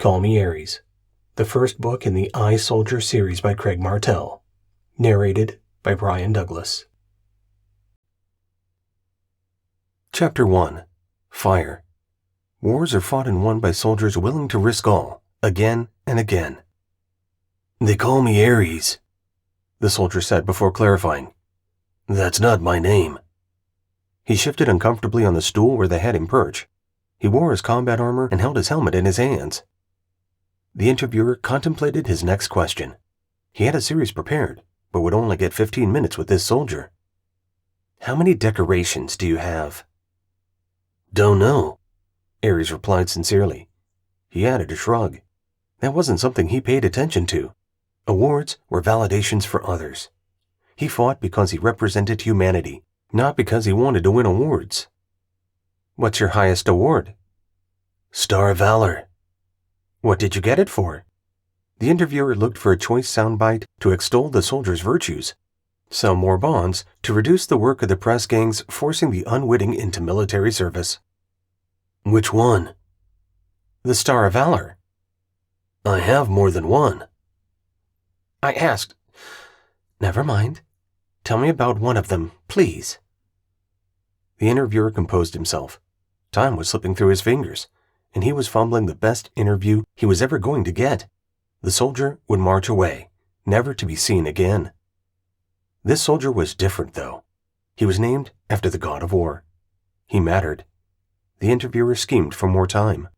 Call Me Ares, the first book in the I, Soldier series by Craig Martelle, narrated by Bryan Douglas. Chapter 1. Fire. Wars are fought and won by soldiers willing to risk all, again and again. "They call me Ares," the soldier said before clarifying. "That's not my name." He shifted uncomfortably on the stool where they had him perch. He wore his combat armor and held his helmet in his hands. The interviewer contemplated his next question. He had a series prepared, but would only get 15 minutes with this soldier. "How many decorations do you have?" "Don't know," Ares replied sincerely. He added a shrug. That wasn't something he paid attention to. Awards were validations for others. He fought because he represented humanity, not because he wanted to win awards. "What's your highest award?" "Star of Valor." "What did you get it for?" The interviewer looked for a choice soundbite to extol the soldier's virtues. Sell more bonds to reduce the work of the press gangs forcing the unwitting into military service. "Which one?" "The Star of Valor." "I have more than one." "I asked." "Never mind. Tell me about one of them, please." The interviewer composed himself. Time was slipping through his fingers, and he was fumbling the best interview he was ever going to get. The soldier would march away, never to be seen again. This soldier was different, though. He was named after the god of war. He mattered. The interviewer schemed for more time.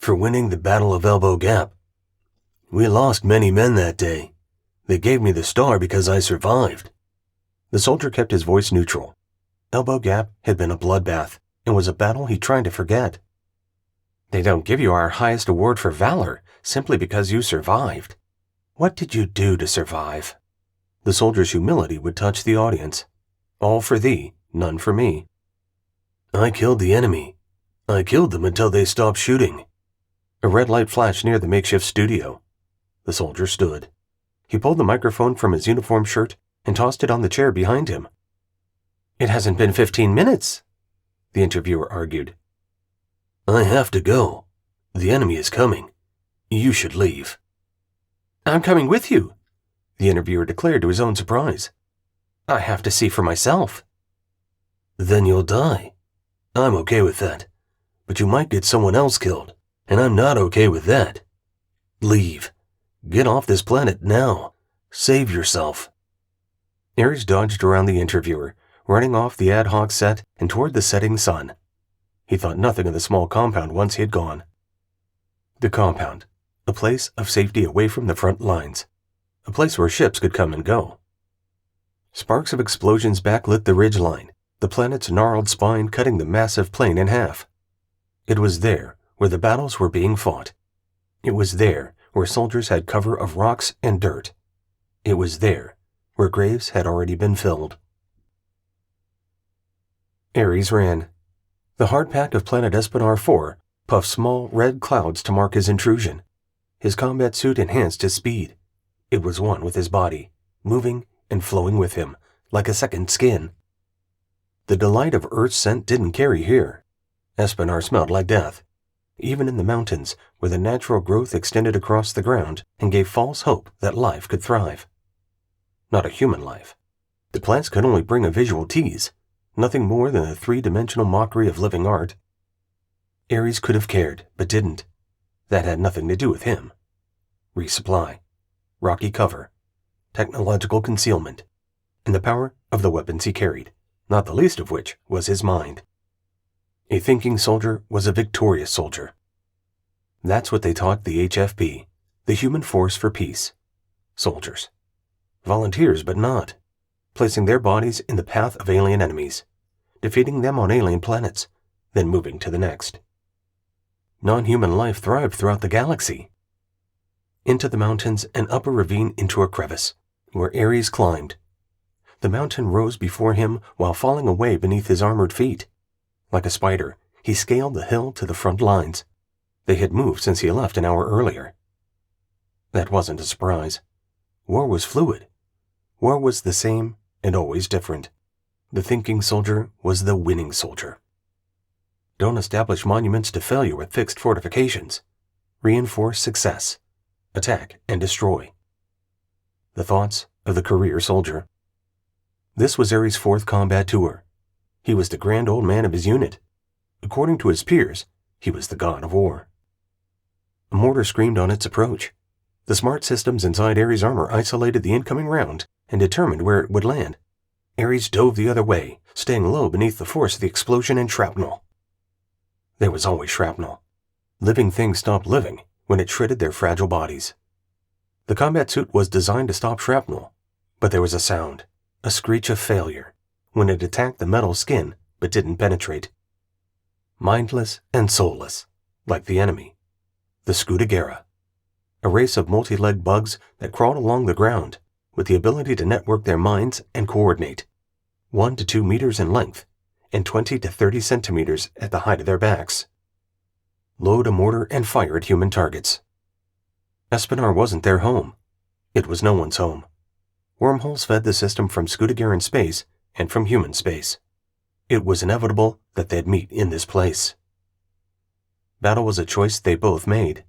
"For winning the Battle of Elbow Gap. We lost many men that day. They gave me the star because I survived." The soldier kept his voice neutral. Elbow Gap had been a bloodbath and was a battle he tried to forget. "They don't give you our highest award for valor simply because you survived. What did you do to survive?" The soldier's humility would touch the audience. "All for thee, none for me." "I killed the enemy. I killed them until they stopped shooting." A red light flashed near the makeshift studio. The soldier stood. He pulled the microphone from his uniform shirt and tossed it on the chair behind him. "It hasn't been 15 minutes, the interviewer argued. "I have to go. The enemy is coming. You should leave." "I'm coming with you," the interviewer declared to his own surprise. "I have to see for myself." "Then you'll die. I'm okay with that. But you might get someone else killed, and I'm not okay with that. Leave. Get off this planet now. Save yourself." Ares dodged around the interviewer, running off the ad hoc set and toward the setting sun. He thought nothing of the small compound once he had gone. The compound, a place of safety away from the front lines, a place where ships could come and go. Sparks of explosions backlit the ridgeline, the planet's gnarled spine cutting the massive plain in half. It was there where the battles were being fought. It was there where soldiers had cover of rocks and dirt. It was there where graves had already been filled. Ares ran. The hardpack of planet Espinar 4 puffed small red clouds to mark his intrusion. His combat suit enhanced his speed. It was one with his body, moving and flowing with him, like a second skin. The delight of Earth's scent didn't carry here. Espinar smelled like death, even in the mountains where the natural growth extended across the ground and gave false hope that life could thrive. Not a human life. The plants could only bring a visual tease, nothing more than a three-dimensional mockery of living art. Ares could have cared, but didn't. That had nothing to do with him. Resupply, rocky cover, technological concealment, and the power of the weapons he carried, not the least of which was his mind. A thinking soldier was a victorious soldier. That's what they taught the HFP, the Human Force for Peace. Soldiers. Volunteers, but not. Placing their bodies in the path of alien enemies, defeating them on alien planets, then moving to the next. Non-human life thrived throughout the galaxy. Into the mountains and up a ravine into a crevice, where Ares climbed. The mountain rose before him while falling away beneath his armored feet. Like a spider, he scaled the hill to the front lines. They had moved since he left an hour earlier. That wasn't a surprise. War was fluid. War was the same and always different. The thinking soldier was the winning soldier. Don't establish monuments to failure with fixed fortifications. reinforce success, attack and destroy. The thoughts of the career soldier. This was Ares' fourth combat tour. He was the grand old man of his unit. According to his peers, he was the god of war. A mortar screamed on its approach. The smart systems inside Ares' armor isolated the incoming round and determined where it would land. Ares dove the other way, staying low beneath the force of the explosion and shrapnel. There was always shrapnel. Living things stopped living when it shredded their fragile bodies. The combat suit was designed to stop shrapnel, but there was a sound, a screech of failure, when it attacked the metal skin but didn't penetrate. Mindless and soulless, like the enemy, the Scudagera, a race of multi-legged bugs that crawled along the ground with the ability to network their minds and coordinate, 1 to 2 meters in length and 20 to 30 centimeters at the height of their backs. Load a mortar and fire at human targets. Espinar wasn't their home. It was no one's home. Wormholes fed the system from Scudageran space and from human space. It was inevitable that they'd meet in this place. Battle was a choice they both made.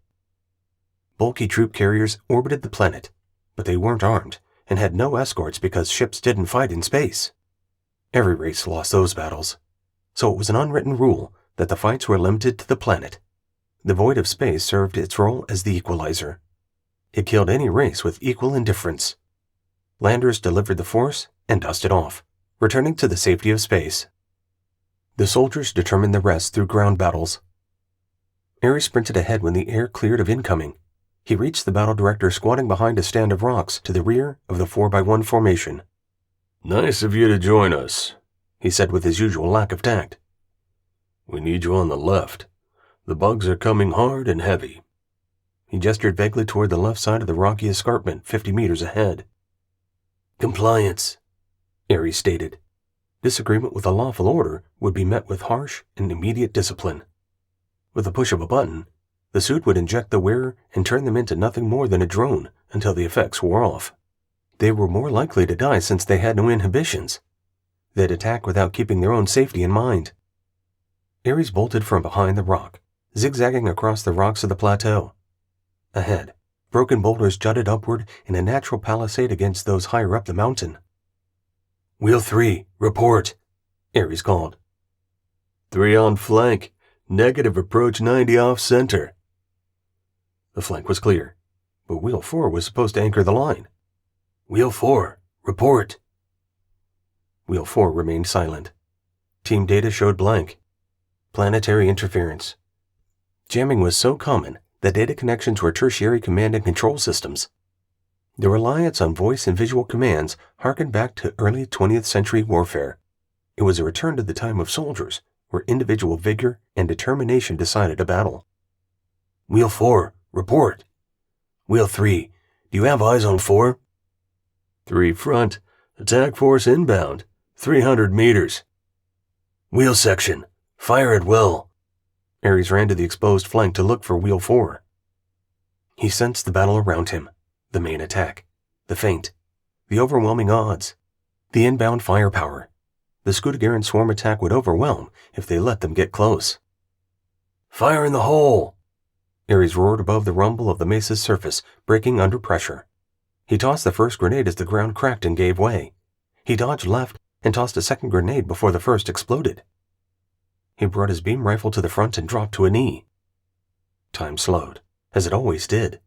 Bulky troop carriers orbited the planet, but they weren't armed and had no escorts because ships didn't fight in space. Every race lost those battles, so it was an unwritten rule that the fights were limited to the planet. The void of space served its role as the equalizer. It killed any race with equal indifference. Landers delivered the force and dusted off, returning to the safety of space. The soldiers determined the rest through ground battles. Ares sprinted ahead when the air cleared of incoming. He reached the battle director squatting behind a stand of rocks to the rear of the 4x1 formation. "Nice of you to join us," he said with his usual lack of tact. "We need you on the left. The bugs are coming hard and heavy." He gestured vaguely toward the left side of the rocky escarpment 50 meters ahead. "Compliance," Ares stated. Disagreement with a lawful order would be met with harsh and immediate discipline. With the push of a button, the suit would inject the wearer and turn them into nothing more than a drone until the effects wore off. They were more likely to die since they had no inhibitions. They'd attack without keeping their own safety in mind. Ares bolted from behind the rock, zigzagging across the rocks of the plateau. Ahead, broken boulders jutted upward in a natural palisade against those higher up the mountain. "Wheel 3, report," Ares called. 3 on flank, negative approach 90 off center." The flank was clear, but Wheel 4 was supposed to anchor the line. "Wheel 4, report." Wheel 4 remained silent. Team data showed blank. Planetary interference. Jamming was so common that data connections were tertiary command and control systems. The reliance on voice and visual commands harkened back to early 20th century warfare. It was a return to the time of soldiers, where individual vigor and determination decided a battle. "Wheel 4, report." "Wheel 3, do you have eyes on 4? 3 front, attack force inbound, 300 meters. Wheel section, fire at will." Ares ran to the exposed flank to look for Wheel 4. He sensed the battle around him, the main attack, the feint, the overwhelming odds, the inbound firepower. The Scudagaran swarm attack would overwhelm if they let them get close. "Fire in the hole!" Ares roared above the rumble of the mesa's surface, breaking under pressure. He tossed the first grenade as the ground cracked and gave way. He dodged left and tossed a second grenade before the first exploded. He brought his beam rifle to the front and dropped to a knee. Time slowed, as it always did.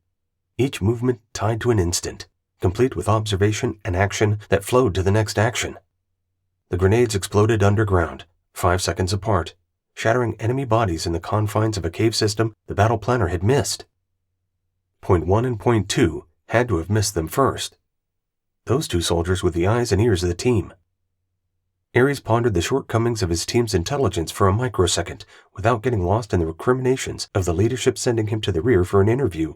Each movement tied to an instant, complete with observation and action that flowed to the next action. The grenades exploded underground, 5 seconds apart, shattering enemy bodies in the confines of a cave system the battle planner had missed. Point 1 and Point 2 had to have missed them first. Those two soldiers were the eyes and ears of the team. Ares pondered the shortcomings of his team's intelligence for a microsecond without getting lost in the recriminations of the leadership sending him to the rear for an interview.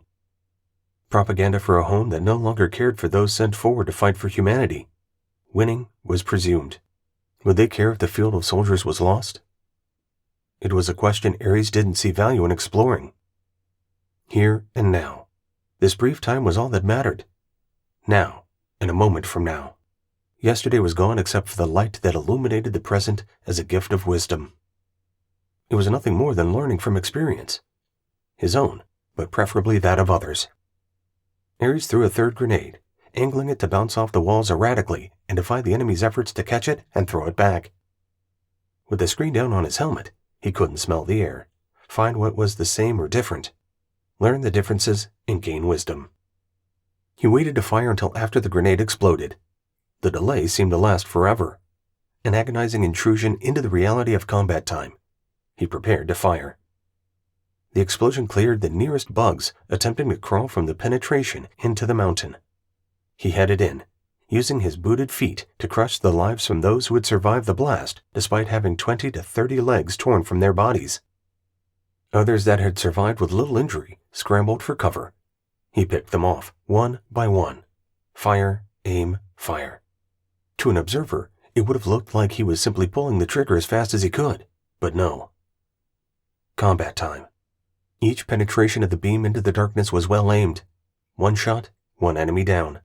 Propaganda for a home that no longer cared for those sent forward to fight for humanity. Winning was presumed. Would they care if the field of soldiers was lost? It was a question Ares didn't see value in exploring. Here and now. This brief time was all that mattered. Now, and a moment from now. Yesterday was gone except for the light that illuminated the present as a gift of wisdom. It was nothing more than learning from experience. His own, but preferably that of others. Ares threw a third grenade, angling it to bounce off the walls erratically and defy the enemy's efforts to catch it and throw it back. With the screen down on his helmet, he couldn't smell the air, find what was the same or different, learn the differences, and gain wisdom. He waited to fire until after the grenade exploded. The delay seemed to last forever, an agonizing intrusion into the reality of combat time. He prepared to fire. The explosion cleared the nearest bugs attempting to crawl from the penetration into the mountain. He headed in, using his booted feet to crush the lives from those who had survived the blast despite having 20 to 30 legs torn from their bodies. Others that had survived with little injury scrambled for cover. He picked them off, one by one. Fire, aim, fire. To an observer, it would have looked like he was simply pulling the trigger as fast as he could, but no. Combat time. Each penetration of the beam into the darkness was well aimed. One shot, one enemy down.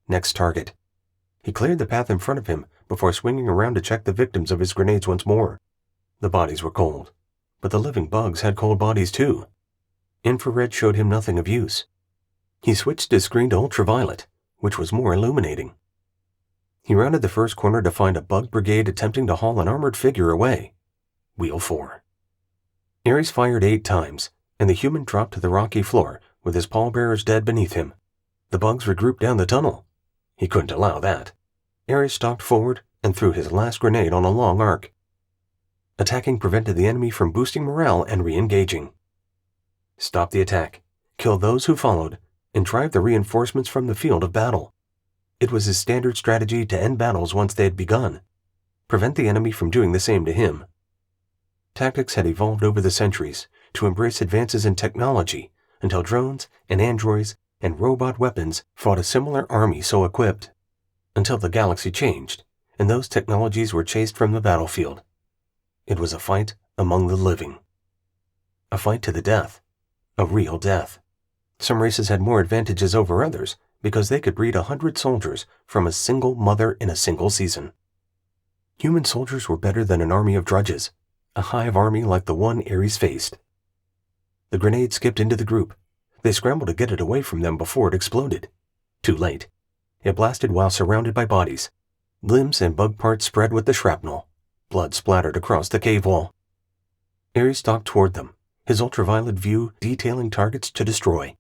Next target. He cleared the path in front of him before swinging around to check the victims of his grenades once more. The bodies were cold, but the living bugs had cold bodies too. Infrared showed him nothing of use. He switched his screen to ultraviolet, which was more illuminating. He rounded the first corner to find a bug brigade attempting to haul an armored figure away. Wheel 4. Ares fired 8 times, and the human dropped to the rocky floor with his pallbearers dead beneath him. The bugs regrouped down the tunnel. He couldn't allow that. Ares stalked forward and threw his last grenade on a long arc. Attacking prevented the enemy from boosting morale and re-engaging. Stop the attack, kill those who followed, and drive the reinforcements from the field of battle. It was his standard strategy to end battles once they had begun, prevent the enemy from doing the same to him. Tactics had evolved over the centuries to embrace advances in technology until drones and androids and robot weapons fought a similar army so equipped, until the galaxy changed and those technologies were chased from the battlefield. It was a fight among the living. A fight to the death. A real death. Some races had more advantages over others because they could breed 100 soldiers from a single mother in a single season. Human soldiers were better than an army of drudges, a hive army like the one Ares faced. The grenade skipped into the group. They scrambled to get it away from them before it exploded. Too late. It blasted while surrounded by bodies. Limbs and bug parts spread with the shrapnel. Blood splattered across the cave wall. Ares stalked toward them, his ultraviolet view detailing targets to destroy.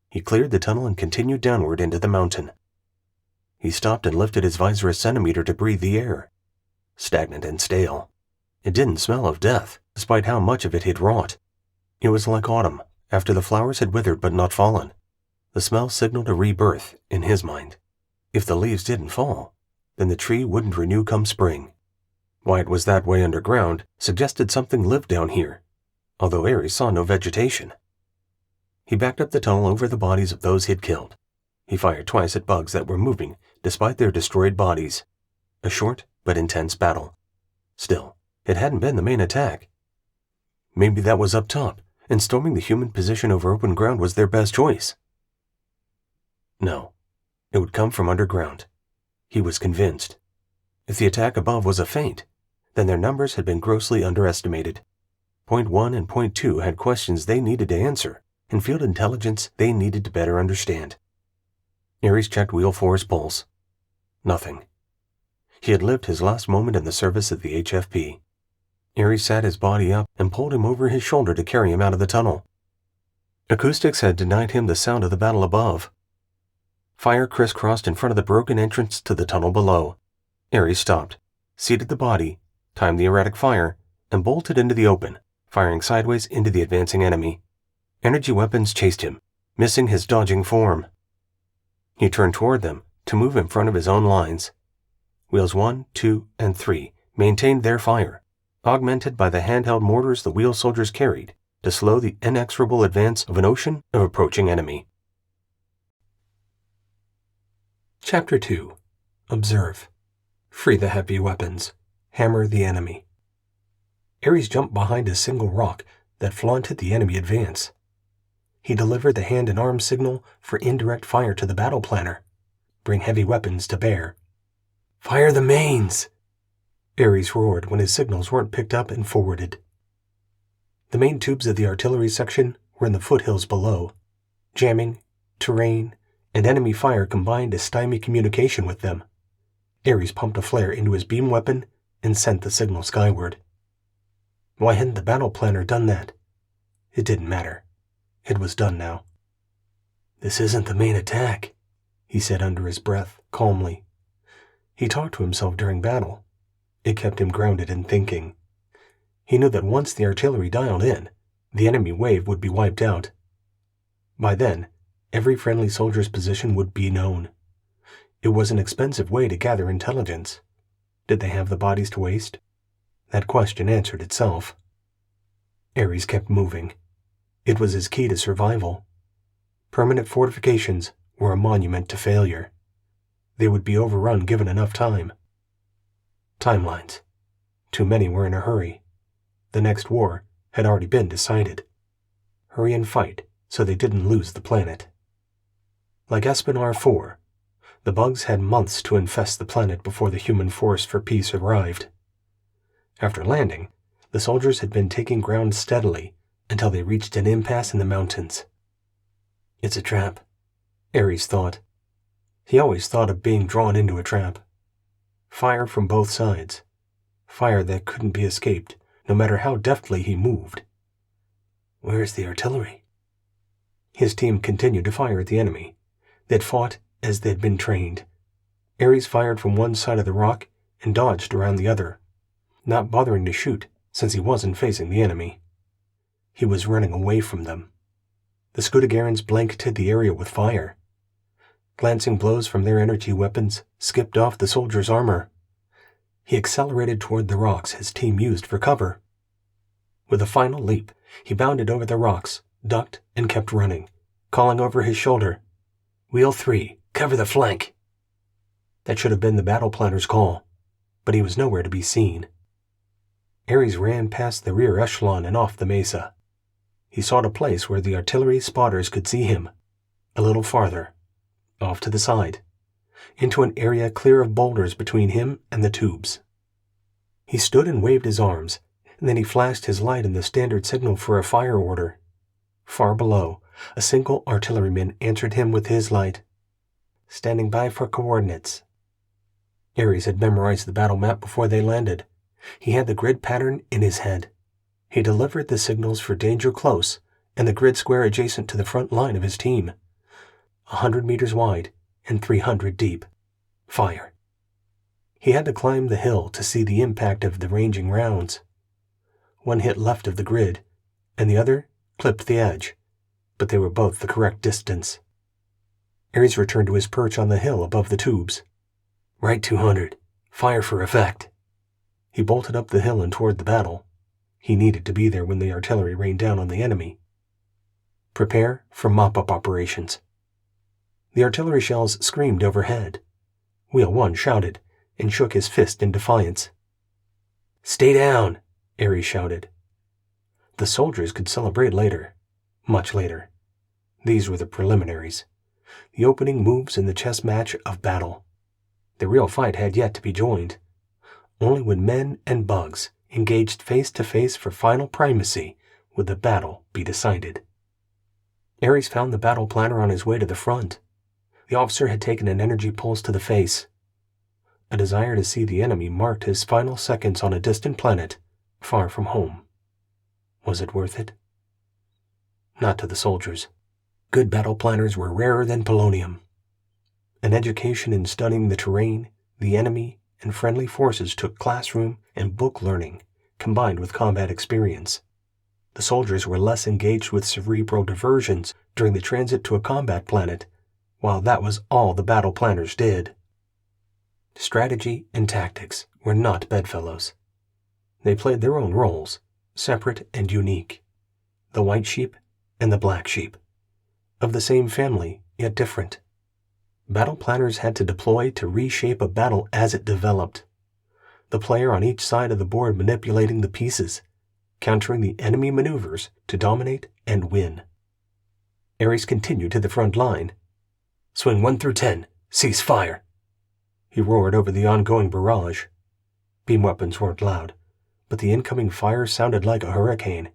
He cleared the tunnel and continued downward into the mountain. He stopped and lifted his visor a centimeter to breathe the air. Stagnant and stale. It didn't smell of death, despite how much of it he'd wrought. It was like autumn, after the flowers had withered but not fallen. The smell signaled a rebirth, in his mind. If the leaves didn't fall, then the tree wouldn't renew come spring. Why it was that way underground suggested something lived down here, although Ares saw no vegetation. He backed up the tunnel over the bodies of those he'd killed. He fired twice at bugs that were moving despite their destroyed bodies. A short but intense battle. Still, it hadn't been the main attack. Maybe that was up top, and storming the human position over open ground was their best choice. No, it would come from underground. He was convinced. If the attack above was a feint, then their numbers had been grossly underestimated. Point 1 and Point 2 had questions they needed to answer, and field intelligence they needed to better understand. Ares checked Wheel 4's pulse. Nothing. He had lived his last moment in the service of the HFP. Ares sat his body up and pulled him over his shoulder to carry him out of the tunnel. Acoustics had denied him the sound of the battle above. Fire crisscrossed in front of the broken entrance to the tunnel below. Ares stopped, seated the body, timed the erratic fire, and bolted into the open, firing sideways into the advancing enemy. Energy weapons chased him, missing his dodging form. He turned toward them to move in front of his own lines. Wheels 1, 2, and 3 maintained their fire, augmented by the handheld mortars the wheel soldiers carried to slow the inexorable advance of an ocean of approaching enemy. Chapter 2. Observe. Free the heavy weapons. Hammer the enemy. Ares jumped behind a single rock that flaunted the enemy advance. He delivered the hand and arm signal for indirect fire to the battle planner. Bring heavy weapons to bear. Fire the mains! Ares roared when his signals weren't picked up and forwarded. The main tubes of the artillery section were in the foothills below. Jamming, terrain, and enemy fire combined to stymie communication with them. Ares pumped a flare into his beam weapon and sent the signal skyward. Why hadn't the battle planner done that? It didn't matter. It was done now. "This isn't the main attack," he said under his breath, calmly. He talked to himself during battle. It kept him grounded in thinking. He knew that once the artillery dialed in, the enemy wave would be wiped out. By then, every friendly soldier's position would be known. It was an expensive way to gather intelligence. Did they have the bodies to waste? That question answered itself. Ares kept moving. It was his key to survival. Permanent fortifications were a monument to failure. They would be overrun given enough time. Timelines. Too many were in a hurry. The next war had already been decided. Hurry and fight so they didn't lose the planet. Like Espinar 4, the bugs had months to infest the planet before the human force for peace arrived. After landing, the soldiers had been taking ground steadily until they reached an impasse in the mountains. It's a trap, Ares thought. He always thought of being drawn into a trap. Fire from both sides. Fire that couldn't be escaped, no matter how deftly he moved. Where's the artillery? His team continued to fire at the enemy. They'd fought as they'd been trained. Ares fired from one side of the rock and dodged around the other, not bothering to shoot since he wasn't facing the enemy. He was running away from them. The Scudagarans blanketed the area with fire. Glancing blows from their energy weapons skipped off the soldier's armor. He accelerated toward the rocks his team used for cover. With a final leap, he bounded over the rocks, ducked, and kept running, calling over his shoulder, "Wheel 3, cover the flank." That should have been the battle planner's call, but he was nowhere to be seen. Ares ran past the rear echelon and off the mesa. He sought a place where the artillery spotters could see him. A little farther, off to the side, into an area clear of boulders between him and the tubes. He stood and waved his arms, and then he flashed his light in the standard signal for a fire order. Far below, a single artilleryman answered him with his light. "Standing by for coordinates." Ares had memorized the battle map before they landed. He had the grid pattern in his head. He delivered the signals for danger close and the grid square adjacent to the front line of his team. 100 meters wide and 300 deep. Fire. He had to climb the hill to see the impact of the ranging rounds. One hit left of the grid, and the other clipped the edge, but they were both the correct distance. Ares returned to his perch on the hill above the tubes. "Right 200. Fire for effect." He bolted up the hill and toward the battle. He needed to be there when the artillery rained down on the enemy. Prepare for mop-up operations. The artillery shells screamed overhead. Wheel 1 shouted and shook his fist in defiance. "Stay down," Ares shouted. The soldiers could celebrate later, much later. These were the preliminaries, the opening moves in the chess match of battle. The real fight had yet to be joined. Only when men and bugs engaged face-to-face for final primacy would the battle be decided. Ares found the battle planner on his way to the front. The officer had taken an energy pulse to the face. A desire to see the enemy marked his final seconds on a distant planet, far from home. Was it worth it? Not to the soldiers. Good battle planners were rarer than polonium. An education in studying the terrain, the enemy, and friendly forces took classroom and book learning, combined with combat experience. The soldiers were less engaged with cerebral diversions during the transit to a combat planet, while that was all the battle planners did. Strategy and tactics were not bedfellows. They played their own roles, separate and unique. The white sheep and the black sheep. Of the same family, yet different. Battle planners had to deploy to reshape a battle as it developed. The player on each side of the board manipulating the pieces, countering the enemy maneuvers to dominate and win. Ares continued to the front line. "Swing 1 through 10. Cease fire." He roared over the ongoing barrage. Beam weapons weren't loud, but the incoming fire sounded like a hurricane.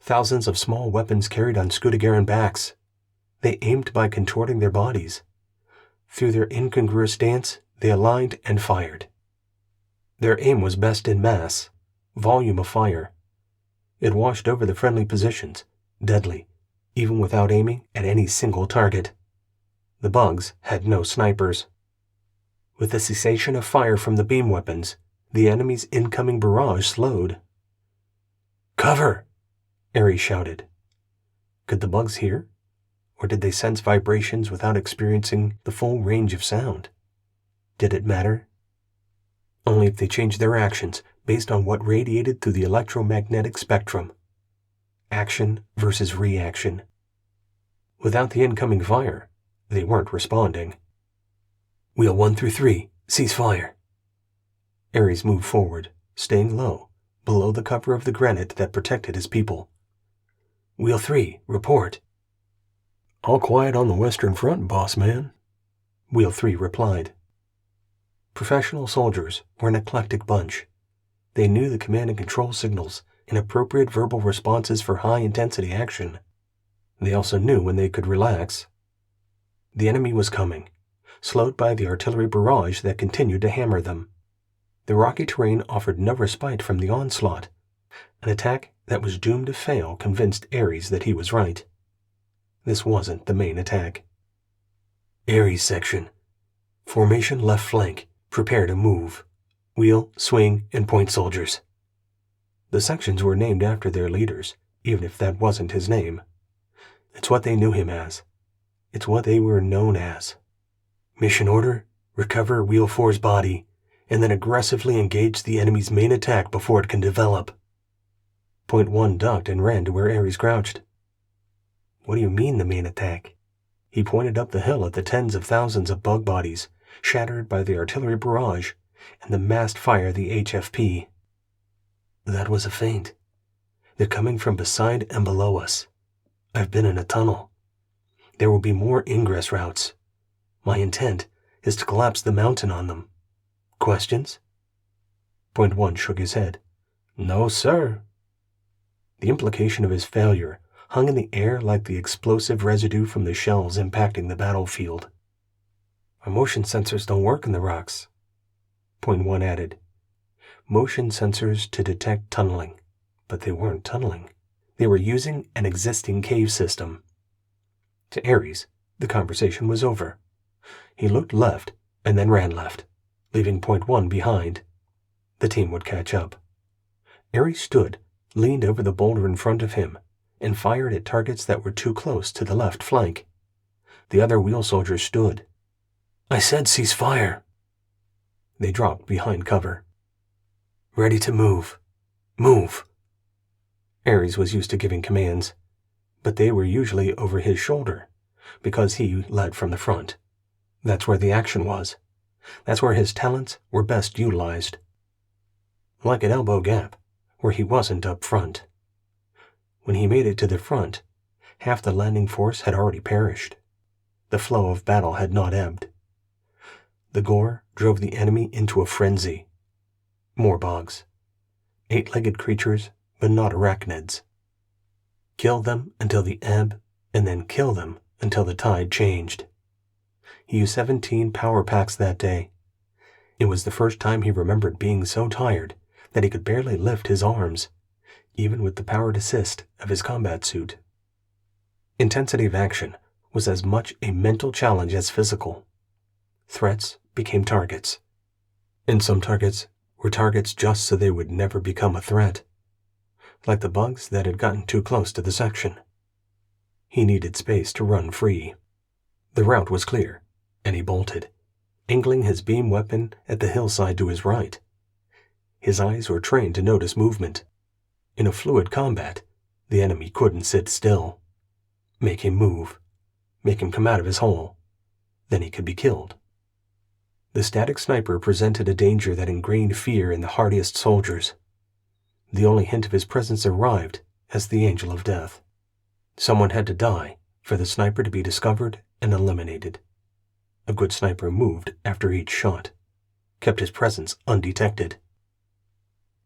thousands of small weapons carried on Scudigaran backs. They aimed by contorting their bodies. Through their incongruous dance, they aligned and fired. Their aim was best in mass, volume of fire. It washed over the friendly positions, deadly, even without aiming at any single target. The bugs had no snipers. With the cessation of fire from the beam weapons, the enemy's incoming barrage slowed. "Cover!" Ares shouted. Could the bugs hear? Or did they sense vibrations without experiencing the full range of sound? Did it matter? Only if they changed their actions based on what radiated through the electromagnetic spectrum. Action versus reaction. Without the incoming fire, they weren't responding. "Wheel 1 through 3, cease fire." Ares moved forward, staying low, below the cover of the granite that protected his people. "Wheel 3, report." "All quiet on the Western Front, boss man," Wheel 3 replied. Professional soldiers were an eclectic bunch. They knew the command and control signals and appropriate verbal responses for high-intensity action. They also knew when they could relax. The enemy was coming, slowed by the artillery barrage that continued to hammer them. The rocky terrain offered no respite from the onslaught. An attack that was doomed to fail convinced Ares that he was right. This wasn't the main attack. "Ares section. Formation left flank. Prepare to move. Wheel, swing, and point soldiers." The sections were named after their leaders, even if that wasn't his name. It's what they knew him as. It's what they were known as. "Mission order, recover Wheel 4's body, and then aggressively engage the enemy's main attack before it can develop." Point 1 ducked and ran to where Ares crouched. "What do you mean, the main attack?" He pointed up the hill at the tens of thousands of bug bodies, shattered by the artillery barrage and the massed fire of the HFP. "That was a feint. They're coming from beside and below us. I've been in a tunnel. There will be more ingress routes. My intent is to collapse the mountain on them. Questions?" Point 1 shook his head. "No, sir." The implication of his failure hung in the air like the explosive residue from the shells impacting the battlefield. "Our motion sensors don't work in the rocks," Point 1 added. Motion sensors to detect tunneling. But they weren't tunneling. They were using an existing cave system. To Ares, the conversation was over. He looked left and then ran left, leaving Point 1 behind. The team would catch up. Ares stood, leaned over the boulder in front of him, and fired at targets that were too close to the left flank. The other wheel soldiers stood. "I said cease fire." They dropped behind cover. "Ready to move. Move." Ares was used to giving commands, but they were usually over his shoulder, because he led from the front. That's where the action was. That's where his talents were best utilized. Like at Elbow Gap, where he wasn't up front. When he made it to the front, half the landing force had already perished. The flow of battle had not ebbed. The gore drove the enemy into a frenzy. More bugs. 8-legged creatures, but not arachnids. Kill them until the ebb, and then kill them until the tide changed. He used 17 power packs that day. It was the first time he remembered being so tired that he could barely lift his arms, even with the powered assist of his combat suit. Intensity of action was as much a mental challenge as physical. Threats became targets. And some targets were targets just so they would never become a threat. Like the bugs that had gotten too close to the section. He needed space to run free. The route was clear, and he bolted, angling his beam weapon at the hillside to his right. His eyes were trained to notice movement. In a fluid combat, the enemy couldn't sit still. Make him move. Make him come out of his hole. Then he could be killed. The static sniper presented a danger that ingrained fear in the hardiest soldiers. The only hint of his presence arrived as the angel of death. Someone had to die for the sniper to be discovered and eliminated. A good sniper moved after each shot, kept his presence undetected.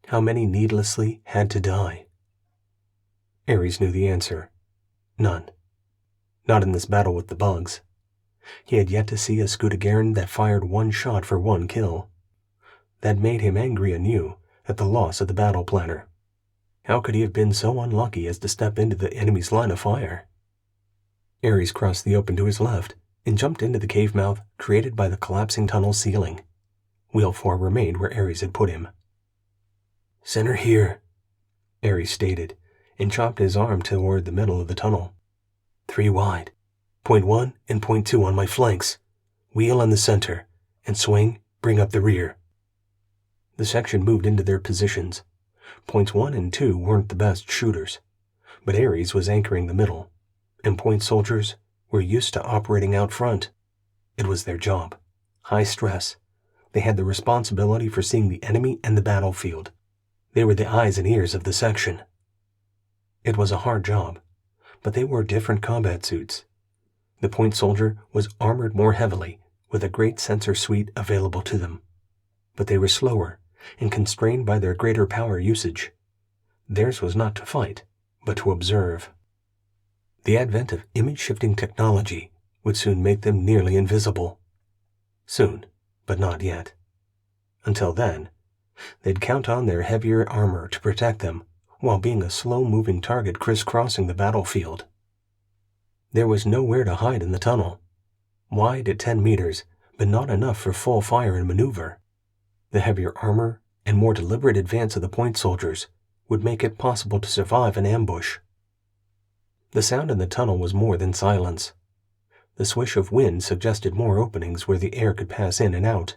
How many needlessly had to die? Ares knew the answer. None. Not in this battle with the bugs. He had yet to see a Scudagaran that fired one shot for one kill. That made him angry anew at the loss of the battle planner. How could he have been so unlucky as to step into the enemy's line of fire? Ares crossed the open to his left and jumped into the cave mouth created by the collapsing tunnel ceiling. Wheel 4 remained where Ares had put him. "Center here," Ares stated, and chopped his arm toward the middle of the tunnel. "3 wide. Point 1 and point 2 on my flanks. Wheel in the center, and swing, bring up the rear." The section moved into their positions. Points 1 and 2 weren't the best shooters, but Ares was anchoring the middle, and point soldiers were used to operating out front. It was their job. High stress. They had the responsibility for seeing the enemy and the battlefield. They were the eyes and ears of the section. It was a hard job, but they wore different combat suits. The point soldier was armored more heavily, with a great sensor suite available to them. But they were slower and constrained by their greater power usage. Theirs was not to fight, but to observe. The advent of image-shifting technology would soon make them nearly invisible. Soon, but not yet. Until then, they'd count on their heavier armor to protect them while being a slow-moving target crisscrossing the battlefield. There was nowhere to hide in the tunnel. Wide at 10 meters, but not enough for full fire and maneuver. The heavier armor and more deliberate advance of the point soldiers would make it possible to survive an ambush. The sound in the tunnel was more than silence. The swish of wind suggested more openings where the air could pass in and out.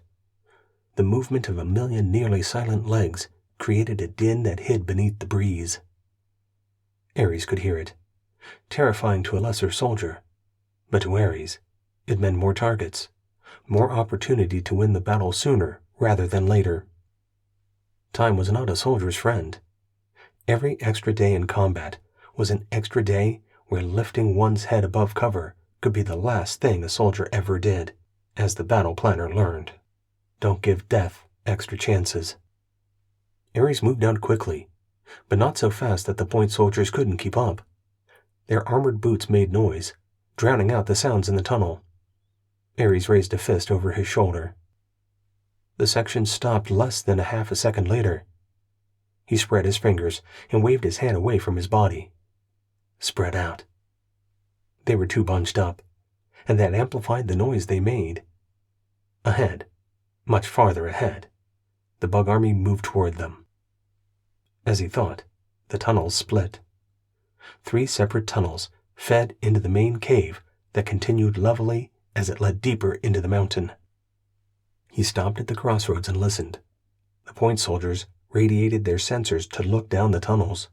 The movement of a million nearly silent legs created a din that hid beneath the breeze. Ares could hear it, terrifying to a lesser soldier, but to Ares, it meant more targets, more opportunity to win the battle sooner rather than later. Time was not a soldier's friend. Every extra day in combat was an extra day where lifting one's head above cover could be the last thing a soldier ever did, as the battle planner learned. Don't give death extra chances. Ares moved out quickly, but not so fast that the point soldiers couldn't keep up. Their armored boots made noise, drowning out the sounds in the tunnel. Ares raised a fist over his shoulder. The section stopped less than a half a second later. He spread his fingers and waved his hand away from his body. Spread out. They were too bunched up, and that amplified the noise they made. Ahead, much farther ahead, the bug army moved toward them. As he thought, the tunnels split. 3 separate tunnels fed into the main cave that continued levelly as it led deeper into the mountain. He stopped at the crossroads and listened. The point soldiers radiated their sensors to look down the tunnels.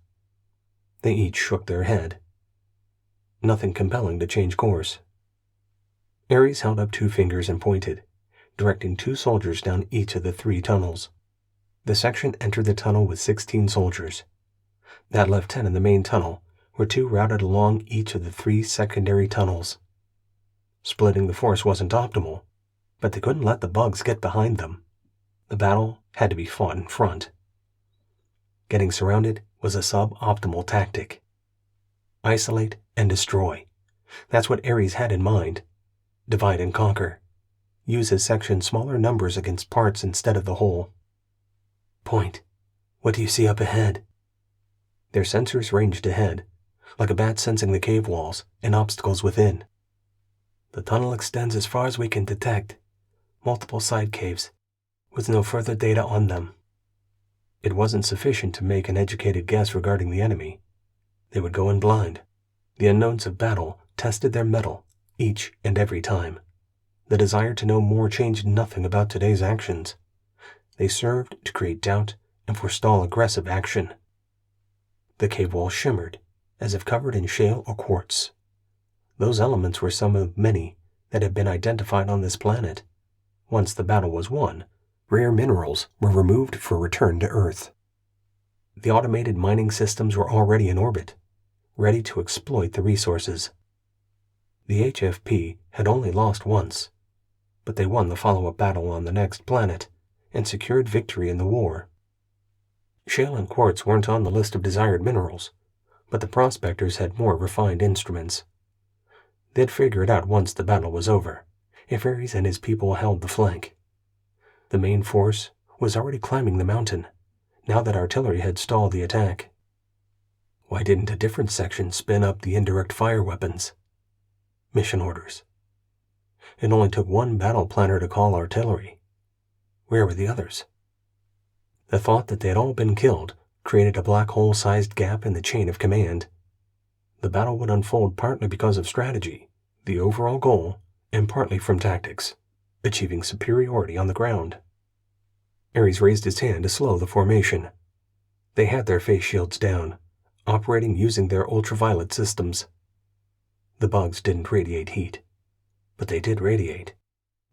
They each shook their head. Nothing compelling to change course. Ares held up 2 fingers and pointed, directing 2 soldiers down each of the 3 tunnels. The section entered the tunnel with 16 soldiers. That left 10 in the main tunnel, where 2 routed along each of the 3 secondary tunnels. Splitting the force wasn't optimal, but they couldn't let the bugs get behind them. The battle had to be fought in front. Getting surrounded was a sub-optimal tactic. Isolate and destroy. That's what Ares had in mind. Divide and conquer. Use his section's smaller numbers against parts instead of the whole. Point. What do you see up ahead? Their sensors ranged ahead, like a bat sensing the cave walls and obstacles within. The tunnel extends as far as we can detect. Multiple side caves, with no further data on them. It wasn't sufficient to make an educated guess regarding the enemy. They would go in blind. The unknowns of battle tested their mettle each and every time. The desire to know more changed nothing about today's actions. They served to create doubt and forestall aggressive action. The cave wall shimmered, as if covered in shale or quartz. Those elements were some of many that had been identified on this planet. Once the battle was won, rare minerals were removed for return to Earth. The automated mining systems were already in orbit, ready to exploit the resources. The HFP had only lost once, but they won the follow-up battle on the next planet and secured victory in the war. Shale and quartz weren't on the list of desired minerals, but the prospectors had more refined instruments. They'd figure it out once the battle was over, if Ares and his people held the flank. The main force was already climbing the mountain, now that artillery had stalled the attack. Why didn't a different section spin up the indirect fire weapons? Mission orders. It only took one battle planner to call artillery. Where were the others? The thought that they had all been killed created a black hole-sized gap in the chain of command. The battle would unfold partly because of strategy, the overall goal, and partly from tactics, achieving superiority on the ground. Ares raised his hand to slow the formation. They had their face shields down, operating using their ultraviolet systems. The bugs didn't radiate heat, but they did radiate,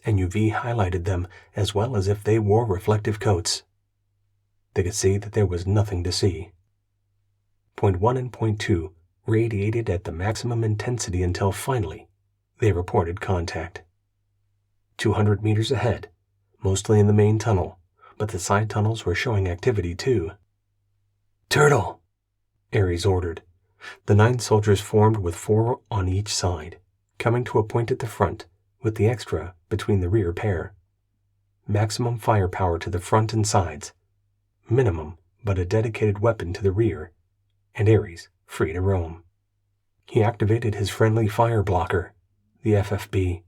and UV highlighted them as well as if they wore reflective coats. They could see that there was nothing to see. Point 1 and Point 2 radiated at the maximum intensity until finally they reported contact. 200 meters ahead, mostly in the main tunnel, but the side tunnels were showing activity too. "Turtle!" Ares ordered. The 9 soldiers formed with 4 on each side, coming to a point at the front, with the extra between the rear pair. Maximum firepower to the front and sides. Minimum, but a dedicated weapon to the rear, and Ares free to roam. He activated his friendly fire blocker, the FFB,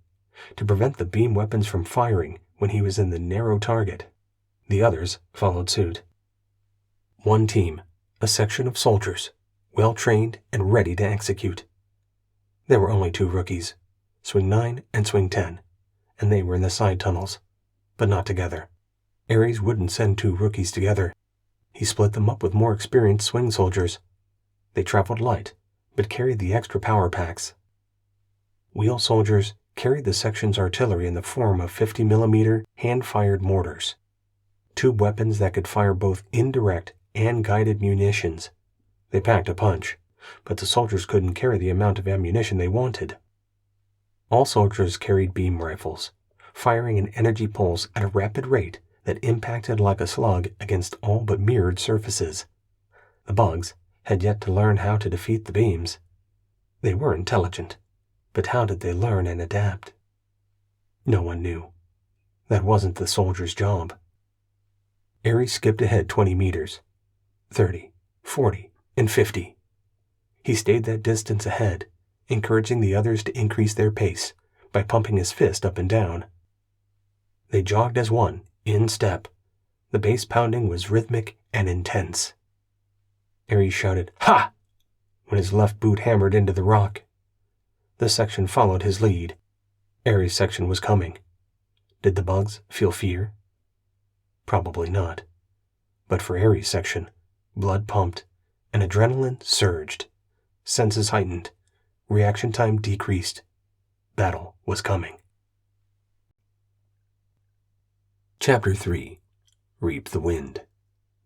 to prevent the beam weapons from firing when he was in the narrow target. The others followed suit. One team, a section of soldiers, well-trained and ready to execute. There were only 2 rookies, Swing 9 and Swing 10, and they were in the side tunnels, but not together. Ares wouldn't send 2 rookies together. He split them up with more experienced swing soldiers. They traveled light, but carried the extra power packs. Wheel soldiers carried the section's artillery in the form of 50mm hand-fired mortars, tube weapons that could fire both indirect and guided munitions. They packed a punch, but the soldiers couldn't carry the amount of ammunition they wanted. All soldiers carried beam rifles, firing an energy pulse at a rapid rate that impacted like a slug against all but mirrored surfaces. The bugs had yet to learn how to defeat the beams. They were intelligent, but how did they learn and adapt? No one knew. That wasn't the soldier's job. Ares skipped ahead 20 meters, 30, 40, and 50. He stayed that distance ahead, encouraging the others to increase their pace by pumping his fist up and down. They jogged as one, in step. The bass pounding was rhythmic and intense. Ares shouted, "Ha!" when his left boot hammered into the rock. The section followed his lead. Ares' section was coming. Did the bugs feel fear? Probably not. But for Ares' section, blood pumped, and adrenaline surged. Senses heightened. Reaction time decreased. Battle was coming. Chapter 3. Reap the Wind.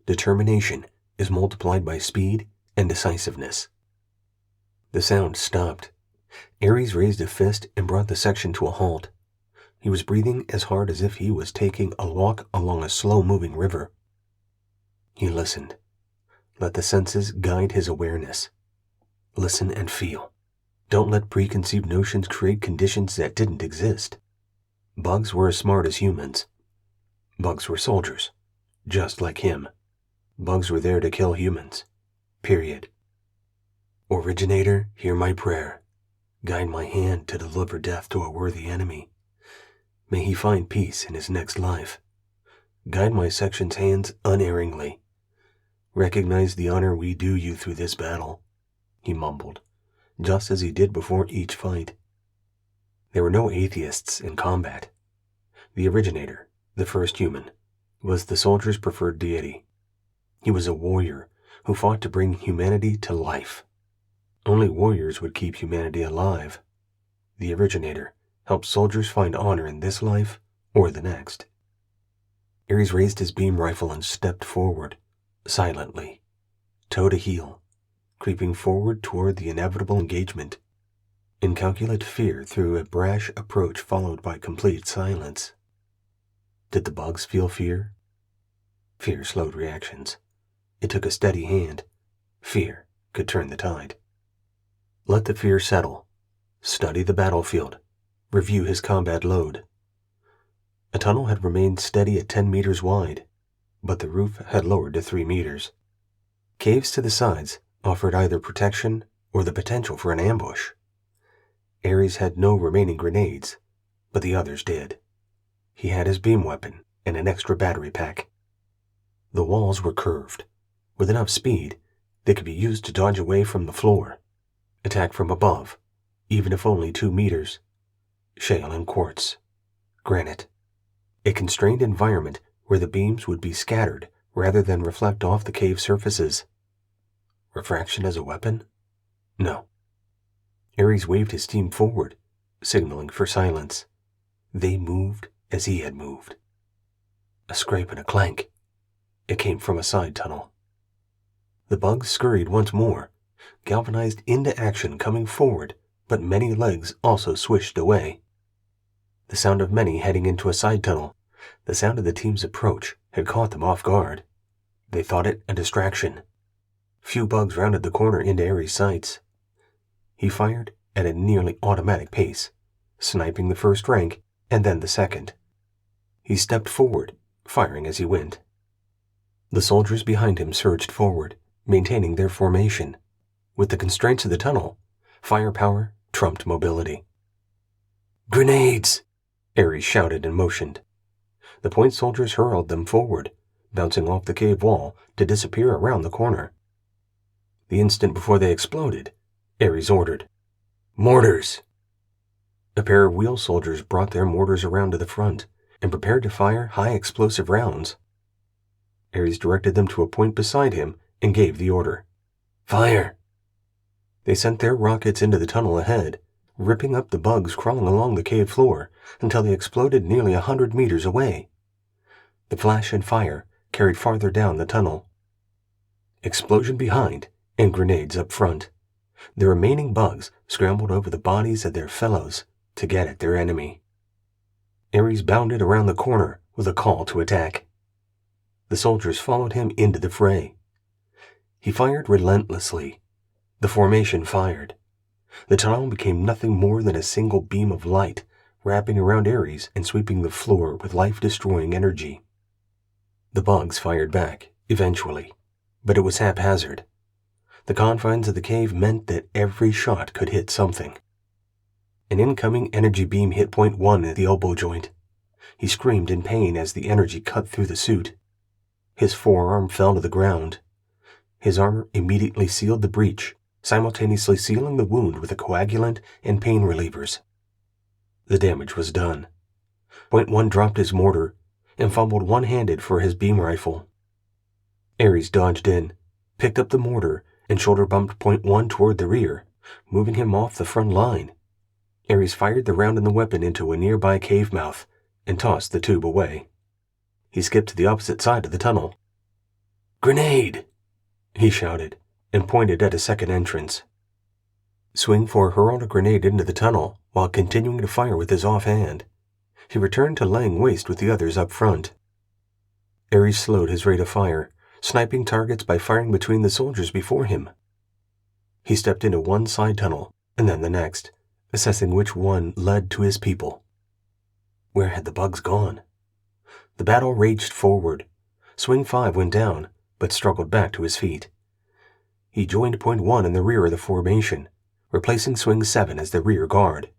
Determination is multiplied by speed and decisiveness. The sound stopped. Ares raised a fist and brought the section to a halt. He was breathing as hard as if he was taking a walk along a slow-moving river. He listened. Let the senses guide his awareness. Listen and feel. Don't let preconceived notions create conditions that didn't exist. Bugs were as smart as humans. Bugs were soldiers, just like him. Bugs were there to kill humans. Period. Originator, hear my prayer. Guide my hand to deliver death to a worthy enemy. May he find peace in his next life. Guide my section's hands unerringly. Recognize the honor we do you through this battle, he mumbled, just as he did before each fight. There were no atheists in combat. The originator, the first human, was the soldier's preferred deity. He was a warrior who fought to bring humanity to life. Only warriors would keep humanity alive. The originator helped soldiers find honor in this life or the next. Ares raised his beam rifle and stepped forward, silently, toe to heel, creeping forward toward the inevitable engagement. Incalculate fear through a brash approach followed by complete silence. Did the bugs feel fear? Fear slowed reactions. It took a steady hand. Fear could turn the tide. Let the fear settle. Study the battlefield. Review his combat load. A tunnel had remained steady at 10 meters wide, but the roof had lowered to 3 meters. Caves to the sides offered either protection or the potential for an ambush. Ares had no remaining grenades, but the others did. He had his beam weapon and an extra battery pack. The walls were curved. With enough speed, they could be used to dodge away from the floor, attack from above, even if only 2 meters. Shale and quartz. Granite. A constrained environment where the beams would be scattered rather than reflect off the cave surfaces. Refraction as a weapon? No. Ares waved his team forward, signaling for silence. They moved as he had moved. A scrape and a clank. It came from a side tunnel. The bugs scurried once more, galvanized into action coming forward, but many legs also swished away. The sound of many heading into a side tunnel, the sound of the team's approach, had caught them off guard. They thought it a distraction. Few bugs rounded the corner into Ares' sights. He fired at a nearly automatic pace, sniping the first rank and then the second. He stepped forward, firing as he went. The soldiers behind him surged forward, maintaining their formation. With the constraints of the tunnel, firepower trumped mobility. "Grenades!" Ares shouted and motioned. The point soldiers hurled them forward, bouncing off the cave wall to disappear around the corner. The instant before they exploded, Ares ordered, "Mortars!" A pair of wheel soldiers brought their mortars around to the front and prepared to fire high explosive rounds. Ares directed them to a point beside him and gave the order, "Fire!" They sent their rockets into the tunnel ahead, ripping up the bugs crawling along the cave floor until they exploded nearly 100 meters away. The flash and fire carried farther down the tunnel. Explosion behind and grenades up front. The remaining bugs scrambled over the bodies of their fellows to get at their enemy. Ares bounded around the corner with a call to attack. The soldiers followed him into the fray. He fired relentlessly. The formation fired. The tunnel became nothing more than a single beam of light, wrapping around Ares and sweeping the floor with life-destroying energy. The bugs fired back, eventually, but it was haphazard. The confines of the cave meant that every shot could hit something. An incoming energy beam hit point 1 at the elbow joint. He screamed in pain as the energy cut through the suit. His forearm fell to the ground. His armor immediately sealed the breach, simultaneously sealing the wound with a coagulant and pain relievers. The damage was done. Point 1 dropped his mortar and fumbled one-handed for his beam rifle. Ares dodged in, picked up the mortar, and shoulder-bumped point 1 toward the rear, moving him off the front line. Ares fired the round in the weapon into a nearby cave mouth and tossed the tube away. He skipped to the opposite side of the tunnel. "Grenade!" he shouted, and pointed at a second entrance. Swing 4 hurled a grenade into the tunnel while continuing to fire with his offhand. He returned to laying waste with the others up front. Ares slowed his rate of fire, sniping targets by firing between the soldiers before him. He stepped into one side tunnel and then the next, assessing which one led to his people. Where had the bugs gone? The battle raged forward. Swing 5 went down, but struggled back to his feet. He joined point 1 in the rear of the formation, replacing Swing 7 as the rear guard.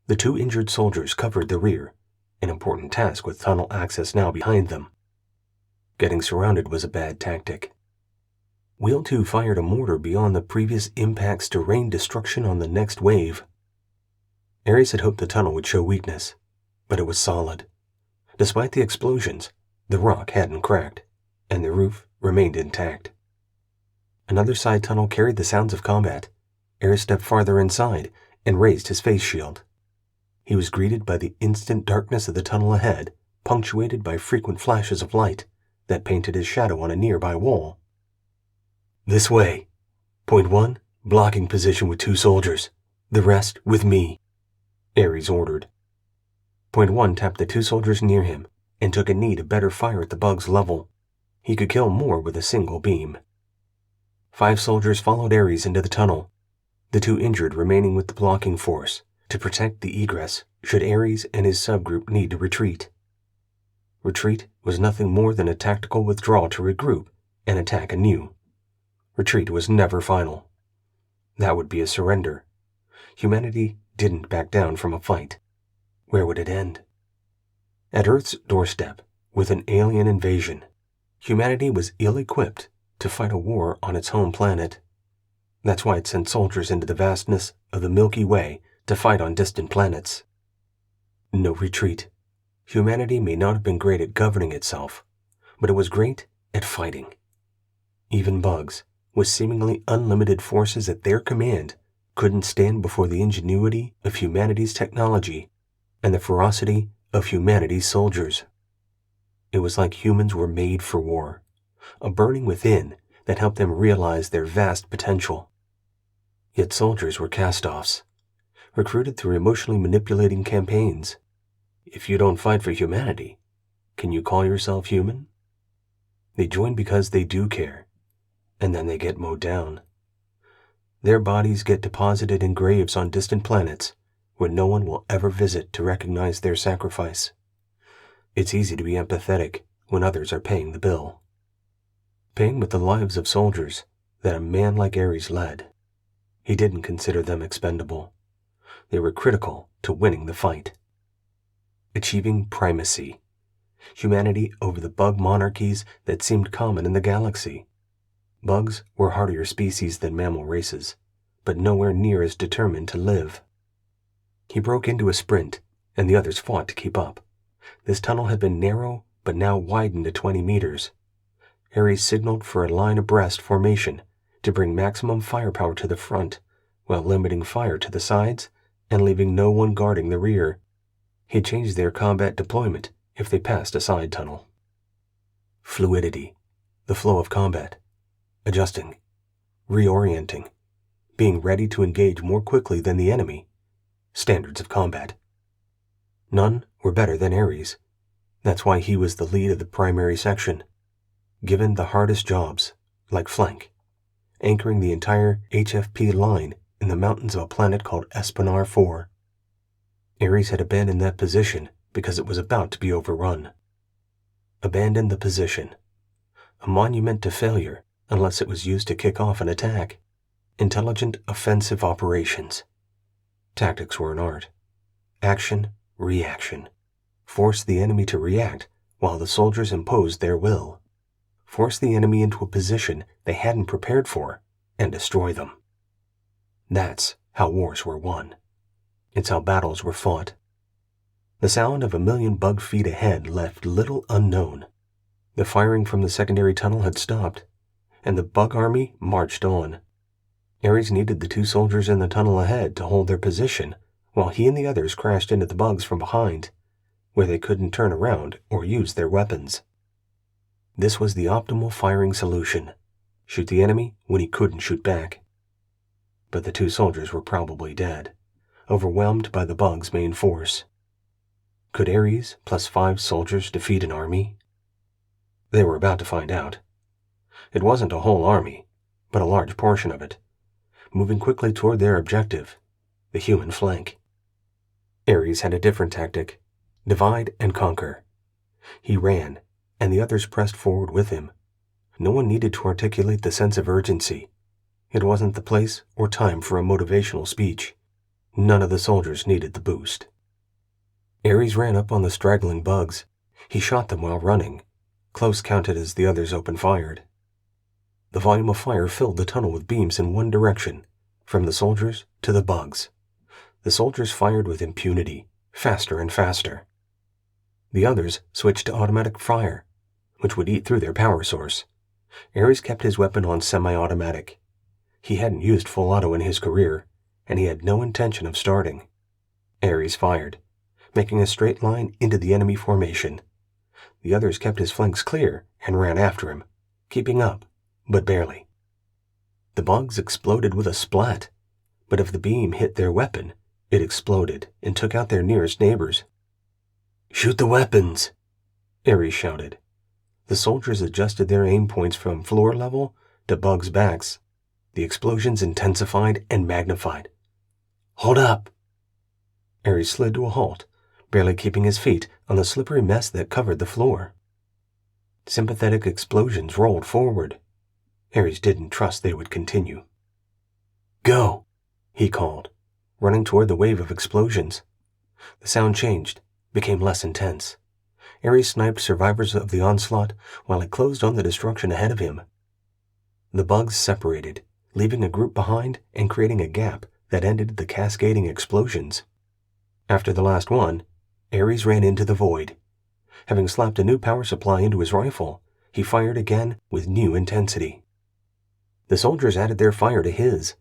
The 2 injured soldiers covered the rear, an important task with tunnel access now behind them. Getting surrounded was a bad tactic. Wheel 2 fired a mortar beyond the previous impacts to rain destruction on the next wave. Ares had hoped the tunnel would show weakness, but it was solid. Despite the explosions, the rock hadn't cracked, and the roof remained intact. Another side tunnel carried the sounds of combat. Ares stepped farther inside and raised his face shield. He was greeted by the instant darkness of the tunnel ahead, punctuated by frequent flashes of light that painted his shadow on a nearby wall. "This way. Point 1, blocking position with 2 soldiers. The rest with me," Ares ordered. Point 1 tapped the 2 soldiers near him and took a knee to better fire at the bug's level. He could kill more with a single beam. 5 soldiers followed Ares into the tunnel, the 2 injured remaining with the blocking force to protect the egress should Ares and his subgroup need to retreat. Retreat was nothing more than a tactical withdrawal to regroup and attack anew. Retreat was never final. That would be a surrender. Humanity didn't back down from a fight. Where would it end? At Earth's doorstep, with an alien invasion, humanity was ill-equipped to fight a war on its home planet. That's why it sent soldiers into the vastness of the Milky Way to fight on distant planets. No retreat. Humanity may not have been great at governing itself, but it was great at fighting. Even bugs, with seemingly unlimited forces at their command, couldn't stand before the ingenuity of humanity's technology and the ferocity of humanity's soldiers. It was like humans were made for war, a burning within that helped them realize their vast potential. Yet soldiers were cast-offs, recruited through emotionally manipulating campaigns. If you don't fight for humanity, can you call yourself human? They join because they do care, and then they get mowed down. Their bodies get deposited in graves on distant planets where no one will ever visit to recognize their sacrifice. It's easy to be empathetic when others are paying the bill. Paying with the lives of soldiers that a man like Ares led. He didn't consider them expendable. They were critical to winning the fight. Achieving primacy. Humanity over the bug monarchies that seemed common in the galaxy. Bugs were hardier species than mammal races, but nowhere near as determined to live. He broke into a sprint, and the others fought to keep up. This tunnel had been narrow, but now widened to 20 meters. Ares signaled for a line abreast formation to bring maximum firepower to the front, while limiting fire to the sides and leaving no one guarding the rear. He changed their combat deployment if they passed a side tunnel. Fluidity, the flow of combat, adjusting, reorienting, being ready to engage more quickly than the enemy, standards of combat. None were better than Ares. That's why he was the lead of the primary section, given the hardest jobs, like flank, anchoring the entire HFP line in the mountains of a planet called Espinar 4. Ares had abandoned that position because it was about to be overrun. Abandoned the position. A monument to failure unless it was used to kick off an attack. Intelligent offensive operations. Tactics were an art. Action, reaction. Force the enemy to react while the soldiers imposed their will. Force the enemy into a position they hadn't prepared for and destroy them. That's how wars were won. It's how battles were fought. The sound of 1,000,000 bug feet ahead left little unknown. The firing from the secondary tunnel had stopped, and the bug army marched on. Ares needed the 2 soldiers in the tunnel ahead to hold their position, while he and the others crashed into the bugs from behind, where they couldn't turn around or use their weapons. This was the optimal firing solution. Shoot the enemy when he couldn't shoot back. But the 2 soldiers were probably dead, overwhelmed by the bug's main force. Could Ares plus 5 soldiers defeat an army? They were about to find out. It wasn't a whole army, but a large portion of it, moving quickly toward their objective, the human flank. Ares had a different tactic: divide and conquer. He ran, and the others pressed forward with him. No one needed to articulate the sense of urgency. It wasn't the place or time for a motivational speech. None of the soldiers needed the boost. Ares ran up on the straggling bugs. He shot them while running. Close counted as the others open-fired. The volume of fire filled the tunnel with beams in one direction, from the soldiers to the bugs. The soldiers fired with impunity, faster and faster. The others switched to automatic fire, which would eat through their power source. Ares kept his weapon on semi-automatic. He hadn't used full auto in his career, and he had no intention of starting. Ares fired, making a straight line into the enemy formation. The others kept his flanks clear and ran after him, keeping up, but barely. The bugs exploded with a splat, but if the beam hit their weapon, it exploded and took out their nearest neighbors. "Shoot the weapons!" Ares shouted. The soldiers adjusted their aim points from floor level to bugs' backs The explosions intensified and magnified. "Hold up!" Ares slid to a halt, barely keeping his feet on the slippery mess that covered the floor. Sympathetic explosions rolled forward. Ares didn't trust they would continue. "Go!" he called, running toward the wave of explosions. The sound changed, became less intense. Ares sniped survivors of the onslaught while it closed on the destruction ahead of him. The bugs separated, leaving a group behind and creating a gap that ended the cascading explosions. After the last one, Ares ran into the void. Having slapped a new power supply into his rifle, he fired again with new intensity. The soldiers added their fire to his.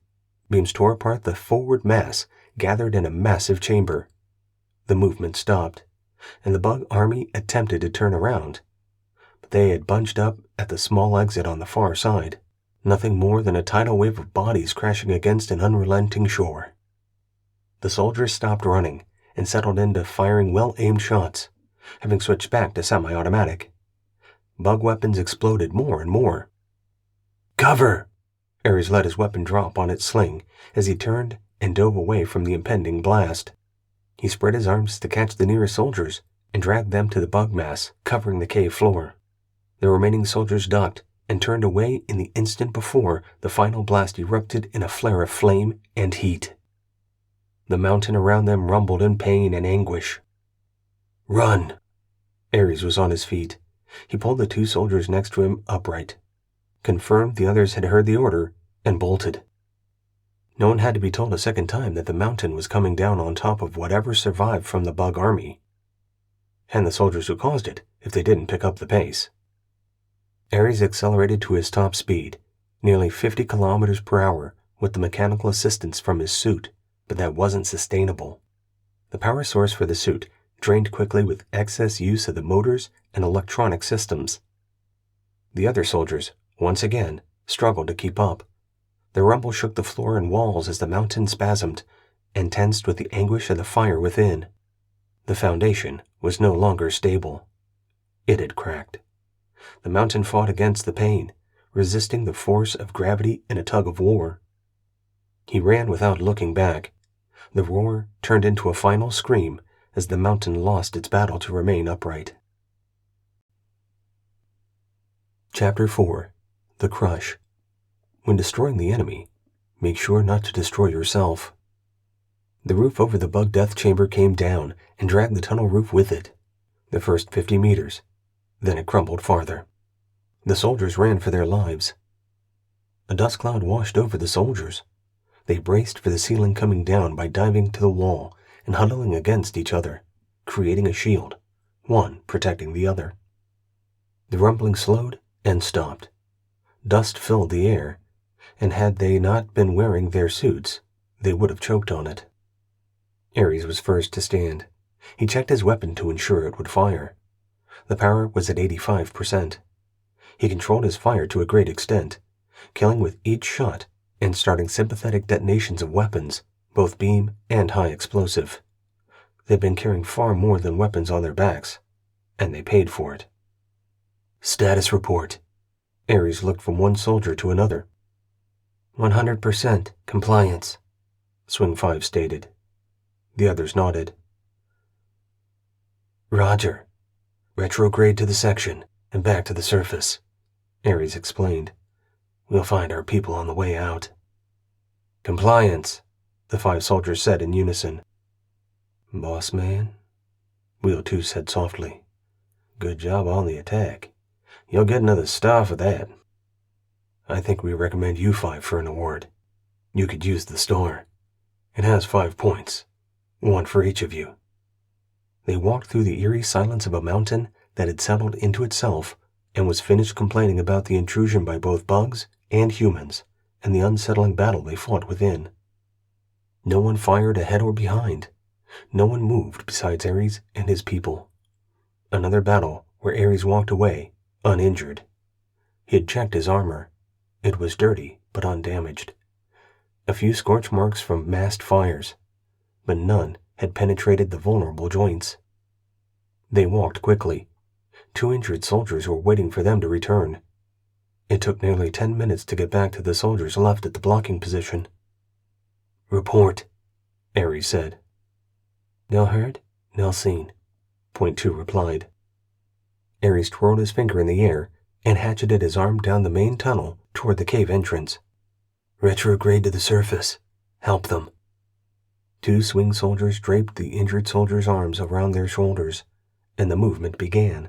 Beams tore apart the forward mass, gathered in a massive chamber. The movement stopped, and the bug army attempted to turn around. But they had bunched up at the small exit on the far side, nothing more than a tidal wave of bodies crashing against an unrelenting shore. The soldiers stopped running and settled into firing well-aimed shots, having switched back to semi-automatic. Bug weapons exploded more and more. "Cover!" Ares let his weapon drop on its sling as he turned and dove away from the impending blast. He spread his arms to catch the nearest soldiers and dragged them to the bug mass covering the cave floor. The remaining soldiers ducked and turned away in the instant before the final blast erupted in a flare of flame and heat. The mountain around them rumbled in pain and anguish. "Run!" Ares was on his feet. He pulled the two soldiers next to him upright, confirmed the others had heard the order, and bolted. No one had to be told a second time that the mountain was coming down on top of whatever survived from the bug army, and the soldiers who caused it if they didn't pick up the pace. Ares accelerated to his top speed, nearly 50 kilometers per hour, with the mechanical assistance from his suit, but that wasn't sustainable. The power source for the suit drained quickly with excess use of the motors and electronic systems. The other soldiers, once again, struggled to keep up. The rumble shook the floor and walls as the mountain spasmed and tensed with the anguish of the fire within. The foundation was no longer stable. It had cracked. The mountain fought against the pain, resisting the force of gravity in a tug of war. He ran without looking back. The roar turned into a final scream as the mountain lost its battle to remain upright. Chapter 4. The Crush. When destroying the enemy, make sure not to destroy yourself. The roof over the bug death chamber came down and dragged the tunnel roof with it. The first 50 meters. Then it crumbled farther. The soldiers ran for their lives. A dust cloud washed over the soldiers. They braced for the ceiling coming down by diving to the wall and huddling against each other, creating a shield, one protecting the other. The rumbling slowed and stopped. Dust filled the air, and had they not been wearing their suits, they would have choked on it. Ares was first to stand. He checked his weapon to ensure it would fire. The power was at 85%. He controlled his fire to a great extent, killing with each shot and starting sympathetic detonations of weapons, both beam and high explosive. They'd been carrying far more than weapons on their backs, and they paid for it. Status report. Ares looked from one soldier to another. 100% compliance, Swing 5 stated. The others nodded. Roger. Retrograde to the section and back to the surface, Ares explained. We'll find our people on the way out. Compliance, the 5 soldiers said in unison. Boss man, Wheel 2 said softly. Good job on the attack. You'll get another star for that. I think we recommend you 5 for an award. You could use the star. It has 5 points, 1 for each of you. They walked through the eerie silence of a mountain that had settled into itself and was finished complaining about the intrusion by both bugs and humans and the unsettling battle they fought within. No one fired ahead or behind. No one moved besides Ares and his people. Another battle where Ares walked away, uninjured. He had checked his armor. It was dirty, but undamaged. A few scorch marks from massed fires, but none had penetrated the vulnerable joints. They walked quickly. 2 injured soldiers were waiting for them to return. It took nearly 10 minutes to get back to the soldiers left at the blocking position. Report, Ares said. No heard, no seen, Point 2 replied. Ares twirled his finger in the air and hatcheted his arm down the main tunnel toward the cave entrance. Retrograde to the surface. Help them. 2 swing soldiers draped the injured soldiers' arms around their shoulders, and the movement began.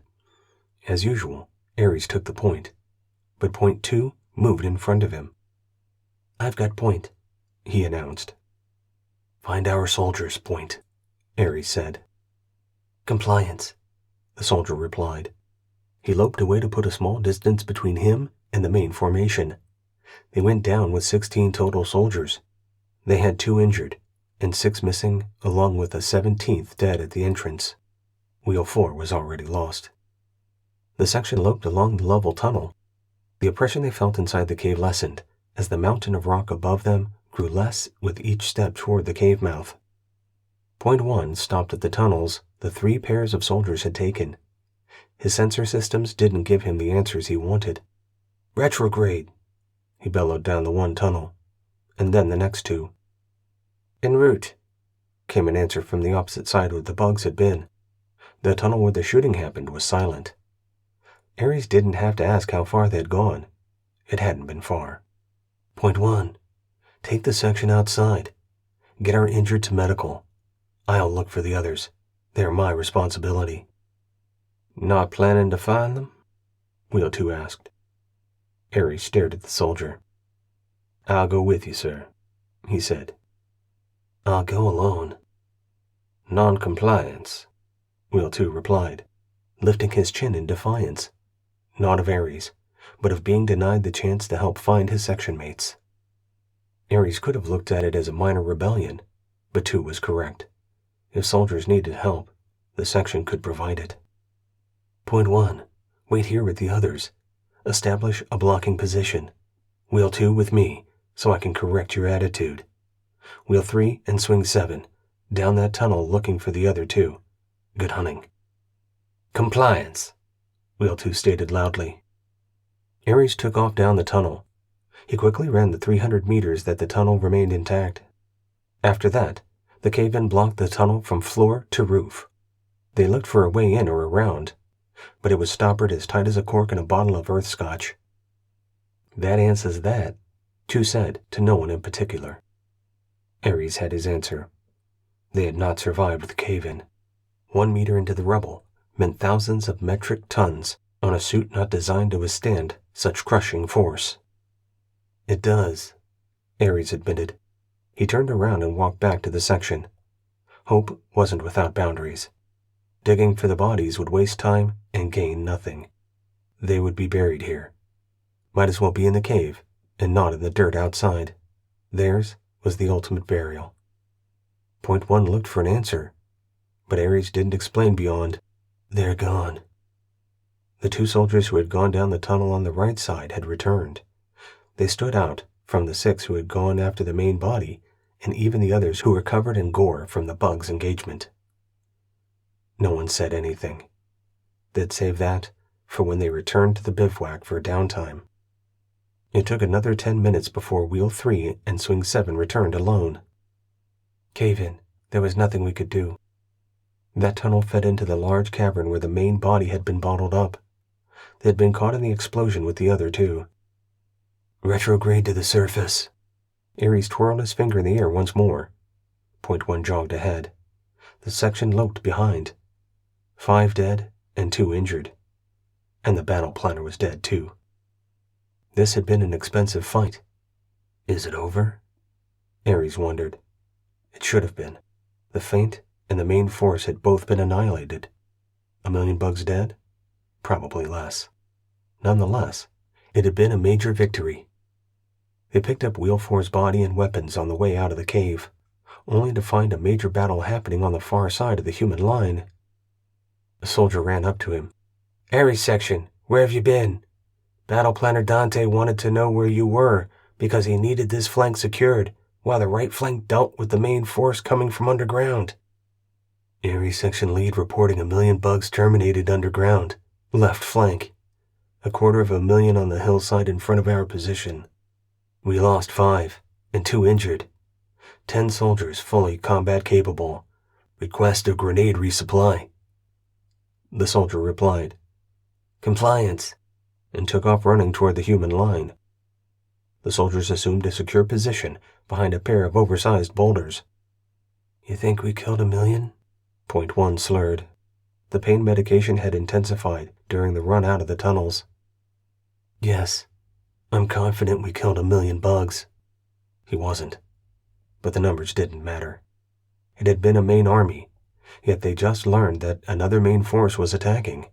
As usual, Ares took the point, but Point 2 moved in front of him. I've got point, he announced. Find our soldiers, Point, Ares said. Compliance, the soldier replied. He loped away to put a small distance between him and the main formation. They went down with 16 total soldiers. They had 2 injured, and 6 missing, along with a 17th dead at the entrance. Wheel 4 was already lost. The section loped along the level tunnel. The oppression they felt inside the cave lessened, as the mountain of rock above them grew less with each step toward the cave mouth. Point 1 stopped at the tunnels the 3 pairs of soldiers had taken. His sensor systems didn't give him the answers he wanted. Retrograde, he bellowed down the one tunnel, and then the next 2. En route, came an answer from the opposite side where the bugs had been. The tunnel where the shooting happened was silent. Ares didn't have to ask how far they had gone. It hadn't been far. Point 1, take the section outside. Get our injured to medical. I'll look for the others. They're my responsibility. Not planning to find them? Wheel 2 asked. Ares stared at the soldier. I'll go with you, sir, he said. I'll go alone. Non-compliance, Wheel 2 replied, lifting his chin in defiance, not of Ares, but of being denied the chance to help find his section mates. Ares could have looked at it as a minor rebellion, but 2 was correct. If soldiers needed help, the section could provide it. Point 1, wait here with the others. Establish a blocking position. Wheel 2 with me, so I can correct your attitude. Wheel 3 and swing 7, down that tunnel looking for the other 2. Good hunting. Compliance, Wheel 2 stated loudly. Ares took off down the tunnel. He quickly ran the 300 meters that the tunnel remained intact. After that, the cave-in blocked the tunnel from floor to roof. They looked for a way in or around, but it was stoppered as tight as a cork in a bottle of earth scotch. That answers that, 2 said to no one in particular. Ares had his answer. They had not survived the cave-in. 1 meter into the rubble meant thousands of metric tons on a suit not designed to withstand such crushing force. It does, Ares admitted. He turned around and walked back to the section. Hope wasn't without boundaries. Digging for the bodies would waste time and gain nothing. They would be buried here. Might as well be in the cave and not in the dirt outside. Theirs was the ultimate burial. Point 1 looked for an answer, but Ares didn't explain beyond, they're gone. The 2 soldiers who had gone down the tunnel on the right side had returned. They stood out from the 6 who had gone after the main body, and even the others who were covered in gore from the bug's engagement. No one said anything. They'd save that for when they returned to the bivouac for downtime. It took another 10 minutes before Wheel 3 and Swing 7 returned alone. Cave-in, there was nothing we could do. That tunnel fed into the large cavern where the main body had been bottled up. They had been caught in the explosion with the other 2. Retrograde to the surface. Ares twirled his finger in the air once more. Point 1 jogged ahead. The section loped behind. 5 dead and 2 injured. And the battle planner was dead too. This had been an expensive fight. Is it over? Ares wondered. It should have been. The feint and the main force had both been annihilated. 1,000,000 bugs dead? Probably less. Nonetheless, it had been a major victory. They picked up Wheel 4's body and weapons on the way out of the cave, only to find a major battle happening on the far side of the human line. A soldier ran up to him. Ares section, where have you been? Battle Planner Dante wanted to know where you were because he needed this flank secured while the right flank dealt with the main force coming from underground. Ares section lead reporting 1,000,000 bugs terminated underground. Left flank. 250,000 on the hillside in front of our position. We lost 5, and 2 injured. 10 soldiers fully combat capable. Request a grenade resupply." The soldier replied, "Compliance," and took off running toward the human line. The soldiers assumed a secure position behind a pair of oversized boulders. "You think we killed 1,000,000? Point 1 slurred. The pain medication had intensified during the run out of the tunnels. "Yes, I'm confident we killed 1,000,000 bugs." He wasn't. But the numbers didn't matter. It had been a main army, yet they just learned that another main force was attacking.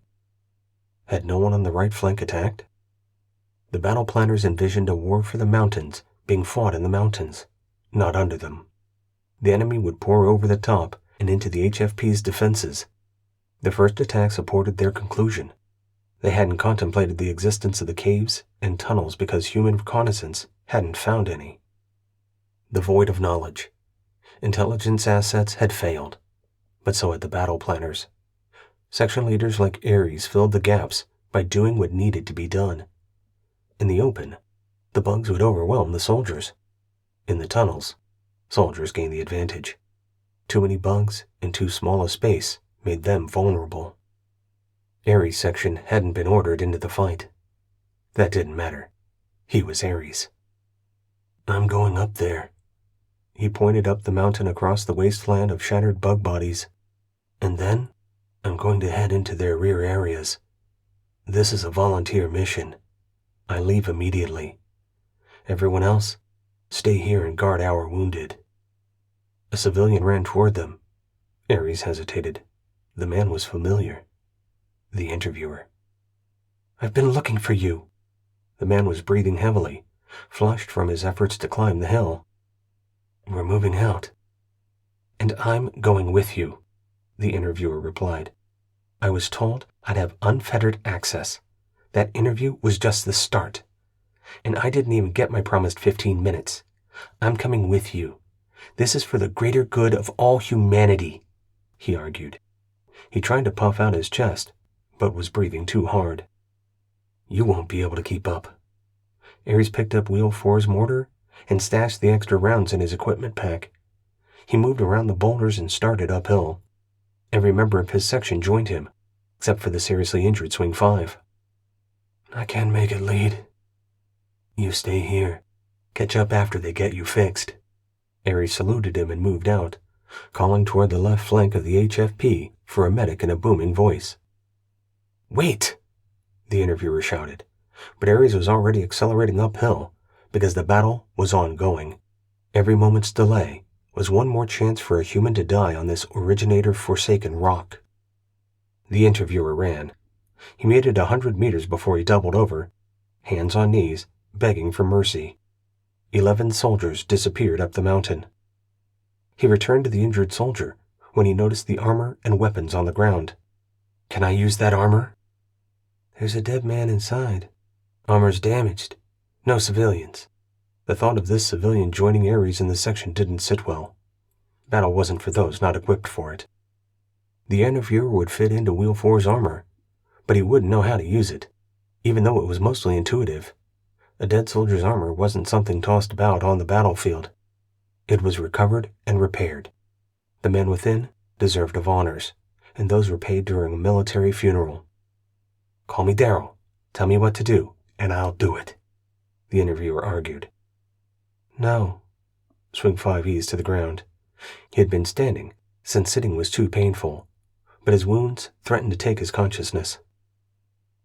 Had no one on the right flank attacked? The battle planners envisioned a war for the mountains being fought in the mountains, not under them. The enemy would pour over the top and into the HFP's defenses. The first attack supported their conclusion. They hadn't contemplated the existence of the caves and tunnels because human reconnaissance hadn't found any. The void of knowledge. Intelligence assets had failed, but so had the battle planners. Section leaders like Ares filled the gaps by doing what needed to be done. In the open, the bugs would overwhelm the soldiers. In the tunnels, soldiers gained the advantage. Too many bugs in too small a space made them vulnerable. Ares' section hadn't been ordered into the fight. That didn't matter. He was Ares. "I'm going up there." He pointed up the mountain across the wasteland of shattered bug bodies. "And then, I'm going to head into their rear areas. This is a volunteer mission. I leave immediately. Everyone else, stay here and guard our wounded." A civilian ran toward them. Ares hesitated. The man was familiar. The interviewer. "I've been looking for you." The man was breathing heavily, flushed from his efforts to climb the hill. "We're moving out." "And I'm going with you," the interviewer replied. "I was told I'd have unfettered access. That interview was just the start. And I didn't even get my promised 15 minutes. I'm coming with you. This is for the greater good of all humanity," he argued. He tried to puff out his chest, but was breathing too hard. "You won't be able to keep up." Ares picked up Wheel 4's mortar and stashed the extra rounds in his equipment pack. He moved around the boulders and started uphill. Every member of his section joined him, except for the seriously injured Swing 5. "I can't make it, lead." "You stay here. Catch up after they get you fixed." Ares saluted him and moved out, calling toward the left flank of the HFP for a medic in a booming voice. "Wait!" the interviewer shouted, but Ares was already accelerating uphill because the battle was ongoing. Every moment's delay was one more chance for a human to die on this originator-forsaken rock. The interviewer ran. He made it 100 meters before he doubled over, hands on knees, begging for mercy. 11 soldiers disappeared up the mountain. He returned to the injured soldier when he noticed the armor and weapons on the ground. "Can I use that armor?" "There's a dead man inside. Armor's damaged. No civilians." The thought of this civilian joining Ares in the section didn't sit well. Battle wasn't for those not equipped for it. The interviewer would fit into Wheel 4's armor, but he wouldn't know how to use it, even though it was mostly intuitive. A dead soldier's armor wasn't something tossed about on the battlefield. It was recovered and repaired. The men within deserved of honors, and those were paid during a military funeral. "Call me Daryl. Tell me what to do, and I'll do it," the interviewer argued. "No." Swing 5 eased to the ground. He had been standing, since sitting was too painful, but his wounds threatened to take his consciousness.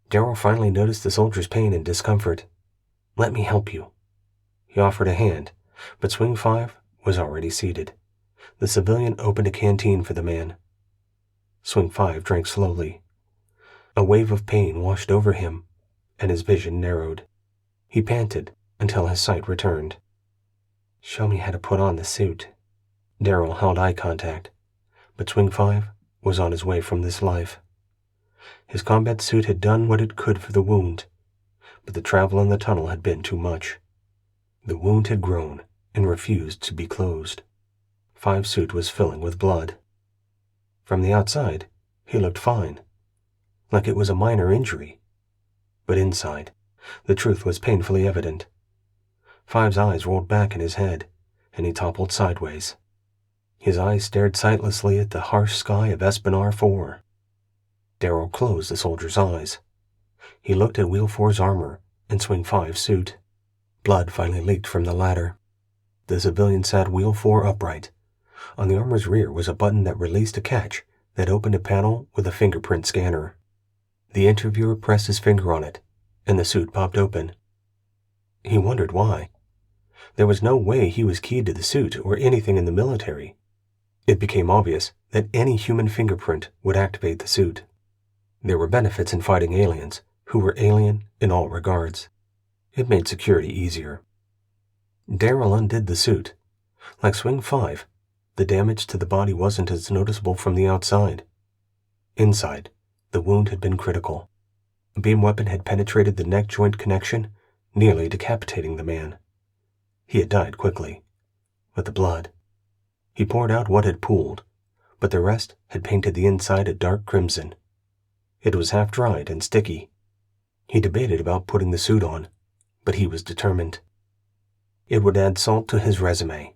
Daryl finally noticed the soldier's pain and discomfort. "Let me help you." He offered a hand, but Swing 5 was already seated. The civilian opened a canteen for the man. Swing 5 drank slowly. A wave of pain washed over him, and his vision narrowed. He panted until his sight returned. "Show me how to put on the suit." Daryl held eye contact, but Swing 5 was on his way from this life. His combat suit had done what it could for the wound, but the travel in the tunnel had been too much. The wound had grown and refused to be closed. 5's suit was filling with blood. From the outside, he looked fine, like it was a minor injury. But inside, the truth was painfully evident. Five's eyes rolled back in his head, and he toppled sideways. His eyes stared sightlessly at the harsh sky of Espinar 4. Darrell closed the soldier's eyes. He looked at Wheel 4's armor and Swing 5's suit. Blood finally leaked from the latter. The civilian sat Wheel 4 upright. On the armor's rear was a button that released a catch that opened a panel with a fingerprint scanner. The interviewer pressed his finger on it, and the suit popped open. He wondered why. There was no way he was keyed to the suit or anything in the military. It became obvious that any human fingerprint would activate the suit. There were benefits in fighting aliens, who were alien in all regards. It made security easier. Darrell undid the suit. Like Swing 5, the damage to the body wasn't as noticeable from the outside. Inside, the wound had been critical. A beam weapon had penetrated the neck joint connection, nearly decapitating the man. He had died quickly. But the blood. He poured out what had pooled, but the rest had painted the inside a dark crimson. It was half-dried and sticky. He debated about putting the suit on, but he was determined. It would add salt to his resume.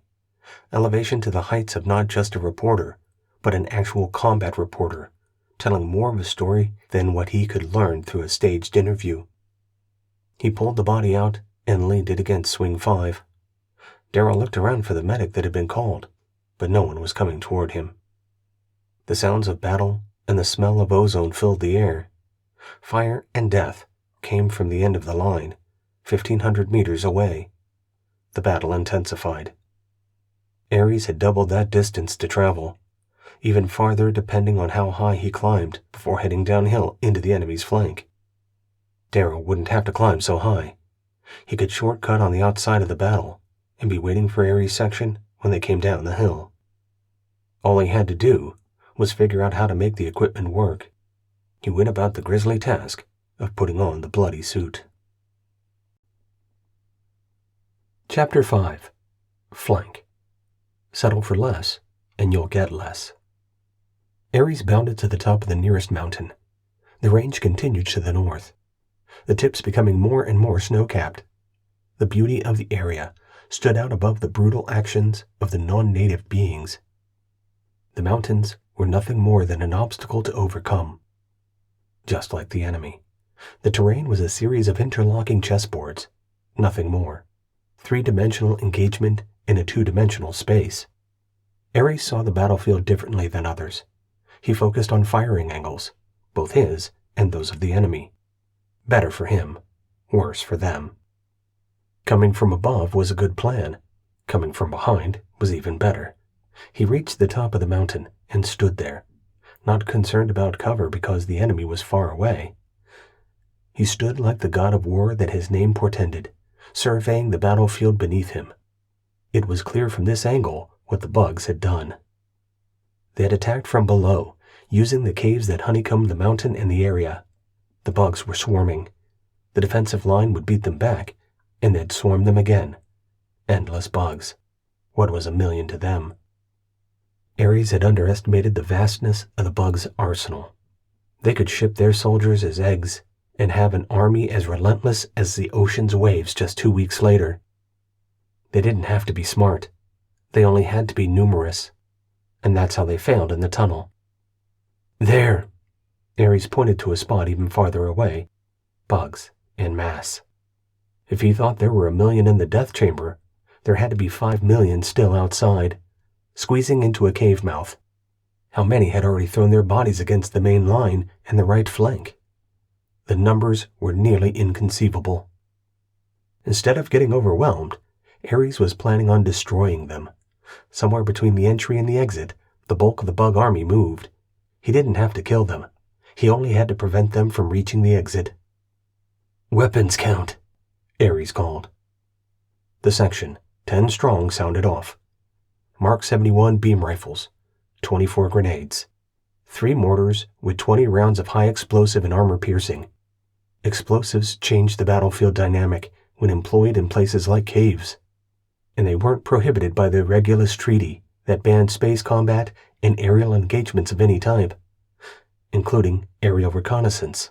Elevation to the heights of not just a reporter, but an actual combat reporter, telling more of a story than what he could learn through a staged interview. He pulled the body out and leaned it against Swing 5. Darrell looked around for the medic that had been called, but no one was coming toward him. The sounds of battle and the smell of ozone filled the air. Fire and death came from the end of the line, 1,500 meters away. The battle intensified. Ares had doubled that distance to travel, even farther depending on how high he climbed before heading downhill into the enemy's flank. Darrell wouldn't have to climb so high. He could shortcut on the outside of the battle and be waiting for Ares' section when they came down the hill. All he had to do was figure out how to make the equipment work. He went about the grisly task of putting on the bloody suit. Chapter 5. Flank. Settle for less, and you'll get less. Ares bounded to the top of the nearest mountain. The range continued to the north, the tips becoming more and more snow-capped. The beauty of the area stood out above the brutal actions of the non-native beings. The mountains were nothing more than an obstacle to overcome. Just like the enemy, the terrain was a series of interlocking chessboards, nothing more. Three-dimensional engagement in a two-dimensional space. Ares saw the battlefield differently than others. He focused on firing angles, both his and those of the enemy. Better for him, worse for them. Coming from above was a good plan. Coming from behind was even better. He reached the top of the mountain and stood there, not concerned about cover because the enemy was far away. He stood like the god of war that his name portended, surveying the battlefield beneath him. It was clear from this angle what the bugs had done. They had attacked from below, using the caves that honeycombed the mountain and the area. The bugs were swarming. The defensive line would beat them back, and they'd swarm them again. Endless bugs. What was a million to them? Ares had underestimated the vastness of the bugs' arsenal. They could ship their soldiers as eggs and have an army as relentless as the ocean's waves just 2 weeks later. They didn't have to be smart. They only had to be numerous. And that's how they failed in the tunnel. There! Ares pointed to a spot even farther away. Bugs en masse. If he thought there were 1 million in the death chamber, there had to be 5 million still outside, squeezing into a cave mouth. How many had already thrown their bodies against the main line and the right flank? The numbers were nearly inconceivable. Instead of getting overwhelmed, Ares was planning on destroying them. Somewhere between the entry and the exit, the bulk of the bug army moved. He didn't have to kill them. He only had to prevent them from reaching the exit. "Weapons count," Ares called. The section, 10 strong, sounded off. Mark 71 beam rifles, 24 grenades, 3 mortars with 20 rounds of high explosive and armor piercing. Explosives changed the battlefield dynamic when employed in places like caves, and they weren't prohibited by the Regulus Treaty that banned space combat and aerial engagements of any type, including aerial reconnaissance.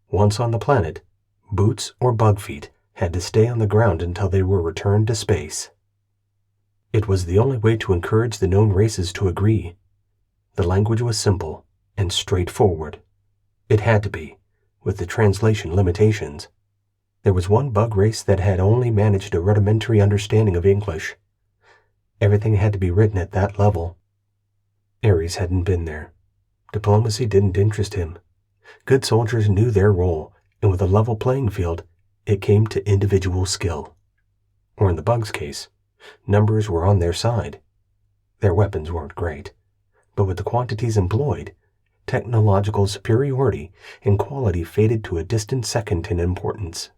Once on the planet, boots or bug feet had to stay on the ground until they were returned to space. It was the only way to encourage the known races to agree. The language was simple and straightforward. It had to be, with the translation limitations. There was one bug race that had only managed a rudimentary understanding of English. Everything had to be written at that level. Ares hadn't been there. Diplomacy didn't interest him. Good soldiers knew their role, and with a level playing field, it came to individual skill. Or in the bugs' case, numbers were on their side. Their weapons weren't great, but with the quantities employed, technological superiority and quality faded to a distant second in importance.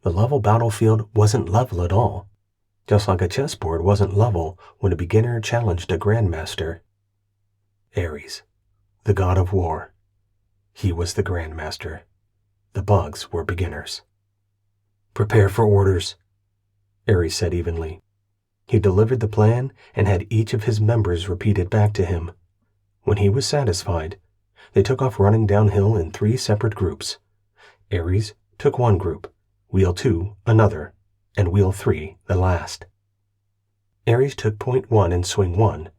The level battlefield wasn't level at all, just like a chessboard wasn't level when a beginner challenged a grandmaster. Ares, the god of war. He was the grandmaster. The bugs were beginners. "Prepare for orders," Ares said evenly. He delivered the plan and had each of his members repeat it back to him. When he was satisfied, they took off running downhill in 3 separate groups. Ares took one group, Wheel 2 another, and Wheel 3 the last. Ares took Point 1 and Swing 1.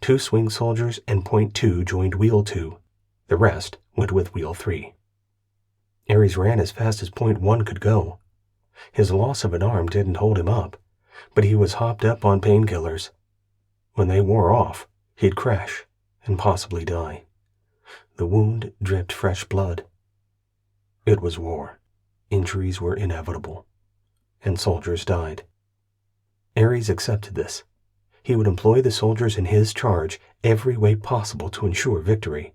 2 swing soldiers and Point 2 joined Wheel 2. The rest went with Wheel 3. Ares ran as fast as Point 1 could go. His loss of an arm didn't hold him up, but he was hopped up on painkillers. When they wore off, he'd crash and possibly die. The wound dripped fresh blood. It was war. Injuries were inevitable, and soldiers died. Ares accepted this. He would employ the soldiers in his charge every way possible to ensure victory,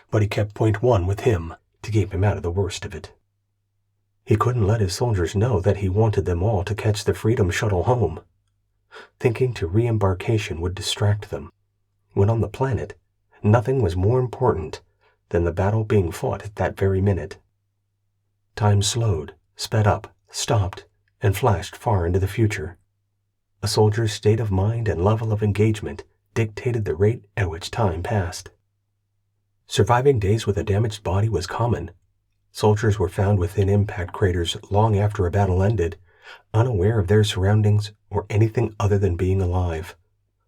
but he kept Point 1 with him to keep him out of the worst of it. He couldn't let his soldiers know that he wanted them all to catch the Freedom Shuttle home. Thinking to re-embarkation would distract them, when on the planet, nothing was more important than the battle being fought at that very minute. Time slowed, sped up, stopped, and flashed far into the future. A soldier's state of mind and level of engagement dictated the rate at which time passed. Surviving days with a damaged body was common. Soldiers were found within impact craters long after a battle ended, unaware of their surroundings or anything other than being alive,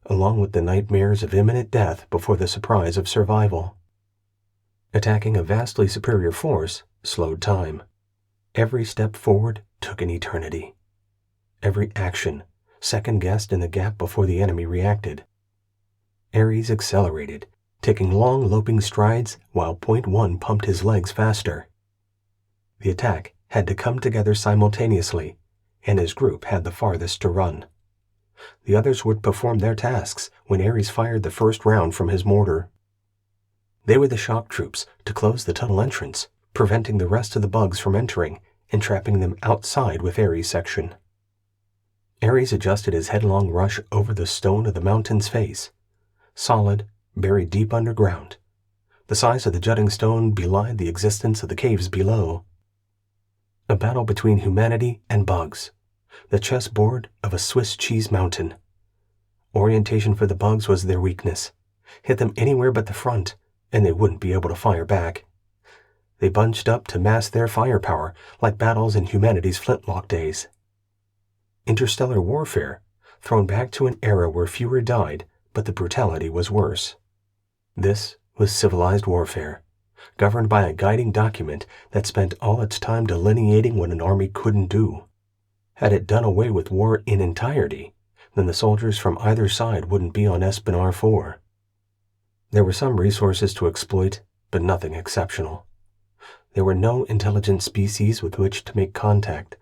along with the nightmares of imminent death before the surprise of survival. Attacking a vastly superior force slowed time. Every step forward took an eternity. Every action second-guessed in the gap before the enemy reacted. Ares accelerated, taking long loping strides while Point 1 pumped his legs faster. The attack had to come together simultaneously, and his group had the farthest to run. The others would perform their tasks when Ares fired the first round from his mortar. They were the shock troops to close the tunnel entrance, preventing the rest of the bugs from entering and trapping them outside with Ares' section. Ares adjusted his headlong rush over the stone of the mountain's face. Solid, buried deep underground. The size of the jutting stone belied the existence of the caves below. A battle between humanity and bugs. The chessboard of a Swiss cheese mountain. Orientation for the bugs was their weakness. Hit them anywhere but the front, and they wouldn't be able to fire back. They bunched up to mass their firepower like battles in humanity's flintlock days. Interstellar warfare, thrown back to an era where fewer died, but the brutality was worse. This was civilized warfare, governed by a guiding document that spent all its time delineating what an army couldn't do. Had it done away with war in entirety, then the soldiers from either side wouldn't be on Espinar 4. There were some resources to exploit, but nothing exceptional. There were no intelligent species with which to make contact.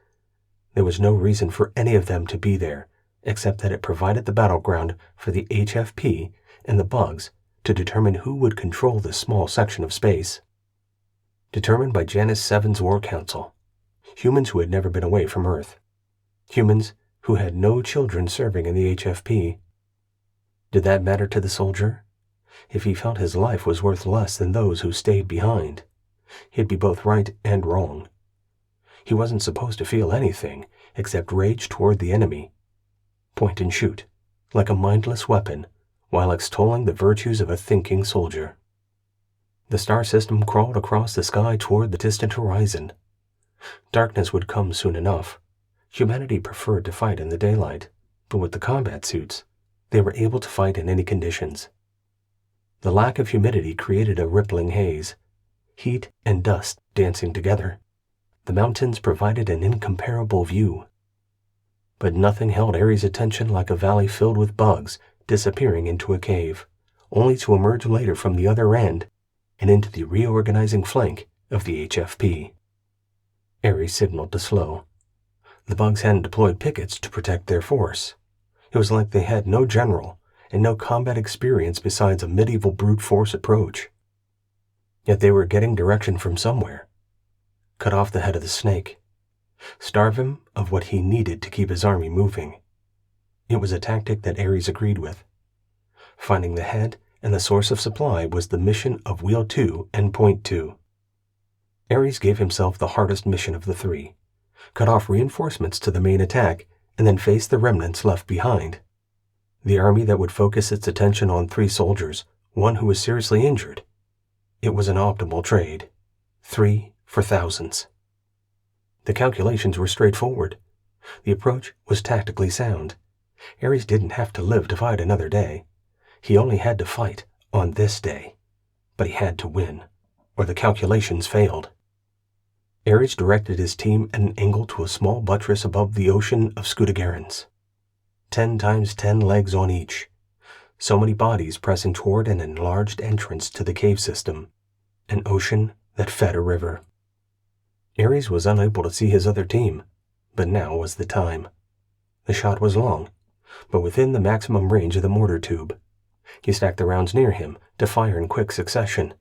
There was no reason for any of them to be there, except that it provided the battleground for the HFP and the bugs to determine who would control this small section of space. Determined by Janus 7's War Council. Humans who had never been away from Earth. Humans who had no children serving in the HFP. Did that matter to the soldier? If he felt his life was worth less than those who stayed behind, he'd be both right and wrong. He wasn't supposed to feel anything except rage toward the enemy. Point and shoot, like a mindless weapon, while extolling the virtues of a thinking soldier. The star system crawled across the sky toward the distant horizon. Darkness would come soon enough. Humanity preferred to fight in the daylight, but with the combat suits, they were able to fight in any conditions. The lack of humidity created a rippling haze, heat and dust dancing together. The mountains provided an incomparable view. But nothing held Ares' attention like a valley filled with bugs disappearing into a cave, only to emerge later from the other end and into the reorganizing flank of the HFP. Ares signaled to slow. The bugs hadn't deployed pickets to protect their force. It was like they had no general and no combat experience besides a medieval brute force approach. Yet they were getting direction from somewhere. Cut off the head of the snake. Starve him of what he needed to keep his army moving. It was a tactic that Ares agreed with. Finding the head and the source of supply was the mission of Wheel 2 and Point 2. Ares gave himself the hardest mission of the three. Cut off reinforcements to the main attack and then face the remnants left behind. The army that would focus its attention on 3 soldiers, one who was seriously injured. It was an optimal trade. 3 for thousands. The calculations were straightforward. The approach was tactically sound. Ares didn't have to live to fight another day. He only had to fight on this day. But he had to win, or the calculations failed. Ares directed his team at an angle to a small buttress above the ocean of Scudagarans. 10 times 10 legs on each. So many bodies pressing toward an enlarged entrance to the cave system. An ocean that fed a river. Ares was unable to see his other team, but now was the time. The shot was long, but within the maximum range of the mortar tube. He stacked the rounds near him to fire in quick succession.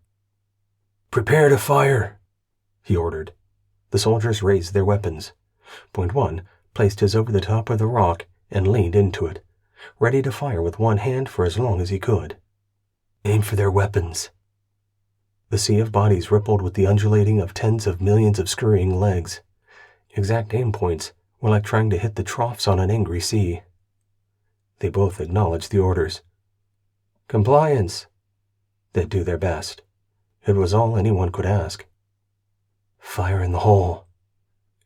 "Prepare to fire," he ordered. The soldiers raised their weapons. Point 1 placed his over the top of the rock and leaned into it, ready to fire with one hand for as long as he could. "Aim for their weapons." The sea of bodies rippled with the undulating of tens of millions of scurrying legs. Exact aim points were like trying to hit the troughs on an angry sea. They both acknowledged the orders. Compliance. They'd do their best. It was all anyone could ask. "Fire in the hole,"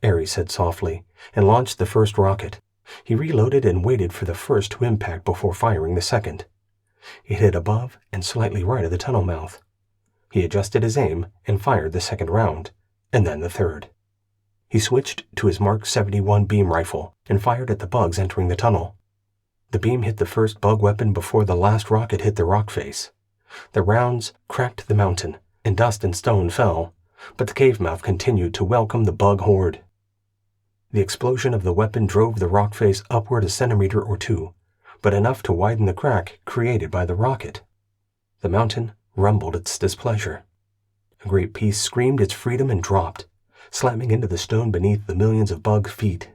Ares said softly, and launched the first rocket. He reloaded and waited for the first to impact before firing the second. It hit above and slightly right of the tunnel mouth. He adjusted his aim and fired the second round, and then the third. He switched to his Mark 71 beam rifle and fired at the bugs entering the tunnel. The beam hit the first bug weapon before the last rocket hit the rock face. The rounds cracked the mountain, and dust and stone fell, but the cave mouth continued to welcome the bug horde. The explosion of the weapon drove the rock face upward a centimeter or 2, but enough to widen the crack created by the rocket. The mountain rumbled its displeasure. A great piece screamed its freedom and dropped, slamming into the stone beneath the millions of bug feet.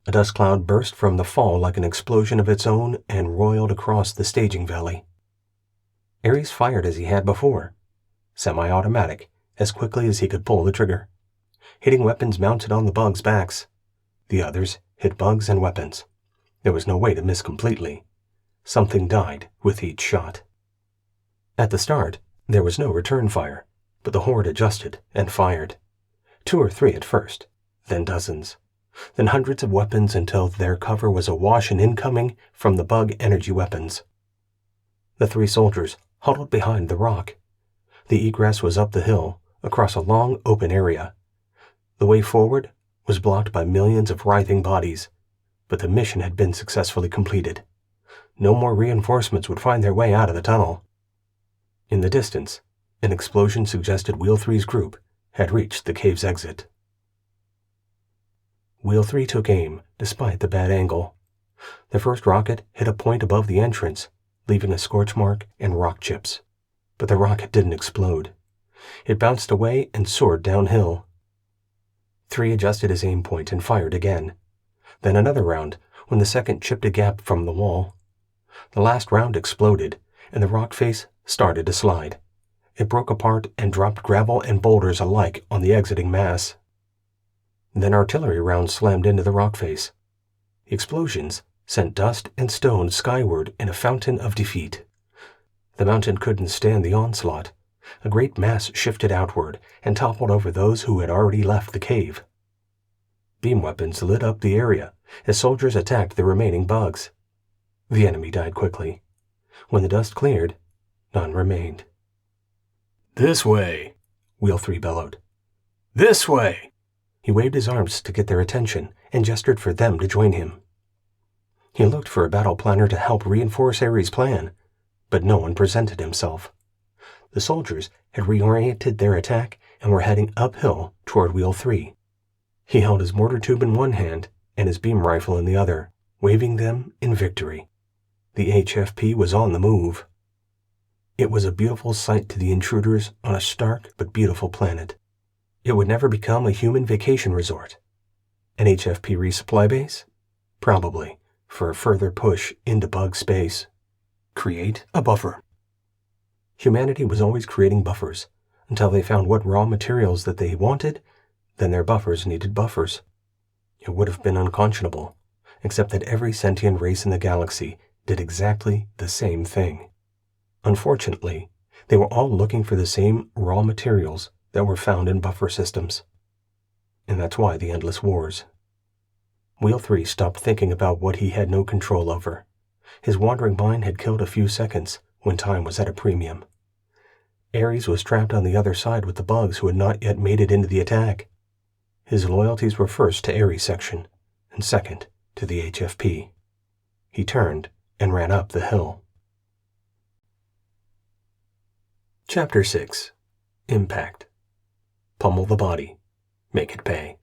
A dust cloud burst from the fall like an explosion of its own and roiled across the staging valley. Ares fired as he had before, semi-automatic, as quickly as he could pull the trigger, hitting weapons mounted on the bugs' backs. The others hit bugs and weapons. There was no way to miss completely. Something died with each shot. At the start, there was no return fire, but the horde adjusted and fired. 2 or 3 at first, then dozens, then hundreds of weapons until their cover was awash in incoming from the bug energy weapons. The 3 soldiers huddled behind the rock. The egress was up the hill, across a long open area. The way forward was blocked by millions of writhing bodies, but the mission had been successfully completed. No more reinforcements would find their way out of the tunnel. In the distance, an explosion suggested Wheel 3's group had reached the cave's exit. Wheel 3 took aim, despite the bad angle. The first rocket hit a point above the entrance, leaving a scorch mark and rock chips. But the rocket didn't explode. It bounced away and soared downhill. 3 adjusted his aim point and fired again. Then another round, when the second chipped a gap from the wall. The last round exploded, and the rock face started to slide. It broke apart and dropped gravel and boulders alike on the exiting mass. Then artillery rounds slammed into the rock face. Explosions sent dust and stone skyward in a fountain of defeat. The mountain couldn't stand the onslaught. A great mass shifted outward and toppled over those who had already left the cave. Beam weapons lit up the area as soldiers attacked the remaining bugs. The enemy died quickly. When the dust cleared, none remained. "This way," Wheel 3 bellowed. "This way!" He waved his arms to get their attention and gestured for them to join him. He looked for a battle planner to help reinforce Ares' plan, but no one presented himself. The soldiers had reoriented their attack and were heading uphill toward Wheel 3. He held his mortar tube in one hand and his beam rifle in the other, waving them in victory. The HFP was on the move. It was a beautiful sight to the intruders on a stark but beautiful planet. It would never become a human vacation resort. An HFP resupply base? Probably, for a further push into bug space. Create a buffer. Humanity was always creating buffers, until they found what raw materials that they wanted, then their buffers needed buffers. It would have been unconscionable, except that every sentient race in the galaxy did exactly the same thing. Unfortunately, they were all looking for the same raw materials that were found in buffer systems. And that's why the endless wars. Wheel 3 stopped thinking about what he had no control over. His wandering mind had killed a few seconds when time was at a premium. Ares was trapped on the other side with the bugs who had not yet made it into the attack. His loyalties were first to Ares' section, and second to the HFP. He turned and ran up the hill. Chapter 6. Impact. Pummel the body. Make it pay.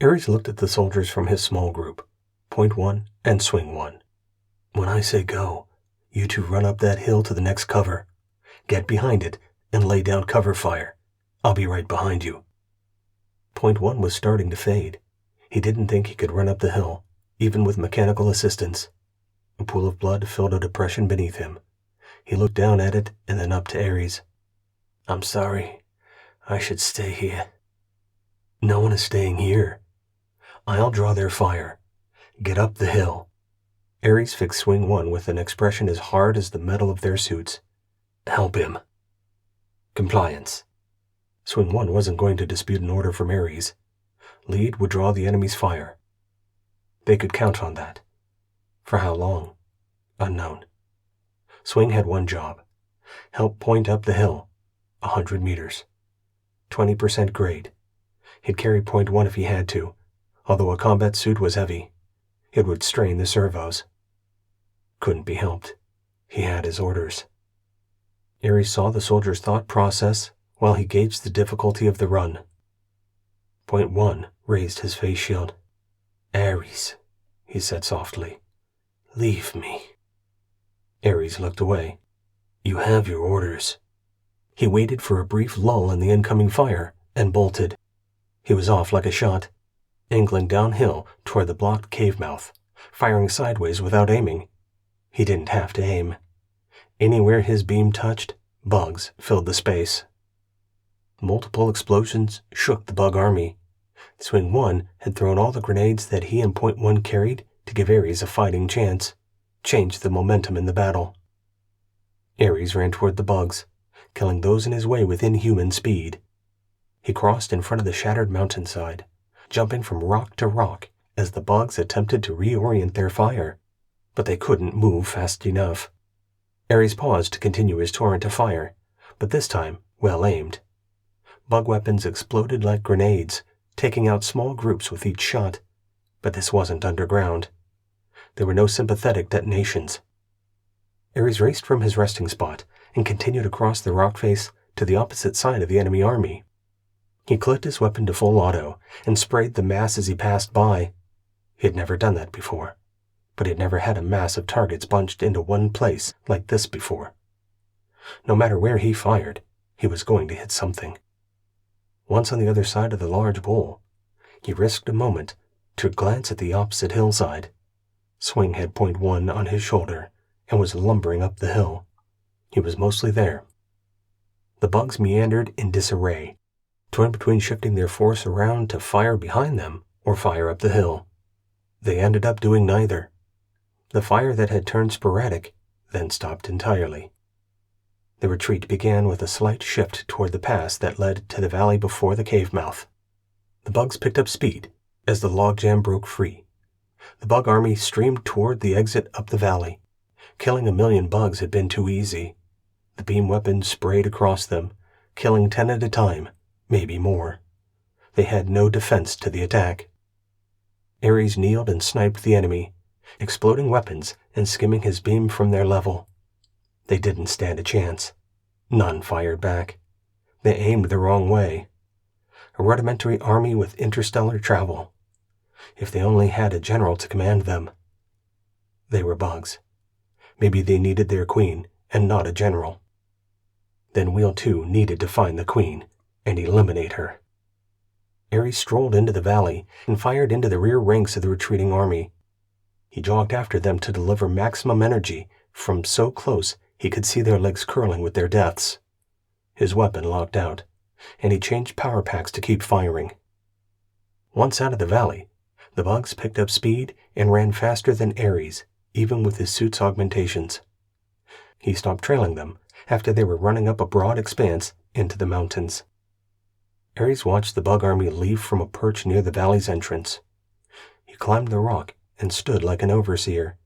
Ares looked at the soldiers from his small group, Point 1 and Swing 1. "When I say go, you two run up that hill to the next cover. Get behind it and lay down cover fire. I'll be right behind you." Point 1 was starting to fade. He didn't think he could run up the hill, even with mechanical assistance. A pool of blood filled a depression beneath him. He looked down at it and then up to Ares. "I'm sorry. I should stay here." "No one is staying here. I'll draw their fire. Get up the hill." Ares fixed Swing 1 with an expression as hard as the metal of their suits. "Help him." Compliance. Swing 1 wasn't going to dispute an order from Ares. Lead would draw the enemy's fire. They could count on that. For how long? Unknown. Swing had one job. Help point up the hill. 100 meters. 20% grade. He'd carry Point 1 if he had to, although a combat suit was heavy. It would strain the servos. Couldn't be helped. He had his orders. Ares saw the soldier's thought process while he gauged the difficulty of the run. Point 1 raised his face shield. "Ares," he said softly, "leave me." Ares looked away. "You have your orders." He waited for a brief lull in the incoming fire and bolted. He was off like a shot, angling downhill toward the blocked cave mouth, firing sideways without aiming. He didn't have to aim. Anywhere his beam touched, bugs filled the space. Multiple explosions shook the bug army. Swing 1 had thrown all the grenades that he and Point 1 carried to give Ares a fighting chance, changed the momentum in the battle. Ares ran toward the bugs, killing those in his way with inhuman speed. He crossed in front of the shattered mountainside, jumping from rock to rock as the bugs attempted to reorient their fire, but they couldn't move fast enough. Ares paused to continue his torrent of fire, but this time well aimed. Bug weapons exploded like grenades, taking out small groups with each shot, but this wasn't underground. There were no sympathetic detonations. Ares raced from his resting spot and continued across the rock face to the opposite side of the enemy army. He clicked his weapon to full auto and sprayed the mass as he passed by. He had never done that before, but he had never had a mass of targets bunched into one place like this before. No matter where he fired, he was going to hit something. Once on the other side of the large bowl, he risked a moment to glance at the opposite hillside. Swing had Point 1 on his shoulder and was lumbering up the hill. He was mostly there. The bugs meandered in disarray, torn between shifting their force around to fire behind them or fire up the hill. They ended up doing neither. The fire that had turned sporadic then stopped entirely. The retreat began with a slight shift toward the pass that led to the valley before the cave mouth. The bugs picked up speed as the logjam broke free. The bug army streamed toward the exit up the valley. Killing 1,000,000 bugs had been too easy. The beam weapons sprayed across them, killing 10 at a time, maybe more. They had no defense to the attack. Ares kneeled and sniped the enemy, exploding weapons and skimming his beam from their level. They didn't stand a chance. None fired back. They aimed the wrong way. A rudimentary army with interstellar travel. If they only had a general to command them. They were bugs. Maybe they needed their queen and not a general. Then Wheel 2 needed to find the queen and eliminate her. Ares strolled into the valley and fired into the rear ranks of the retreating army. He jogged after them to deliver maximum energy from so close he could see their legs curling with their deaths. His weapon locked out, and he changed power packs to keep firing. Once out of the valley, the bugs picked up speed and ran faster than Ares, even with his suit's augmentations. He stopped trailing them after they were running up a broad expanse into the mountains. Ares watched the bug army leave from a perch near the valley's entrance. He climbed the rock and stood like an overseer.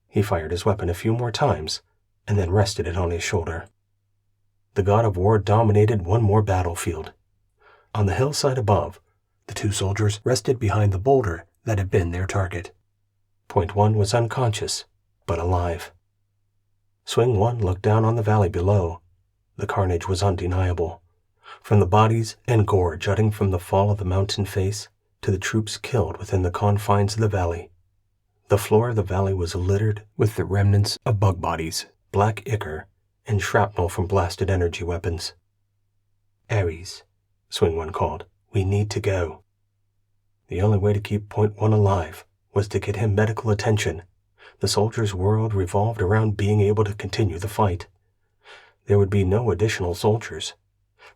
He fired his weapon a few more times and then rested it on his shoulder. The god of war dominated one more battlefield. On the hillside above, the 2 soldiers rested behind the boulder that had been their target. Point 1 was unconscious, but alive. Swing 1 looked down on the valley below. The carnage was undeniable. From the bodies and gore jutting from the fall of the mountain face to the troops killed within the confines of the valley. The floor of the valley was littered with the remnants of bug bodies, black ichor, and shrapnel from blasted energy weapons. Ares, Swing 1 called, we need to go. The only way to keep Point 1 alive was to get him medical attention. The soldiers' world revolved around being able to continue the fight. There would be no additional soldiers.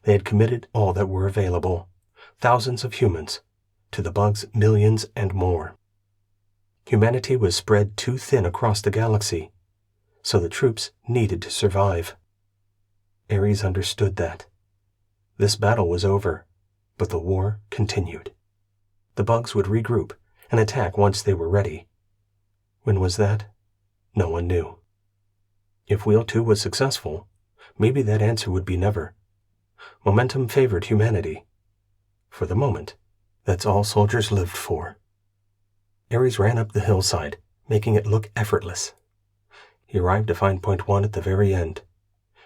They had committed all that were available, thousands of humans, to the bugs' millions and more. Humanity was spread too thin across the galaxy, so the troops needed to survive. Ares understood that. This battle was over, but the war continued. The bugs would regroup and attack once they were ready. When was that? No one knew. If Wheel 2 was successful, maybe that answer would be never. Momentum favored humanity. For the moment, that's all soldiers lived for. Ares ran up the hillside, making it look effortless. He arrived to find Point 1 at the very end.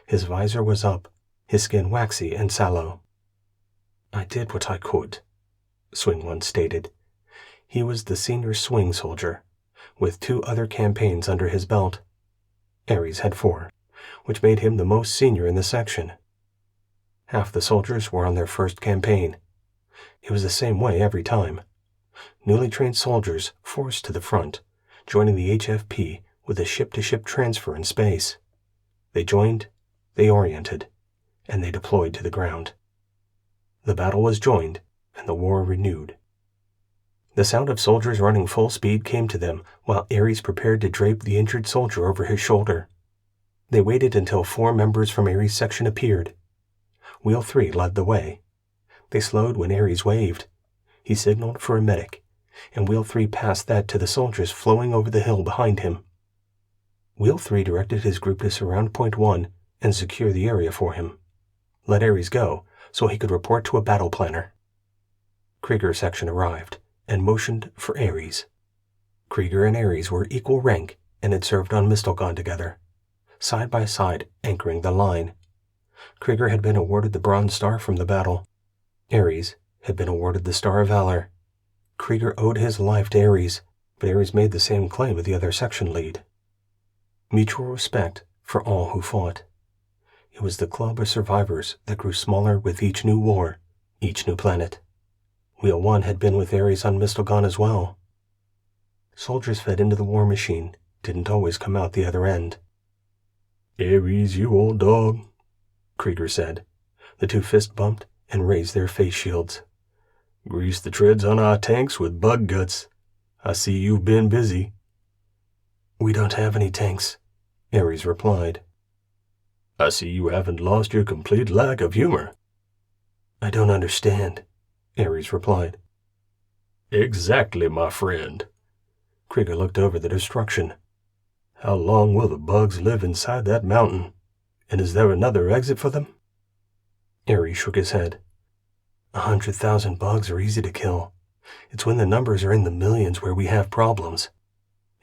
His visor was up, his skin waxy and sallow. I did what I could, Swing 1 stated. He was the senior swing soldier, with 2 other campaigns under his belt. Ares had 4, which made him the most senior in the section. Half the soldiers were on their first campaign. It was the same way every time. Newly trained soldiers forced to the front, joining the HFP with a ship-to-ship transfer in space. They joined, they oriented, and they deployed to the ground. The battle was joined, and the war renewed. The sound of soldiers running full speed came to them while Ares prepared to drape the injured soldier over his shoulder. They waited until 4 members from Ares' section appeared. Wheel 3 led the way. They slowed when Ares waved. He signaled for a medic, and Wheel 3 passed that to the soldiers flowing over the hill behind him. Wheel 3 directed his group to surround Point 1 and secure the area for him. Let Ares go so he could report to a battle planner. Krieger's section arrived and motioned for Ares. Krieger and Ares were equal rank and had served on Mistelgon together, side by side anchoring the line. Krieger had been awarded the Bronze Star from the battle. Ares had been awarded the Star of Valor. Krieger owed his life to Ares, but Ares made the same claim as the other section lead. Mutual respect for all who fought. It was the club of survivors that grew smaller with each new war, each new planet. Wheel 1 had been with Ares on Mistelgon as well. Soldiers fed into the war machine didn't always come out the other end. Ares, you old dog, Krieger said. The 2 fist bumped and raised their face shields. Grease the treads on our tanks with bug guts. I see you've been busy. We don't have any tanks, Ares replied. I see you haven't lost your complete lack of humor. I don't understand, Ares replied. Exactly, my friend. Krieger looked over the destruction. How long will the bugs live inside that mountain? And is there another exit for them? Ares shook his head. 100,000 bugs are easy to kill. It's when the numbers are in the millions where we have problems.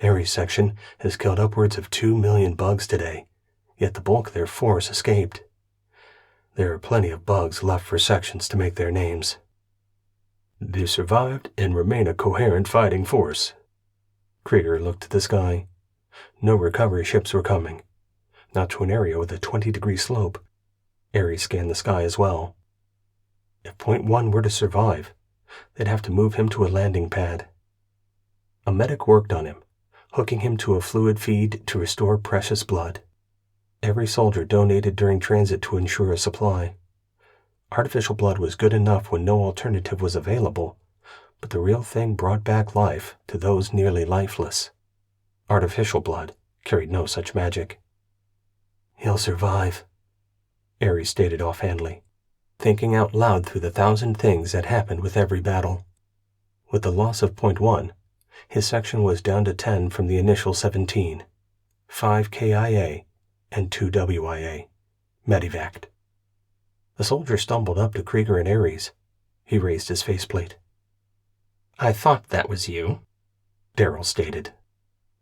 Ares' section has killed upwards of 2 million bugs today, yet the bulk of their force escaped. There are plenty of bugs left for sections to make their names. They survived and remain a coherent fighting force. Krieger looked at the sky. No recovery ships were coming. Not to an area with a 20-degree slope. Ares scanned the sky as well. If Point 1 were to survive, they'd have to move him to a landing pad. A medic worked on him, hooking him to a fluid feed to restore precious blood. Every soldier donated during transit to ensure a supply. Artificial blood was good enough when no alternative was available, but the real thing brought back life to those nearly lifeless. Artificial blood carried no such magic. He'll survive, Ares stated offhandedly, thinking out loud through the 1,000 things that happened with every battle. With the loss of Point 1, his section was down to 10 from the initial 17, 5 KIA and 2 WIA, medevaced. The soldier stumbled up to Krieger and Ares. He raised his faceplate. I thought that was you, Darrell stated.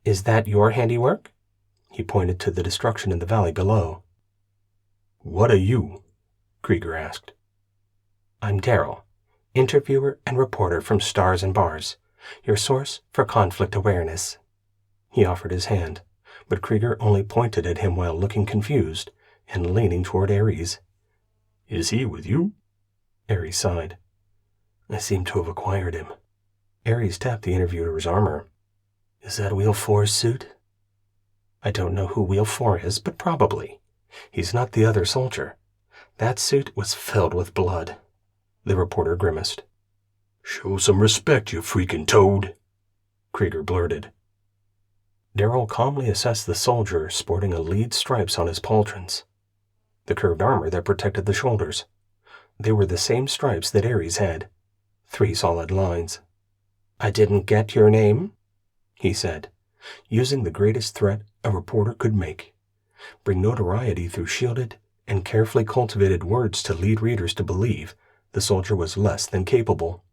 Is that your handiwork? He pointed to the destruction in the valley below. What are you? Krieger asked. I'm Darrell, interviewer and reporter from Stars and Bars, your source for conflict awareness. He offered his hand, but Krieger only pointed at him while looking confused and leaning toward Ares. Is he with you? Ares sighed. I seem to have acquired him. Ares tapped the interviewer's armor. Is that Wheel 4's suit? I don't know who Wheel 4 is, but probably. He's not the other soldier. That suit was filled with blood. The reporter grimaced. Show some respect, you freaking toad, Krieger blurted. Darrell calmly assessed the soldier sporting a lead stripes on his pauldrons. The curved armor that protected the shoulders. They were the same stripes that Ares had. 3 solid lines. I didn't get your name, he said, using the greatest threat a reporter could make. Bring notoriety through shielded and carefully cultivated words to lead readers to believe the soldier was less than capable.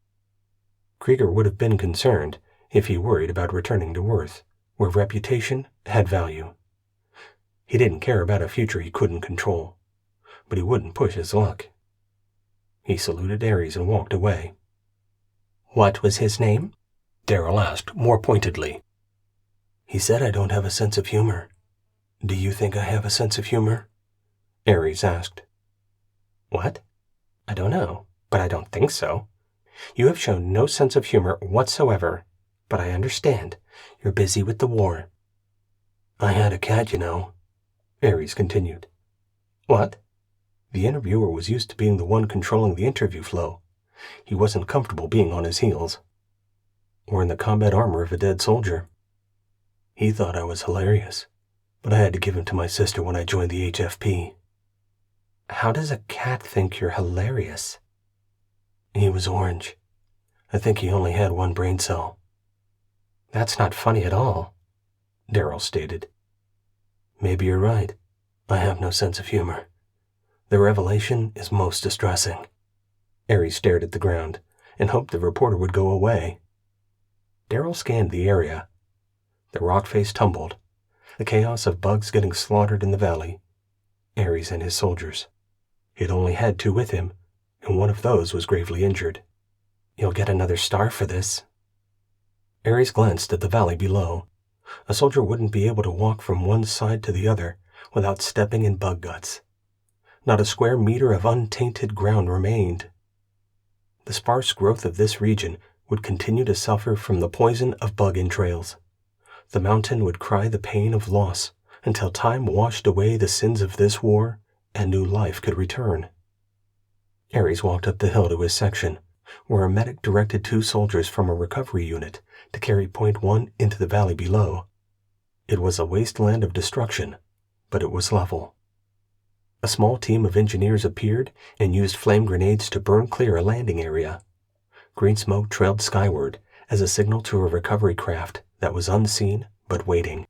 Krieger would have been concerned if he worried about returning to Earth, where reputation had value. He didn't care about a future he couldn't control, but he wouldn't push his luck. He saluted Ares and walked away. What was his name? Darrell asked more pointedly. He said I don't have a sense of humor. Do you think I have a sense of humor? Ares asked. What? I don't know, but I don't think so. You have shown no sense of humor whatsoever, but I understand. You're busy with the war. I had a cat, you know, Ares continued. What? The interviewer was used to being the one controlling the interview flow. He wasn't comfortable being on his heels, or in the combat armor of a dead soldier. He thought I was hilarious, but I had to give him to my sister when I joined the HFP. How does a cat think you're hilarious? He was orange. I think he only had 1 brain cell. That's not funny at all, Darrell stated. Maybe you're right. I have no sense of humor. The revelation is most distressing. Ares stared at the ground and hoped the reporter would go away. Darrell scanned the area. The rock face tumbled, the chaos of bugs getting slaughtered in the valley. Ares and his soldiers. He'd only had 2 with him, and one of those was gravely injured. You'll get another star for this. Ares glanced at the valley below. A soldier wouldn't be able to walk from one side to the other without stepping in bug guts. Not a square meter of untainted ground remained. The sparse growth of this region would continue to suffer from the poison of bug entrails. The mountain would cry the pain of loss until time washed away the sins of this war and new life could return. Ares walked up the hill to his section, where a medic directed 2 soldiers from a recovery unit to carry Point 1 into the valley below. It was a wasteland of destruction, but it was level. A small team of engineers appeared and used flame grenades to burn clear a landing area. Green smoke trailed skyward as a signal to a recovery craft that was unseen but waiting.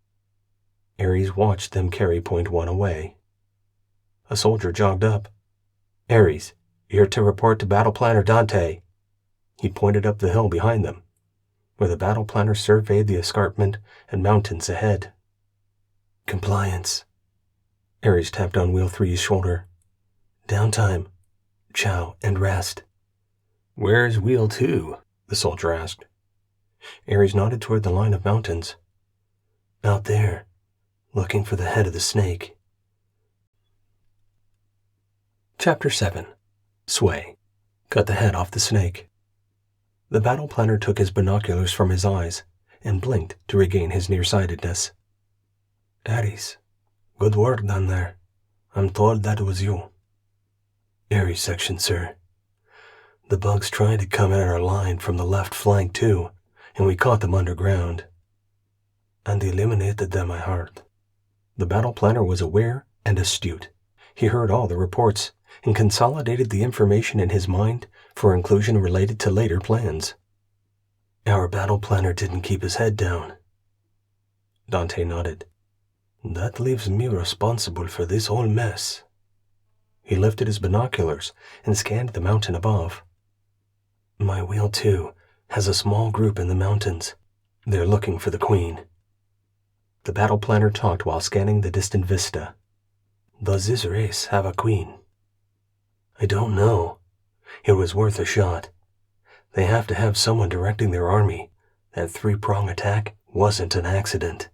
Ares watched them carry Point 1 away. A soldier jogged up. "Ares, you're to report to Battle Planner Dante." He pointed up the hill behind them, where the battle planner surveyed the escarpment and mountains ahead. "Compliance." Ares tapped on Wheel 3's shoulder. "Downtime, chow, and rest." "Where's Wheel 2? The soldier asked. Ares nodded toward the line of mountains. "Out there, looking for the head of the snake." Chapter 7. Sway. Cut the head off the snake. The battle planner took his binoculars from his eyes and blinked to regain his nearsightedness. "Ares, good work down there. I'm told that was you." "Ares section, sir. The bugs tried to come at our line from the left flank too, and we caught them underground. And eliminated them, I heard." The battle planner was aware and astute. He heard all the reports and consolidated the information in his mind for inclusion related to later plans. "Our battle planner didn't keep his head down." Dante nodded. "That leaves me responsible for this whole mess." He lifted his binoculars and scanned the mountain above. "My Wheel 2 has a small group in the mountains. They're looking for the Queen." The battle planner talked while scanning the distant vista. "Does this race have a queen?" "I don't know. It was worth a shot. They have to have someone directing their army. That three-prong attack wasn't an accident."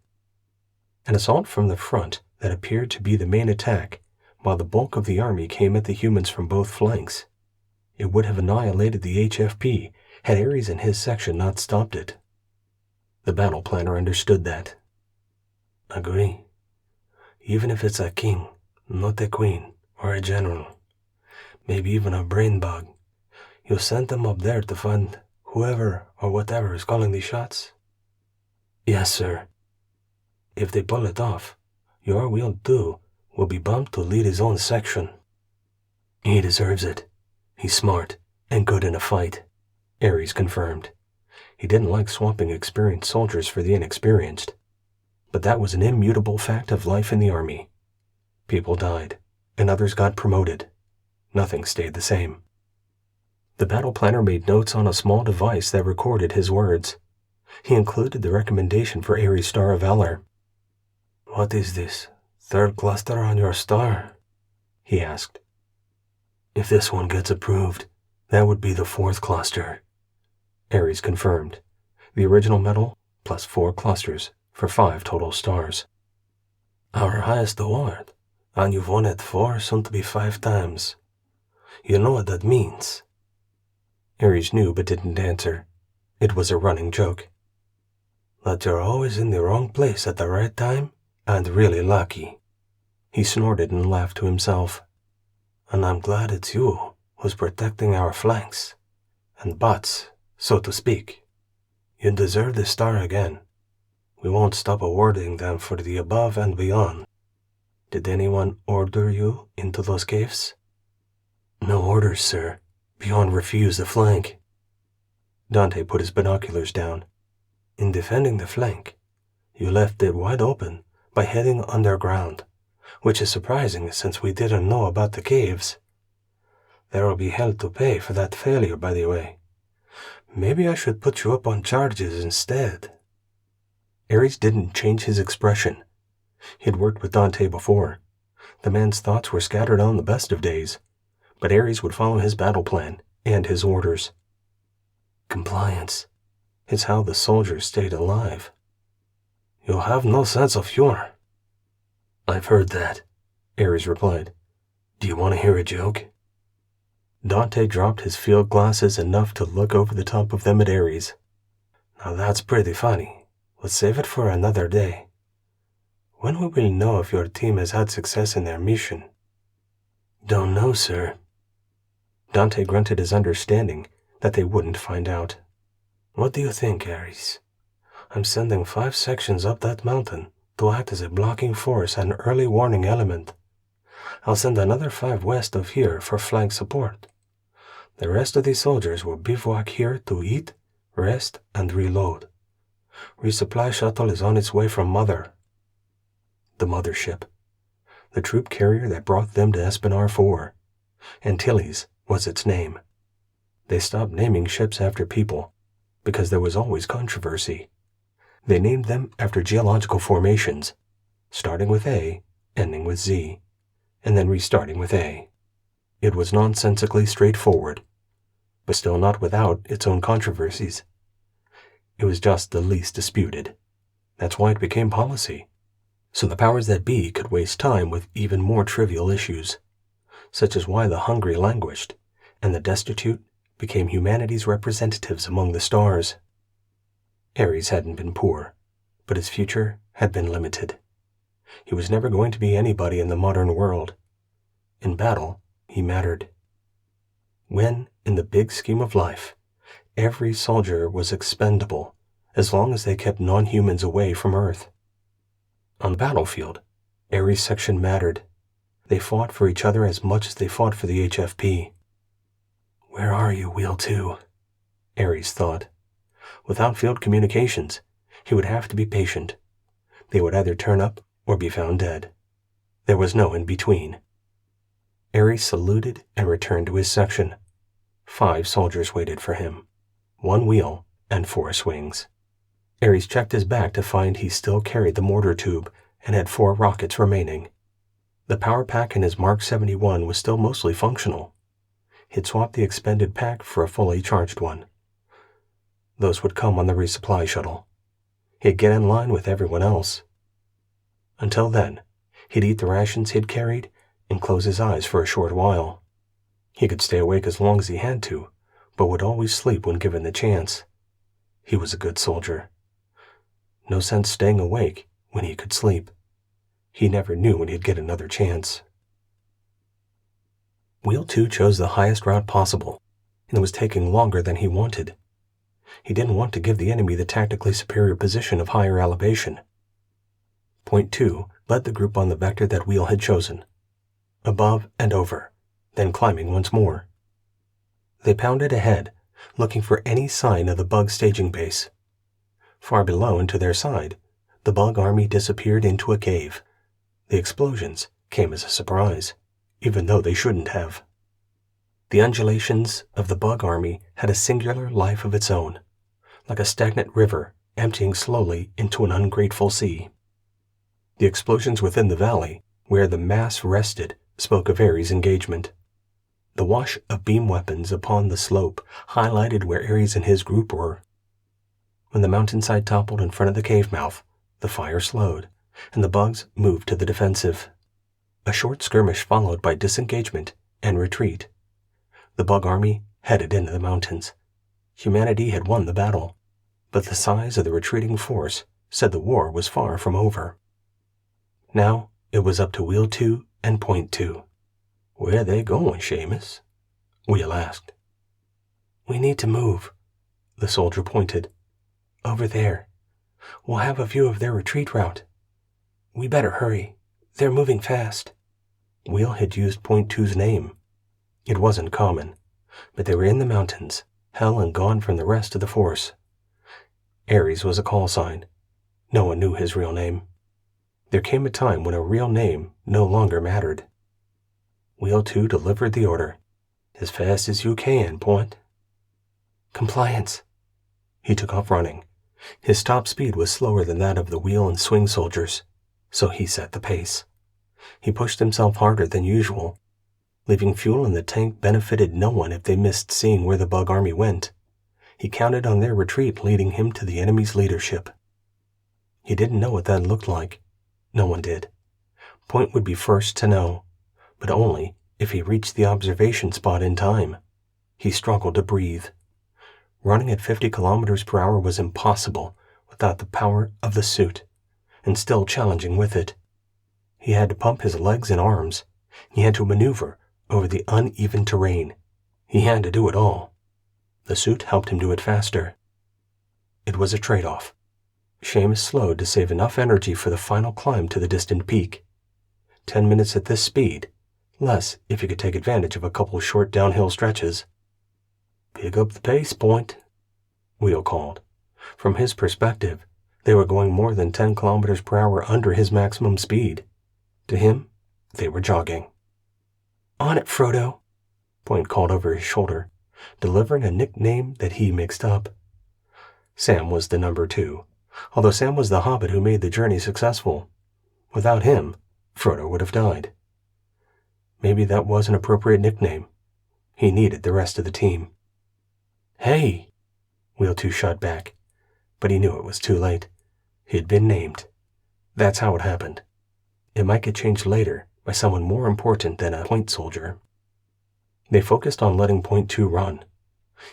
An assault from the front that appeared to be the main attack, while the bulk of the army came at the humans from both flanks. It would have annihilated the HFP had Ares and his section not stopped it. The battle planner understood that. "Agree. Even if it's a king, not a queen, or a general, maybe even a brain bug, you sent them up there to find whoever or whatever is calling these shots?" "Yes, sir." "If they pull it off, your Wheel 2 will be bumped to lead his own section." "He deserves it. He's smart and good in a fight," Ares confirmed. He didn't like swapping experienced soldiers for the inexperienced, but that was an immutable fact of life in the army. People died, and others got promoted. Nothing stayed the same. The battle planner made notes on a small device that recorded his words. He included the recommendation for Ares' Star of Valor. "What is this, third cluster on your star?" he asked. "If this one gets approved, that would be the fourth cluster," Ares confirmed. The original medal plus 4 clusters for 5 total stars. "Our highest award, and you've won it 4, soon to be 5 times. You know what that means?" Ares knew but didn't answer. It was a running joke. "That you're always in the wrong place at the right time, and really lucky." He snorted and laughed to himself. "And I'm glad it's you who's protecting our flanks and butts, so to speak. You deserve the star again. We won't stop awarding them for the above and beyond. Did anyone order you into those caves?" "No orders, sir. Beyond refused the flank." Dante put his binoculars down. "In defending the flank, you left it wide open by heading underground, which is surprising since we didn't know about the caves. There'll be hell to pay for that failure, by the way. Maybe I should put you up on charges instead." Ares didn't change his expression. He'd worked with Dante before. The man's thoughts were scattered on the best of days, but Ares would follow his battle plan and his orders. "Compliance is how the soldiers stayed alive." "You have no sense of humor." "I've heard that," Ares replied. "Do you want to hear a joke?" Dante dropped his field glasses enough to look over the top of them at Ares. "Now that's pretty funny. Let's save it for another day. When will we know if your team has had success in their mission?" "Don't know, sir." Dante grunted his understanding that they wouldn't find out. "What do you think, Ares? I'm sending 5 sections up that mountain to act as a blocking force and early warning element. I'll send another 5 west of here for flank support. The rest of the soldiers will bivouac here to eat, rest, and reload. Resupply shuttle is on its way from Mother. The mothership. The troop carrier that brought them to Espinar 4. Antilles was its name. They stopped naming ships after people, because there was always controversy. They named them after geological formations, starting with A, ending with Z, and then restarting with A. It was nonsensically straightforward, but still not without its own controversies. It was just the least disputed. That's why it became policy, so the powers that be could waste time with even more trivial issues, such as why the hungry languished and the destitute became humanity's representatives among the stars. Ares hadn't been poor, but his future had been limited. He was never going to be anybody in the modern world. In battle, he mattered. When, in the big scheme of life, every soldier was expendable as long as they kept non-humans away from Earth. On the battlefield, Ares' section mattered. They fought for each other as much as they fought for the HFP. Where are you, Wheel 2? Ares thought. Without field communications, he would have to be patient. They would either turn up or be found dead. There was no in-between. Ares saluted and returned to his section. 5 soldiers waited for him. 1 wheel and 4 swings. Ares checked his back to find he still carried the mortar tube and had 4 rockets remaining. The power pack in his Mark 71 was still mostly functional. He'd swapped the expended pack for a fully charged one. Those would come on the resupply shuttle. He'd get in line with everyone else. Until then, he'd eat the rations he'd carried and close his eyes for a short while. He could stay awake as long as he had to, but would always sleep when given the chance. He was a good soldier. No sense staying awake when he could sleep. He never knew when he'd get another chance. Wheel 2 chose the highest route possible, and it was taking longer than he wanted. He didn't want to give the enemy the tactically superior position of higher elevation. Point 2 led the group on the vector that Wheel had chosen. Above and over, then climbing once more. They pounded ahead, looking for any sign of the bug staging base. Far below and to their side, the bug army disappeared into a cave. The explosions came as a surprise, even though they shouldn't have. The undulations of the bug army had a singular life of its own, like a stagnant river emptying slowly into an ungrateful sea. The explosions within the valley, where the mass rested, spoke of Ares' engagement. The wash of beam weapons upon the slope highlighted where Ares and his group were. When the mountainside toppled in front of the cave mouth, the fire slowed, and the bugs moved to the defensive. A short skirmish followed by disengagement and retreat. The bug army headed into the mountains. Humanity had won the battle, but the size of the retreating force said the war was far from over. Now it was up to Wheel 2 and Point 2. "Where are they going, Seamus?" Wheel asked. "We need to move," the soldier pointed. "Over there. We'll have a view of their retreat route. We better hurry. They're moving fast." Wheel had used Point 2's name. It wasn't common, but they were in the mountains, hell and gone from the rest of the force. Ares was a call sign. No one knew his real name. There came a time when a real name no longer mattered. Wheel 2 delivered the order. "As fast as you can, Point." "Compliance." He took off running. His top speed was slower than that of the wheel and swing soldiers, so he set the pace. He pushed himself harder than usual. Leaving fuel in the tank benefited no one if they missed seeing where the bug army went. He counted on their retreat leading him to the enemy's leadership. He didn't know what that looked like. No one did. Point would be first to know, but only if he reached the observation spot in time. He struggled to breathe. Running at 50 kilometers per hour was impossible without the power of the suit, and still challenging with it. He had to pump his legs and arms. He had to maneuver over the uneven terrain. He had to do it all. The suit helped him do it faster. It was a trade-off. Seamus slowed to save enough energy for the final climb to the distant peak. 10 minutes at this speed, Less if you could take advantage of a couple short downhill stretches. "Pick up the pace, Point," Wheel called. From his perspective, they were going more than 10 kilometers per hour under his maximum speed. To him, they were jogging. "On it, Frodo," Point called over his shoulder, delivering a nickname that he mixed up. Sam was the number 2, although Sam was the hobbit who made the journey successful. Without him, Frodo would have died. Maybe that was an appropriate nickname. He needed the rest of the team. "Hey!" Wheel 2 shot back, but he knew it was too late. He'd been named. That's how it happened. It might get changed later by someone more important than a Point soldier. They focused on letting Point 2 run.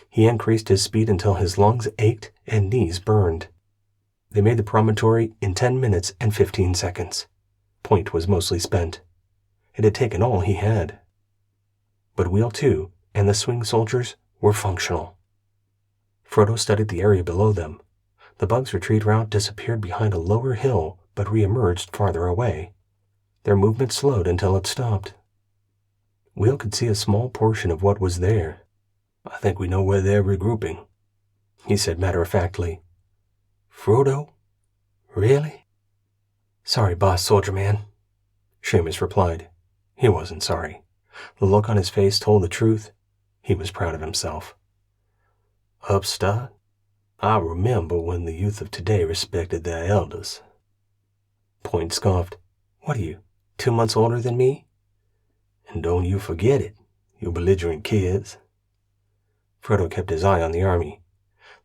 He increased his speed until his lungs ached and knees burned. They made the promontory in 10 minutes and 15 seconds. Point was mostly spent. It had taken all he had. But Wheel 2 and the swing soldiers were functional. Frodo studied the area below them. The bug's retreat route disappeared behind a lower hill but re-emerged farther away. Their movement slowed until it stopped. Wheel could see a small portion of what was there. "I think we know where they're regrouping," he said matter-of-factly. "Frodo? Really?" "Sorry, boss, soldier man," Seamus replied. He wasn't sorry. The look on his face told the truth. He was proud of himself. "Upstart? I remember when the youth of today respected their elders." Point scoffed. "What are you, 2 months older than me?" "And don't you forget it, you belligerent kids." Frodo kept his eye on the army.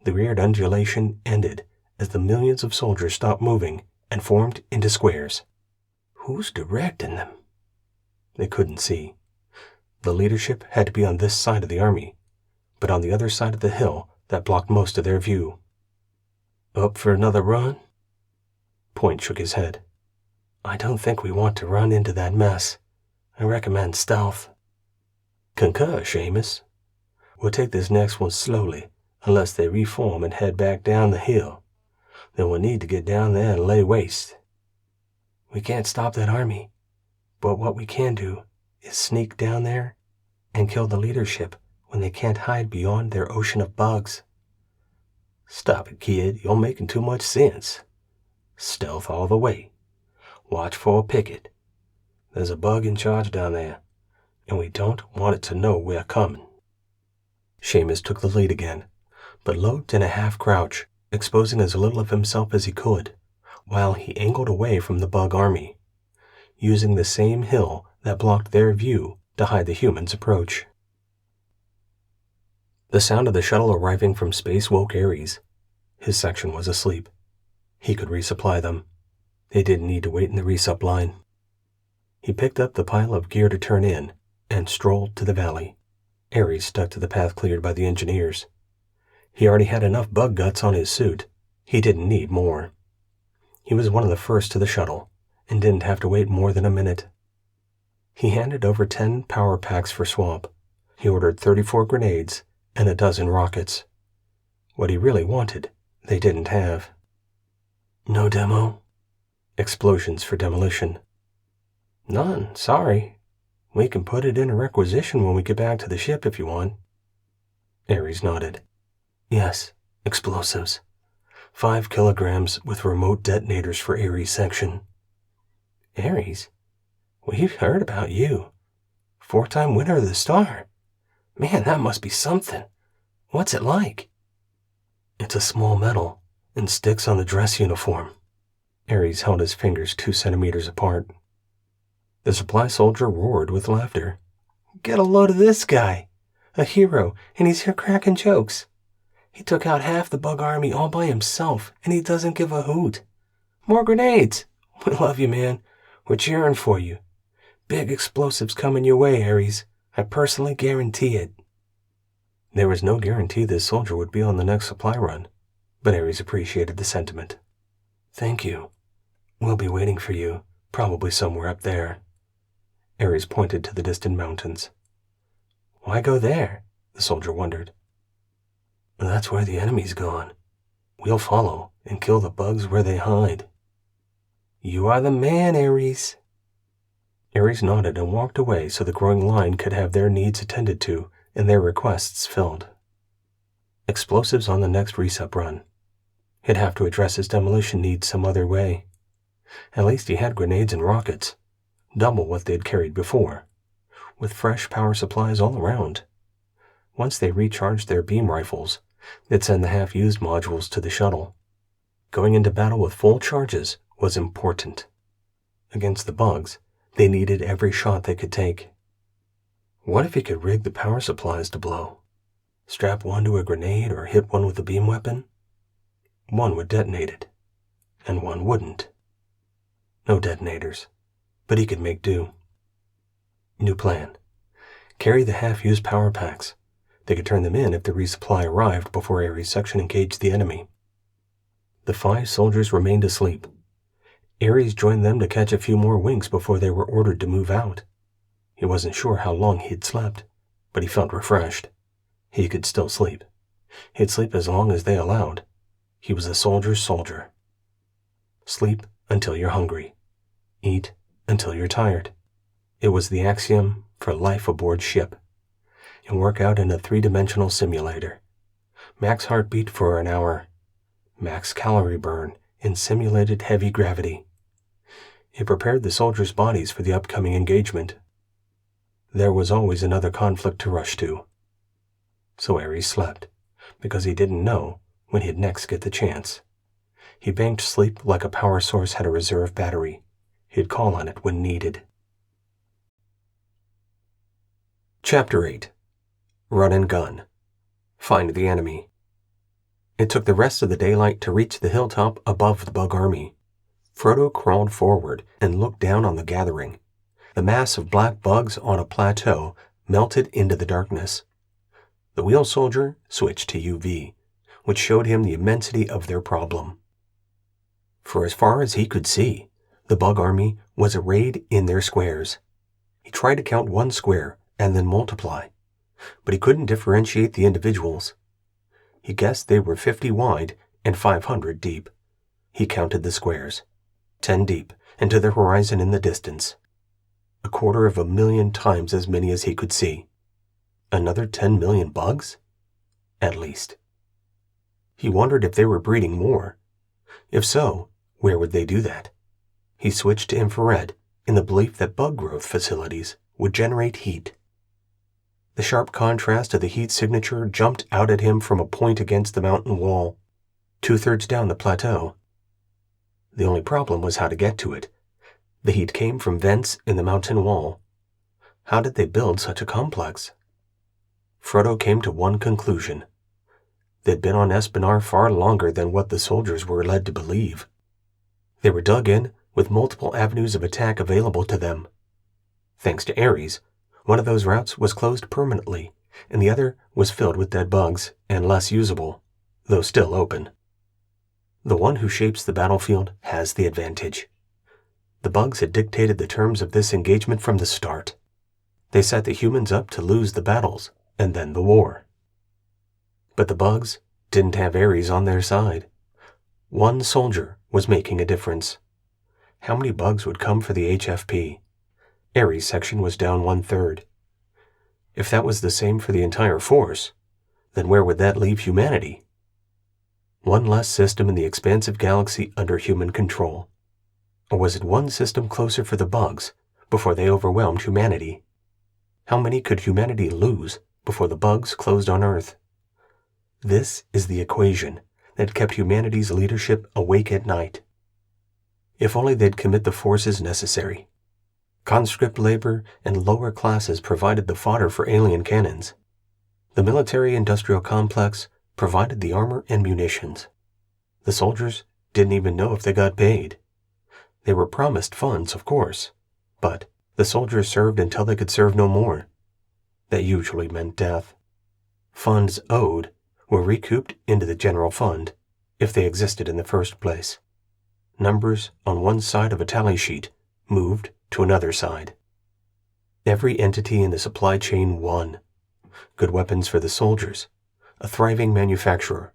The weird undulation ended as the millions of soldiers stopped moving and formed into squares. Who's directing them? They couldn't see. The leadership had to be on this side of the army, but on the other side of the hill that blocked most of their view. "Up for another run?" Point shook his head. "I don't think we want to run into that mess. I recommend stealth." "Concur, Seamus. We'll take this next one slowly, unless they reform and head back down the hill. Then we'll need to get down there and lay waste." "We can't stop that army, but what we can do is sneak down there and kill the leadership when they can't hide beyond their ocean of bugs." "Stop it, kid. You're making too much sense. Stealth all the way. Watch for a picket. There's a bug in charge down there, and we don't want it to know we're coming." Seamus took the lead again, but loped in a half-crouch, exposing as little of himself as he could, while he angled away from the bug army, using the same hill that blocked their view to hide the humans' approach. The sound of the shuttle arriving from space woke Ares. His section was asleep. He could resupply them. They didn't need to wait in the resup line. He picked up the pile of gear to turn in and strolled to the valley. Ares stuck to the path cleared by the engineers. He already had enough bug guts on his suit. He didn't need more. He was one of the first to the shuttle and didn't have to wait more than a minute. He handed over 10 power packs for swap. He ordered 34 grenades and a dozen rockets. What he really wanted, they didn't have. "No demo?" Explosions for demolition. "None, sorry. We can put it in a requisition when we get back to the ship if you want." Ares nodded. "Yes, explosives. 5 kilograms with remote detonators for Ares' section." "Ares? We've heard about you. 4-time winner of the Star. Man, that must be something. What's it like?" "It's a small medal and sticks on the dress uniform." Ares held his fingers 2 centimeters apart. The supply soldier roared with laughter. "Get a load of this guy. A hero, and he's here cracking jokes. He took out half the bug army all by himself, and he doesn't give a hoot. More grenades. We love you, man. We're cheering for you. Big explosives coming your way, Ares. I personally guarantee it." There was no guarantee this soldier would be on the next supply run, but Ares appreciated the sentiment. "Thank you. We'll be waiting for you, probably somewhere up there." Ares pointed to the distant mountains. "Why go there?" the soldier wondered. "That's where the enemy's gone. We'll follow and kill the bugs where they hide." "You are the man, Ares." Ares nodded and walked away so the growing line could have their needs attended to and their requests filled. Explosives on the next resup run. He'd have to address his demolition needs some other way. At least he had grenades and rockets, double what they'd carried before, with fresh power supplies all around. Once they recharged their beam rifles, they'd send the half-used modules to the shuttle. Going into battle with full charges was important. Against the bugs, they needed every shot they could take. What if he could rig the power supplies to blow? Strap one to a grenade or hit one with a beam weapon? One would detonate it, and one wouldn't. No detonators, but he could make do. New plan. Carry the half-used power packs. They could turn them in if the resupply arrived before Ares' section engaged the enemy. The 5 soldiers remained asleep. Ares joined them to catch a few more winks before they were ordered to move out. He wasn't sure how long he'd slept, but he felt refreshed. He could still sleep. He'd sleep as long as they allowed. He was a soldier's soldier. Sleep until you're hungry. Eat until you're tired. It was the axiom for life aboard ship. And work out in a 3-dimensional simulator. Max heartbeat for an hour. Max calorie burn in simulated heavy gravity. It prepared the soldiers' bodies for the upcoming engagement. There was always another conflict to rush to. So Ares slept, because he didn't know when he'd next get the chance. He banked sleep like a power source had a reserve battery. He'd call on it when needed. Chapter 8. Run and Gun. Find the enemy. It took the rest of the daylight to reach the hilltop above the bug army. Frodo crawled forward and looked down on the gathering. The mass of black bugs on a plateau melted into the darkness. The wheel soldier switched to UV, which showed him the immensity of their problem. For as far as he could see, the bug army was arrayed in their squares. He tried to count one square and then multiply, but he couldn't differentiate the individuals. He guessed they were 50 wide and 500 deep. He counted the squares, 10 deep and to the horizon in the distance. 250,000 times as many as he could see. Another 10 million bugs? At least. He wondered if they were breeding more. If so, where would they do that? He switched to infrared in the belief that bug growth facilities would generate heat. The sharp contrast of the heat signature jumped out at him from a point against the mountain wall, 2/3 down the plateau. The only problem was how to get to it. The heat came from vents in the mountain wall. How did they build such a complex? Frodo came to one conclusion. They'd been on Espinar far longer than what the soldiers were led to believe. They were dug in with multiple avenues of attack available to them. Thanks to Ares, one of those routes was closed permanently, and the other was filled with dead bugs and less usable, though still open. The one who shapes the battlefield has the advantage. The bugs had dictated the terms of this engagement from the start. They set the humans up to lose the battles, and then the war. But the bugs didn't have Ares on their side. One soldier was making a difference. How many bugs would come for the HFP? Ares' section was down 1/3. If that was the same for the entire force, then where would that leave humanity? One less system in the expansive galaxy under human control. Or was it one system closer for the bugs before they overwhelmed humanity? How many could humanity lose before the bugs closed on Earth? This is the equation that kept humanity's leadership awake at night. If only they'd commit the forces necessary. Conscript labor and lower classes provided the fodder for alien cannons. The military-industrial complex provided the armor and munitions. The soldiers didn't even know if they got paid. They were promised funds, of course, but the soldiers served until they could serve no more. That usually meant death. Funds owed were recouped into the general fund, if they existed in the first place. Numbers on one side of a tally sheet moved to another side. Every entity in the supply chain won. Good weapons for the soldiers, a thriving manufacturer,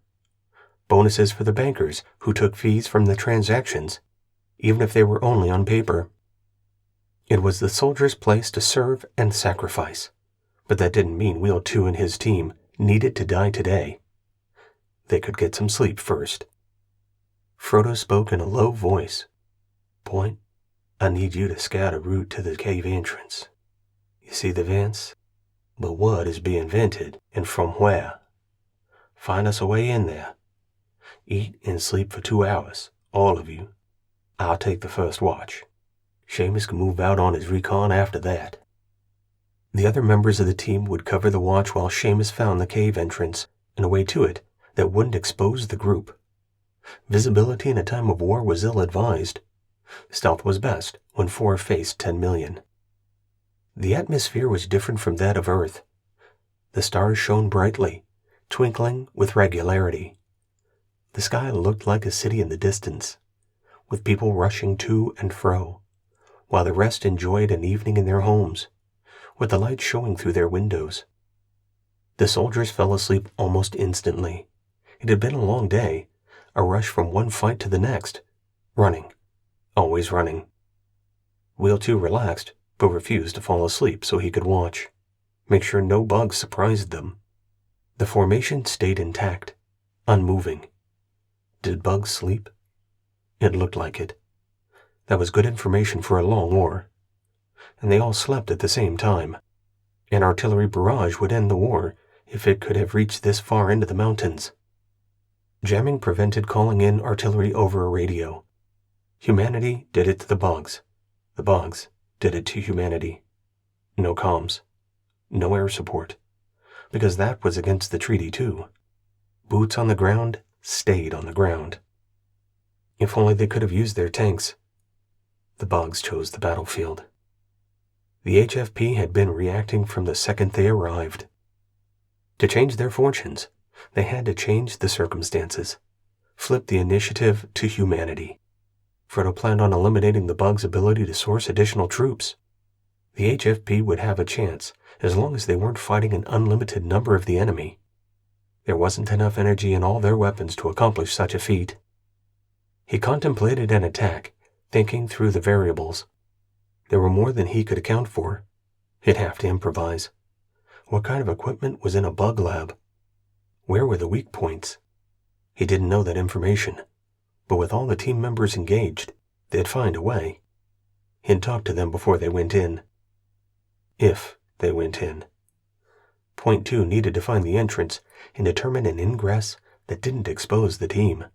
bonuses for the bankers who took fees from the transactions, even if they were only on paper. It was the soldiers' place to serve and sacrifice, but that didn't mean Wheel 2 and his team needed to die today. They could get some sleep first. Frodo spoke in a low voice. "Point, I need you to scout a route to the cave entrance. You see the vents? But what is being vented, and from where? Find us a way in there. Eat and sleep for 2 hours, all of you. I'll take the first watch. Seamus can move out on his recon after that." The other members of the team would cover the watch while Seamus found the cave entrance and a way to it that wouldn't expose the group. Visibility in a time of war was ill-advised. Stealth was best when 4 faced 10 million. The atmosphere was different from that of Earth. The stars shone brightly, twinkling with regularity. The sky looked like a city in the distance, with people rushing to and fro, while the rest enjoyed an evening in their homes, with the light showing through their windows. The soldiers fell asleep almost instantly. It had been a long day, a rush from one fight to the next, running, always running. Wheel 2 relaxed, but refused to fall asleep so he could watch, make sure no bugs surprised them. The formation stayed intact, unmoving. Did bugs sleep? It looked like it. That was good information for a long war. And they all slept at the same time. An artillery barrage would end the war if it could have reached this far into the mountains. Jamming prevented calling in artillery over a radio. Humanity did it to the bugs. The bugs did it to humanity. No comms. No air support. Because that was against the treaty too. Boots on the ground stayed on the ground. If only they could have used their tanks. The bugs chose the battlefield. The HFP had been reacting from the second they arrived. To change their fortunes, they had to change the circumstances, flip the initiative to humanity. Frodo planned on eliminating the bugs' ability to source additional troops. The HFP would have a chance as long as they weren't fighting an unlimited number of the enemy. There wasn't enough energy in all their weapons to accomplish such a feat. He contemplated an attack, thinking through the variables. There were more than he could account for. He'd have to improvise. What kind of equipment was in a bug lab? Where were the weak points? He didn't know that information, but with all the team members engaged, they'd find a way. He'd talk to them before they went in. If they went in. Point 2 needed to find the entrance and determine an ingress that didn't expose the team.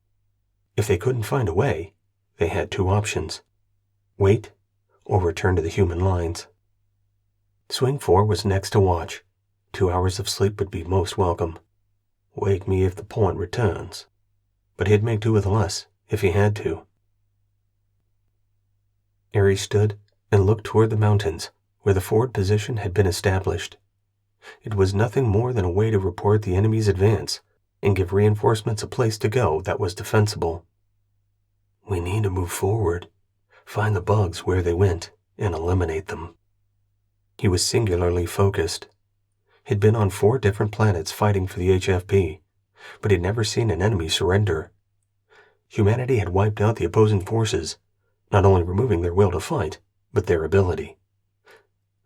If they couldn't find a way, they had 2 options. Wait, or return to the human lines. Swing 4 was next to watch. 2 hours of sleep would be most welcome. Wake me if the point returns. But he'd make do with less if he had to. Ares stood and looked toward the mountains, where the forward position had been established. It was nothing more than a way to report the enemy's advance and give reinforcements a place to go that was defensible. We need to move forward, find the bugs where they went, and eliminate them. He was singularly focused. He'd been on 4 different planets fighting for the HFP, but he'd never seen an enemy surrender. Humanity had wiped out the opposing forces, not only removing their will to fight, but their ability.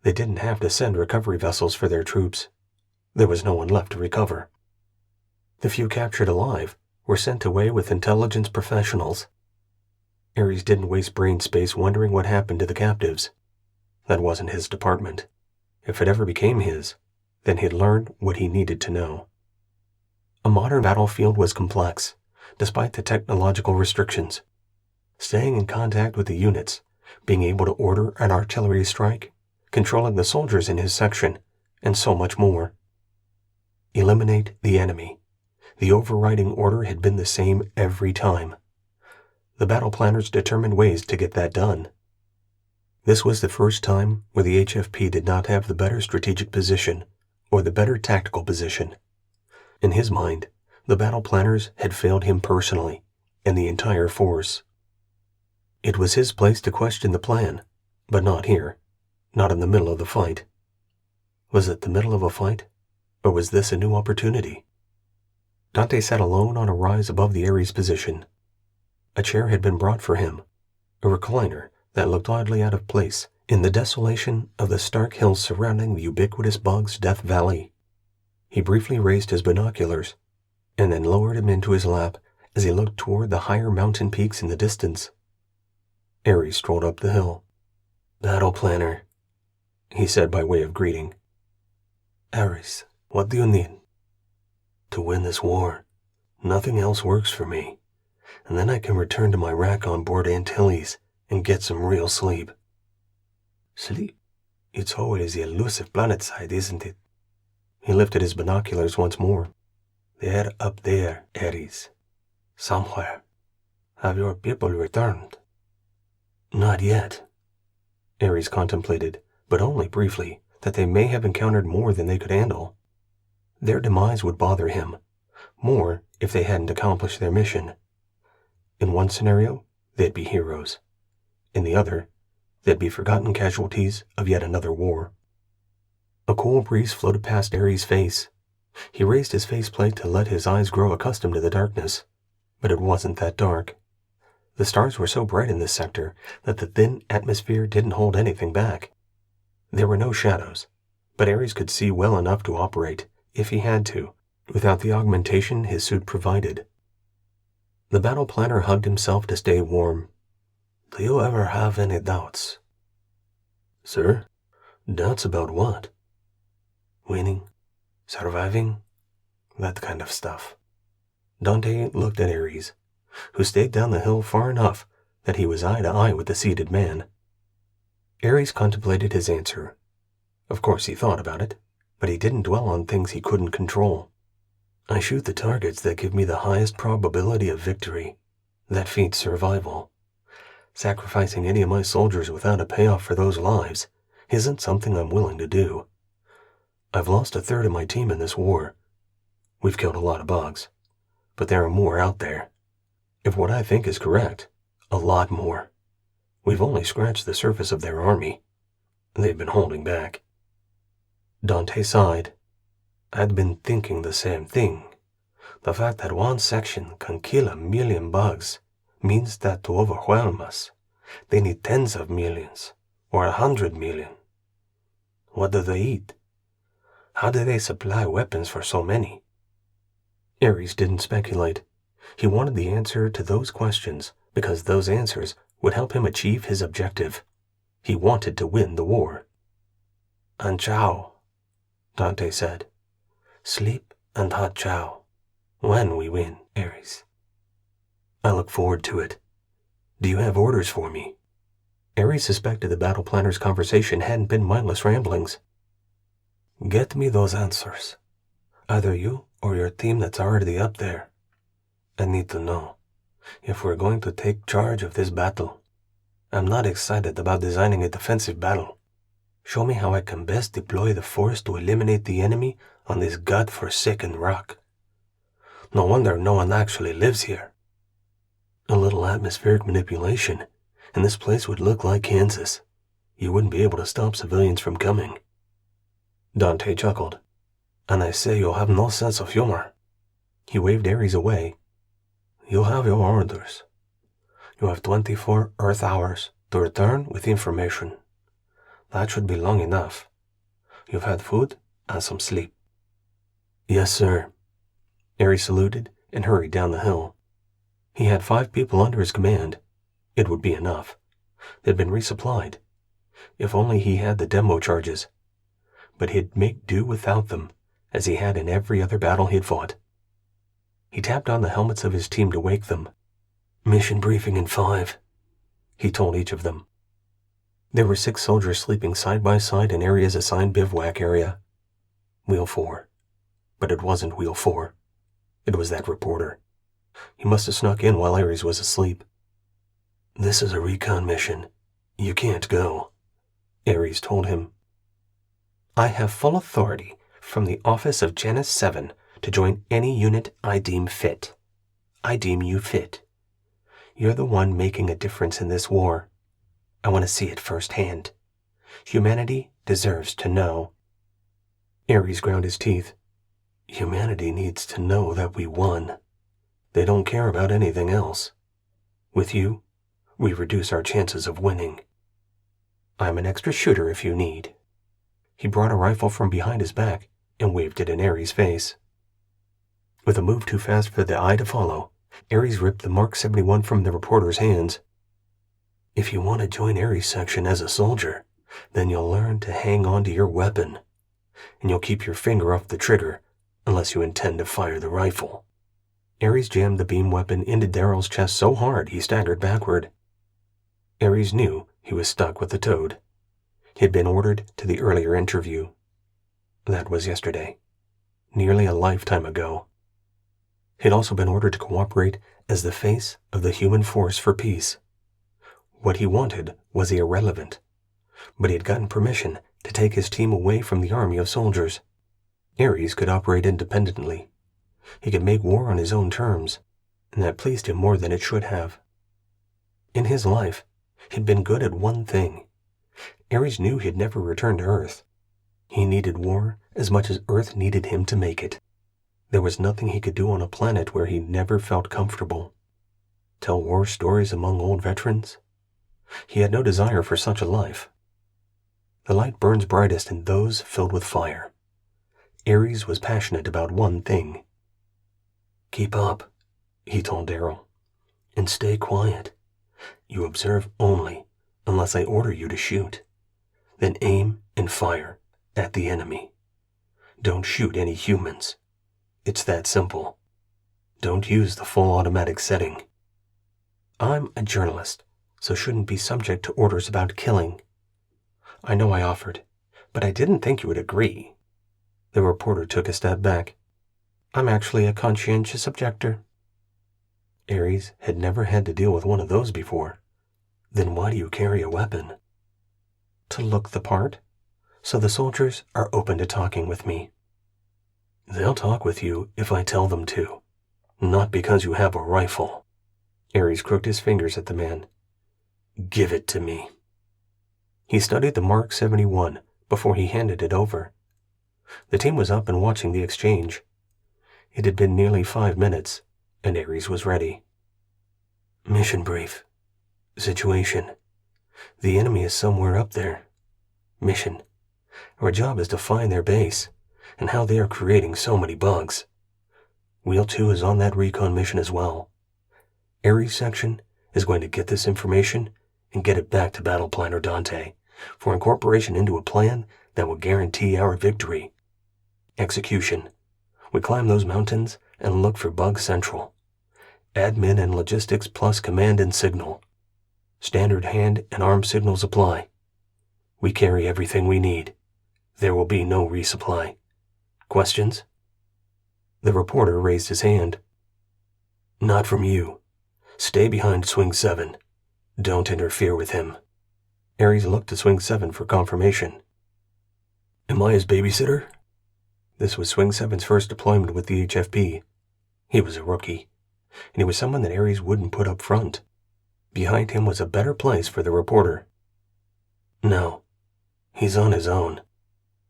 They didn't have to send recovery vessels for their troops. There was no one left to recover. The few captured alive were sent away with intelligence professionals. Ares didn't waste brain space wondering what happened to the captives. That wasn't his department. If it ever became his, then he'd learn what he needed to know. A modern battlefield was complex, despite the technological restrictions. Staying in contact with the units, being able to order an artillery strike, controlling the soldiers in his section, and so much more. Eliminate the enemy. The overriding order had been the same every time. The battle planners determined ways to get that done. This was the first time where the HFP did not have the better strategic position or the better tactical position. In his mind, the battle planners had failed him personally and the entire force. It was his place to question the plan, but not here, not in the middle of the fight. Was it the middle of a fight, or was this a new opportunity? Dante sat alone on a rise above the Ares position. A chair had been brought for him, a recliner that looked oddly out of place in the desolation of the stark hills surrounding the ubiquitous Bog's Death Valley. He briefly raised his binoculars and then lowered them into his lap as he looked toward the higher mountain peaks in the distance. Ares strolled up the hill. "Battle planner," he said by way of greeting. "Ares, what do you need?" "To win this war. Nothing else works for me. And then I can return to my rack on board Antilles and get some real sleep." "Sleep? It's always the elusive planet side, isn't it?" He lifted his binoculars once more. "They're up there, Ares. Somewhere. Have your people returned?" "Not yet." Ares contemplated, but only briefly, that they may have encountered more than they could handle. Their demise would bother him, more if they hadn't accomplished their mission. In one scenario, they'd be heroes. In the other, they'd be forgotten casualties of yet another war. A cool breeze floated past Ares' face. He raised his faceplate to let his eyes grow accustomed to the darkness, but it wasn't that dark. The stars were so bright in this sector that the thin atmosphere didn't hold anything back. There were no shadows, but Ares could see well enough to operate, if he had to, without the augmentation his suit provided. The battle planner hugged himself to stay warm. "Do you ever have any doubts?" "Sir? Doubts about what?" "Winning, surviving, that kind of stuff." Dante looked at Ares, who stayed down the hill far enough that he was eye to eye with the seated man. Ares contemplated his answer. Of course he thought about it, but he didn't dwell on things he couldn't control. "I shoot the targets that give me the highest probability of victory. That feats survival. Sacrificing any of my soldiers without a payoff for those lives isn't something I'm willing to do. I've lost a third of my team in this war. We've killed a lot of bugs, but there are more out there. If what I think is correct, a lot more. We've only scratched the surface of their army. They've been holding back." Dante sighed. "I'd been thinking the same thing. The fact that one section can kill 1,000,000 bugs means that to overwhelm us, they need tens of millions, or 100 million. What do they eat? How do they supply weapons for so many?" Ares didn't speculate. He wanted the answer to those questions because those answers would help him achieve his objective. He wanted to win the war. "And chow," Dante said. "Sleep and hot chow. When we win, Ares." "I look forward to it. Do you have orders for me?" Ares suspected the battle planner's conversation hadn't been mindless ramblings. "Get me those answers. Either you or your team that's already up there. I need to know if we're going to take charge of this battle. I'm not excited about designing a defensive battle. Show me how I can best deploy the force to eliminate the enemy on this god-forsaken rock. No wonder no one actually lives here. A little atmospheric manipulation, and this place would look like Kansas. You wouldn't be able to stop civilians from coming." Dante chuckled. "And I say you'll have no sense of humor." He waved Ares away. "You have your orders. You have 24 Earth hours to return with information. That should be long enough. You've had food and some sleep." "Yes, sir." Ares saluted and hurried down the hill. He had 5 people under his command. It would be enough. They'd been resupplied. If only he had the demo charges. But he'd make do without them, as he had in every other battle he'd fought. He tapped on the helmets of his team to wake them. "Mission briefing in 5, he told each of them. There were 6 soldiers sleeping side by side in Ares' assigned bivouac area. Wheel 4. But it wasn't Wheel 4. It was that reporter. He must have snuck in while Ares was asleep. "This is a recon mission. You can't go," Ares told him. "I have full authority from the office of Janus 7 to join any unit I deem fit. I deem you fit. You're the one making a difference in this war. I want to see it firsthand. Humanity deserves to know." Ares ground his teeth. "Humanity needs to know that we won. They don't care about anything else. With you, we reduce our chances of winning." I'm an extra shooter if you need." He brought a rifle from behind his back and waved it in Ares' face. With a move too fast for the eye to follow, Ares ripped the Mark 71 from the reporter's hands. "If you want to join Ares' section as a soldier, then you'll learn to hang on to your weapon, and you'll keep your finger off the trigger unless you intend to fire the rifle." Ares jammed the beam weapon into Daryl's chest so hard he staggered backward. Ares knew he was stuck with the toad. He had been ordered to the earlier interview. That was yesterday, nearly a lifetime ago. He had also been ordered to cooperate as the face of the human force for peace. What he wanted was irrelevant, but he had gotten permission to take his team away from the army of soldiers. Ares could operate independently. He could make war on his own terms, and that pleased him more than it should have. In his life, he'd been good at one thing. Ares knew he'd never return to Earth. He needed war as much as Earth needed him to make it. There was nothing he could do on a planet where he never felt comfortable. Tell war stories among old veterans? He had no desire for such a life. The light burns brightest in those filled with fire. Ares was passionate about one thing. "Keep up," he told Daryl, "and stay quiet. You observe only unless I order you to shoot. Then aim and fire at the enemy. Don't shoot any humans. It's that simple. Don't use the full automatic setting. I'm a journalist, so shouldn't be subject to orders about killing. I know I offered, but I didn't think you would agree." The reporter took a step back. "I'm actually a conscientious objector." Ares had never had to deal with one of those before. "Then why do you carry a weapon?" "To look the part, so the soldiers are open to talking with me." "They'll talk with you if I tell them to, not because you have a rifle." Ares crooked his fingers at the man. "Give it to me." He studied the Mark 71 before he handed it over. The team was up and watching the exchange. It had been nearly 5 minutes, and Ares was ready. "Mission brief. Situation. The enemy is somewhere up there. Mission. Our job is to find their base, and how they are creating so many bugs. Wheel 2 is on that recon mission as well. Ares section is going to get this information and get it back to Battle Planner Dante for incorporation into a plan that will guarantee our victory. Execution. We climb those mountains and look for Bug Central. Admin and logistics plus command and signal. Standard hand and arm signals apply. We carry everything we need. There will be no resupply. Questions?" The reporter raised his hand. "Not from you. Stay behind Swing 7. Don't interfere with him." Ares looked to Swing 7 for confirmation. "Am I his babysitter?" This was Swing 7's first deployment with the HFP. He was a rookie, and he was someone that Ares wouldn't put up front. Behind him was a better place for the reporter. "No, he's on his own.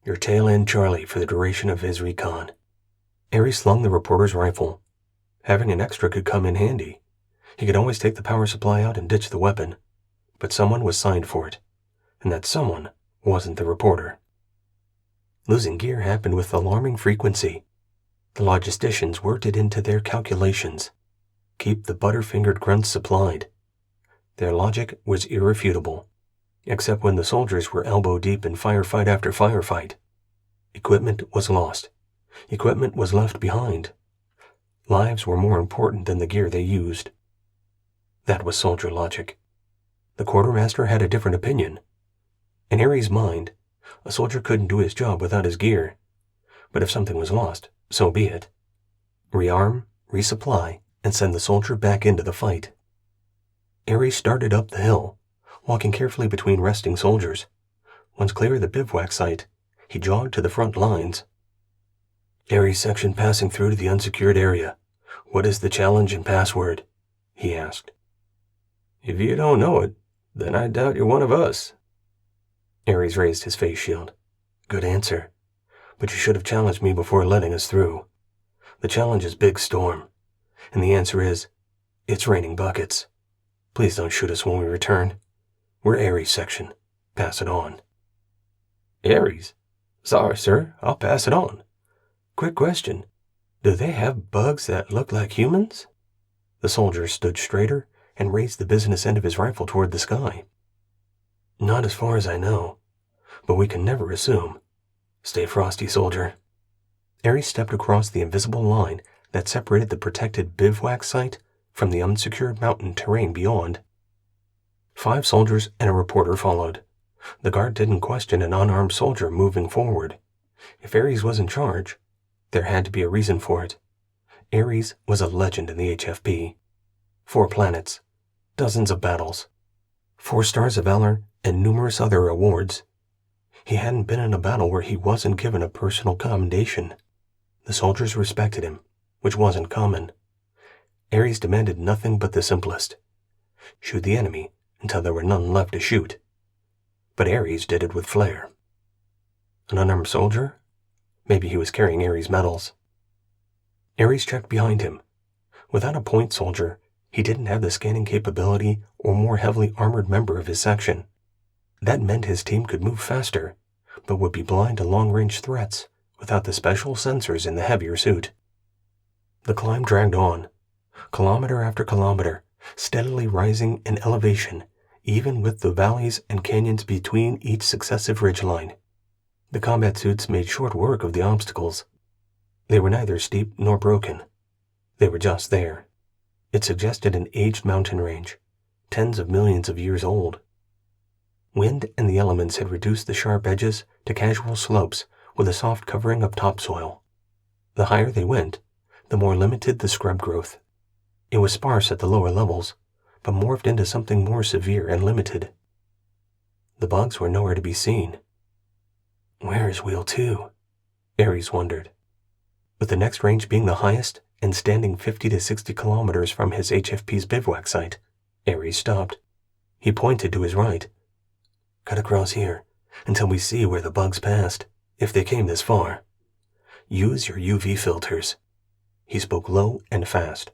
Your tail end Charlie for the duration of his recon." Ares slung the reporter's rifle. Having an extra could come in handy. He could always take the power supply out and ditch the weapon. But someone was signed for it, and that someone wasn't the reporter. Losing gear happened with alarming frequency. The logisticians worked it into their calculations. Keep the butterfingered grunts supplied. Their logic was irrefutable, except when the soldiers were elbow-deep in firefight after firefight. Equipment was lost. Equipment was left behind. Lives were more important than the gear they used. That was soldier logic. The quartermaster had a different opinion. In Ares' mind, a soldier couldn't do his job without his gear. But if something was lost, so be it. Rearm, resupply, and send the soldier back into the fight. Ares started up the hill, walking carefully between resting soldiers. Once clear of the bivouac site, he jogged to the front lines. "Ares section passing through to the unsecured area. What is the challenge and password?" he asked. "If you don't know it, then I doubt you're one of us." Ares raised his face shield. "Good answer. But you should have challenged me before letting us through. The challenge is Big Storm, and the answer is, it's raining buckets. Please don't shoot us when we return. We're Ares section. Pass it on. Aries? Sorry, sir, I'll pass it on. Quick question. Do they have bugs that look like humans? The soldier stood straighter and raised the business end of his rifle toward the sky. Not as far as I know, but we can never assume. Stay frosty, soldier. Aries stepped across the invisible line that separated the protected bivouac site from the unsecured mountain terrain beyond. 5 soldiers and a reporter followed. The guard didn't question an unarmed soldier moving forward. If Aries was in charge, there had to be a reason for it. Aries was a legend in the HFP. 4 planets, dozens of battles, 4 stars of valor, and numerous other awards. He hadn't been in a battle where he wasn't given a personal commendation. The soldiers respected him, which wasn't common. Aries demanded nothing but the simplest. Shoot the enemy until there were none left to shoot. But Aries did it with flair. An unarmed soldier? Maybe he was carrying Aries' medals. Aries checked behind him. Without a point soldier, he didn't have the scanning capability or more heavily armored member of his section. That meant his team could move faster, but would be blind to long-range threats without the special sensors in the heavier suit. The climb dragged on, kilometer after kilometer, steadily rising in elevation, even with the valleys and canyons between each successive ridgeline. The combat suits made short work of the obstacles. They were neither steep nor broken. They were just there. It suggested an aged mountain range, tens of millions of years old. Wind and the elements had reduced the sharp edges to casual slopes with a soft covering of topsoil. The higher they went, the more limited the scrub growth. It was sparse at the lower levels, but morphed into something more severe and limited. The bugs were nowhere to be seen. Where is Wheel 2? Aries wondered. With the next range being the highest and standing 50 to 60 kilometers from his HFP's bivouac site, Aries stopped. He pointed to his right. Cut across here until we see where the bugs passed, if they came this far. Use your UV filters. He spoke low and fast.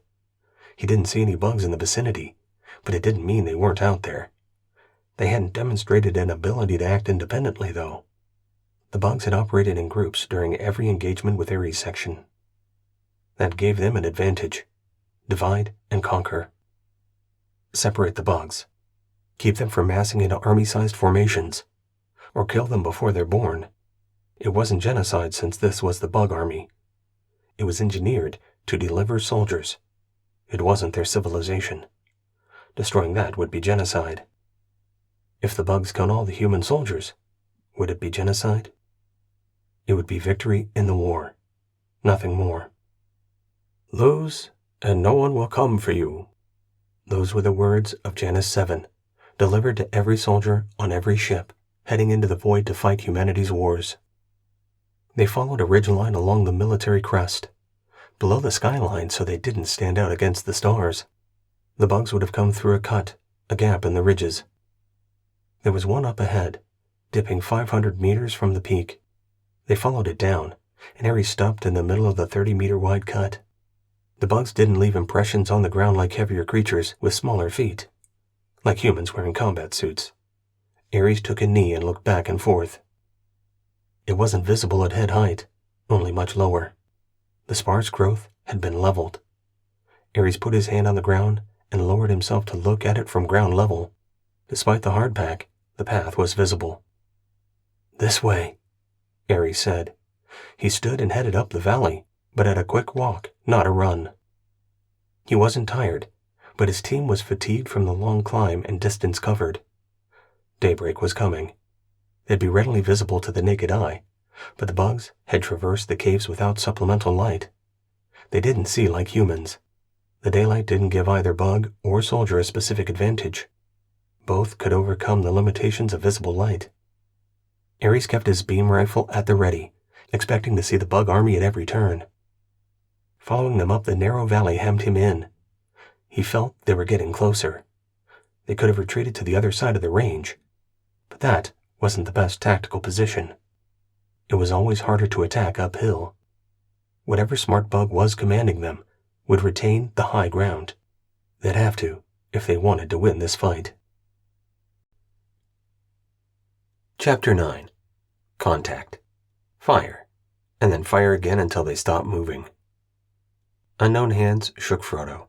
He didn't see any bugs in the vicinity, but it didn't mean they weren't out there. They hadn't demonstrated an ability to act independently, though. The bugs had operated in groups during every engagement with Ares' section. That gave them an advantage. Divide and conquer. Separate the bugs. Keep them from massing into army-sized formations. Or kill them before they're born. It wasn't genocide since this was the bug army. It was engineered to deliver soldiers. It wasn't their civilization. Destroying that would be genocide. If the bugs killed all the human soldiers, would it be genocide? It would be victory in the war. Nothing more. Lose, and no one will come for you. Those were the words of Janus 7, delivered to every soldier on every ship, heading into the void to fight humanity's wars. They followed a ridgeline along the military crest, below the skyline so they didn't stand out against the stars. The bugs would have come through a cut, a gap in the ridges. There was one up ahead, dipping 500 meters from the peak. They followed it down, and Ares stopped in the middle of the 30-meter-wide cut. The bugs didn't leave impressions on the ground like heavier creatures with smaller feet, like humans wearing combat suits. Ares took a knee and looked back and forth. It wasn't visible at head height, only much lower. The sparse growth had been leveled. Ares put his hand on the ground and lowered himself to look at it from ground level. Despite the hardpack, the path was visible. This way, Ares said. He stood and headed up the valley, but at a quick walk, not a run. He wasn't tired, but his team was fatigued from the long climb and distance covered. Daybreak was coming. They'd be readily visible to the naked eye, but the bugs had traversed the caves without supplemental light. They didn't see like humans. The daylight didn't give either bug or soldier a specific advantage. Both could overcome the limitations of visible light. Ares kept his beam rifle at the ready, expecting to see the bug army at every turn. Following them up the narrow valley hemmed him in. He felt they were getting closer. They could have retreated to the other side of the range, but that wasn't the best tactical position. It was always harder to attack uphill. Whatever smart bug was commanding them would retain the high ground. They'd have to if they wanted to win this fight. Chapter 9. Contact. Fire, and then fire again until they stop moving. Unknown hands shook Frodo.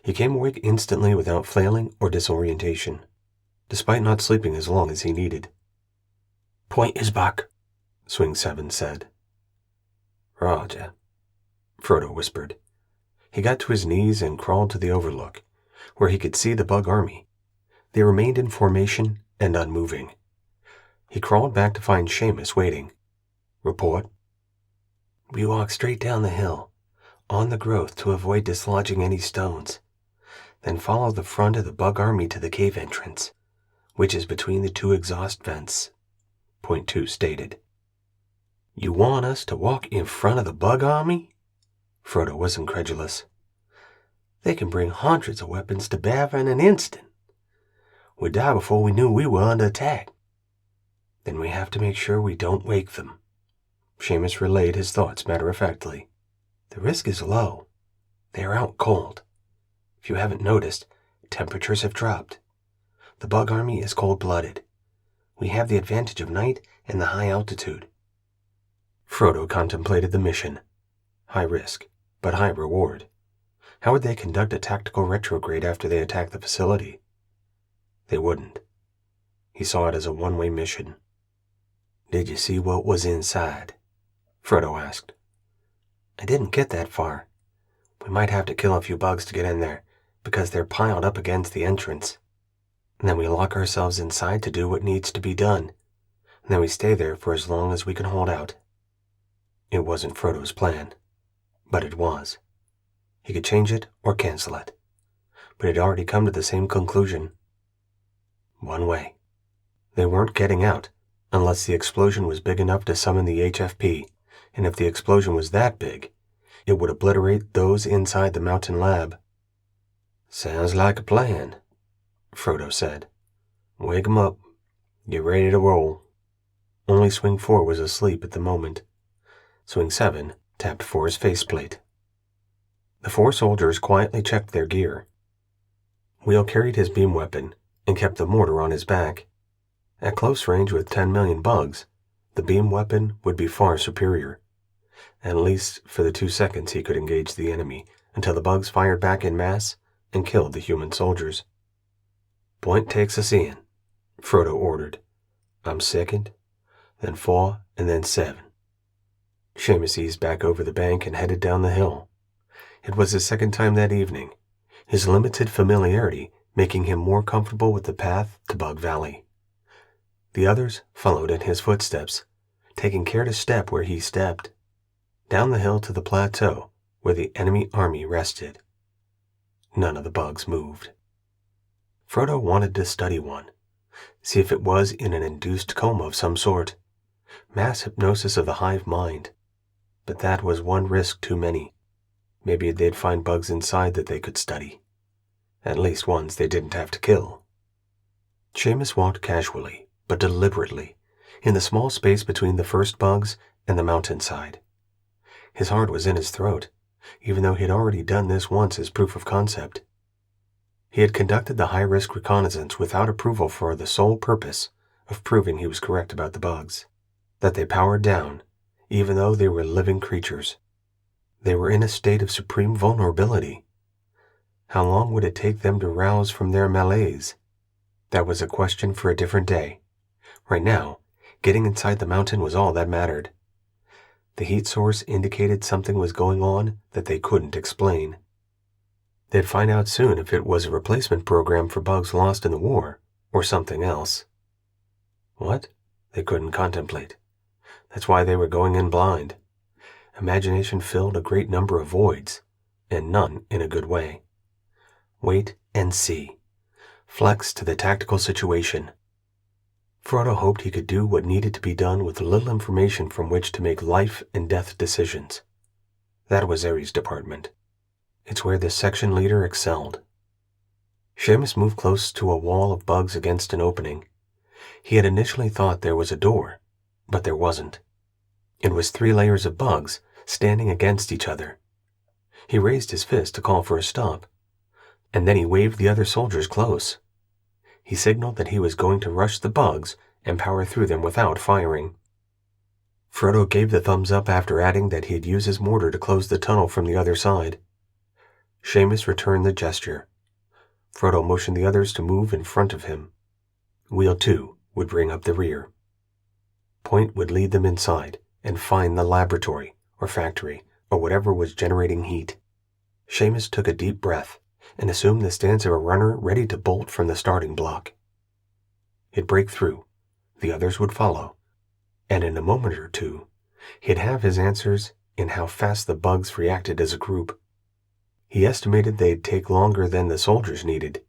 He came awake instantly without flailing or disorientation, despite not sleeping as long as he needed. "Point is back," Swing 7 said. "Roger," Frodo whispered. He got to his knees and crawled to the overlook, where he could see the bug army. They remained in formation and unmoving. He crawled back to find Seamus waiting. "Report." "We walk straight down the hill, on the growth to avoid dislodging any stones. Then follow the front of the bug army to the cave entrance, which is between the 2 exhaust vents," Point 2 stated. "You want us to walk in front of the bug army?" Frodo was incredulous. "They can bring hundreds of weapons to bear in an instant. We'd die before we knew we were under attack." "Then we have to make sure we don't wake them." Seamus relayed his thoughts matter-of-factly. "The risk is low. They are out cold. If you haven't noticed, temperatures have dropped. The bug army is cold-blooded. We have the advantage of night and the high altitude." Frodo contemplated the mission. High risk, but high reward. How would they conduct a tactical retrograde after they attack the facility? They wouldn't. He saw it as a one-way mission. "Did you see what was inside?" Frodo asked. "I didn't get that far. We might have to kill a few bugs to get in there, because they're piled up against the entrance. And then we lock ourselves inside to do what needs to be done. And then we stay there for as long as we can hold out." It wasn't Frodo's plan, but it was. He could change it or cancel it, but he'd already come to the same conclusion. One way. They weren't getting out, unless the explosion was big enough to summon the HFP, and if the explosion was that big, it would obliterate those inside the mountain lab. "Sounds like a plan," Frodo said. "Wake 'em up. Get ready to roll." Only Swing 4 was asleep at the moment. Swing 7 tapped for his faceplate. The 4 soldiers quietly checked their gear. Wheel carried his beam weapon and kept the mortar on his back. At close range with 10 million bugs, the beam weapon would be far superior. At least for the 2 seconds he could engage the enemy until the bugs fired back in mass and killed the human soldiers. "Point takes us in," Frodo ordered. "I'm second, then 4, and then 7. Seamus eased back over the bank and headed down the hill. It was his second time that evening, his limited familiarity making him more comfortable with the path to Bug Valley. The others followed in his footsteps, taking care to step where he stepped, down the hill to the plateau where the enemy army rested. None of the bugs moved. Frodo wanted to study one, see if it was in an induced coma of some sort, mass hypnosis of the hive mind. But that was one risk too many. Maybe they'd find bugs inside that they could study. At least ones they didn't have to kill. Seamus walked casually, but deliberately, in the small space between the first bugs and the mountainside. His heart was in his throat, even though he had already done this once as proof of concept. He had conducted the high-risk reconnaissance without approval for the sole purpose of proving he was correct about the bugs, that they powered down, even though they were living creatures. They were in a state of supreme vulnerability. How long would it take them to rouse from their malaise? That was a question for a different day. Right now, getting inside the mountain was all that mattered. The heat source indicated something was going on that they couldn't explain. They'd find out soon if it was a replacement program for bugs lost in the war, or something else. What? They couldn't contemplate. That's why they were going in blind. Imagination filled a great number of voids, and none in a good way. Wait and see. Flex to the tactical situation. Frodo hoped he could do what needed to be done with little information from which to make life and death decisions. That was Ares' department. It's where the section leader excelled. Seamus moved close to a wall of bugs against an opening. He had initially thought there was a door, but there wasn't. It was 3 layers of bugs standing against each other. He raised his fist to call for a stop, and then he waved the other soldiers close. He signaled that he was going to rush the bugs and power through them without firing. Frodo gave the thumbs up after adding that he'd use his mortar to close the tunnel from the other side. Seamus returned the gesture. Frodo motioned the others to move in front of him. Wheel 2 would bring up the rear. Point would lead them inside and find the laboratory or factory or whatever was generating heat. Seamus took a deep breath and assumed the stance of a runner ready to bolt from the starting block. He'd break through, the others would follow, and in a moment or two, he'd have his answers in how fast the bugs reacted as a group. He estimated they'd take longer than the soldiers needed.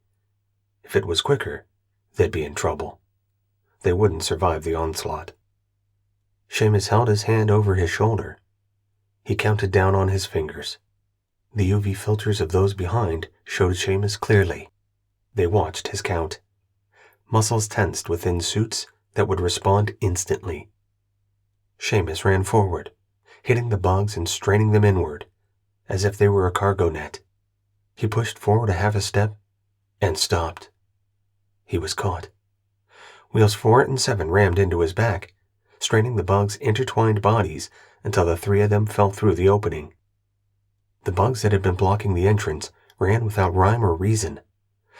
If it was quicker, they'd be in trouble. They wouldn't survive the onslaught. Seamus held his hand over his shoulder. He counted down on his fingers. The UV filters of those behind showed Seamus clearly. They watched his count. Muscles tensed within suits that would respond instantly. Seamus ran forward, hitting the bugs and straining them inward, as if they were a cargo net. He pushed forward a half a step and stopped. He was caught. Wheels 4 and 7 rammed into his back, straining the bugs' intertwined bodies until the three of them fell through the opening. The bugs that had been blocking the entrance ran without rhyme or reason.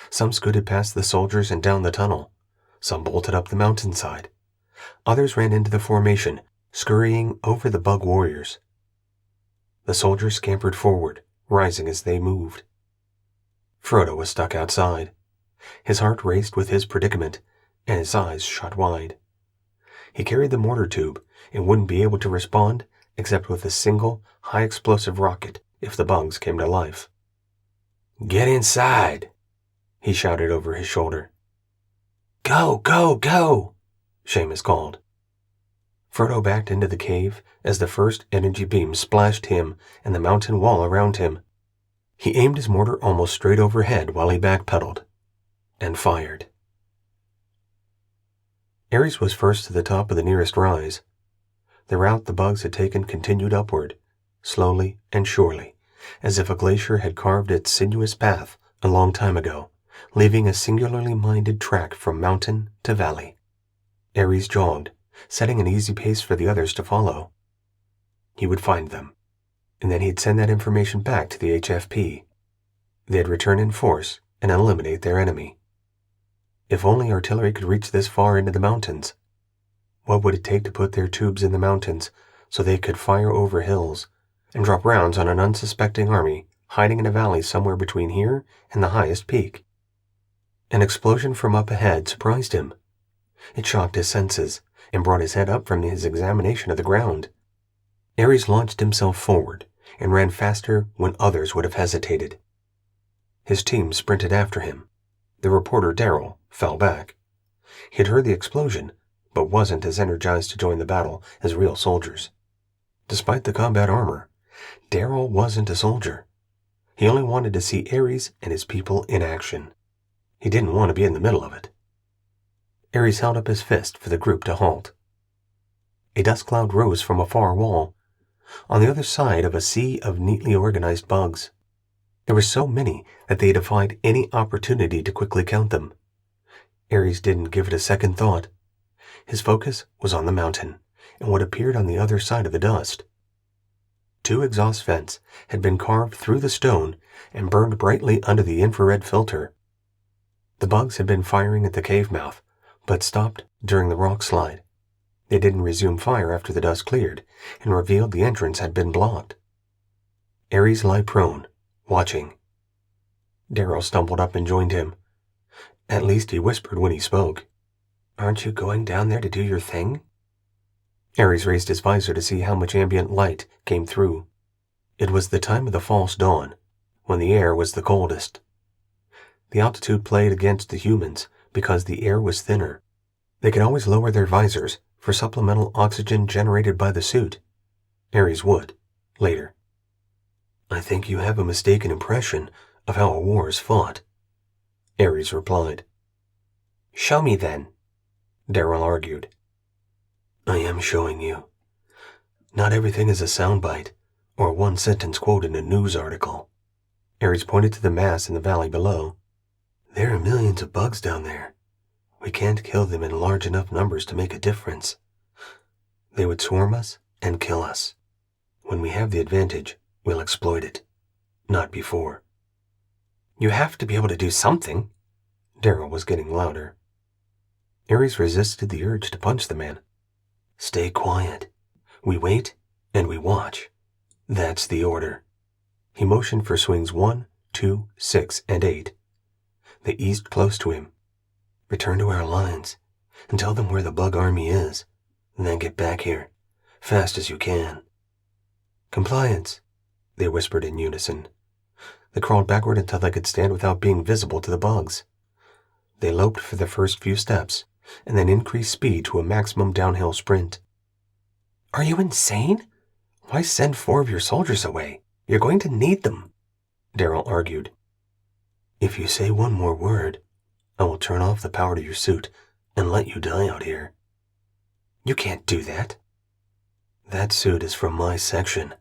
Some scooted past the soldiers and down the tunnel. Some bolted up the mountainside. Others ran into the formation, scurrying over the bug warriors. The soldiers scampered forward, rising as they moved. Frodo was stuck outside. His heart raced with his predicament, and his eyes shot wide. He carried the mortar tube and wouldn't be able to respond except with a single, high-explosive rocket if the bugs came to life. "Get inside!" he shouted over his shoulder. "Go, go, go!" Seamus called. Frodo backed into the cave as the first energy beam splashed him and the mountain wall around him. He aimed his mortar almost straight overhead while he backpedaled, and fired. Ares was first to the top of the nearest rise. The route the bugs had taken continued upward, slowly and surely, as if a glacier had carved its sinuous path a long time ago, leaving a singularly minded track from mountain to valley. Ares jogged, setting an easy pace for the others to follow. He would find them, and then he'd send that information back to the HFP. They'd return in force and eliminate their enemy. If only artillery could reach this far into the mountains. What would it take to put their tubes in the mountains so they could fire over hills and drop rounds on an unsuspecting army hiding in a valley somewhere between here and the highest peak? An explosion from up ahead surprised him. It shocked his senses and brought his head up from his examination of the ground. Ares launched himself forward and ran faster when others would have hesitated. His team sprinted after him. The reporter, Darrell, fell back. He'd heard the explosion, but wasn't as energized to join the battle as real soldiers. Despite the combat armor, Darrell wasn't a soldier. He only wanted to see Ares and his people in action. He didn't want to be in the middle of it. Ares held up his fist for the group to halt. A dust cloud rose from a far wall, on the other side of a sea of neatly organized bugs. There were so many that they defied any opportunity to quickly count them. Ares didn't give it a second thought. His focus was on the mountain and what appeared on the other side of the dust. 2 exhaust vents had been carved through the stone and burned brightly under the infrared filter. The bugs had been firing at the cave mouth, but stopped during the rock slide. They didn't resume fire after the dust cleared and revealed the entrance had been blocked. Ares lay prone, watching. Darrell stumbled up and joined him. At least he whispered when he spoke. "Aren't you going down there to do your thing?" Ares raised his visor to see how much ambient light came through. It was the time of the false dawn, when the air was the coldest. The altitude played against the humans because the air was thinner. They could always lower their visors for supplemental oxygen generated by the suit. Ares would, later. "I think you have a mistaken impression of how a war is fought," Ares replied. "Show me then," Darrell argued. "I am showing you. Not everything is a soundbite or a one-sentence quote in a news article." Ares pointed to the mass in the valley below. "There are millions of bugs down there. We can't kill them in large enough numbers to make a difference. They would swarm us and kill us. When we have the advantage, we'll exploit it. Not before. You have to be able to do something. Daryl was getting louder. Ares resisted the urge to punch the man. Stay quiet. We wait and we watch. That's the order. He motioned for swings 1, 2, 6, and 8. They eased close to him. Return to our lines and tell them where the bug army is. Then get back here, fast as you can. Compliance, they whispered in unison. They crawled backward until they could stand without being visible to the bugs. They loped for the first few steps, and then increased speed to a maximum downhill sprint. Are you insane? Why send 4 of your soldiers away? You're going to need them, Daryl argued. If you say one more word, I will turn off the power to your suit and let you die out here. You can't do that. That suit is from my section.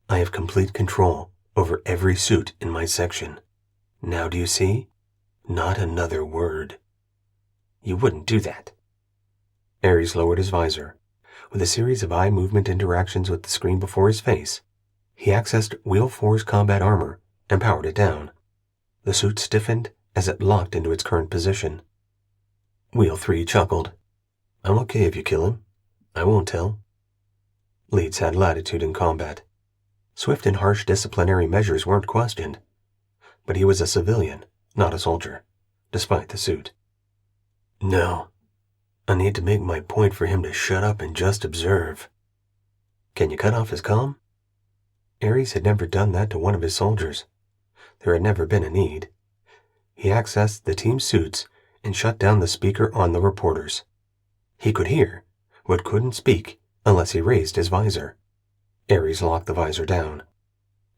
I have complete control over every suit in my section. Now do you see? Not another word. You wouldn't do that. Ares lowered his visor. With a series of eye movement interactions with the screen before his face, he accessed Wheel 4's combat armor and powered it down. The suit stiffened as it locked into its current position. Wheel 3 chuckled. I'm okay if you kill him. I won't tell. Leads had latitude in combat. Swift and harsh disciplinary measures weren't questioned. But he was a civilian, not a soldier, despite the suit. No. I need to make my point for him to shut up and just observe. Can you cut off his comm? Ares had never done that to one of his soldiers. There had never been a need. He accessed the team's suits and shut down the speaker on the reporters. He could hear, but couldn't speak unless he raised his visor. Ares locked the visor down.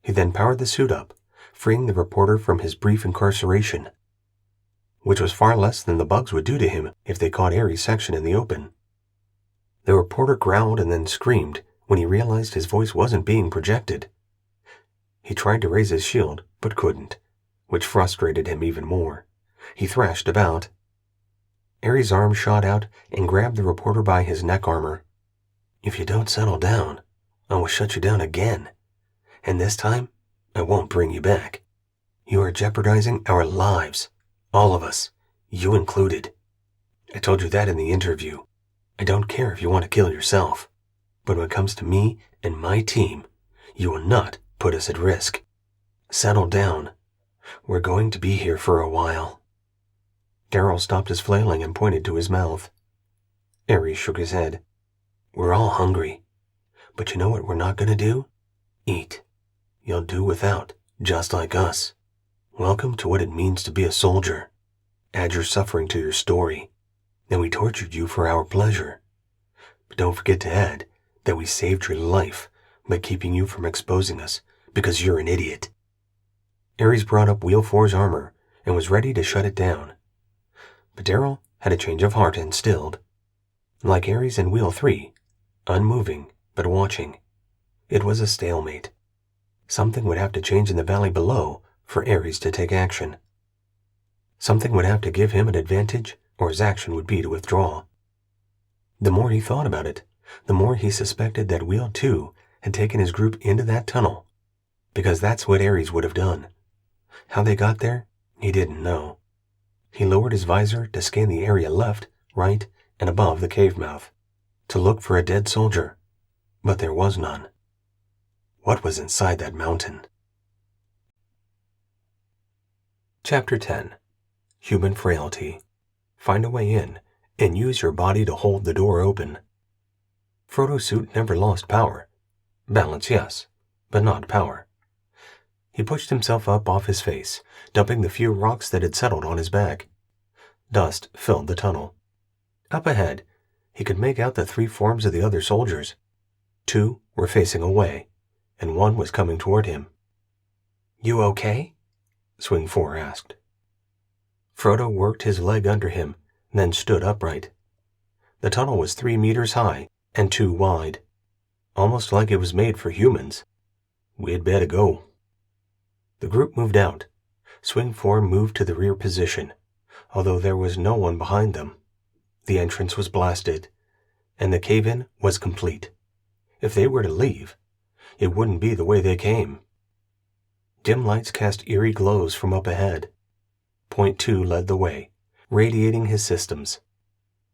He then powered the suit up, freeing the reporter from his brief incarceration, which was far less than the bugs would do to him if they caught Ares' section in the open. The reporter growled and then screamed when he realized his voice wasn't being projected. He tried to raise his shield, but couldn't, which frustrated him even more. He thrashed about. Ares' arm shot out and grabbed the reporter by his neck armor. If you don't settle down, I will shut you down again. And this time, I won't bring you back. You are jeopardizing our lives. All of us, you included. I told you that in the interview. I don't care if you want to kill yourself. But when it comes to me and my team, you will not put us at risk. Settle down. We're going to be here for a while. Daryl stopped his flailing and pointed to his mouth. Ares shook his head. We're all hungry. But you know what we're not going to do? Eat. You'll do without, just like us. Welcome to what it means to be a soldier. Add your suffering to your story. Then we tortured you for our pleasure. But don't forget to add that we saved your life by keeping you from exposing us because you're an idiot. Ares brought up Wheel 4's armor and was ready to shut it down. But Daryl had a change of heart and stilled. Like Ares and Wheel 3, unmoving but watching. It was a stalemate. Something would have to change in the valley below for Ares to take action. Something would have to give him an advantage, or his action would be to withdraw. The more he thought about it, the more he suspected that Wheel 2 had taken his group into that tunnel, because that's what Ares would have done. How they got there, he didn't know. He lowered his visor to scan the area left, right, and above the cave mouth, to look for a dead soldier, but there was none. What was inside that mountain? Chapter 10. Human Frailty. Find a way in, and use your body to hold the door open. Frodo's suit never lost power. Balance, yes, but not power. He pushed himself up off his face, dumping the few rocks that had settled on his back. Dust filled the tunnel. Up ahead, he could make out the 3 forms of the other soldiers. 2 were facing away, and 1 was coming toward him. You okay? Swing 4 asked. Frodo worked his leg under him, then stood upright. The tunnel was 3 meters high and 2 wide, almost like it was made for humans. We'd better go. The group moved out. Swing 4 moved to the rear position, although there was no one behind them. The entrance was blasted, and the cave-in was complete. If they were to leave, it wouldn't be the way they came. Dim lights cast eerie glows from up ahead. Point 2 led the way, radiating his systems.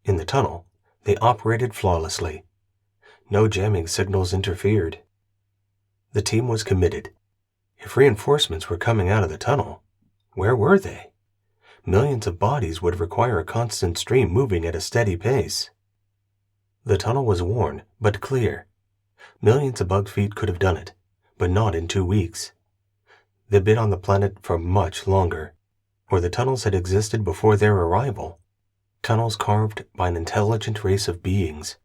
In the tunnel, they operated flawlessly. No jamming signals interfered. The team was committed. If reinforcements were coming out of the tunnel, where were they? Millions of bodies would require a constant stream moving at a steady pace. The tunnel was worn, but clear. Millions of bug feet could have done it, but not in 2 weeks. They'd been on the planet for much longer, or the tunnels had existed before their arrival. Tunnels carved by an intelligent race of beings.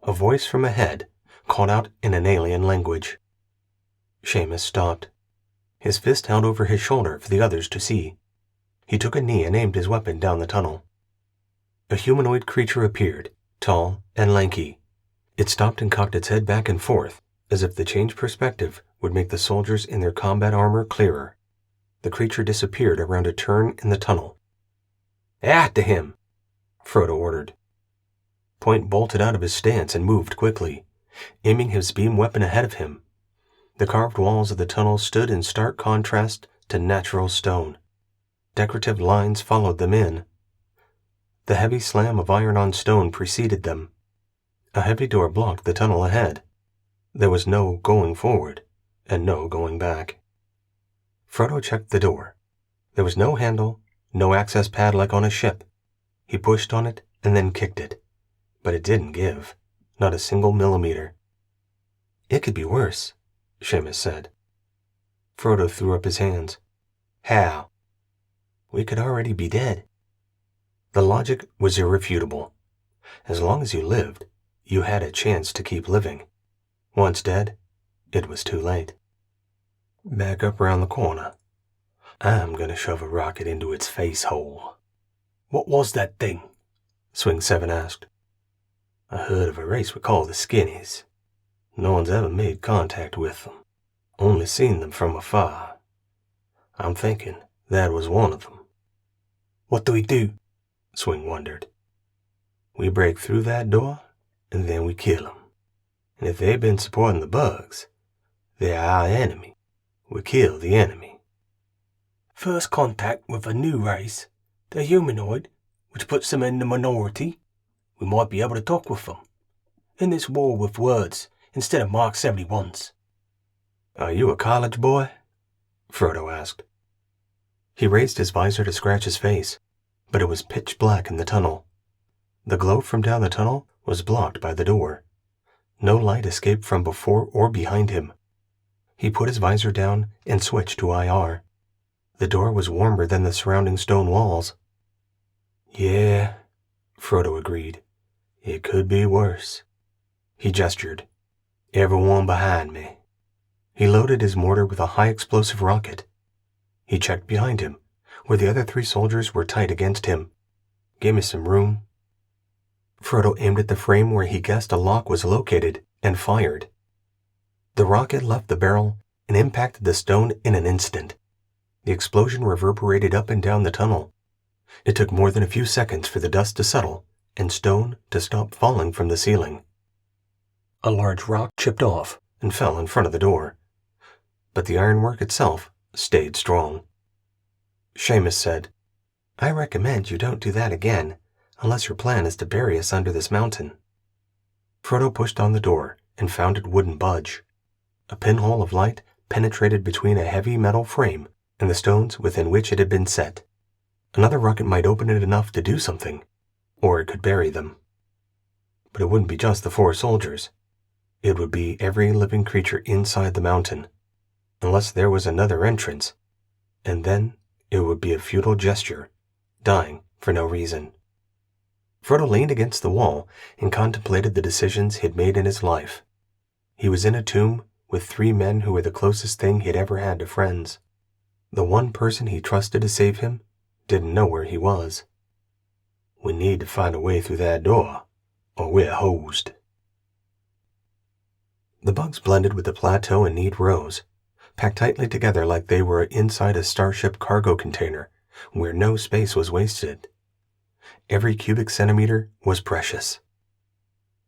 A voice from ahead called out in an alien language. Seamus stopped, his fist held over his shoulder for the others to see. He took a knee and aimed his weapon down the tunnel. A humanoid creature appeared, tall and lanky. It stopped and cocked its head back and forth, as if the changed perspective would make the soldiers in their combat armor clearer. The creature disappeared around a turn in the tunnel. "After him!" Frodo ordered. Point bolted out of his stance and moved quickly, aiming his beam weapon ahead of him. The carved walls of the tunnel stood in stark contrast to natural stone. Decorative lines followed them in. The heavy slam of iron on stone preceded them. A heavy door blocked the tunnel ahead. There was no going forward, and no going back. Frodo checked the door. There was no handle, no access pad like on a ship. He pushed on it and then kicked it. But it didn't give, not a single millimeter. "It could be worse," Seamus said. Frodo threw up his hands. "How?" "We could already be dead." The logic was irrefutable. As long as you lived, you had a chance to keep living. Once dead, it was too late. Back up around the corner. I'm gonna shove a rocket into its face hole. "What was that thing?" Swing 7 asked. "I heard of a race we call the Skinnies. No one's ever made contact with them, only seen them from afar. I'm thinking that was one of them." "What do we do?" Swing wondered. "We break through that door, and then we kill them. And if they've been supporting the bugs, they're our enemy. We kill the enemy." "First contact with a new race, the humanoid, which puts them in the minority. We might be able to talk with them. In this war with words, instead of Mark 71s. "Are you a college boy?" Frodo asked. He raised his visor to scratch his face, but it was pitch black in the tunnel. The glow from down the tunnel was blocked by the door. No light escaped from before or behind him. He put his visor down and switched to IR. The door was warmer than the surrounding stone walls. "Yeah," Frodo agreed. "It could be worse." He gestured. "Everyone behind me." He loaded his mortar with a high-explosive rocket. He checked behind him, where the other 3 soldiers were tight against him. "Give me some room." Frodo aimed at the frame where he guessed a lock was located and fired. The rocket left the barrel and impacted the stone in an instant. The explosion reverberated up and down the tunnel. It took more than a few seconds for the dust to settle and stone to stop falling from the ceiling. A large rock chipped off and fell in front of the door, but the ironwork itself stayed strong. Seamus said, "I recommend you don't do that again, unless your plan is to bury us under this mountain." Frodo pushed on the door and found it wouldn't budge. A pinhole of light penetrated between a heavy metal frame and the stones within which it had been set. Another rocket might open it enough to do something, or it could bury them. But it wouldn't be just the 4 soldiers. It would be every living creature inside the mountain, unless there was another entrance, and then it would be a futile gesture, dying for no reason. Frodo leaned against the wall and contemplated the decisions he'd made in his life. He was in a tomb with 3 men who were the closest thing he'd ever had to friends. The one person he trusted to save him didn't know where he was. "We need to find a way through that door, or we're hosed." The bugs blended with the plateau in neat rows, packed tightly together like they were inside a starship cargo container where no space was wasted. Every cubic centimeter was precious.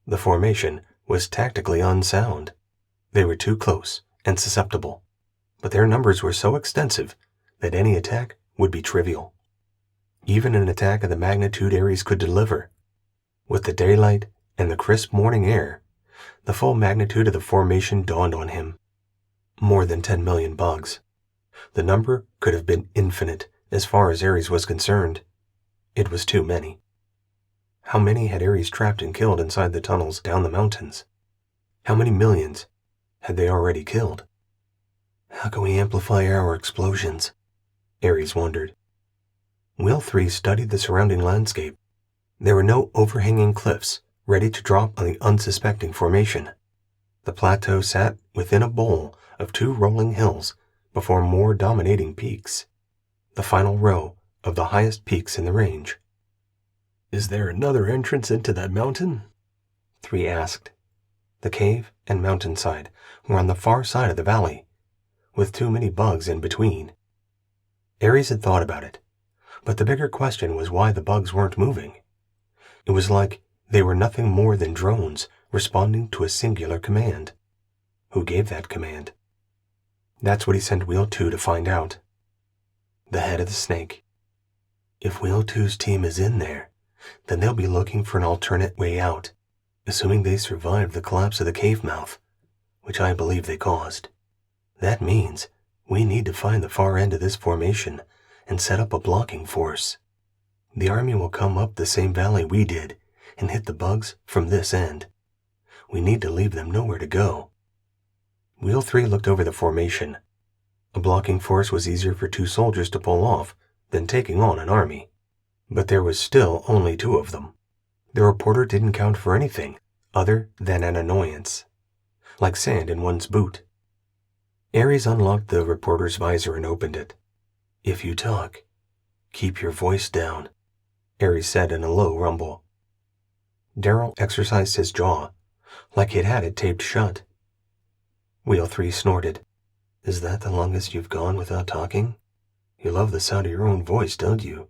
The formation was tactically unsound. They were too close and susceptible, but their numbers were so extensive that any attack would be trivial. Even an attack of the magnitude Ares could deliver. With the daylight and the crisp morning air, the full magnitude of the formation dawned on him. More than 10 million bugs. The number could have been infinite as far as Ares was concerned. It was too many. How many had Ares trapped and killed inside the tunnels down the mountains? How many millions had they already killed? How can we amplify our explosions? Ares wondered. Wheel 3 studied the surrounding landscape. There were no overhanging cliffs ready to drop on the unsuspecting formation. The plateau sat within a bowl of 2 rolling hills before more dominating peaks, the final row of the highest peaks in the range. Is there another entrance into that mountain? 3 asked. The cave and mountainside were on the far side of the valley, with too many bugs in between. Ares had thought about it, but the bigger question was why the bugs weren't moving. It was like they were nothing more than drones responding to a singular command. Who gave that command? That's what he sent Wheel 2 to find out. The head of the snake. If Wheel 2's team is in there, then they'll be looking for an alternate way out, assuming they survived the collapse of the cave mouth, which I believe they caused. That means we need to find the far end of this formation and set up a blocking force. The army will come up the same valley we did and hit the bugs from this end. We need to leave them nowhere to go. Wheel 3 looked over the formation. A blocking force was easier for 2 soldiers to pull off than taking on an army. But there was still only 2 of them. The reporter didn't count for anything other than an annoyance, like sand in one's boot. Ares unlocked the reporter's visor and opened it. If you talk, keep your voice down, Ares said in a low rumble. Darrell exercised his jaw, like he'd had it taped shut. Wheel 3 snorted. Is that the longest you've gone without talking? You love the sound of your own voice, don't you?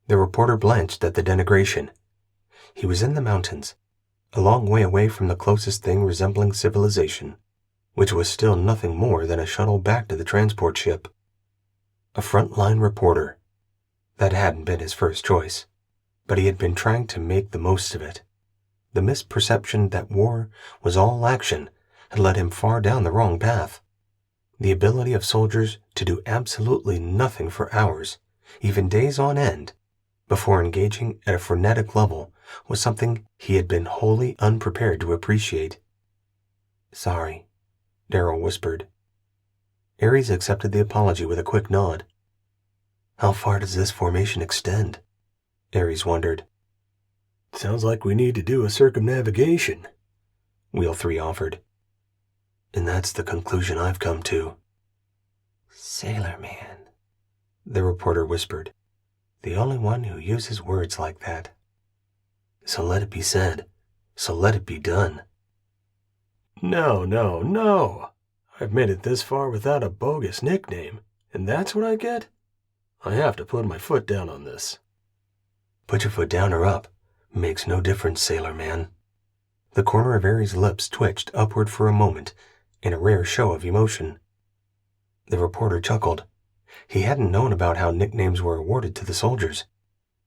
The reporter blanched at the denigration. He was in the mountains, a long way away from the closest thing resembling civilization, which was still nothing more than a shuttle back to the transport ship. A front-line reporter. That hadn't been his first choice, but he had been trying to make the most of it. The misperception that war was all action had led him far down the wrong path. The ability of soldiers to do absolutely nothing for hours, even days on end, before engaging at a frenetic level was something he had been wholly unprepared to appreciate. Sorry, Darrell whispered. Ares accepted the apology with a quick nod. How far does this formation extend? Ares wondered. Sounds like we need to do a circumnavigation, Wheel 3 offered. And that's the conclusion I've come to. Sailor man, the reporter whispered. The only one who uses words like that. So let it be said. So let it be done. No. I've made it this far without a bogus nickname, and that's what I get? I have to put my foot down on this. Put your foot down or up. Makes no difference, sailor man. The corner of Ares' lips twitched upward for a moment in a rare show of emotion. The reporter chuckled. He hadn't known about how nicknames were awarded to the soldiers.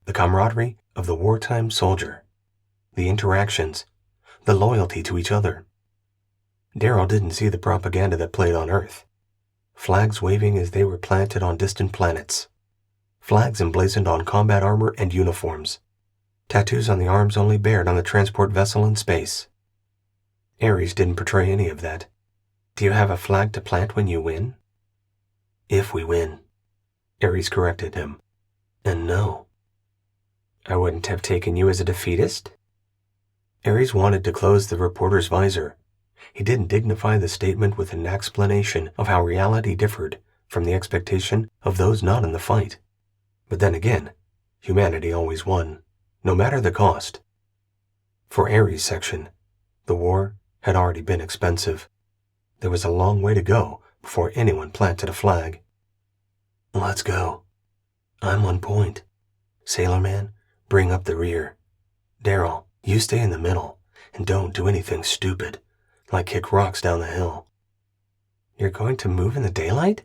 The camaraderie of the wartime soldier. The interactions. The loyalty to each other. Darrell didn't see the propaganda that played on Earth. Flags waving as they were planted on distant planets. Flags emblazoned on combat armor and uniforms. Tattoos on the arms only bared on the transport vessel in space. Ares didn't portray any of that. Do you have a flag to plant when you win? If we win, Ares corrected him. And no. I wouldn't have taken you as a defeatist? Ares wanted to close the reporter's visor. He didn't dignify the statement with an explanation of how reality differed from the expectation of those not in the fight. But then again, humanity always won, no matter the cost. For Ares' section, the war had already been expensive. There was a long way to go before anyone planted a flag. Let's go. I'm on point. Sailor man, Bring up the rear. Daryl, you stay in the middle, and don't do anything stupid, like kick rocks down the hill. You're going to move in the daylight?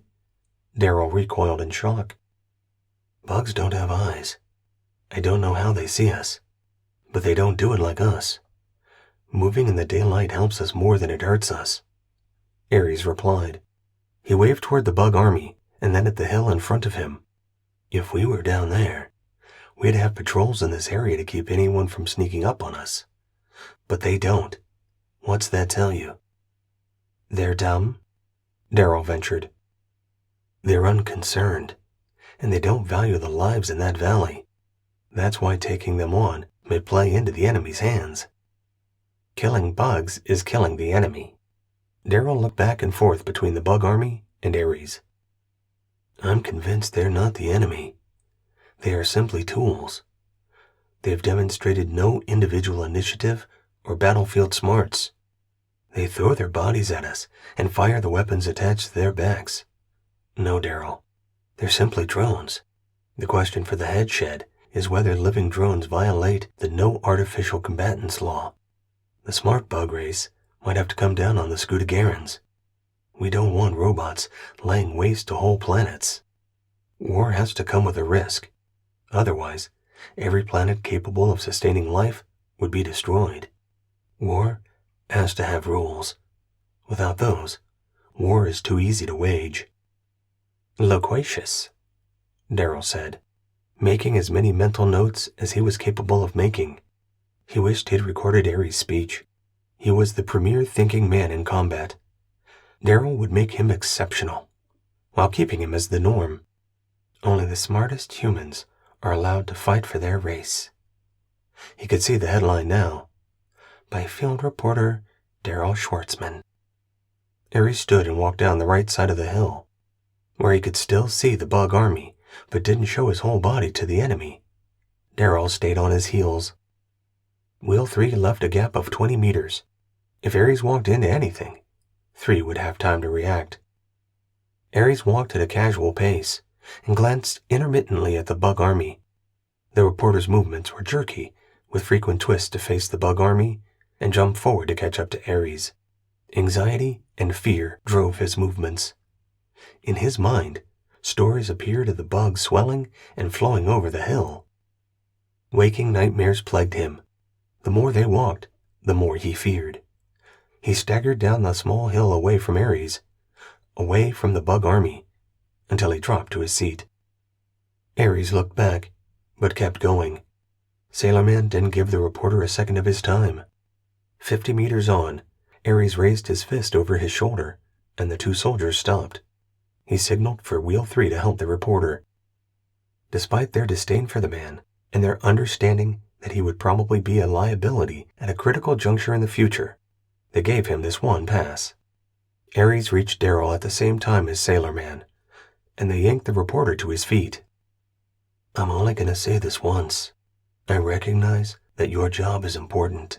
Daryl recoiled in shock. Bugs don't have eyes. I don't know how they see us, but they don't do it like us. Moving in the daylight helps us more than it hurts us. Ares replied. He waved toward the bug army and then at the hill in front of him. If we were down there, we'd have patrols in this area to keep anyone from sneaking up on us. But they don't. What's that tell you? They're dumb? Daryl ventured. They're unconcerned, and they don't value the lives in that valley. That's why taking them on may play into the enemy's hands. Killing bugs is killing the enemy. Daryl looked back and forth between the bug army and Ares. I'm convinced they're not the enemy. They are simply tools. They've demonstrated no individual initiative or battlefield smarts. They throw their bodies at us and fire the weapons attached to their backs. No, Daryl, they're simply drones. The question for the headshed is whether living drones violate the no artificial combatants law. The smart bug race might have to come down on the Scudagarans. We don't want robots laying waste to whole planets. War has to come with a risk. Otherwise, every planet capable of sustaining life would be destroyed. War has to have rules. Without those, war is too easy to wage. Loquacious, Daryl said, making as many mental notes as he was capable of making. He wished he'd recorded Ares' speech. He was the premier thinking man in combat. Daryl would make him exceptional, while keeping him as the norm. Only the smartest humans are allowed to fight for their race. He could see the headline now. By field reporter Daryl Schwartzman. Ares stood and walked down the right side of the hill, where he could still see the bug army, but didn't show his whole body to the enemy. Daryl stayed on his heels. Wheel 3 left a gap of 20 meters. If Ares walked into anything, 3 would have time to react. Ares walked at a casual pace and glanced intermittently at the bug army. The reporter's movements were jerky, with frequent twists to face the bug army and jump forward to catch up to Ares. Anxiety and fear drove his movements. In his mind, stories appeared of the bugs swelling and flowing over the hill. Waking nightmares plagued him. The more they walked, the more he feared. He staggered down the small hill away from Ares, away from the bug army, until he dropped to his seat. Ares looked back, but kept going. Sailorman didn't give the reporter a second of his time. 50 meters on, Ares raised his fist over his shoulder, and the 2 soldiers stopped. He signaled for Wheel 3 to help the reporter. Despite their disdain for the man, and their understanding that he would probably be a liability at a critical juncture in the future, they gave him this one pass. Ares reached Daryl at the same time as Sailorman, and they yanked the reporter to his feet. I'm only going to say this once. I recognize that your job is important.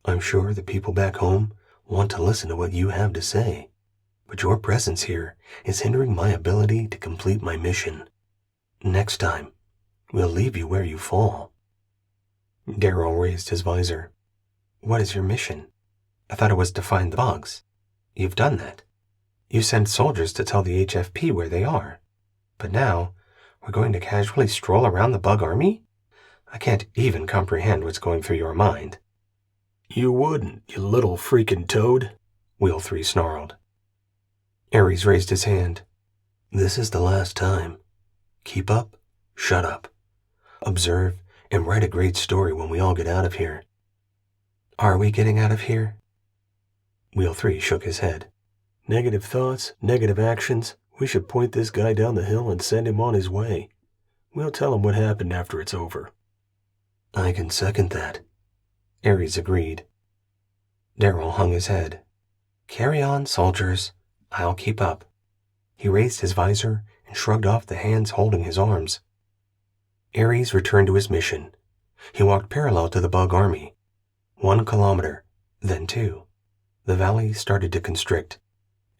I'm sure the people back home want to listen to what you have to say, but your presence here is hindering my ability to complete my mission. Next time, we'll leave you where you fall. Daryl raised his visor. What is your mission? I thought it was to find the bugs. You've done that. You sent soldiers to tell the HFP where they are. But now, we're going to casually stroll around the bug army? I can't even comprehend what's going through your mind. You wouldn't, you little freaking toad, Wheel 3 snarled. Ares raised his hand. This is the last time. Keep up, shut up. Observe and write a great story when we all get out of here. Are we getting out of here? Wheel 3 shook his head. Negative thoughts, negative actions. We should point this guy down the hill and send him on his way. We'll tell him what happened after it's over. I can second that, Ares agreed. Daryl hung his head. Carry on, soldiers. I'll keep up. He raised his visor and shrugged off the hands holding his arms. Ares returned to his mission. He walked parallel to the bug army. 1 kilometer, then 2. The valley started to constrict,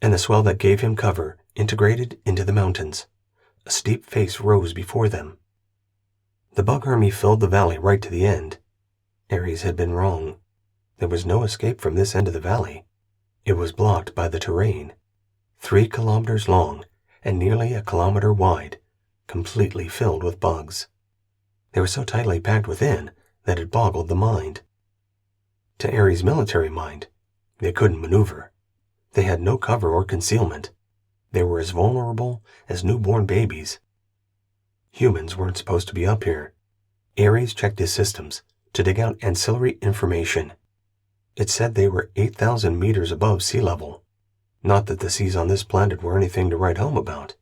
and the swell that gave him cover integrated into the mountains. A steep face rose before them. The bug army filled the valley right to the end. Ares had been wrong. There was no escape from this end of the valley. It was blocked by the terrain, 3 kilometers long and nearly a kilometer wide, completely filled with bugs. They were so tightly packed within that it boggled the mind. To Ares' military mind, they couldn't maneuver. They had no cover or concealment. They were as vulnerable as newborn babies. Humans weren't supposed to be up here. Ares checked his systems to dig out ancillary information. It said they were 8,000 meters above sea level. Not that the seas on this planet were anything to write home about,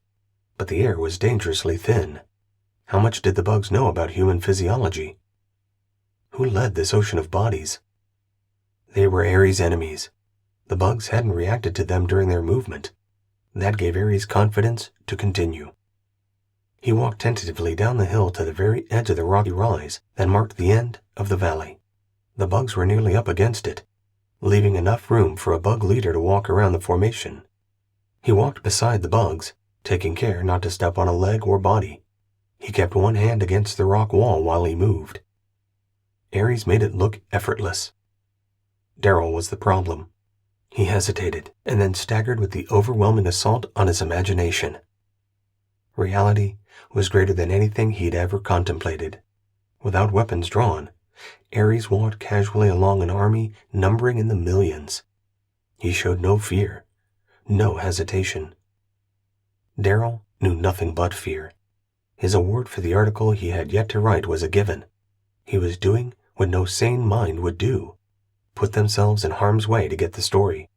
but the air was dangerously thin. How much did the bugs know about human physiology? Who led this ocean of bodies? They were Ares' enemies. The bugs hadn't reacted to them during their movement. That gave Ares confidence to continue. He walked tentatively down the hill to the very edge of the rocky rise that marked the end of the valley. The bugs were nearly up against it, leaving enough room for a bug leader to walk around the formation. He walked beside the bugs, taking care not to step on a leg or body. He kept one hand against the rock wall while he moved. Ares made it look effortless. Daryl was the problem. He hesitated and then staggered with the overwhelming assault on his imagination. Reality was greater than anything he'd ever contemplated. Without weapons drawn, Ares walked casually along an army numbering in the millions. He showed no fear, no hesitation. Daryl knew nothing but fear. His award for the article he had yet to write was a given. He was doing what no sane mind would do, put themselves in harm's way to get the story.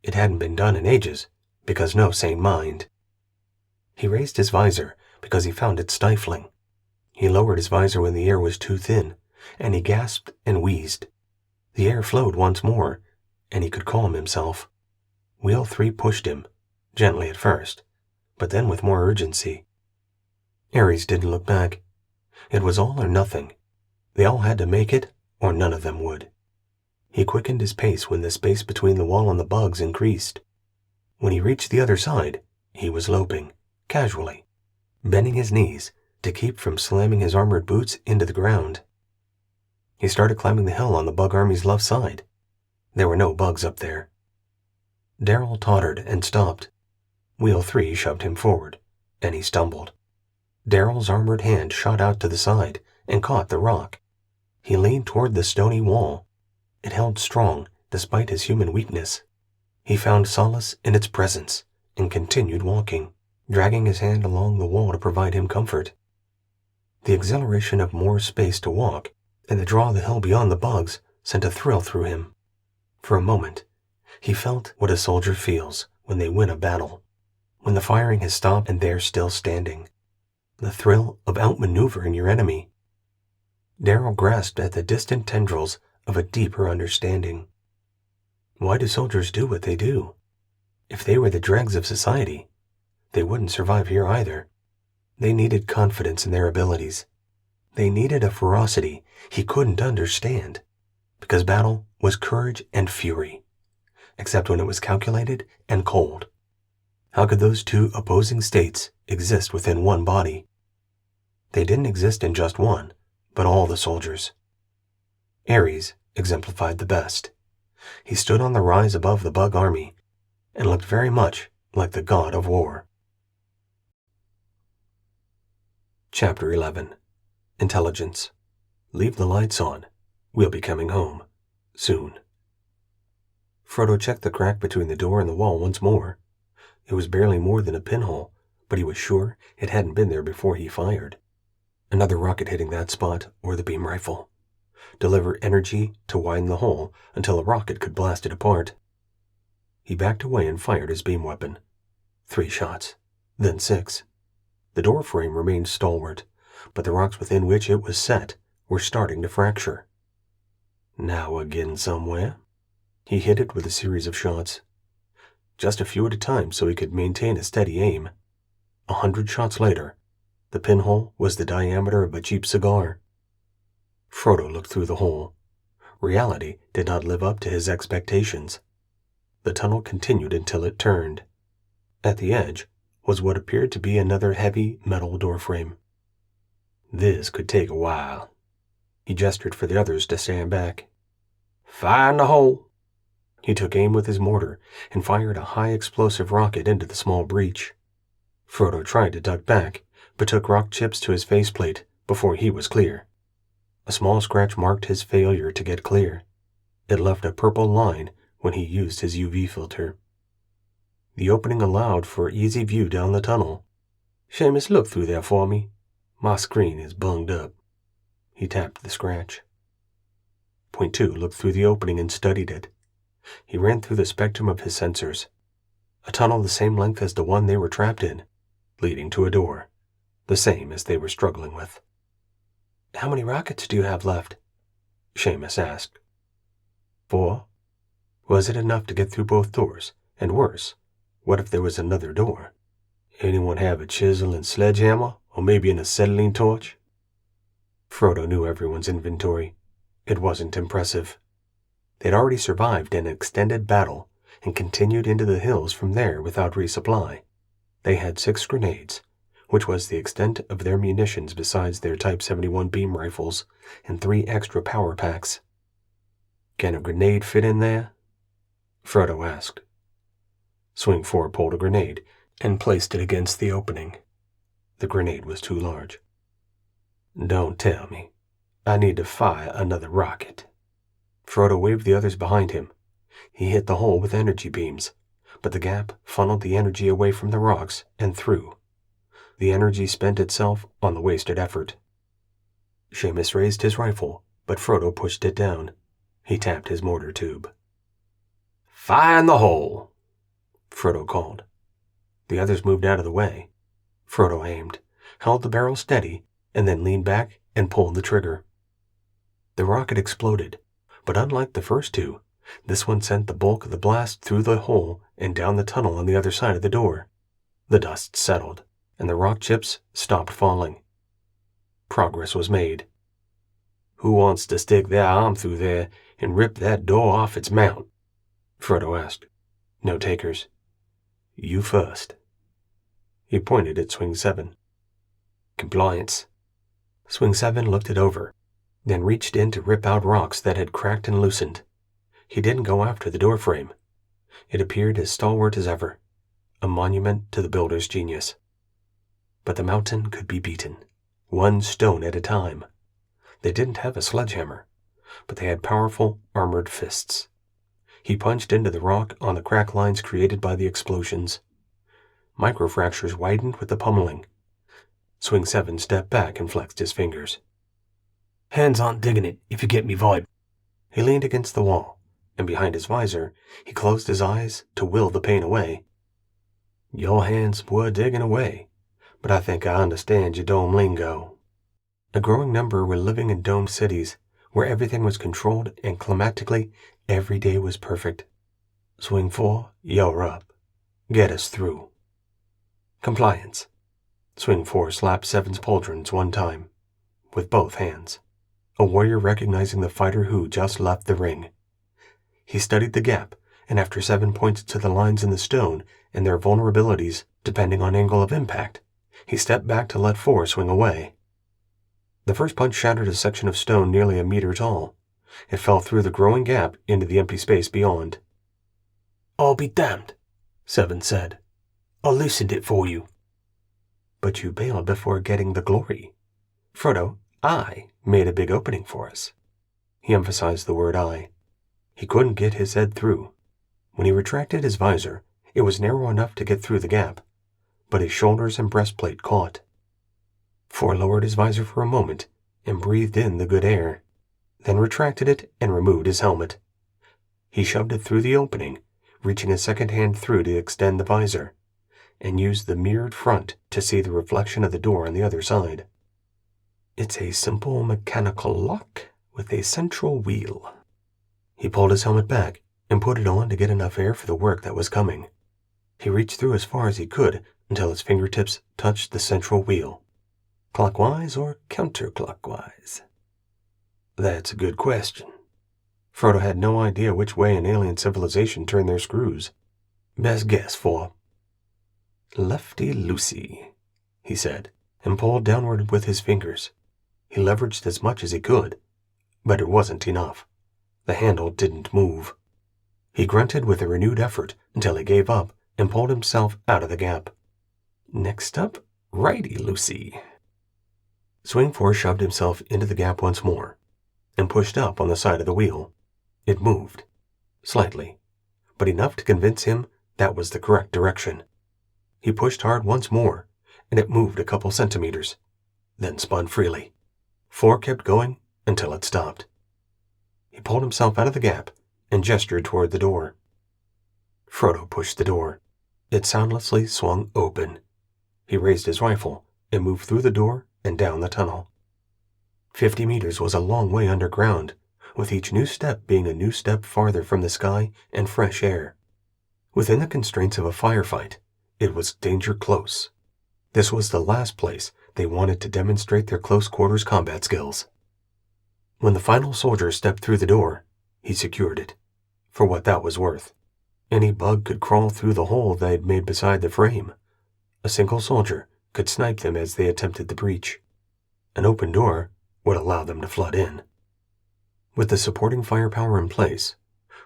It hadn't been done in ages, because no sane mind. He raised his visor because he found it stifling. He lowered his visor when the air was too thin, and he gasped and wheezed. The air flowed once more, and he could calm himself. Wheel 3 pushed him, gently at first, but then with more urgency. Ares didn't look back. It was all or nothing. They all had to make it, or none of them would. He quickened his pace when the space between the wall and the bugs increased. When he reached the other side, he was loping, casually, bending his knees to keep from slamming his armored boots into the ground. He started climbing the hill on the bug army's left side. There were no bugs up there. Daryl tottered and stopped. Wheel 3 shoved him forward, and he stumbled. Daryl's armored hand shot out to the side and caught the rock. He leaned toward the stony wall. It held strong despite his human weakness. He found solace in its presence and continued walking, dragging his hand along the wall to provide him comfort. The exhilaration of more space to walk and the draw of the hill beyond the bugs sent a thrill through him. For a moment, he felt what a soldier feels when they win a battle, when the firing has stopped and they're still standing. The thrill of outmaneuvering your enemy. Daryl grasped at the distant tendrils of a deeper understanding. Why do soldiers do what they do? If they were the dregs of society, they wouldn't survive here either. They needed confidence in their abilities. They needed a ferocity he couldn't understand, because battle was courage and fury, except when it was calculated and cold. How could those two opposing states exist within one body? They didn't exist in just one, but all the soldiers. Ares exemplified the best. He stood on the rise above the bug army and looked very much like the god of war. Chapter 11. Intelligence. Leave the lights on. We'll be coming home. Soon. Frodo checked the crack between the door and the wall once more. It was barely more than a pinhole, but he was sure it hadn't been there before he fired. Another rocket hitting that spot, or the beam rifle. Deliver energy to widen the hole until a rocket could blast it apart. He backed away and fired his beam weapon. 3 shots, then 6. The door frame remained stalwart, but the rocks within which it was set were starting to fracture. Now again somewhere. He hit it with a series of shots. Just a few at a time so he could maintain a steady aim. 100 shots later, the pinhole was the diameter of a cheap cigar. Frodo looked through the hole. Reality did not live up to his expectations. The tunnel continued until it turned. At the edge was what appeared to be another heavy metal doorframe. This could take a while. He gestured for the others to stand back. Fire in the hole! He took aim with his mortar and fired a high-explosive rocket into the small breach. Frodo tried to duck back, but took rock chips to his faceplate before he was clear. A small scratch marked his failure to get clear. It left a purple line when he used his UV filter. The opening allowed for easy view down the tunnel. Seamus, look through there for me. My screen is bunged up. He tapped the scratch. Point 2 looked through the opening and studied it. He ran through the spectrum of his sensors. A tunnel the same length as the one they were trapped in, leading to a door, the same as they were struggling with. How many rockets do you have left? Seamus asked. 4. Was it enough to get through both doors? And worse, what if there was another door? Anyone have a chisel and sledgehammer, or maybe an acetylene torch? Frodo knew everyone's inventory. It wasn't impressive. They'd already survived an extended battle and continued into the hills from there without resupply. They had 6 grenades, which was the extent of their munitions besides their Type 71 beam rifles and 3 extra power packs. Can a grenade fit in there? Frodo asked. Swing 4 pulled a grenade and placed it against the opening. The grenade was too large. Don't tell me. I need to fire another rocket. Frodo waved the others behind him. He hit the hole with energy beams, but the gap funneled the energy away from the rocks and through. The energy spent itself on the wasted effort. Seamus raised his rifle, but Frodo pushed it down. He tapped his mortar tube. Fire in the hole! Frodo called. The others moved out of the way. Frodo aimed, held the barrel steady, and then leaned back and pulled the trigger. The rocket exploded, but unlike the first 2, this one sent the bulk of the blast through the hole and down the tunnel on the other side of the door. The dust settled, and the rock chips stopped falling. Progress was made. Who wants to stick their arm through there and rip that door off its mount? Frodo asked. No takers. You first. He pointed at Swing 7. Compliance. Swing 7 looked it over, then reached in to rip out rocks that had cracked and loosened. He didn't go after the doorframe. It appeared as stalwart as ever, a monument to the builder's genius. But the mountain could be beaten, one stone at a time. They didn't have a sledgehammer, but they had powerful, armored fists. He punched into the rock on the crack lines created by the explosions. Microfractures widened with the pummeling. Swing 7 stepped back and flexed his fingers. Hands aren't digging it, if you get me vibe. He leaned against the wall, and behind his visor, he closed his eyes to will the pain away. Your hands were digging away, but I think I understand your dome lingo. A growing number were living in domed cities, where everything was controlled and climatically every day was perfect. Swing 4, you're up. Get us through. Compliance. Swing 4 slapped 7's pauldrons one time, with both hands. A warrior recognizing the fighter who just left the ring. He studied the gap, and after 7 pointed to the lines in the stone and their vulnerabilities depending on angle of impact, he stepped back to let 4 swing away. The first punch shattered a section of stone nearly a meter tall. It fell through the growing gap into the empty space beyond. I'll be damned, 7 said. I loosened it for you. But you bailed before getting the glory. Frodo, I made a big opening for us. He emphasized the word I. He couldn't get his head through. When he retracted his visor, it was narrow enough to get through the gap, but his shoulders and breastplate caught. 4 lowered his visor for a moment and breathed in the good air, then retracted it and removed his helmet. He shoved it through the opening, reaching a second hand through to extend the visor, and used the mirrored front to see the reflection of the door on the other side. It's a simple mechanical lock with a central wheel. He pulled his helmet back and put it on to get enough air for the work that was coming. He reached through as far as he could until his fingertips touched the central wheel. Clockwise or counterclockwise? That's a good question. Frodo had no idea which way an alien civilization turned their screws. Best guess, 4. Lefty-loosey, he said, and pulled downward with his fingers, He leveraged as much as he could, but it wasn't enough. The handle didn't move. He grunted with a renewed effort until he gave up and pulled himself out of the gap. Next up, righty Lucy. Swing 4 shoved himself into the gap once more and pushed up on the side of the wheel. It moved, slightly, but enough to convince him that was the correct direction. He pushed hard once more, and it moved a couple centimeters, then spun freely. 4 kept going until it stopped. He pulled himself out of the gap and gestured toward the door. Frodo pushed the door. It soundlessly swung open. He raised his rifle and moved through the door and down the tunnel. 50 meters was a long way underground, with each new step being a new step farther from the sky and fresh air. Within the constraints of a firefight, it was danger close. This was the last place they wanted to demonstrate their close-quarters combat skills. When the final soldier stepped through the door, he secured it, for what that was worth. Any bug could crawl through the hole they'd made beside the frame. A single soldier could snipe them as they attempted the breach. An open door would allow them to flood in. With the supporting firepower in place,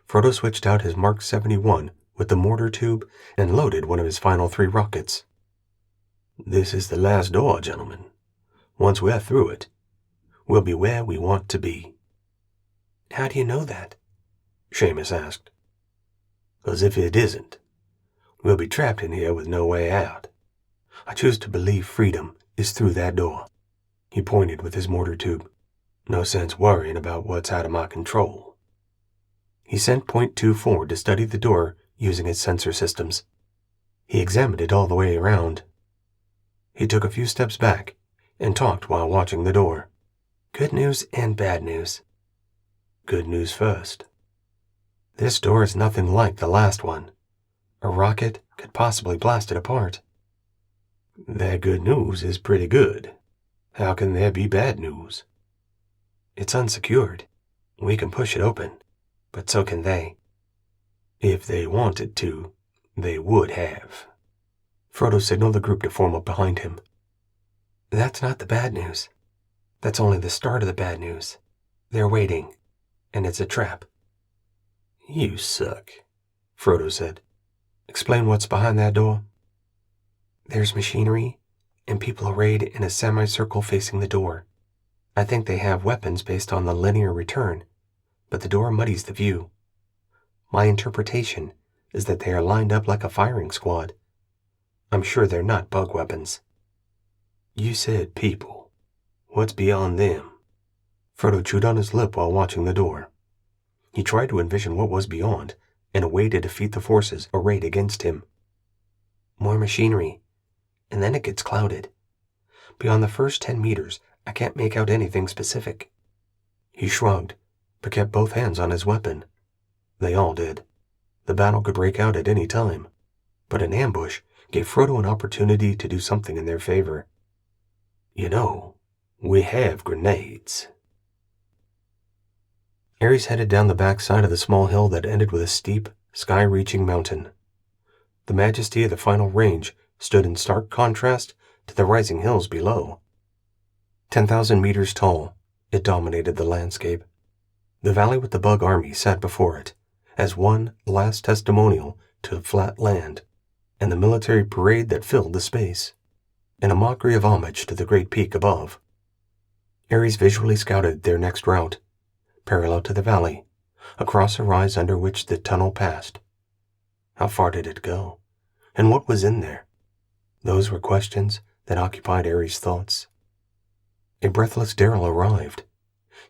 Frodo switched out his Mark 71 with the mortar tube and loaded one of his final 3 rockets. This is the last door, gentlemen. Once we're through it, we'll be where we want to be. How do you know that? Seamus asked. 'Cause if it isn't, we'll be trapped in here with no way out. I choose to believe freedom is through that door. He pointed with his mortar tube. No sense worrying about what's out of my control. He sent .2 forward to study the door using his sensor systems. He examined it all the way around. He took a few steps back and talked while watching the door. Good news and bad news. Good news first. This door is nothing like the last one. A rocket could possibly blast it apart. That good news is pretty good. How can there be bad news? It's unsecured. We can push it open, but so can they. If they wanted to, they would have. Frodo signaled the group to form up behind him. That's not the bad news. That's only the start of the bad news. They're waiting, and it's a trap. You suck, Frodo said. Explain what's behind that door. There's machinery, and people arrayed in a semicircle facing the door. I think they have weapons based on the linear return, but the door muddies the view. My interpretation is that they are lined up like a firing squad. I'm sure they're not bug weapons. You said people. What's beyond them? Frodo chewed on his lip while watching the door. He tried to envision what was beyond and a way to defeat the forces arrayed against him. More machinery, and then it gets clouded. Beyond the first 10 meters, I can't make out anything specific. He shrugged, but kept both hands on his weapon. They all did. The battle could break out at any time, but an ambush gave Frodo an opportunity to do something in their favor. You know, we have grenades. Ares headed down the back side of the small hill that ended with a steep, sky-reaching mountain. The majesty of the final range stood in stark contrast to the rising hills below. 10,000 meters tall, it dominated the landscape. The valley with the bug army sat before it, as one last testimonial to the flat land, and the military parade that filled the space, and a mockery of homage to the great peak above. Ares visually scouted their next route, parallel to the valley, across a rise under which the tunnel passed. How far did it go? And what was in there? Those were questions that occupied Ares' thoughts. A breathless Darrell arrived.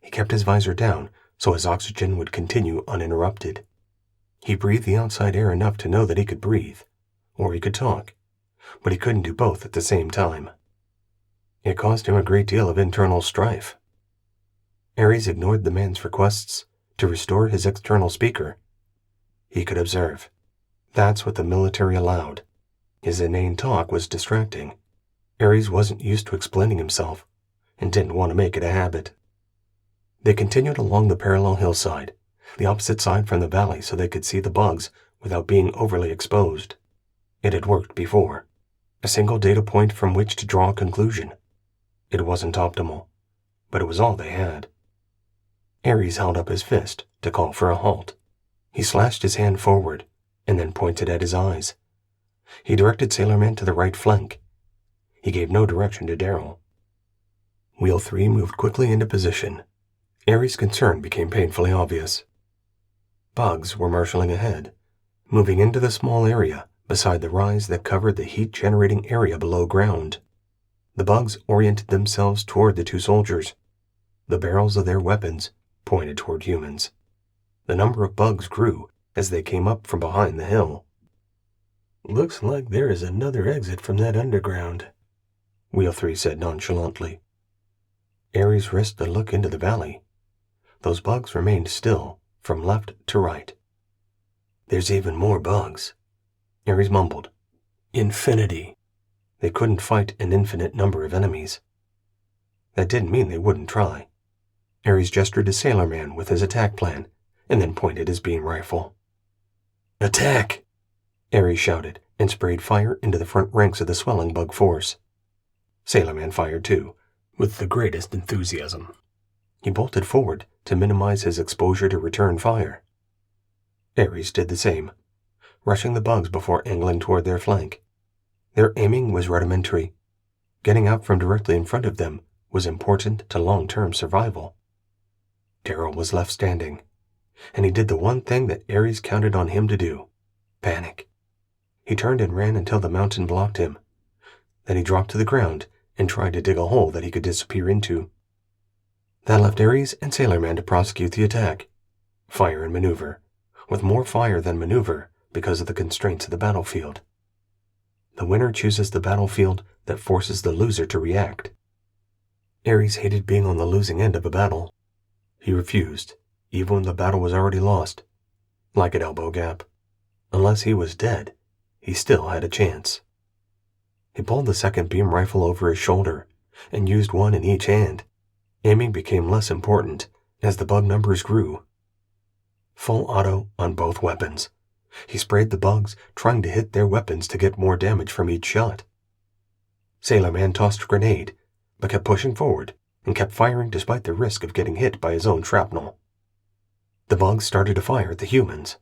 He kept his visor down so his oxygen would continue uninterrupted. He breathed the outside air enough to know that he could breathe, or he could talk, but he couldn't do both at the same time. It caused him a great deal of internal strife. Ares ignored the man's requests to restore his external speaker. He could observe. That's what the military allowed. His inane talk was distracting. Ares wasn't used to explaining himself, and didn't want to make it a habit. They continued along the parallel hillside, the opposite side from the valley so they could see the bugs without being overly exposed. It had worked before. A single data point from which to draw a conclusion. It wasn't optimal, but it was all they had. Ares held up his fist to call for a halt. He slashed his hand forward and then pointed at his eyes. He directed Sailorman to the right flank. He gave no direction to Darrell. Wheel 3 moved quickly into position. Ares' concern became painfully obvious. Bugs were marshalling ahead, moving into the small area beside the rise that covered the heat-generating area below ground. The bugs oriented themselves toward the two soldiers. The barrels of their weapons pointed toward humans. The number of bugs grew as they came up from behind the hill. "Looks like there is another exit from that underground," Wheel 3 said nonchalantly. Ares risked a look into the valley. Those bugs remained still, from left to right. "There's even more bugs," Ares mumbled. "Infinity." They couldn't fight an infinite number of enemies. That didn't mean they wouldn't try. Ares gestured to Sailorman with his attack plan, and then pointed his beam rifle. "Attack!" Ares shouted, and sprayed fire into the front ranks of the swelling bug force. Sailorman fired too, with the greatest enthusiasm. He bolted forward to minimize his exposure to return fire. Ares did the same, rushing the bugs before angling toward their flank. Their aiming was rudimentary. Getting out from directly in front of them was important to long-term survival. Darrell was left standing, and he did the one thing that Ares counted on him to do: panic. He turned and ran until the mountain blocked him. Then he dropped to the ground and tried to dig a hole that he could disappear into. That left Ares and Sailorman to prosecute the attack. Fire and maneuver, with more fire than maneuver because of the constraints of the battlefield. The winner chooses the battlefield that forces the loser to react. Ares hated being on the losing end of a battle. He refused, even when the battle was already lost. Like at Elbow Gap. Unless he was dead, he still had a chance. He pulled the second beam rifle over his shoulder and used one in each hand. Aiming became less important as the bug numbers grew. Full auto on both weapons. He sprayed the bugs, trying to hit their weapons to get more damage from each shot. Sailorman tossed a grenade, but kept pushing forward and kept firing despite the risk of getting hit by his own shrapnel. The bugs started to fire at the humans.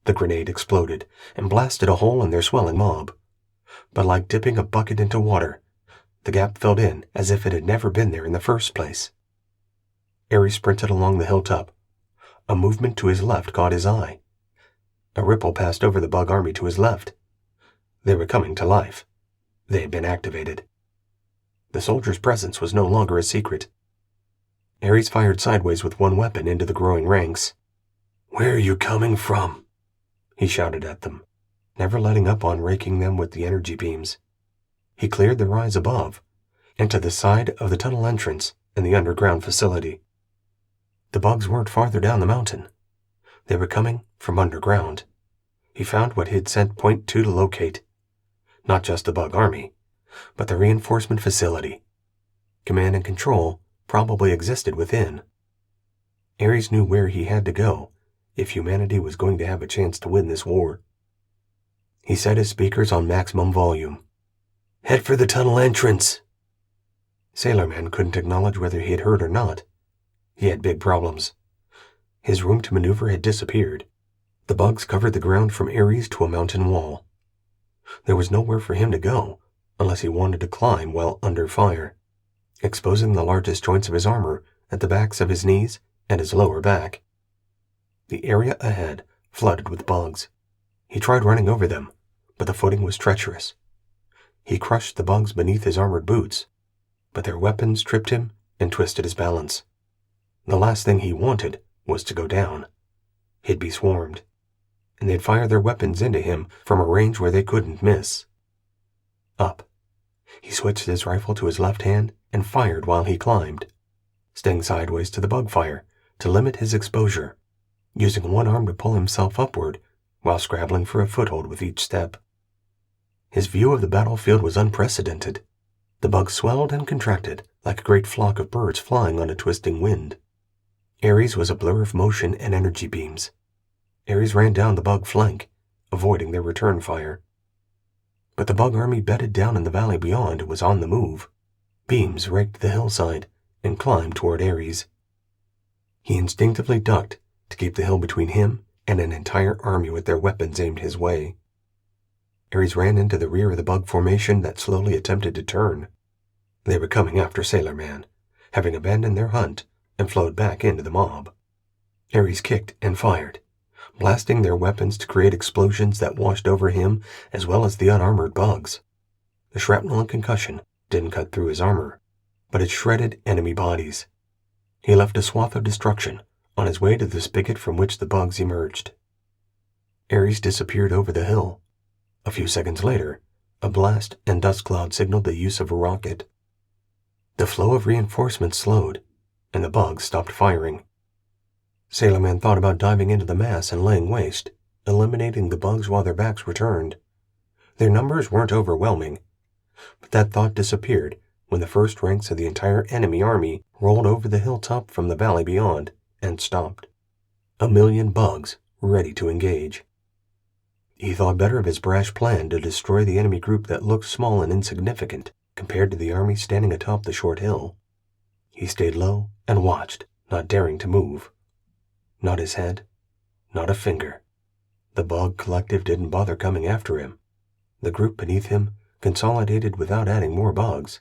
The grenade exploded and blasted a hole in their swelling mob. But like dipping a bucket into water, the gap filled in as if it had never been there in the first place. Ares sprinted along the hilltop. A movement to his left caught his eye. A ripple passed over the bug army to his left. They were coming to life. They had been activated. The soldier's presence was no longer a secret. Ares fired sideways with one weapon into the growing ranks. "Where are you coming from?" he shouted at them, never letting up on raking them with the energy beams. He cleared the rise above, and to the side of the tunnel entrance and the underground facility. The bugs weren't farther down the mountain. They were coming from underground. He found what he'd sent Point 2 to locate. Not just the bug army, but the reinforcement facility. Command and control probably existed within. Ares knew where he had to go if humanity was going to have a chance to win this war. He set his speakers on maximum volume. "Head for the tunnel entrance." Sailorman couldn't acknowledge whether he had heard or not. He had big problems. His room to maneuver had disappeared. The bugs covered the ground from Ares to a mountain wall. There was nowhere for him to go unless he wanted to climb while under fire, exposing the largest joints of his armor at the backs of his knees and his lower back. The area ahead flooded with bugs. He tried running over them, but the footing was treacherous. He crushed the bugs beneath his armored boots, but their weapons tripped him and twisted his balance. The last thing he wanted was to go down. He'd be swarmed, and they'd fire their weapons into him from a range where they couldn't miss. Up. He switched his rifle to his left hand and fired while he climbed, staying sideways to the bug fire to limit his exposure, using one arm to pull himself upward while scrabbling for a foothold with each step. His view of the battlefield was unprecedented. The bugs swelled and contracted like a great flock of birds flying on a twisting wind. Ares was a blur of motion and energy beams. Ares ran down the bug flank, avoiding their return fire. But the bug army bedded down in the valley beyond was on the move. Beams raked the hillside, and climbed toward Ares. He instinctively ducked to keep the hill between him and an entire army with their weapons aimed his way. Ares ran into the rear of the bug formation that slowly attempted to turn. They were coming after Sailor Man, having abandoned their hunt and flowed back into the mob. Ares kicked and fired, blasting their weapons to create explosions that washed over him as well as the unarmored bugs. The shrapnel and concussion didn't cut through his armor, but it shredded enemy bodies. He left a swath of destruction on his way to the spigot from which the bugs emerged. Ares disappeared over the hill. A few seconds later, a blast and dust cloud signaled the use of a rocket. The flow of reinforcements slowed, and the bugs stopped firing. Sailor Man thought about diving into the mass and laying waste, eliminating the bugs while their backs were turned. Their numbers weren't overwhelming, but that thought disappeared when the first ranks of the entire enemy army rolled over the hilltop from the valley beyond and stopped. 1,000,000 bugs ready to engage. He thought better of his brash plan to destroy the enemy group that looked small and insignificant compared to the army standing atop the short hill. He stayed low and watched, not daring to move. Not his head, not a finger. The bug collective didn't bother coming after him. The group beneath him consolidated without adding more bugs.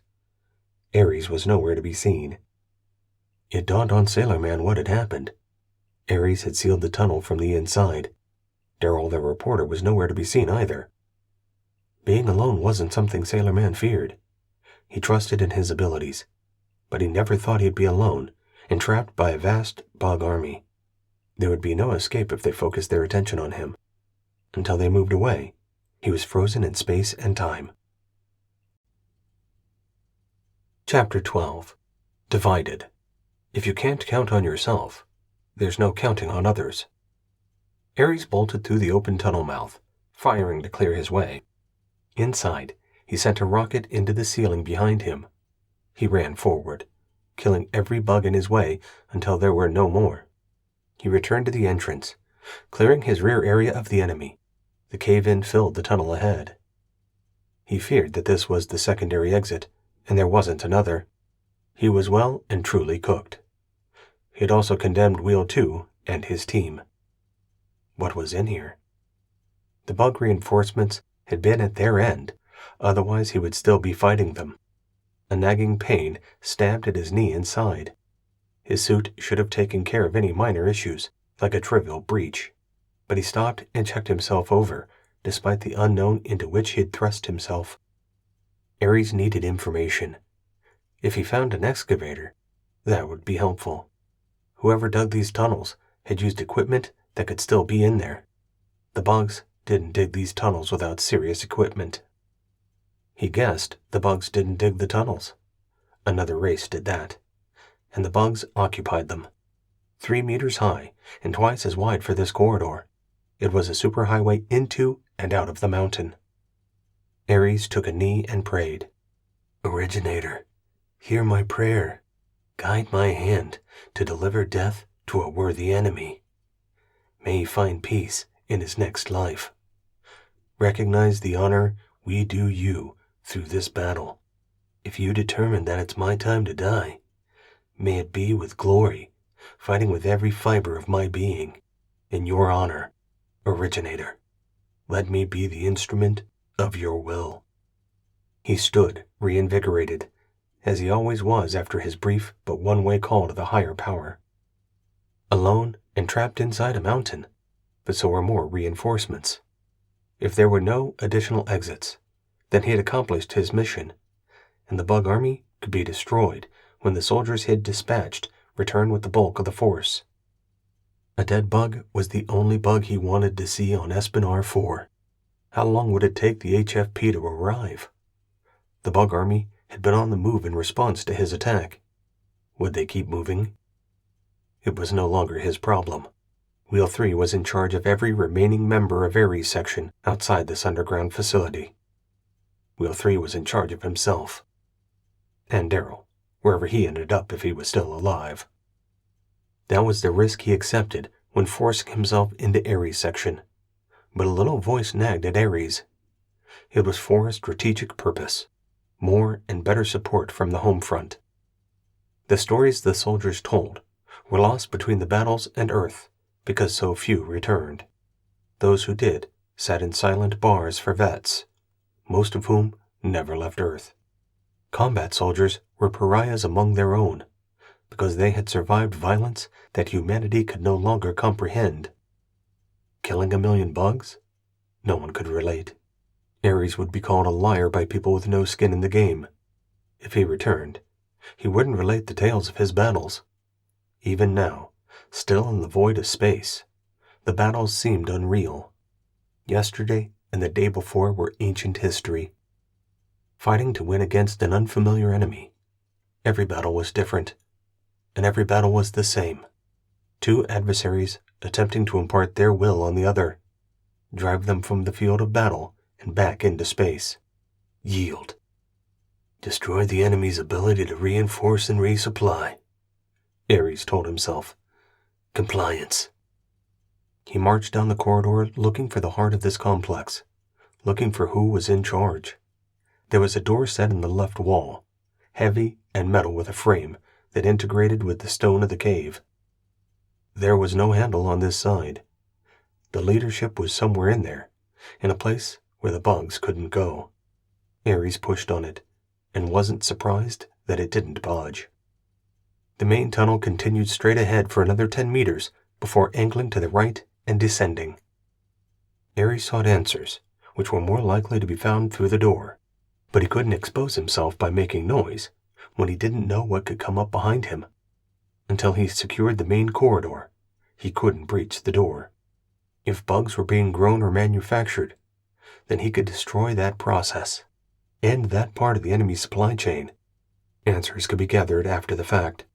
Ares was nowhere to be seen. It dawned on Sailor Man what had happened. Ares had sealed the tunnel from the inside. Daryl, the reporter, was nowhere to be seen either. Being alone wasn't something Sailor Man feared. He trusted in his abilities, but he never thought he'd be alone, entrapped by a vast bug army. There would be no escape if they focused their attention on him. Until they moved away, he was frozen in space and time. Chapter 12. Divided. If you can't count on yourself, there's no counting on others. Ares bolted through the open tunnel mouth, firing to clear his way. Inside, he sent a rocket into the ceiling behind him. He ran forward, killing every bug in his way until there were no more. He returned to the entrance, clearing his rear area of the enemy. The cave-in filled the tunnel ahead. He feared that this was the secondary exit, and there wasn't another. He was well and truly cooked. He had also condemned Wheel 2 and his team. What was in here? The bug reinforcements had been at their end, otherwise he would still be fighting them. A nagging pain stabbed at his knee and side. His suit should have taken care of any minor issues, like a trivial breach, but he stopped and checked himself over, despite the unknown into which he had thrust himself. Ares needed information. If he found an excavator, that would be helpful. Whoever dug these tunnels had used equipment that could still be in there. The bugs didn't dig these tunnels without serious equipment. He guessed the bugs didn't dig the tunnels. Another race did that, and the bugs occupied them. 3 meters high and twice as wide for this corridor. It was a superhighway into and out of the mountain. Ares took a knee and prayed. Originator, hear my prayer. Guide my hand to deliver death to a worthy enemy. May he find peace in his next life. Recognize the honor we do you through this battle. If you determine that it's my time to die, may it be with glory, fighting with every fiber of my being. In your honor, Originator, let me be the instrument of your will. He stood, reinvigorated, as he always was after his brief but one-way call to the higher power. Alone and trapped inside a mountain, but so were more reinforcements. If there were no additional exits, then he had accomplished his mission, and the bug army could be destroyed when the soldiers he had dispatched returned with the bulk of the force. A dead bug was the only bug he wanted to see on Espinar 4. How long would it take the HFP to arrive? The bug army had been on the move in response to his attack. Would they keep moving? It was no longer his problem. Wheel 3 was in charge of every remaining member of Ares section outside this underground facility. Wheel 3 was in charge of himself. And Daryl, wherever he ended up if he was still alive. That was the risk he accepted when forcing himself into Ares section. But a little voice nagged at Ares. It was for a strategic purpose. More and better support from the home front. The stories the soldiers told were lost between the battles and Earth because so few returned. Those who did sat in silent bars for vets, most of whom never left Earth. Combat soldiers were pariahs among their own because they had survived violence that humanity could no longer comprehend. Killing 1,000,000 bugs? No one could relate. Ares would be called a liar by people with no skin in the game. If he returned, he wouldn't relate the tales of his battles. Even now, still in the void of space, the battles seemed unreal. Yesterday and the day before were ancient history. Fighting to win against an unfamiliar enemy. Every battle was different, and every battle was the same. Two adversaries attempting to impart their will on the other, drive them from the field of battle and back into space. Yield. Destroy the enemy's ability to reinforce and resupply, Ares told himself. Compliance. He marched down the corridor looking for the heart of this complex, looking for who was in charge. There was a door set in the left wall, heavy and metal with a frame that integrated with the stone of the cave. There was no handle on this side. The leadership was somewhere in there, in a place where the bugs couldn't go. Ares pushed on it, and wasn't surprised that it didn't budge. The main tunnel continued straight ahead for another 10 meters before angling to the right and descending. Ares sought answers, which were more likely to be found through the door, but he couldn't expose himself by making noise when he didn't know what could come up behind him. Until he secured the main corridor, he couldn't breach the door. If bugs were being grown or manufactured, then he could destroy that process, and that part of the enemy's supply chain. Answers could be gathered after the fact.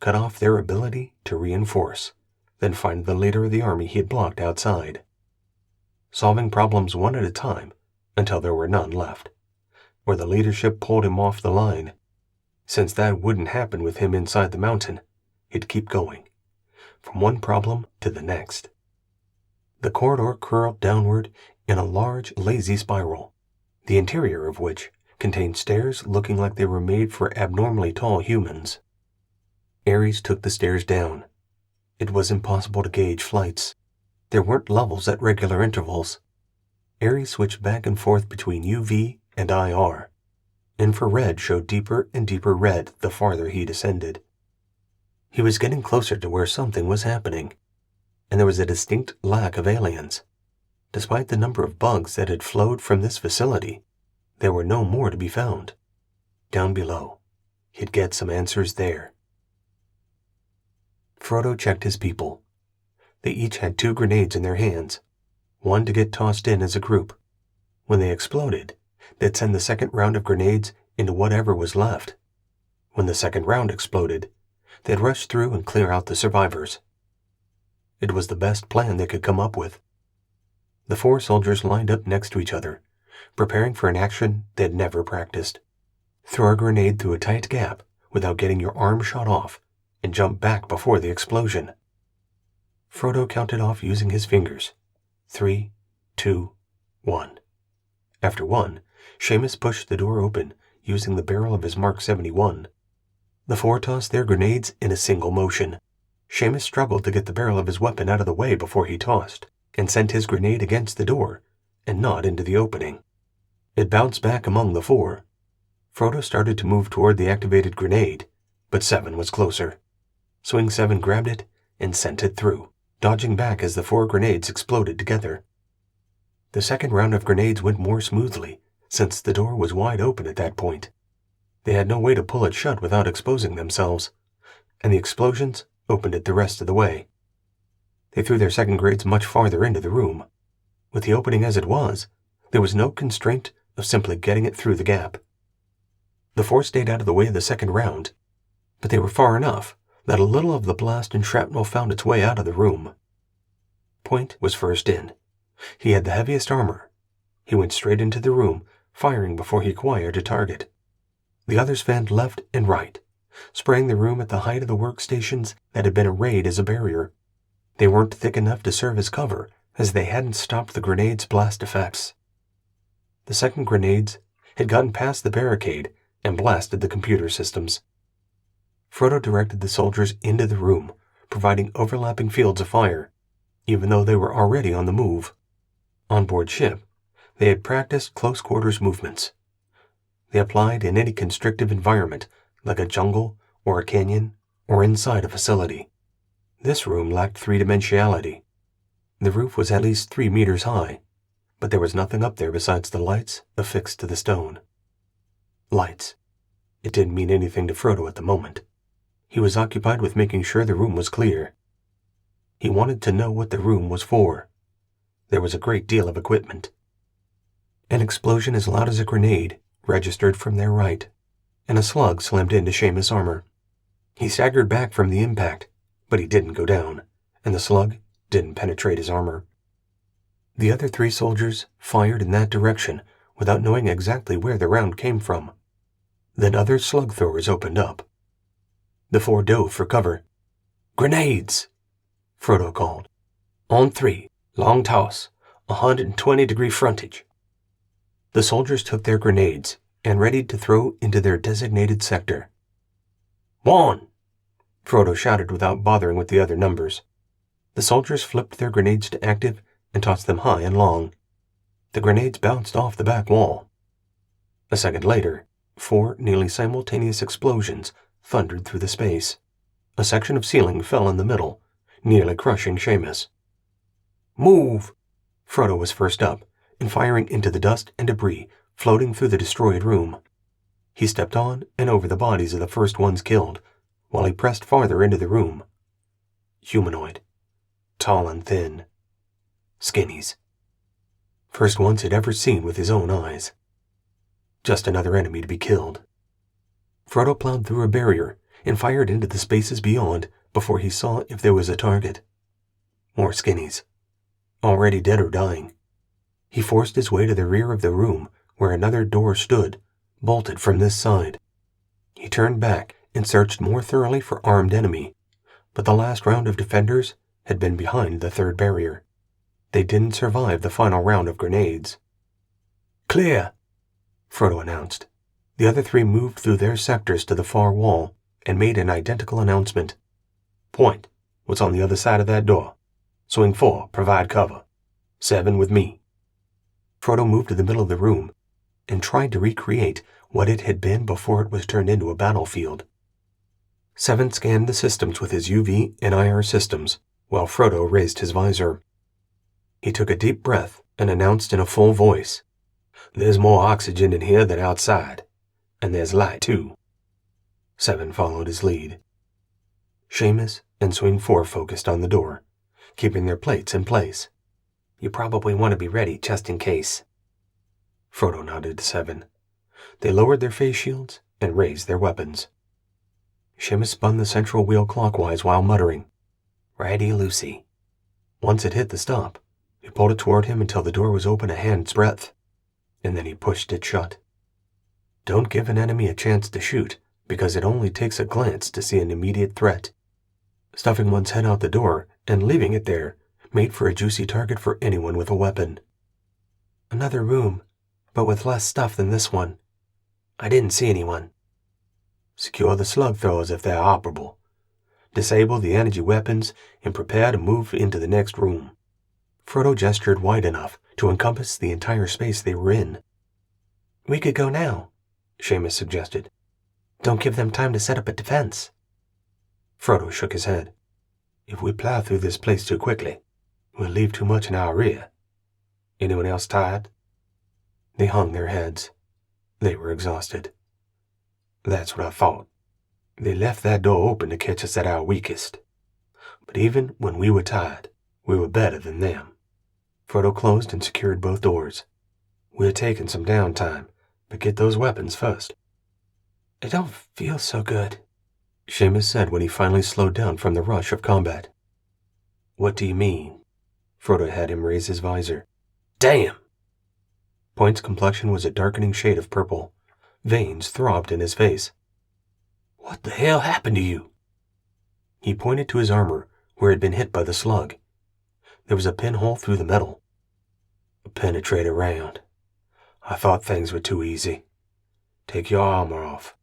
Cut off their ability to reinforce, then find the leader of the army he had blocked outside. Solving problems one at a time until there were none left, or the leadership pulled him off the line. Since that wouldn't happen with him inside the mountain, he'd keep going, from one problem to the next. The corridor curled downward in a large, lazy spiral, the interior of which contained stairs looking like they were made for abnormally tall humans. Ares took the stairs down. It was impossible to gauge flights. There weren't levels at regular intervals. Ares switched back and forth between UV and IR. Infrared showed deeper and deeper red the farther he descended. He was getting closer to where something was happening, and there was a distinct lack of aliens. Despite the number of bugs that had flowed from this facility, there were no more to be found. Down below, he'd get some answers there. Frodo checked his people. They each had 2 grenades in their hands, one to get tossed in as a group. When they exploded, they'd send the second round of grenades into whatever was left. When the second round exploded, they'd rush through and clear out the survivors. It was the best plan they could come up with. The 4 soldiers lined up next to each other, preparing for an action they'd never practiced. Throw a grenade through a tight gap without getting your arm shot off, and jump back before the explosion. Frodo counted off using his fingers. 3, 2, 1. After 1, Seamus pushed the door open, using the barrel of his Mark 71. The 4 tossed their grenades in a single motion. Seamus struggled to get the barrel of his weapon out of the way before he tossed, and sent his grenade against the door, and not into the opening. It bounced back among the 4. Frodo started to move toward the activated grenade, but 7 was closer. Swing 7 grabbed it and sent it through, dodging back as the 4 grenades exploded together. The second round of grenades went more smoothly, since the door was wide open at that point. They had no way to pull it shut without exposing themselves, and the explosions opened it the rest of the way. They threw their second grenades much farther into the room. With the opening as it was, there was no constraint of simply getting it through the gap. The 4 stayed out of the way of the second round, but they were far enough that a little of the blast and shrapnel found its way out of the room. Point was first in. He had the heaviest armor. He went straight into the room, firing before he acquired a target. The others fanned left and right, spraying the room at the height of the workstations that had been arrayed as a barrier. They weren't thick enough to serve as cover, as they hadn't stopped the grenade's blast effects. The second grenades had gotten past the barricade and blasted the computer systems. Frodo directed the soldiers into the room, providing overlapping fields of fire, even though they were already on the move. On board ship, they had practiced close-quarters movements. They applied in any constrictive environment, like a jungle or a canyon or inside a facility. This room lacked three-dimensionality. The roof was at least 3 meters high, but there was nothing up there besides the lights affixed to the stone. Lights. It didn't mean anything to Frodo at the moment. He was occupied with making sure the room was clear. He wanted to know what the room was for. There was a great deal of equipment. An explosion as loud as a grenade registered from their right, and a slug slammed into Seamus' armor. He staggered back from the impact, but he didn't go down, and the slug didn't penetrate his armor. The other 3 soldiers fired in that direction without knowing exactly where the round came from. Then other slug throwers opened up. The 4 dove for cover. "Grenades!" Frodo called. "On 3, long toss, 120-degree frontage." The soldiers took their grenades and readied to throw into their designated sector. "1!" Frodo shouted without bothering with the other numbers. The soldiers flipped their grenades to active and tossed them high and long. The grenades bounced off the back wall. A second later, 4 nearly simultaneous explosions thundered through the space. A section of ceiling fell in the middle, nearly crushing Seamus. "Move!" Frodo was first up, and firing into the dust and debris floating through the destroyed room. He stepped on and over the bodies of the first ones killed, while he pressed farther into the room. Humanoid. Tall and thin. Skinnies. First ones he'd ever seen with his own eyes. Just another enemy to be killed. Frodo plowed through a barrier and fired into the spaces beyond before he saw if there was a target. More skinnies. Already dead or dying. He forced his way to the rear of the room where another door stood, bolted from this side. He turned back and searched more thoroughly for armed enemy, but the last round of defenders had been behind the third barrier. They didn't survive the final round of grenades. "Clear," Frodo announced. The other 3 moved through their sectors to the far wall and made an identical announcement. "Point what's on the other side of that door. Swing 4, provide cover. 7 with me." Frodo moved to the middle of the room and tried to recreate what it had been before it was turned into a battlefield. 7 scanned the systems with his UV and IR systems, while Frodo raised his visor. He took a deep breath and announced in a full voice, "There's more oxygen in here than outside, and there's light too." 7 followed his lead. Seamus and Swing 4 focused on the door, keeping their plates in place. "You probably want to be ready just in case." Frodo nodded to 7. They lowered their face shields and raised their weapons. Seamus spun the central wheel clockwise while muttering, "Righty-loosey." Once it hit the stop, he pulled it toward him until the door was open a hand's breadth, and then he pushed it shut. Don't give an enemy a chance to shoot, because it only takes a glance to see an immediate threat. Stuffing one's head out the door and leaving it there made for a juicy target for anyone with a weapon. "Another room, but with less stuff than this one. I didn't see anyone." "Secure the slug throwers if they're operable. Disable the energy weapons and prepare to move into the next room." Frodo gestured wide enough to encompass the entire space they were in. "We could go now," Seamus suggested. "Don't give them time to set up a defense." Frodo shook his head. "If we plow through this place too quickly, we'll leave too much in our rear. Anyone else tired?" They hung their heads. They were exhausted. "That's what I thought. They left that door open to catch us at our weakest. But even when we were tired, we were better than them." Frodo closed and secured both doors. "We're taking some downtime, but get those weapons first." "I don't feel so good," Seamus said when he finally slowed down from the rush of combat. "What do you mean?" Frodo had him raise his visor. "Damn!" Point's complexion was a darkening shade of purple. Veins throbbed in his face. "What the hell happened to you?" He pointed to his armor, where it had been hit by the slug. There was a pinhole through the metal. "A penetrator round. I thought things were too easy. Take your armor off,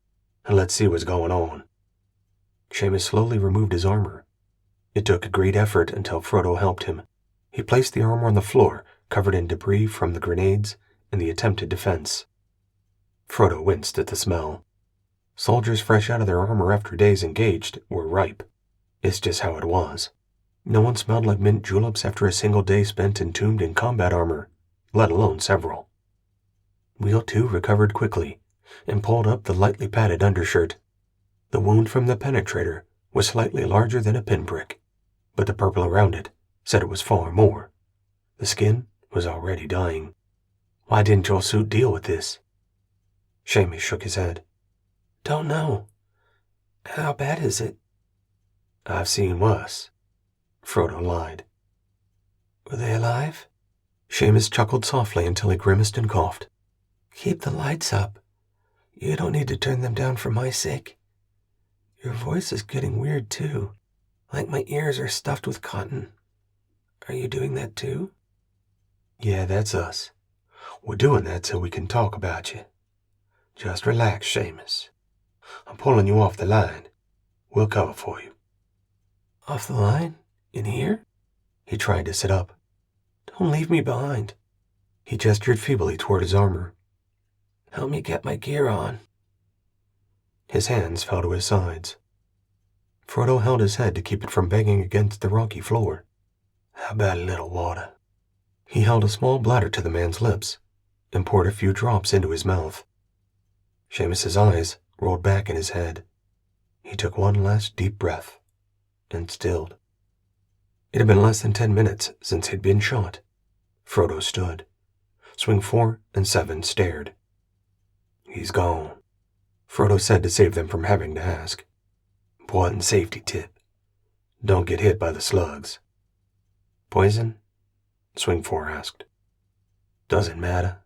and let's see what's going on." Seamus slowly removed his armor. It took a great effort until Frodo helped him. He placed the armor on the floor, covered in debris from the grenades and the attempted defense. Frodo winced at the smell. Soldiers fresh out of their armor after days engaged were ripe. It's just how it was. No one smelled like mint juleps after a single day spent entombed in combat armor, let alone several. Wheel 2 recovered quickly and pulled up the lightly padded undershirt. The wound from the penetrator was slightly larger than a pinprick, but the purple around it said it was far more. The skin was already dying. Why didn't your suit deal with this? Seamus shook his head. Don't know. How bad is it? I've seen worse. Frodo lied. Were they alive? Seamus chuckled softly until he grimaced and coughed. Keep the lights up. You don't need to turn them down for my sake. Your voice is getting weird too, like my ears are stuffed with cotton. Are you doing that too? Yeah, that's us. We're doing that so we can talk about you. Just relax, Seamus. I'm pulling you off the line. We'll cover for you. Off the line? In here? He tried to sit up. Don't leave me behind. He gestured feebly toward his armor. Help me get my gear on. His hands fell to his sides. Frodo held his head to keep it from banging against the rocky floor. How about a little water? He held a small bladder to the man's lips and poured a few drops into his mouth. Seamus's eyes rolled back in his head. He took one last deep breath and stilled. It had been less than 10 minutes since he'd been shot. Frodo stood. Swing 4 and 7 stared. He's gone, Frodo said to save them from having to ask. Important safety tip. Don't get hit by the slugs. Poison? Swing 4 asked. Doesn't matter.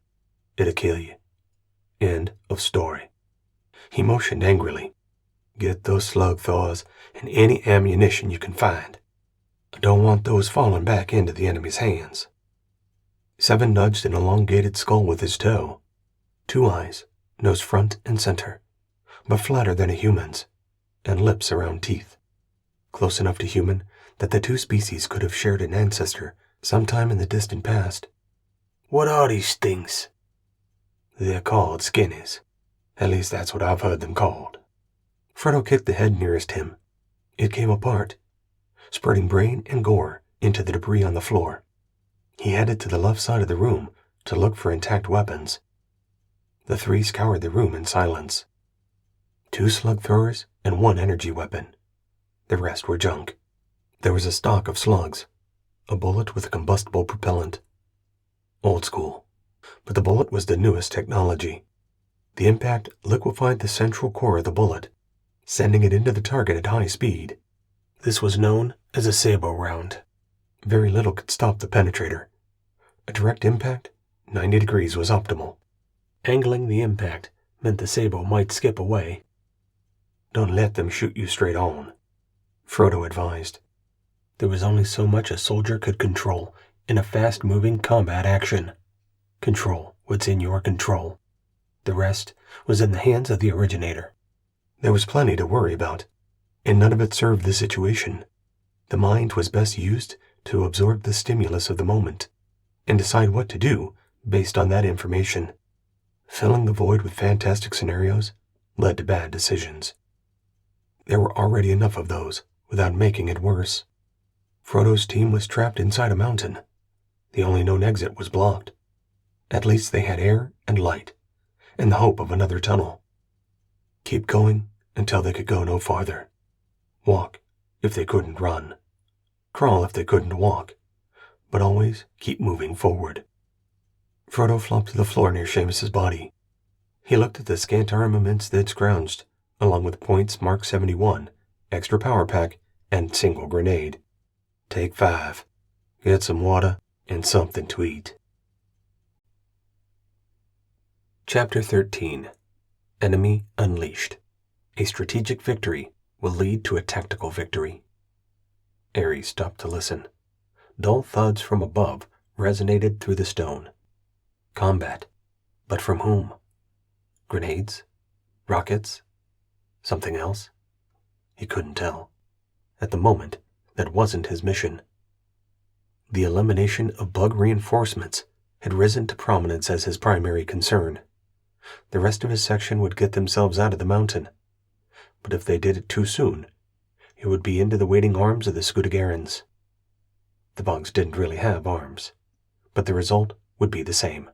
It'll kill you. End of story. He motioned angrily. Get those slug thaws and any ammunition you can find. I don't want those falling back into the enemy's hands. 7 nudged an elongated skull with his toe. 2 eyes, nose front and center, but flatter than a human's, and lips around teeth. Close enough to human that the 2 species could have shared an ancestor sometime in the distant past. What are these things? They're called skinnies. At least that's what I've heard them called. Frodo kicked the head nearest him. It came apart, spreading brain and gore into the debris on the floor. He headed to the left side of the room to look for intact weapons. The 3 scoured the room in silence. 2 slug throwers and 1 energy weapon. The rest were junk. There was a stock of slugs, a bullet with a combustible propellant. Old school, but the bullet was the newest technology. The impact liquefied the central core of the bullet, sending it into the target at high speed. This was known as a sabot round. Very little could stop the penetrator. A direct impact, 90 degrees was optimal. Angling the impact meant the sabot might skip away. Don't let them shoot you straight on, Frodo advised. There was only so much a soldier could control in a fast-moving combat action. Control what's in your control. The rest was in the hands of the originator. There was plenty to worry about, and none of it served the situation. The mind was best used to absorb the stimulus of the moment and decide what to do based on that information. Filling the void with fantastic scenarios led to bad decisions. There were already enough of those without making it worse. Frodo's team was trapped inside a mountain. The only known exit was blocked. At least they had air and light, and the hope of another tunnel. Keep going until they could go no farther. Walk if they couldn't run. Crawl if they couldn't walk. But always keep moving forward. Frodo flopped to the floor near Seamus's body. He looked at the scant armaments they'd scrounged, along with points Mark 71, extra power pack, and single grenade. Take 5. Get some water and something to eat. Chapter 13. Enemy Unleashed. A strategic victory will lead to a tactical victory. Ares stopped to listen. Dull thuds from above resonated through the stone. Combat. But from whom? Grenades? Rockets? Something else? He couldn't tell. At the moment, that wasn't his mission. The elimination of bug reinforcements had risen to prominence as his primary concern. The rest of his section would get themselves out of the mountain, but if they did it too soon, it would be into the waiting arms of the Scudagarans. The bugs didn't really have arms, but the result would be the same.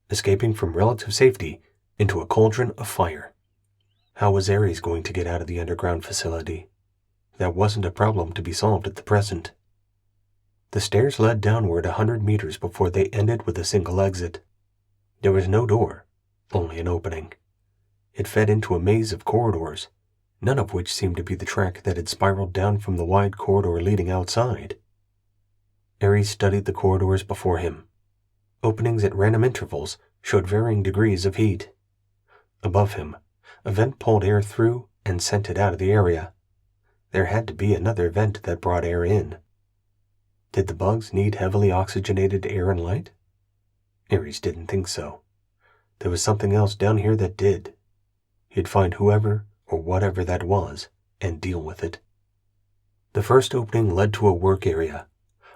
Escaping from relative safety into a cauldron of fire. How was Ares going to get out of the underground facility? That wasn't a problem to be solved at the present. The stairs led downward 100 meters before they ended with a single exit. There was no door, only an opening. It fed into a maze of corridors, none of which seemed to be the track that had spiraled down from the wide corridor leading outside. Ares studied the corridors before him. Openings at random intervals showed varying degrees of heat. Above him, a vent pulled air through and sent it out of the area. There had to be another vent that brought air in. Did the bugs need heavily oxygenated air and light? Ares didn't think so. There was something else down here that did. He'd find whoever or whatever that was and deal with it. The first opening led to a work area,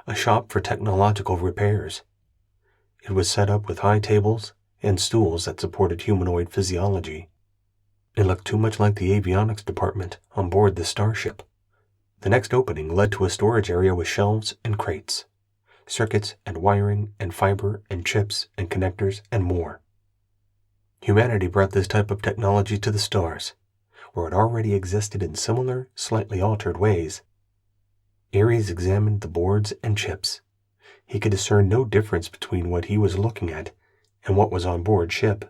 a shop for technological repairs. It was set up with high tables and stools that supported humanoid physiology. It looked too much like the avionics department on board the starship. The next opening led to a storage area with shelves and crates, circuits and wiring and fiber and chips and connectors and more. Humanity brought this type of technology to the stars, where it already existed in similar, slightly altered ways. Ares examined the boards and chips. He could discern no difference between what he was looking at and what was on board ship.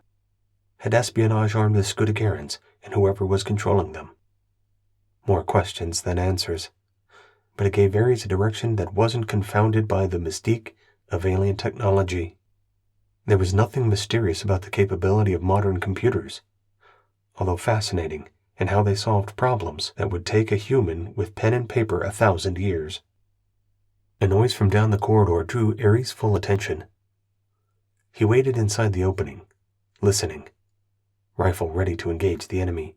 Had espionage armed the Scudagarans and whoever was controlling them? More questions than answers, but it gave Ares a direction that wasn't confounded by the mystique of alien technology. There was nothing mysterious about the capability of modern computers, although fascinating in how they solved problems that would take a human with pen and paper 1,000 years. A noise from down the corridor drew Ares' full attention. He waited inside the opening, listening, rifle ready to engage the enemy.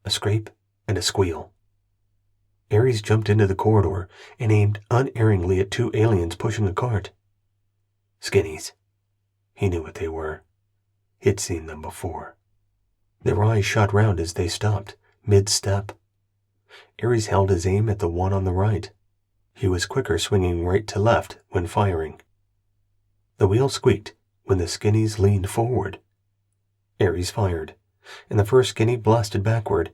A scrape and a squeal. Ares jumped into the corridor and aimed unerringly at 2 aliens pushing a cart. Skinnies. He knew what they were. He'd seen them before. Their eyes shot round as they stopped, mid-step. Ares held his aim at the one on the right. He was quicker swinging right to left when firing. The wheel squeaked when the skinnies leaned forward. Ares fired, and the first skinny blasted backward.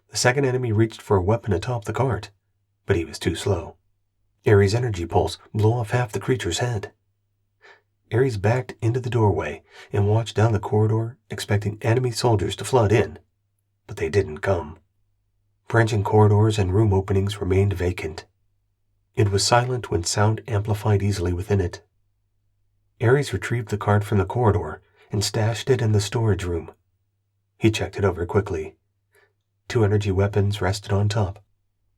The second enemy reached for a weapon atop the cart, but he was too slow. Ares' energy pulse blew off half the creature's head. Ares backed into the doorway and watched down the corridor, expecting enemy soldiers to flood in, but they didn't come. Branching corridors and room openings remained vacant. It was silent when sound amplified easily within it. Ares retrieved the cart from the corridor and stashed it in the storage room. He checked it over quickly. 2 energy weapons rested on top.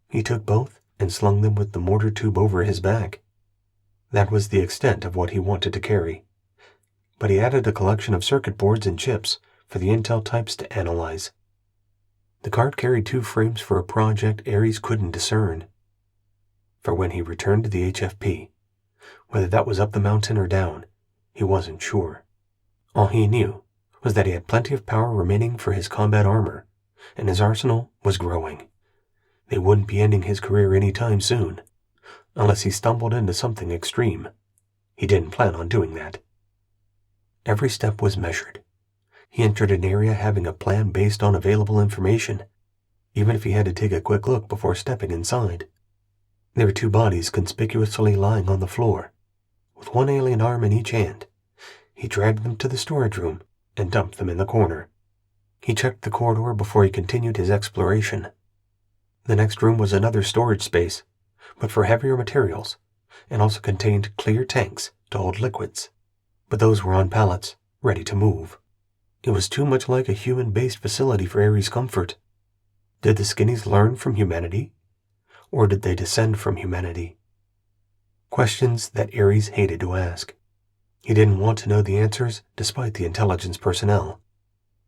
He took both and slung them with the mortar tube over his back. That was the extent of what he wanted to carry. But he added a collection of circuit boards and chips for the intel types to analyze. The cart carried 2 frames for a project Ares couldn't discern. For when he returned to the HFP, whether that was up the mountain or down, he wasn't sure. All he knew was that he had plenty of power remaining for his combat armor, and his arsenal was growing. They wouldn't be ending his career any time soon, unless he stumbled into something extreme. He didn't plan on doing that. Every step was measured. He entered an area having a plan based on available information, even if he had to take a quick look before stepping inside. There were 2 bodies conspicuously lying on the floor. With 1 alien arm in each hand, he dragged them to the storage room and dumped them in the corner. He checked the corridor before he continued his exploration. The next room was another storage space, but for heavier materials, and also contained clear tanks to hold liquids. But those were on pallets, ready to move. It was too much like a human-based facility for Ares' comfort. Did the skinnies learn from humanity? Or did they descend from humanity? Questions that Ares hated to ask. He didn't want to know the answers despite the intelligence personnel.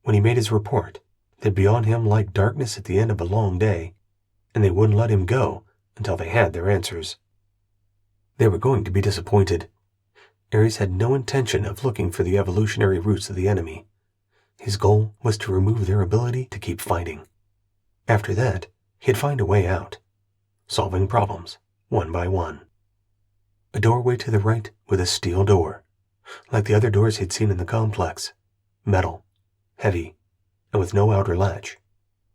When he made his report, They'd be on him like darkness at the end of a long day, and they wouldn't let him go until they had their answers. They were going to be disappointed. Ares had no intention of looking for the evolutionary roots of the enemy. His goal was to remove their ability to keep fighting. After that, he'd find a way out, solving problems one by one. A doorway to the right with a steel door, like the other doors he'd seen in the complex. Metal, heavy, and with no outer latch.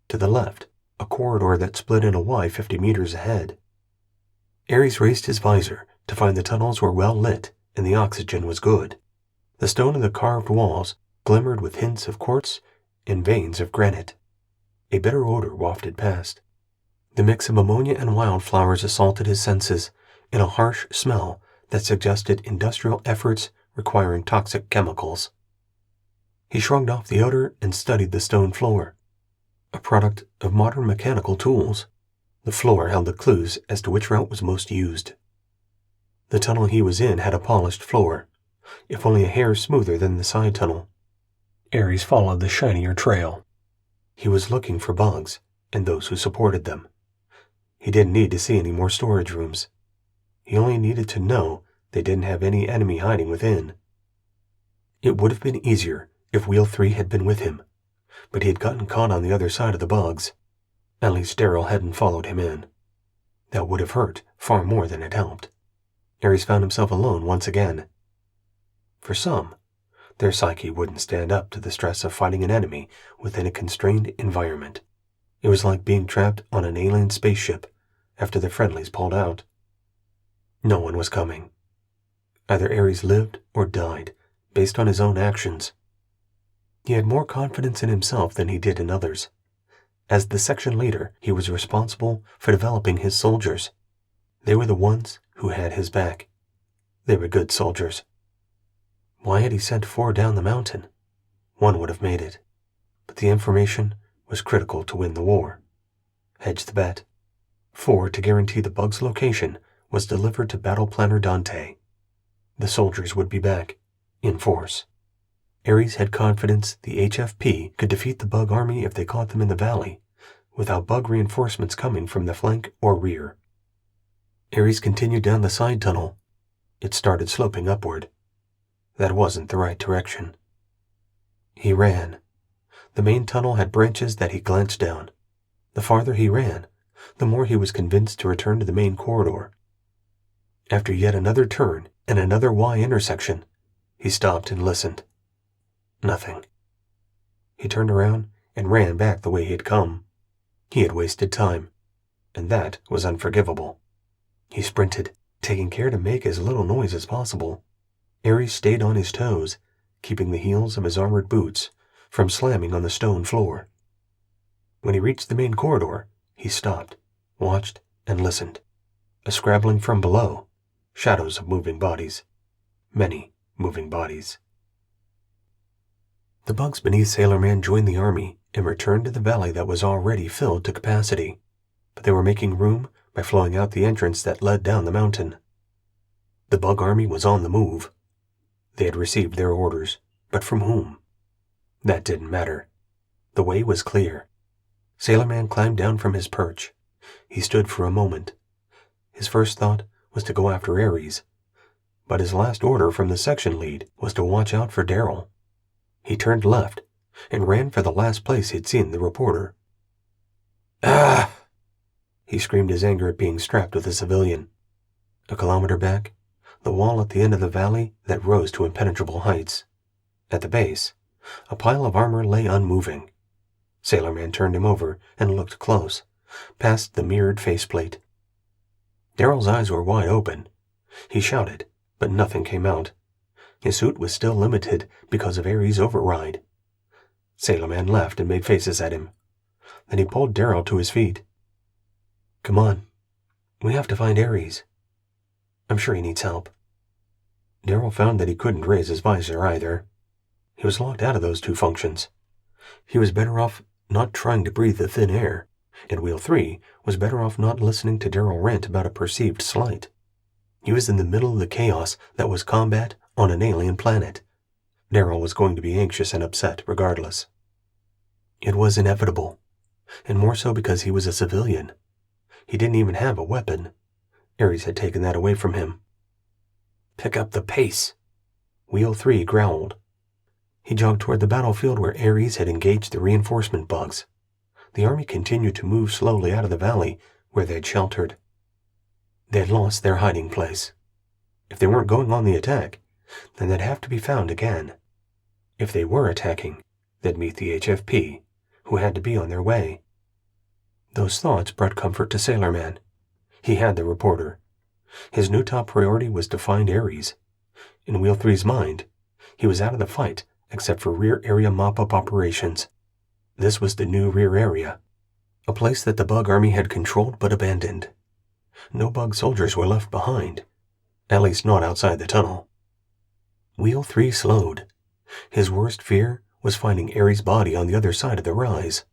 To the left, a corridor that split in a Y 50 meters ahead. Ares raised his visor to find the tunnels were well lit and the oxygen was good. The stone of the carved walls glimmered with hints of quartz and veins of granite. A bitter odor wafted past. The mix of ammonia and wildflowers assaulted his senses in a harsh smell that suggested industrial efforts requiring toxic chemicals. He shrugged off the odor and studied the stone floor, a product of modern mechanical tools. The floor held the clues as to which route was most used. The tunnel he was in had a polished floor, if only a hair smoother than the side tunnel. Ares followed the shinier trail. He was looking for bugs and those who supported them. He didn't need to see any more storage rooms. He only needed to know they didn't have any enemy hiding within. It would have been easier if Wheel 3 had been with him, but he had gotten caught on the other side of the bugs. At least Darrell hadn't followed him in. That would have hurt far more than it helped. Ares found himself alone once again. For some, their psyche wouldn't stand up to the stress of fighting an enemy within a constrained environment. It was like being trapped on an alien spaceship after the friendlies pulled out. No one was coming. Either Ares lived or died, based on his own actions. He had more confidence in himself than he did in others. As the section leader, he was responsible for developing his soldiers. They were the ones who had his back. They were good soldiers. Why had he sent 4 down the mountain? 1 would have made it. But the information was critical to win the war. Hedge the bet. 4 to guarantee the bug's location was delivered to Battle Planner Dante. The soldiers would be back, in force. Ares had confidence the HFP could defeat the bug army if they caught them in the valley, without bug reinforcements coming from the flank or rear. Ares continued down the side tunnel. It started sloping upward. That wasn't the right direction. He ran. The main tunnel had branches that he glanced down. The farther he ran, the more he was convinced to return to the main corridor. After yet another turn and another Y intersection, he stopped and listened. Nothing. He turned around and ran back the way he had come. He had wasted time, and that was unforgivable. He sprinted, taking care to make as little noise as possible. Ares stayed on his toes, keeping the heels of his armored boots from slamming on the stone floor. When he reached the main corridor, he stopped, watched, and listened. A scrabbling from below, shadows of moving bodies. Many moving bodies. The bugs beneath Sailorman joined the army and returned to the valley that was already filled to capacity, but they were making room by flowing out the entrance that led down the mountain. The bug army was on the move. They had received their orders, but from whom? That didn't matter. The way was clear. Sailorman climbed down from his perch. He stood for a moment. His first thought was to go after Ares, but his last order from the section lead was to watch out for Darrell. He turned left and ran for the last place he'd seen the reporter. "Ah!" He screamed his anger at being strapped with a civilian. A kilometer back, the wall at the end of the valley that rose to impenetrable heights. At the base, a pile of armor lay unmoving. Sailorman turned him over and looked close, past the mirrored faceplate. Darrell's eyes were wide open. He shouted, but nothing came out. His suit was still limited because of Ares' override. Sailorman laughed and made faces at him. Then he pulled Darrell to his feet. "Come on. We have to find Ares. I'm sure he needs help." Darrell found that he couldn't raise his visor either. He was locked out of those 2 functions. He was better off not trying to breathe the thin air, and Wheel 3 was better off not listening to Darrell rant about a perceived slight. He was in the middle of the chaos that was combat on an alien planet. Darrell was going to be anxious and upset regardless. It was inevitable, and more so because he was a civilian. He didn't even have a weapon. Ares had taken that away from him. "Pick up the pace," Wheel 3 growled. He jogged toward the battlefield where Ares had engaged the reinforcement bugs. The army continued to move slowly out of the valley where they had sheltered. They had lost their hiding place. If they weren't going on the attack, then they'd have to be found again. If they were attacking, they'd meet the HFP, who had to be on their way. Those thoughts brought comfort to Sailorman. He had the reporter. His new top priority was to find Ares. In Wheel 3's mind, he was out of the fight except for rear area mop-up operations. This was the new rear area, a place that the bug army had controlled but abandoned. No bug soldiers were left behind, at least not outside the tunnel. Wheel 3 slowed. His worst fear was finding Ares' body on the other side of the rise.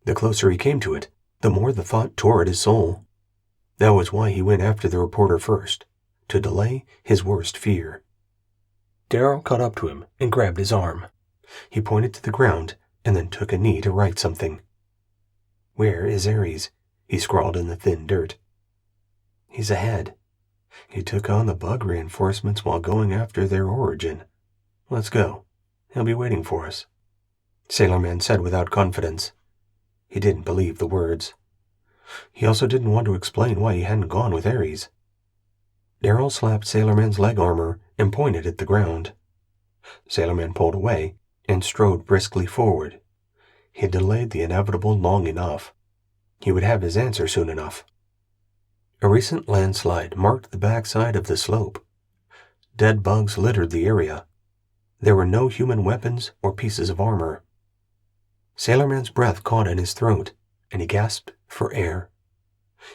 The closer he came to it, the more the thought tore at his soul. That was why he went after the reporter first, to delay his worst fear. Darrell caught up to him and grabbed his arm. He pointed to the ground and then took a knee to write something. "Where is Ares?" he scrawled in the thin dirt. "He's ahead. He took on the bug reinforcements while going after their origin. Let's go. He'll be waiting for us," Sailorman said without confidence. He didn't believe the words. He also didn't want to explain why he hadn't gone with Ares. Darrell slapped Sailorman's leg armor and pointed at the ground. Sailorman pulled away and strode briskly forward. He had delayed the inevitable long enough. He would have his answer soon enough. A recent landslide marked the backside of the slope. Dead bugs littered the area. There were no human weapons or pieces of armor. Sailorman's breath caught in his throat, and he gasped for air.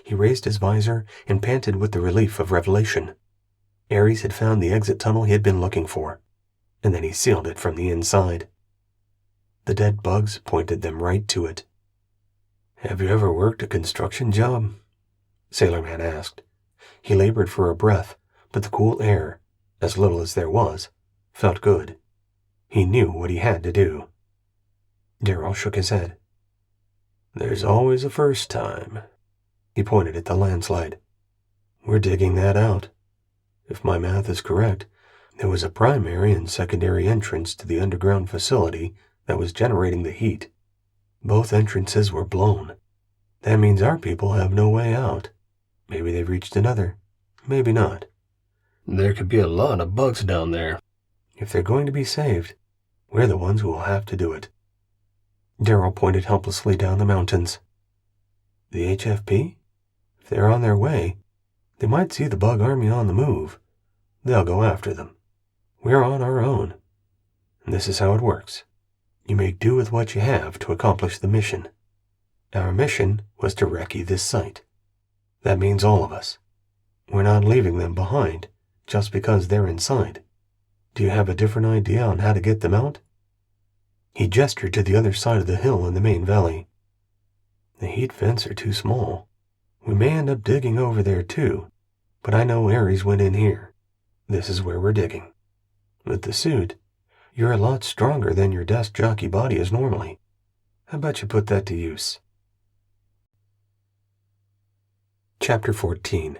He raised his visor and panted with the relief of revelation. Ares had found the exit tunnel he had been looking for, and then he sealed it from the inside. The dead bugs pointed them right to it. "Have you ever worked a construction job?" Sailorman asked. He labored for a breath, but the cool air, as little as there was, felt good. He knew what he had to do. Darrell shook his head. "There's always a first time." He pointed at the landslide. "We're digging that out. If my math is correct, there was a primary and secondary entrance to the underground facility that was generating the heat. Both entrances were blown. That means our people have no way out. Maybe they've reached another. Maybe not. There could be a lot of bugs down there. If they're going to be saved, we're the ones who will have to do it." Darrell pointed helplessly down the mountains. "The HFP? If they're on their way, they might see the bug army on the move. They'll go after them. We're on our own. And this is how it works. You make do with what you have to accomplish the mission. Our mission was to recce this site. That means all of us. We're not leaving them behind just because they're inside. Do you have a different idea on how to get them out?" He gestured to the other side of the hill in the main valley. "The heat vents are too small. We may end up digging over there too, but I know Ares went in here. This is where we're digging. With the suit, you're a lot stronger than your desk jockey body is normally. How about you put that to use?" Chapter 14.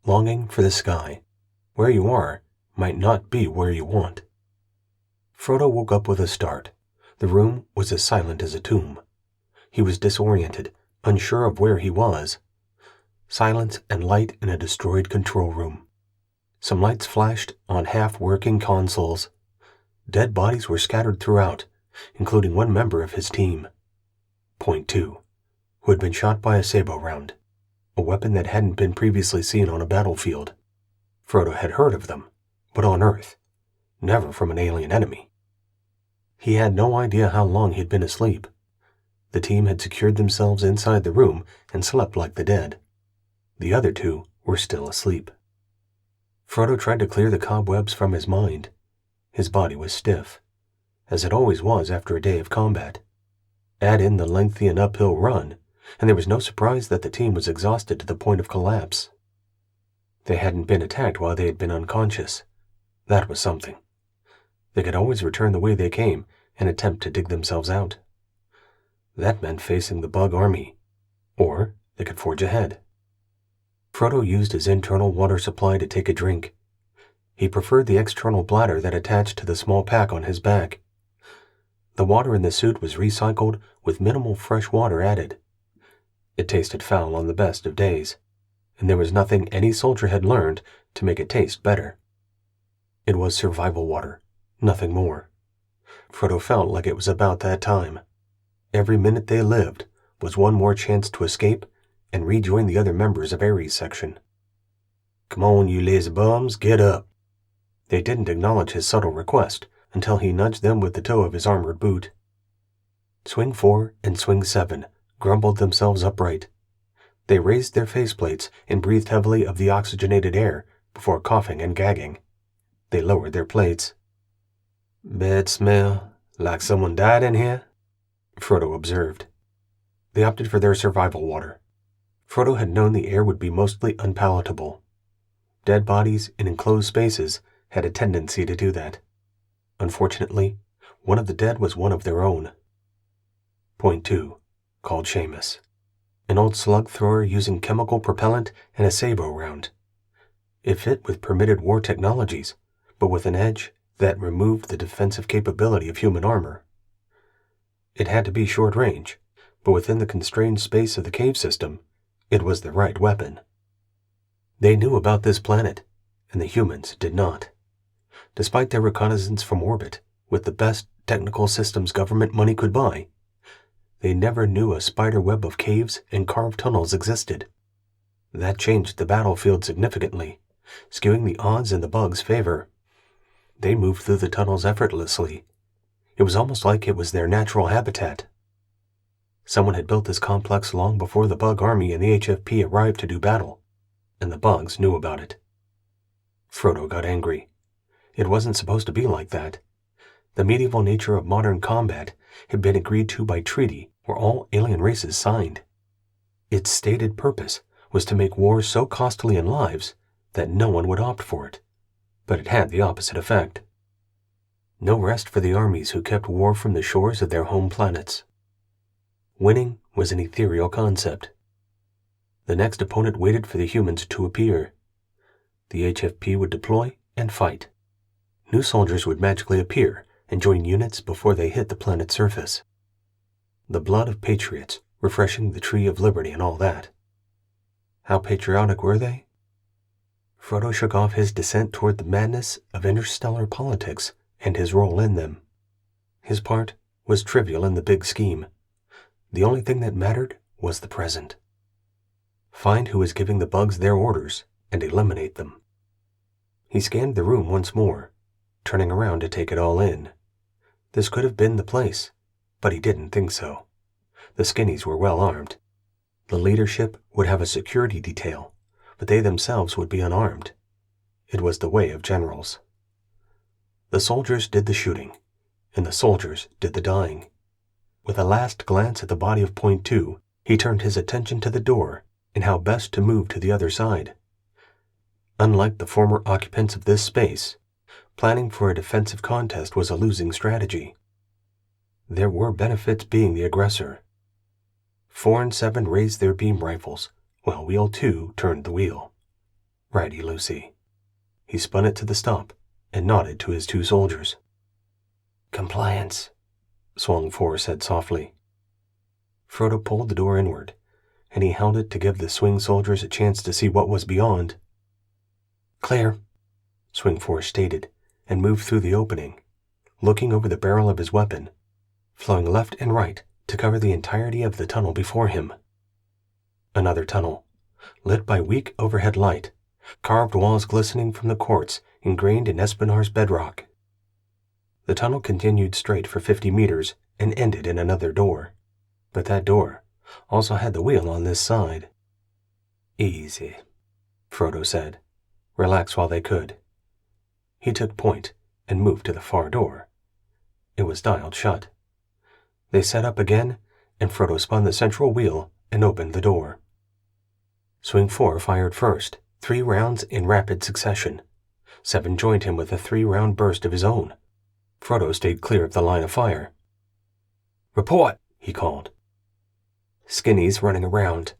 Longing for the Sky. Where you are might not be where you want. Frodo woke up with a start. The room was as silent as a tomb. He was disoriented, unsure of where he was. Silence and light in a destroyed control room. Some lights flashed on half-working consoles. Dead bodies were scattered throughout, including one member of his team. Point 2, who had been shot by a sabot round, a weapon that hadn't been previously seen on a battlefield. Frodo had heard of them, but on Earth, never from an alien enemy. He had no idea how long he'd been asleep. The team had secured themselves inside the room and slept like the dead. The other two were still asleep. Frodo tried to clear the cobwebs from his mind. His body was stiff, as it always was after a day of combat. Add in the lengthy and uphill run, and there was no surprise that the team was exhausted to the point of collapse. They hadn't been attacked while they had been unconscious. That was something. They could always return the way they came and attempt to dig themselves out. That meant facing the bug army, or they could forge ahead. Frodo used his internal water supply to take a drink. He preferred the external bladder that attached to the small pack on his back. The water in the suit was recycled with minimal fresh water added. It tasted foul on the best of days, and there was nothing any soldier had learned to make it taste better. It was survival water, nothing more. Frodo felt like it was about that time. Every minute they lived was one more chance to escape and rejoin the other members of Ares' section. "Come on, you lazy bums, get up." They didn't acknowledge his subtle request until he nudged them with the toe of his armored boot. Swing 4 and Swing 7 grumbled themselves upright. They raised their faceplates and breathed heavily of the oxygenated air before coughing and gagging. They lowered their plates. "Bad smell, like someone died in here?" Frodo observed. They opted for their survival water. Frodo had known the air would be mostly unpalatable. Dead bodies in enclosed spaces had a tendency to do that. Unfortunately, one of the dead was one of their own. Point 2, called Seamus. An old slug thrower using chemical propellant and a sabot round. It fit with permitted war technologies, but with an edge that removed the defensive capability of human armor. It had to be short range, but within the constrained space of the cave system, it was the right weapon. They knew about this planet, and the humans did not. Despite their reconnaissance from orbit, with the best technical systems government money could buy, they never knew a spider web of caves and carved tunnels existed. That changed the battlefield significantly, skewing the odds in the bugs' favor. They moved through the tunnels effortlessly. It was almost like it was their natural habitat. Someone had built this complex long before the bug army and the HFP arrived to do battle, and the bugs knew about it. Frodo got angry. It wasn't supposed to be like that. The medieval nature of modern combat had been agreed to by treaty where all alien races signed. Its stated purpose was to make war so costly in lives that no one would opt for it, but it had the opposite effect. No rest for the armies who kept war from the shores of their home planets. Winning was an ethereal concept. The next opponent waited for the humans to appear. The HFP would deploy and fight. New soldiers would magically appear and join units before they hit the planet's surface. The blood of patriots, refreshing the tree of liberty and all that. How patriotic were they? Frodo shook off his descent toward the madness of interstellar politics and his role in them. His part was trivial in the big scheme. The only thing that mattered was the present. Find who was giving the bugs their orders and eliminate them. He scanned the room once more, turning around to take it all in. This could have been the place, but he didn't think so. The skinnies were well armed. The leadership would have a security detail, but they themselves would be unarmed. It was the way of generals. The soldiers did the shooting, and the soldiers did the dying. With a last glance at the body of Point 2, he turned his attention to the door and how best to move to the other side. Unlike the former occupants of this space, planning for a defensive contest was a losing strategy. There were benefits being the aggressor. 4 and 7 raised their beam rifles, while Wheel 2 turned the wheel. Righty, Lucy. He spun it to the stop and nodded to his 2 soldiers. "Compliance," Swung 4 said softly. Frodo pulled the door inward, and he held it to give the Swing soldiers a chance to see what was beyond. "Clear," Swing 4 stated, and moved through the opening, looking over the barrel of his weapon, flowing left and right to cover the entirety of the tunnel before him. Another tunnel, lit by weak overhead light, carved walls glistening from the quartz ingrained in Espinar's bedrock. The tunnel continued straight for 50 meters and ended in another door, but that door also had the wheel on this side. "Easy," Frodo said. Relax while they could. He took point and moved to the far door. It was dialed shut. They set up again, and Frodo spun the central wheel and opened the door. Swing 4 fired first, 3 rounds in rapid succession. 7 joined him with a 3-round burst of his own. Frodo stayed clear of the line of fire. "Report," he called. Skinny's running around.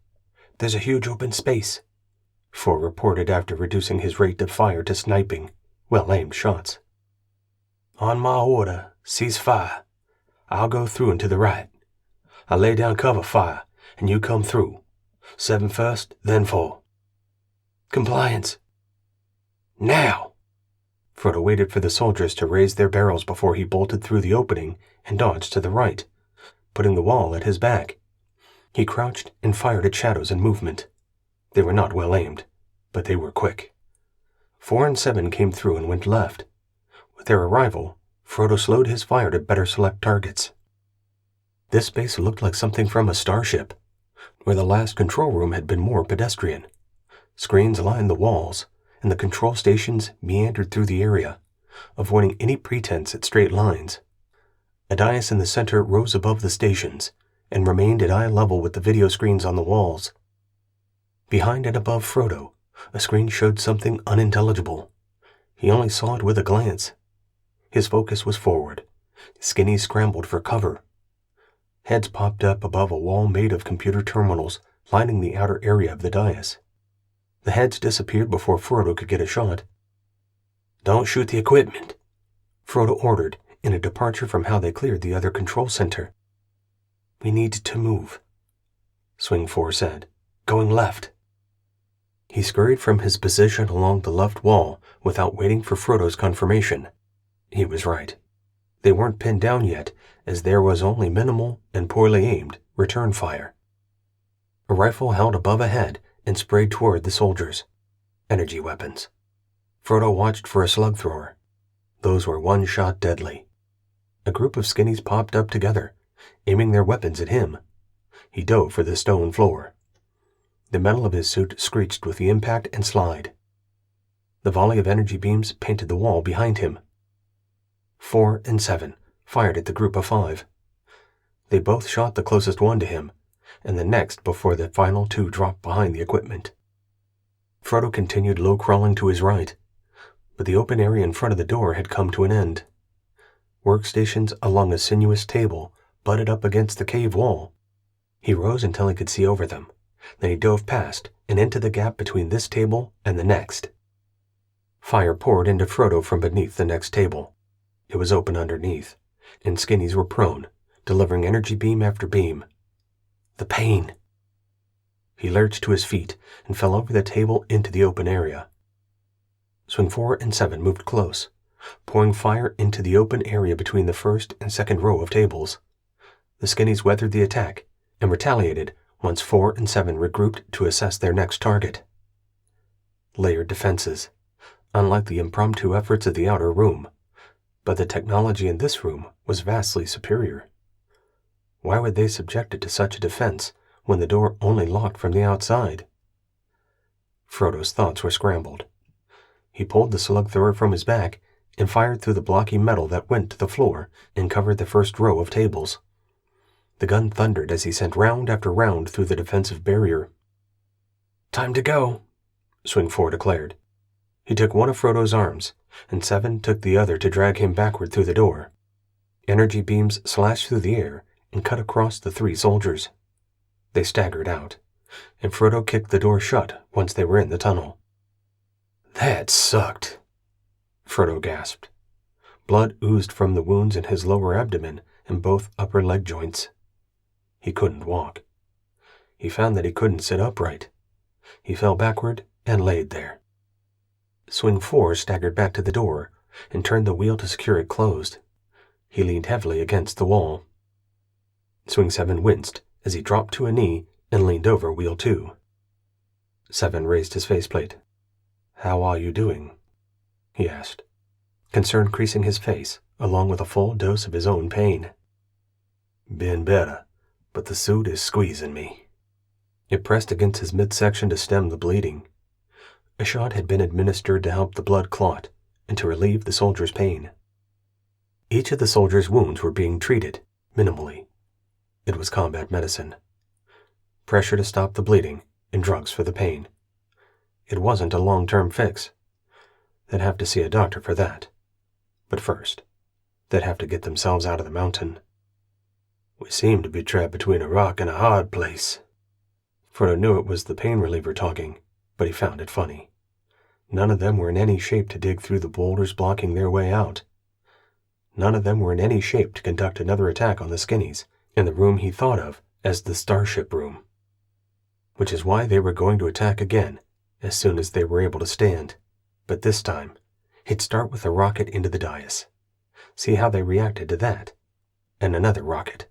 There's a huge open space, 4 reported after reducing his rate of fire to sniping, well-aimed shots. On my order, cease fire. I'll go through and to the right. I'll lay down cover fire, and you come through. 7 first, then 4. Compliance. Now! Frodo waited for the soldiers to raise their barrels before he bolted through the opening and dodged to the right, putting the wall at his back. He crouched and fired at shadows in movement. They were not well aimed, but they were quick. 4 and 7 came through and went left. With their arrival, Frodo slowed his fire to better select targets. This space looked like something from a starship, where the last control room had been more pedestrian. Screens lined the walls, and the control stations meandered through the area, avoiding any pretense at straight lines. A dais in the center rose above the stations, and remained at eye level with the video screens on the walls. Behind and above Frodo, a screen showed something unintelligible. He only saw it with a glance. His focus was forward. Skinny scrambled for cover. Heads popped up above a wall made of computer terminals lining the outer area of the dais. The heads disappeared before Frodo could get a shot. "Don't shoot the equipment," Frodo ordered in a departure from how they cleared the other control center. "We need to move," Swing 4 said, "Going left." He scurried from his position along the left wall without waiting for Frodo's confirmation. He was right. They weren't pinned down yet, as there was only minimal and poorly aimed return fire. A rifle held above a head and sprayed toward the soldiers. Energy weapons. Frodo watched for a slug thrower. Those were one-shot deadly. A group of skinnies popped up together, aiming their weapons at him. He dove for the stone floor. The metal of his suit screeched with the impact and slide. The volley of energy beams painted the wall behind him. 4 and 7 fired at the group of 5. They both shot the closest one to him, and the next before the final 2 dropped behind the equipment. Frodo continued low-crawling to his right, but the open area in front of the door had come to an end. Workstations along a sinuous table butted up against the cave wall. He rose until he could see over them. Then he dove past and into the gap between this table and the next. Fire poured into Frodo from beneath the next table. It was open underneath, and skinnies were prone, delivering energy beam after beam. The pain! He lurched to his feet and fell over the table into the open area. Swing 4 and 7 moved close, pouring fire into the open area between the first and second row of tables. The skinnies weathered the attack and retaliated once 4 and 7 regrouped to assess their next target. Layered defenses, unlike the impromptu efforts of the outer room, but the technology in this room was vastly superior. Why would they subject it to such a defense when the door only locked from the outside? Frodo's thoughts were scrambled. He pulled the slug thrower from his back and fired through the blocky metal that went to the floor and covered the first row of tables. The gun thundered as he sent round after round through the defensive barrier. "Time to go," Swing 4 declared. He took one of Frodo's arms, and 7 took the other to drag him backward through the door. Energy beams slashed through the air and cut across the 3 soldiers. They staggered out, and Frodo kicked the door shut once they were in the tunnel. "That sucked," Frodo gasped. Blood oozed from the wounds in his lower abdomen and both upper leg joints. He couldn't walk. He found that he couldn't sit upright. He fell backward and laid there. Swing 4 staggered back to the door and turned the wheel to secure it closed. He leaned heavily against the wall. Swing 7 winced as he dropped to a knee and leaned over wheel 2. 7 raised his faceplate. "How are you doing?" he asked, concern creasing his face, along with a full dose of his own pain. "Been better, but the suit is squeezing me." It pressed against his midsection to stem the bleeding. A shot had been administered to help the blood clot and to relieve the soldier's pain. Each of the soldier's wounds were being treated, minimally. It was combat medicine. Pressure to stop the bleeding and drugs for the pain. It wasn't a long-term fix. They'd have to see a doctor for that. But first, they'd have to get themselves out of the mountain. We seem to be trapped between a rock and a hard place. Frodo knew it was the pain reliever talking, but he found it funny. None of them were in any shape to dig through the boulders blocking their way out. None of them were in any shape to conduct another attack on the Skinnies in the room he thought of as the Starship Room. Which is why they were going to attack again as soon as they were able to stand. But this time, he'd start with a rocket into the dais. See how they reacted to that. And another rocket,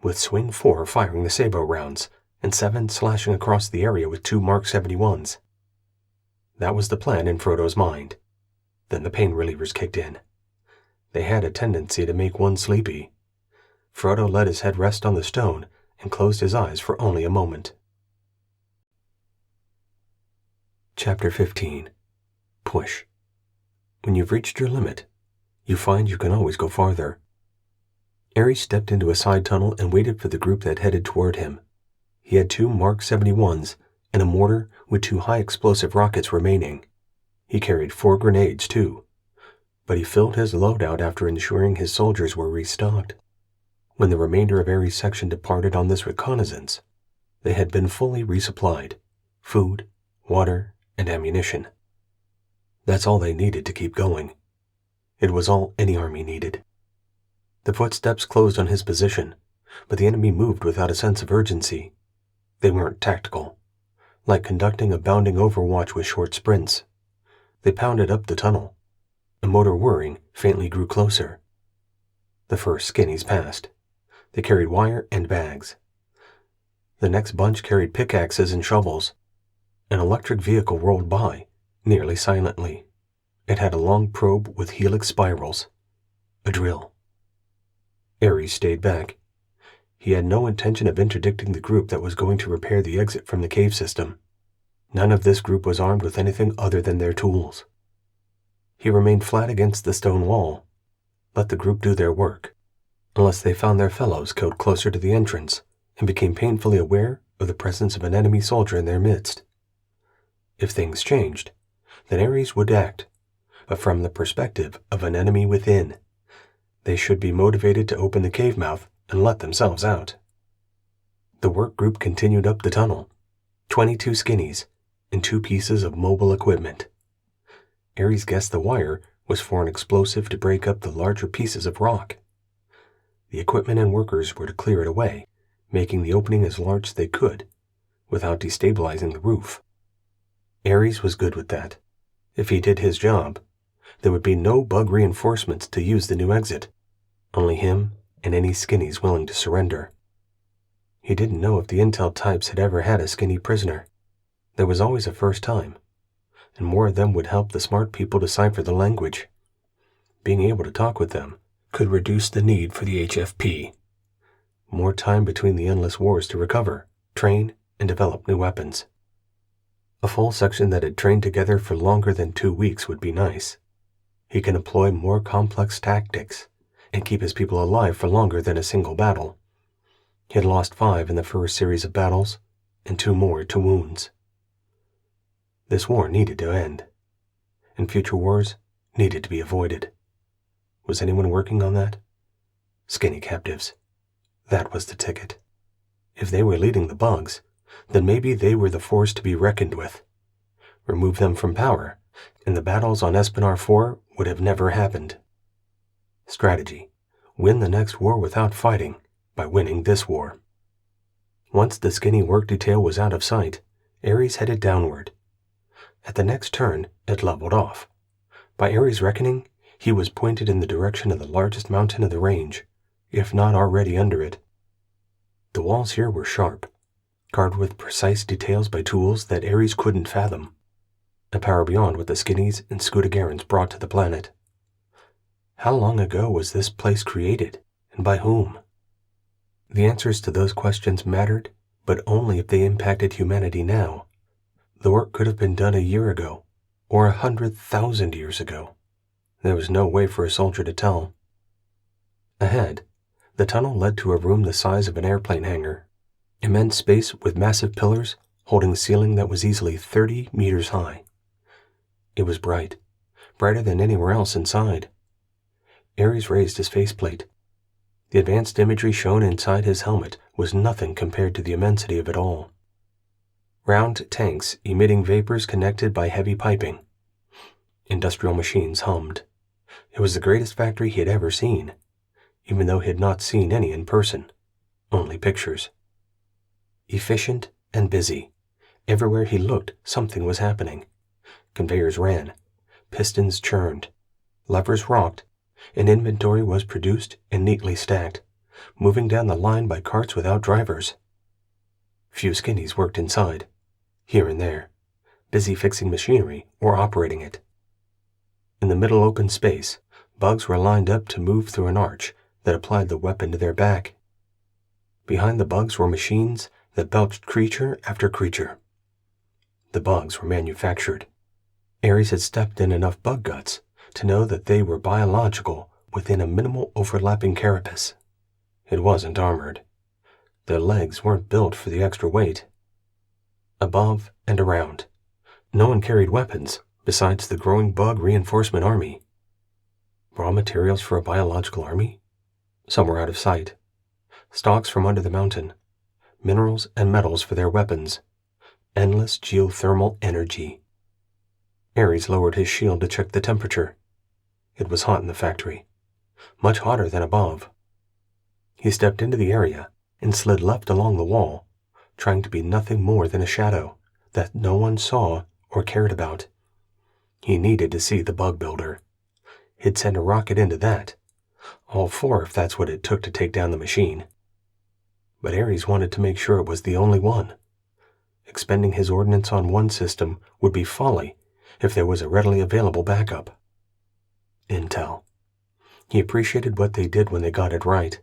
with Swing 4 firing the sabot rounds and 7 slashing across the area with 2 Mark 71s. That was the plan in Frodo's mind. Then the pain relievers kicked in. They had a tendency to make one sleepy. Frodo let his head rest on the stone and closed his eyes for only a moment. Chapter 15. Push. When you've reached your limit, you find you can always go farther. Ares stepped into a side tunnel and waited for the group that headed toward him. He had 2 Mark 71s and a mortar with 2 high-explosive rockets remaining. He carried 4 grenades, too, but he filled his loadout after ensuring his soldiers were restocked. When the remainder of Ares' section departed on this reconnaissance, they had been fully resupplied: food, water, and ammunition. That's all they needed to keep going. It was all any army needed. The footsteps closed on his position, but the enemy moved without a sense of urgency. They weren't tactical, like conducting a bounding overwatch with short sprints. They pounded up the tunnel. A motor whirring faintly grew closer. The first Skinnies passed. They carried wire and bags. The next bunch carried pickaxes and shovels. An electric vehicle rolled by, nearly silently. It had a long probe with helix spirals. A drill. Ares stayed back. He had no intention of interdicting the group that was going to repair the exit from the cave system. None of this group was armed with anything other than their tools. He remained flat against the stone wall. Let the group do their work, unless they found their fellows killed closer to the entrance and became painfully aware of the presence of an enemy soldier in their midst. If things changed, then Ares would act, but from the perspective of an enemy within. They should be motivated to open the cave mouth and let themselves out. The work group continued up the tunnel, 22 Skinnies and 2 pieces of mobile equipment. Ares guessed the wire was for an explosive to break up the larger pieces of rock. The equipment and workers were to clear it away, making the opening as large as they could, without destabilizing the roof. Ares was good with that. If he did his job, there would be no bug reinforcements to use the new exit. Only him and any Skinnies willing to surrender. He didn't know if the intel types had ever had a Skinny prisoner. There was always a first time, and more of them would help the smart people decipher the language. Being able to talk with them could reduce the need for the HFP. More time between the endless wars to recover, train, and develop new weapons. A full section that had trained together for longer than 2 weeks would be nice. He can employ more complex tactics and keep his people alive for longer than a single battle. He had lost 5 in the first series of battles, and 2 more to wounds. This war needed to end, and future wars needed to be avoided. Was anyone working on that? Skinny captives. That was the ticket. If they were leading the bugs, then maybe they were the force to be reckoned with. Remove them from power, and the battles on Espinar 4 would have never happened. Strategy: win the next war without fighting, by winning this war. Once the Skinny work detail was out of sight, Ares headed downward. At the next turn, it leveled off. By Ares' reckoning, he was pointed in the direction of the largest mountain of the range, if not already under it. The walls here were sharp, carved with precise details by tools that Ares couldn't fathom. A power beyond what the Skinnies and Scudagarans brought to the planet. How long ago was this place created, and by whom? The answers to those questions mattered, but only if they impacted humanity now. The work could have been done a year ago, or 100,000 years ago. There was no way for a soldier to tell. Ahead, the tunnel led to a room the size of an airplane hangar. Immense space with massive pillars holding a ceiling that was easily 30 meters high. It was bright, brighter than anywhere else inside. Ares raised his faceplate. The advanced imagery shown inside his helmet was nothing compared to the immensity of it all. Round tanks emitting vapors connected by heavy piping. Industrial machines hummed. It was the greatest factory he had ever seen, even though he had not seen any in person, only pictures. Efficient and busy. Everywhere he looked, something was happening. Conveyors ran, pistons churned, levers rocked, and inventory was produced and neatly stacked, moving down the line by carts without drivers. Few skinnies worked inside, here and there, busy fixing machinery or operating it. In the middle open space, bugs were lined up to move through an arch that applied the weapon to their back. Behind the bugs were machines that belched creature after creature. The bugs were manufactured. Ares had stepped in enough bug guts to know that they were biological within a minimal overlapping carapace. It wasn't armored. Their legs weren't built for the extra weight. Above and around, no one carried weapons besides the growing bug reinforcement army. Raw materials for a biological army? Some were out of sight. Stalks from under the mountain, minerals and metals for their weapons, endless geothermal energy. Ares lowered his shield to check the temperature. It was hot in the factory, much hotter than above. He stepped into the area and slid left along the wall, trying to be nothing more than a shadow that no one saw or cared about. He needed to see the bug builder. He'd send a rocket into that. All four if that's what it took to take down the machine. But Ares wanted to make sure it was the only one. Expending his ordnance on one system would be folly if there was a readily available backup. Intel. He appreciated what they did when they got it right.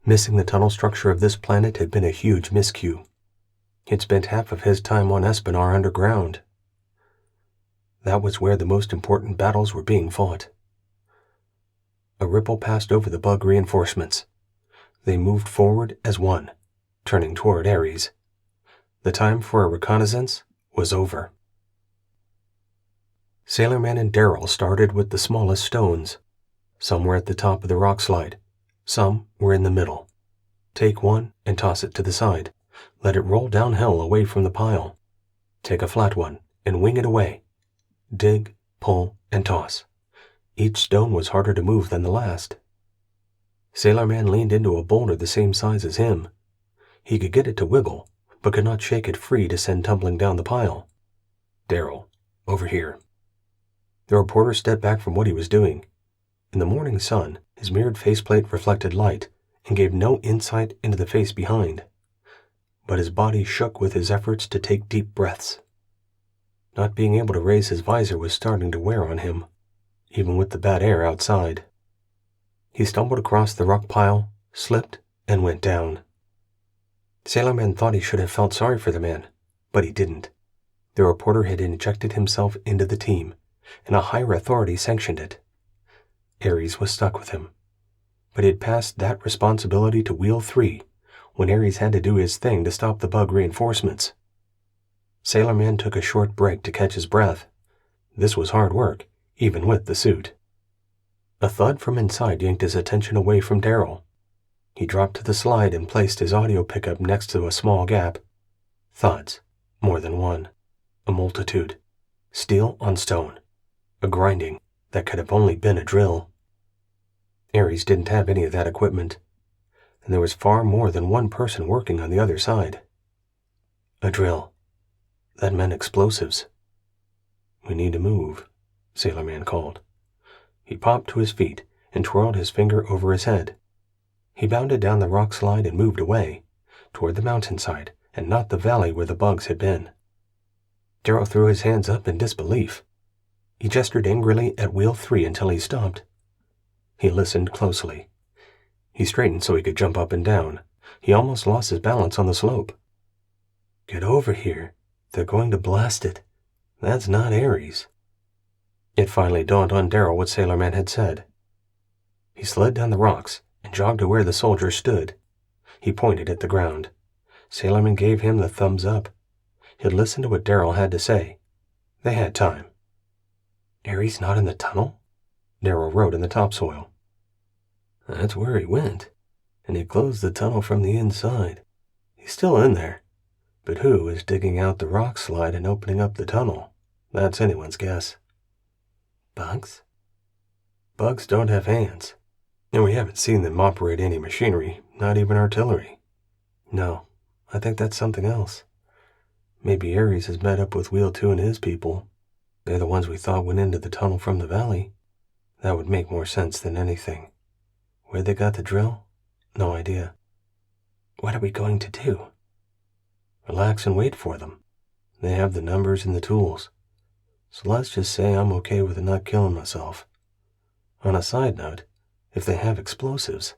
Missing the tunnel structure of this planet had been a huge miscue. He'd spent half of his time on Espinar underground. That was where the most important battles were being fought. A ripple passed over the bug reinforcements. They moved forward as one, turning toward Ares. The time for a reconnaissance was over. Sailorman and Darrell started with the smallest stones. Some were at the top of the rock slide. Some were in the middle. Take one and toss it to the side. Let it roll downhill away from the pile. Take a flat one and wing it away. Dig, pull, and toss. Each stone was harder to move than the last. Sailorman leaned into a boulder the same size as him. He could get it to wiggle, but could not shake it free to send tumbling down the pile. Darrell, over here. The reporter stepped back from what he was doing. In the morning sun, his mirrored faceplate reflected light and gave no insight into the face behind. But his body shook with his efforts to take deep breaths. Not being able to raise his visor was starting to wear on him, even with the bad air outside. He stumbled across the rock pile, slipped, and went down. Sailorman thought he should have felt sorry for the man, but he didn't. The reporter had injected himself into the team, and a higher authority sanctioned it. Ares was stuck with him, but he had passed that responsibility to Wheel 3 when Ares had to do his thing to stop the bug reinforcements. Sailorman took a short break to catch his breath. This was hard work, even with the suit. A thud from inside yanked his attention away from Darrell. He dropped to the slide and placed his audio pickup next to a small gap. Thuds, more than one. A multitude. Steel on stone. A grinding that could have only been a drill. Ares didn't have any of that equipment, and there was far more than one person working on the other side. A drill. That meant explosives. We need to move, Sailorman called. He popped to his feet and twirled his finger over his head. He bounded down the rock slide and moved away, toward the mountainside and not the valley where the bugs had been. Darrell threw his hands up in disbelief. He gestured angrily at Wheel 3 until he stopped. He listened closely. He straightened so he could jump up and down. He almost lost his balance on the slope. Get over here. They're going to blast it. That's not Ares. It finally dawned on Darrell what Sailorman had said. He slid down the rocks and jogged to where the soldier stood. He pointed at the ground. Sailorman gave him the thumbs up. He'd listened to what Darrell had to say. They had time. Ares not in the tunnel? Darrell wrote in the topsoil. That's where he went, and he closed the tunnel from the inside. He's still in there, but who is digging out the rock slide and opening up the tunnel? That's anyone's guess. Bugs? Bugs don't have hands, and we haven't seen them operate any machinery, not even artillery. No, I think that's something else. Maybe Ares has met up with Wheel 2 and his people. They're the ones we thought went into the tunnel from the valley. That would make more sense than anything. Where they got the drill? No idea. What are we going to do? Relax and wait for them. They have the numbers and the tools. So let's just say I'm okay with not killing myself. On a side note, if they have explosives,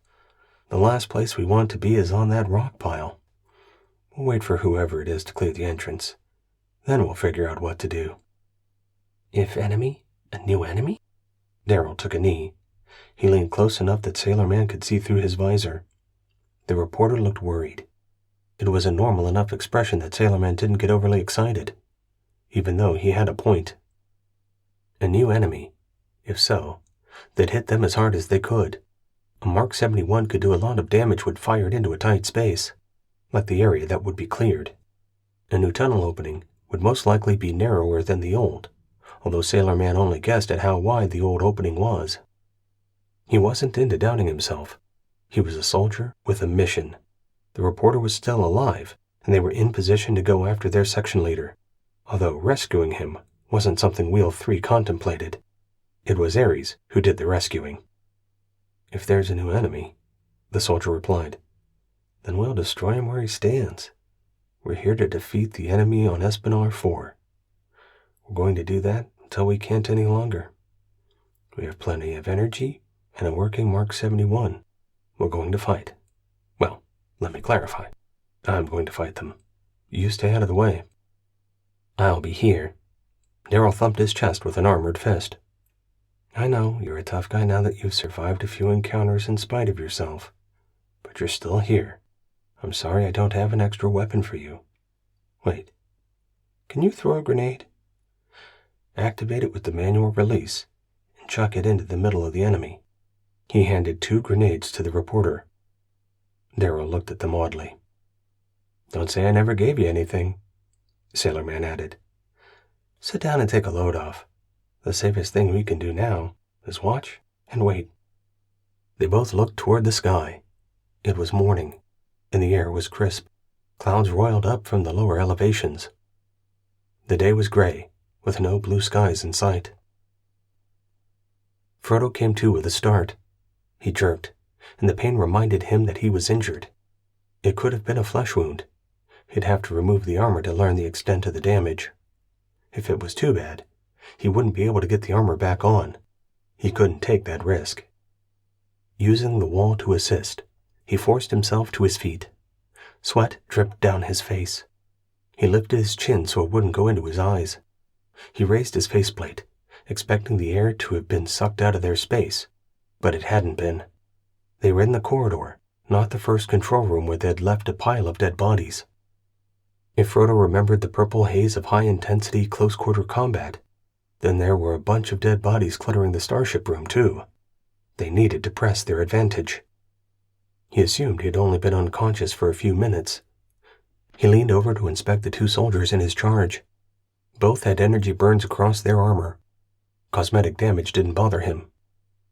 the last place we want to be is on that rock pile. We'll wait for whoever it is to clear the entrance. Then we'll figure out what to do. If enemy? A new enemy? Daryl took a knee. He leaned close enough that Sailor Man could see through his visor. The reporter looked worried. It was a normal enough expression that Sailor Man didn't get overly excited, even though he had a point. A new enemy? If so, they'd hit them as hard as they could. A Mark 71 could do a lot of damage when fired into a tight space, like the area that would be cleared. A new tunnel opening would most likely be narrower than the old, although Sailor Man only guessed at how wide the old opening was. He wasn't into doubting himself. He was a soldier with a mission. The reporter was still alive, and they were in position to go after their section leader, although rescuing him wasn't something Wheel 3 contemplated. It was Ares who did the rescuing. If there's a new enemy, the soldier replied, then we'll destroy him where he stands. We're here to defeat the enemy on Espinar 4. We're going to do that until we can't any longer. We have plenty of energy and a working Mark 71. We're going to fight. Well, let me clarify. I'm going to fight them. You stay out of the way. I'll be here. Daryl thumped his chest with an armored fist. I know you're a tough guy now that you've survived a few encounters in spite of yourself, but you're still here. I'm sorry I don't have an extra weapon for you. Wait, can you throw a grenade? Activate it with the manual release and chuck it into the middle of the enemy. He handed 2 grenades to the reporter. Daryl looked at them oddly. Don't say I never gave you anything, Sailor Man added. Sit down and take a load off. The safest thing we can do now is watch and wait. They both looked toward the sky. It was morning, and the air was crisp. Clouds roiled up from the lower elevations. The day was gray, with no blue skies in sight. Frodo came to with a start. He jerked, and the pain reminded him that he was injured. It could have been a flesh wound. He'd have to remove the armor to learn the extent of the damage. If it was too bad, he wouldn't be able to get the armor back on. He couldn't take that risk. Using the wall to assist, he forced himself to his feet. Sweat dripped down his face. He lifted his chin so it wouldn't go into his eyes. He raised his faceplate, expecting the air to have been sucked out of their space, but it hadn't been. They were in the corridor, not the first control room where they'd left a pile of dead bodies. If Frodo remembered the purple haze of high-intensity, close-quarter combat, then there were a bunch of dead bodies cluttering the starship room, too. They needed to press their advantage. He assumed he had only been unconscious for a few minutes. He leaned over to inspect the 2 soldiers in his charge. Both had energy burns across their armor. Cosmetic damage didn't bother him.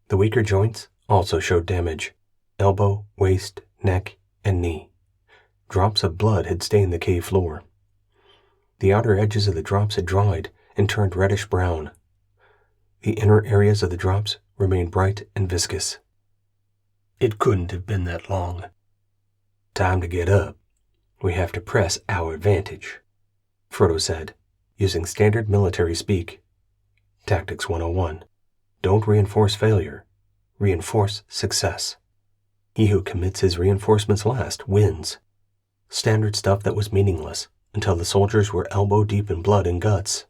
The weaker joints also showed damage. Elbow, waist, neck, and knee. Drops of blood had stained the cave floor. The outer edges of the drops had dried and turned reddish-brown. The inner areas of the drops remained bright and viscous. It couldn't have been that long. Time to get up. We have to press our advantage, Frodo said, using standard military speak. Tactics 101. Don't reinforce failure. Reinforce success. He who commits his reinforcements last wins. Standard stuff that was meaningless until the soldiers were elbow-deep in blood and guts.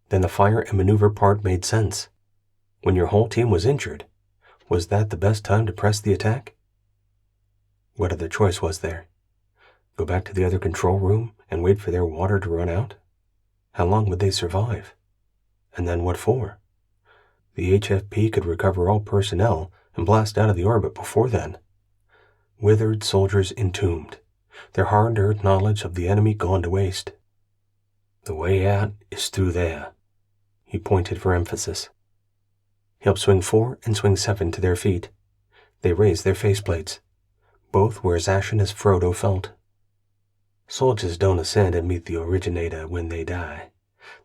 Then the fire and maneuver part made sense. When your whole team was injured, was that the best time to press the attack? What other choice was there? Go back to the other control room and wait for their water to run out? How long would they survive? And then what for? The HFP could recover all personnel and blast out of the orbit before then. Withered soldiers entombed, their hard-earned knowledge of the enemy gone to waste. The way out is through there. He pointed for emphasis. He helped swing 4 and swing 7 to their feet. They raised their faceplates. Both were as ashen as Frodo felt. Soldiers don't ascend and meet the originator when they die.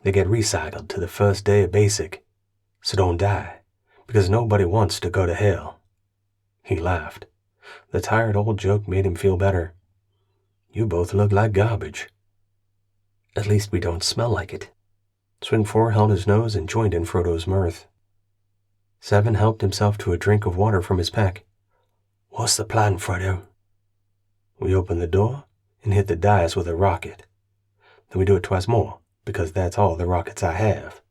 They get recycled to the first day of basic. So don't die, because nobody wants to go to hell. He laughed. The tired old joke made him feel better. You both look like garbage. At least we don't smell like it. Swing 4 held his nose and joined in Frodo's mirth. 7 helped himself to a drink of water from his pack. What's the plan, Frodo? We open the door and hit the dais with a rocket. Then we do it twice more, because that's all the rockets I have.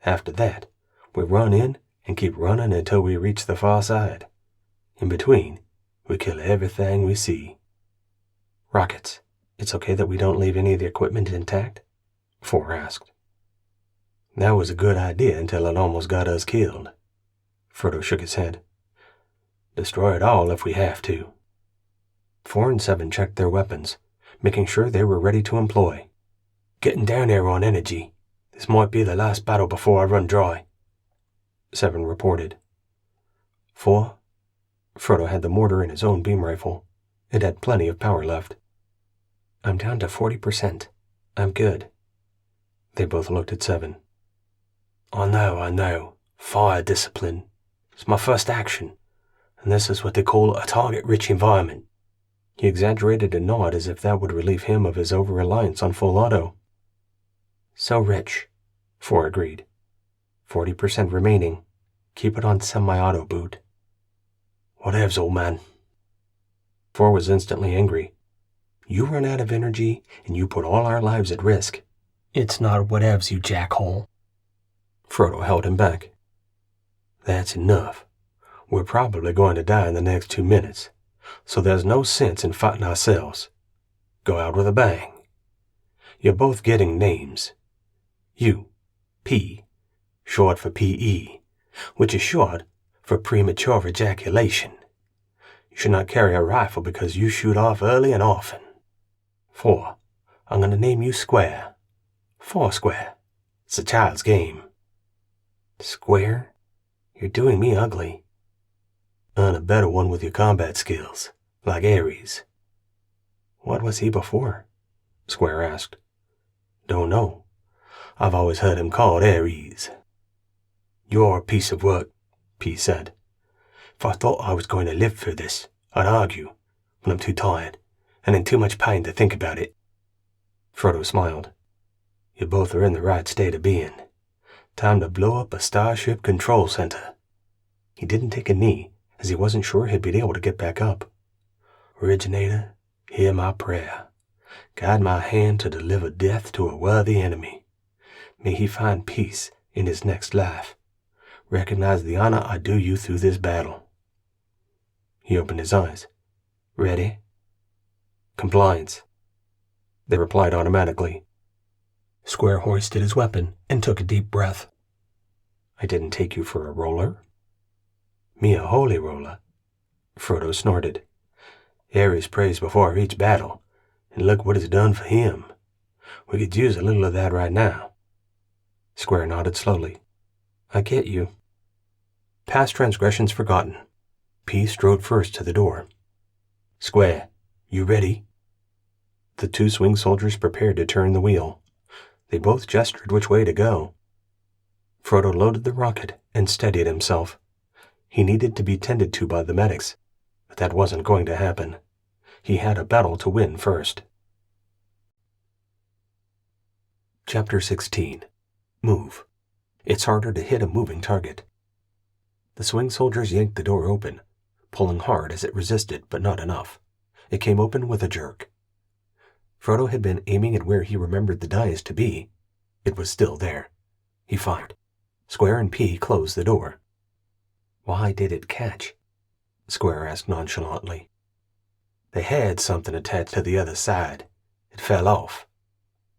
After that, we run in and keep running until we reach the far side. In between, we kill everything we see. Rockets. It's okay that we don't leave any of the equipment intact? 4 asked. That was a good idea until it almost got us killed. Frodo shook his head. Destroy it all if we have to. 4 and 7 checked their weapons, making sure they were ready to employ. Getting down there on energy. This might be the last battle before I run dry. 7 reported. 4. Frodo had the mortar in his own beam rifle. It had plenty of power left. I'm down to 40%. I'm good. They both looked at 7. I know. Fire discipline. It's my first action, and this is what they call a target-rich environment. He exaggerated a nod as if that would relieve him of his over-reliance on full auto. So rich, 4 agreed. 40% remaining. Keep it on semi-auto boot. Whatevs, old man. 4 was instantly angry. You run out of energy, and you put all our lives at risk. It's not whatevs, you jackhole. Frodo held him back. That's enough. We're probably going to die in the next 2 minutes, so there's no sense in fighting ourselves. Go out with a bang. You're both getting names. You, P, short for P.E., which is short for premature ejaculation. You should not carry a rifle because you shoot off early and often. 4, I'm going to name you Square. 4 Square. It's a child's game. Square? You're doing me ugly. Earn a better one with your combat skills, like Ares. What was he before? Square asked. Don't know. I've always heard him called Ares. You're a piece of work, P said. If I thought I was going to live through this, I'd argue, but I'm too tired, and in too much pain to think about it. Frodo smiled. You both are in the right state of being. Time to blow up a starship control center. He didn't take a knee, as he wasn't sure he'd be able to get back up. Originator, hear my prayer. Guide my hand to deliver death to a worthy enemy. May he find peace in his next life. Recognize the honor I do you through this battle. He opened his eyes. Ready? Compliance. They replied automatically. Square hoisted his weapon and took a deep breath. I didn't take you for a roller. Me a holy roller, Frodo snorted. Ares prays before each battle, and look what it's done for him. We could use a little of that right now. Square nodded slowly. I get you. Past transgressions forgotten. P strode first to the door. Square, you ready? The 2 swing soldiers prepared to turn the wheel. They both gestured which way to go. Frodo loaded the rocket and steadied himself. He needed to be tended to by the medics, but that wasn't going to happen. He had a battle to win first. Chapter 16. Move. It's harder to hit a moving target. The swing soldiers yanked the door open, pulling hard as it resisted, but not enough. It came open with a jerk. Frodo had been aiming at where he remembered the dais to be. It was still there. He fired. Square and P closed the door. Why did it catch? Square asked nonchalantly. They had something attached to the other side. It fell off.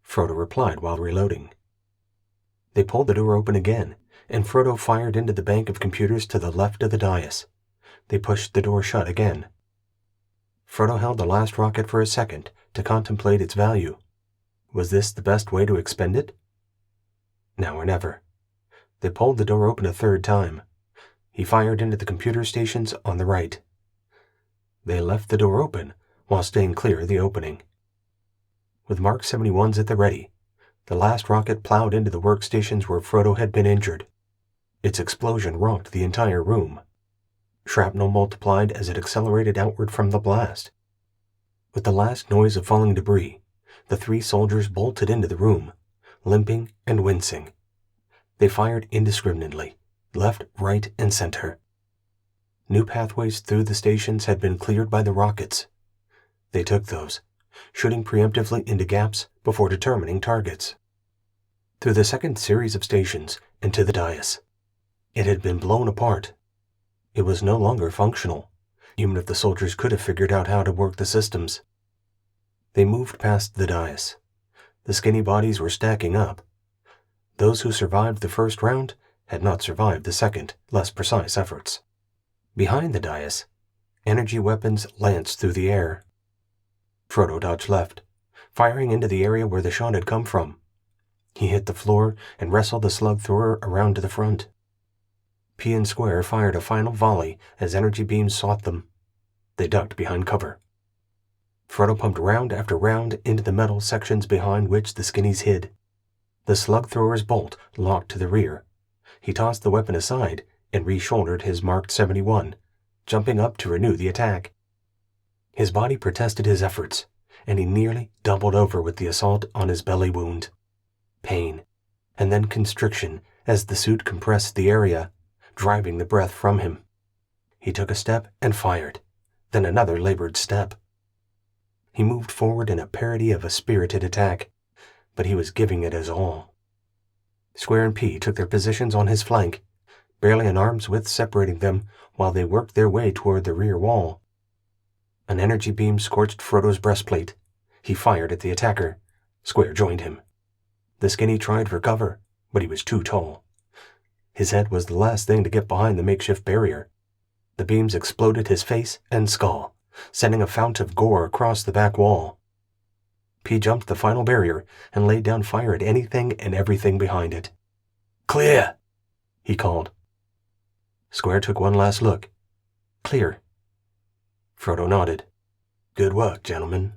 Frodo replied while reloading. They pulled the door open again, and Frodo fired into the bank of computers to the left of the dais. They pushed the door shut again. Frodo held the last rocket for a second to contemplate its value. Was this the best way to expend it? Now or never. They pulled the door open a third time. He fired into the computer stations on the right. They left the door open while staying clear of the opening. With Mark 71s at the ready, the last rocket plowed into the workstations where Frodo had been injured. Its explosion rocked the entire room. Shrapnel multiplied as it accelerated outward from the blast. With the last noise of falling debris, the 3 soldiers bolted into the room, limping and wincing. They fired indiscriminately, left, right, and center. New pathways through the stations had been cleared by the rockets. They took those, shooting preemptively into gaps before determining targets. Through the second series of stations and to the dais. It had been blown apart. It was no longer functional, even if the soldiers could have figured out how to work the systems. They moved past the dais. The skinny bodies were stacking up. Those who survived the first round had not survived the second, less precise efforts. Behind the dais, energy weapons lanced through the air. Frodo dodged left, firing into the area where the shot had come from. He hit the floor and wrestled the slug thrower around to the front. P and Square fired a final volley as energy beams sought them. They ducked behind cover. Frodo pumped round after round into the metal sections behind which the skinnies hid. The slug thrower's bolt locked to the rear. He tossed the weapon aside and re-shouldered his marked 71, jumping up to renew the attack. His body protested his efforts, and he nearly doubled over with the assault on his belly wound. Pain, and then constriction as the suit compressed the area, driving the breath from him. He took a step and fired, then another labored step. He moved forward in a parody of a spirited attack, but he was giving it his all. Square and P took their positions on his flank, barely an arm's width separating them while they worked their way toward the rear wall. An energy beam scorched Frodo's breastplate. He fired at the attacker. Square joined him. The skinny tried for cover, but he was too tall. His head was the last thing to get behind the makeshift barrier. The beams exploded his face and skull, sending a fount of gore across the back wall. P jumped the final barrier and laid down fire at anything and everything behind it. "Clear!" he called. Square took one last look. "Clear." Frodo nodded. "Good work, gentlemen."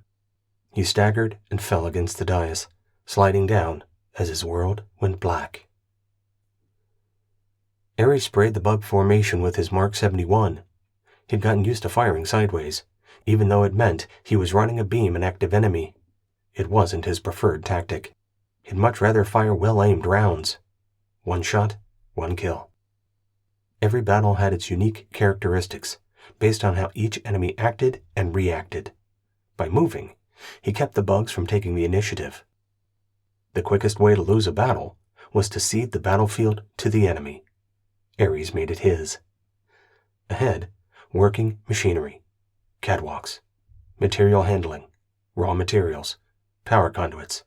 He staggered and fell against the dais, sliding down as his world went black. Ares sprayed the bug formation with his Mark 71. He'd gotten used to firing sideways, even though it meant he was running a beam an active enemy. It wasn't his preferred tactic. He'd much rather fire well-aimed rounds. One shot, one kill. Every battle had its unique characteristics, based on how each enemy acted and reacted. By moving, he kept the bugs from taking the initiative. The quickest way to lose a battle was to cede the battlefield to the enemy. Ares made it his. Ahead, working machinery, catwalks, material handling, raw materials, power conduits,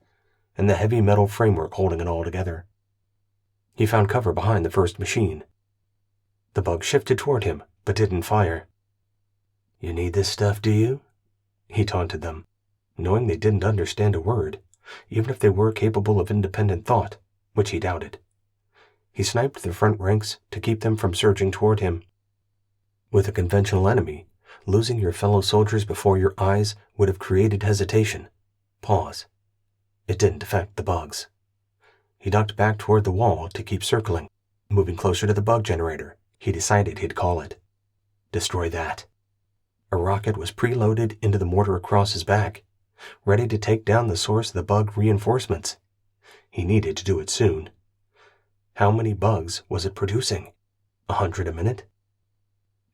and the heavy metal framework holding it all together. He found cover behind the first machine. The bug shifted toward him, but didn't fire. "You need this stuff, do you?" he taunted them, knowing they didn't understand a word, even if they were capable of independent thought, which he doubted. He sniped the front ranks to keep them from surging toward him. With a conventional enemy, losing your fellow soldiers before your eyes would have created hesitation. Pause. It didn't affect the bugs. He ducked back toward the wall to keep circling, moving closer to the bug generator. He decided he'd call it. Destroy that. A rocket was preloaded into the mortar across his back, ready to take down the source of the bug reinforcements. He needed to do it soon. How many bugs was it producing? 100 a minute?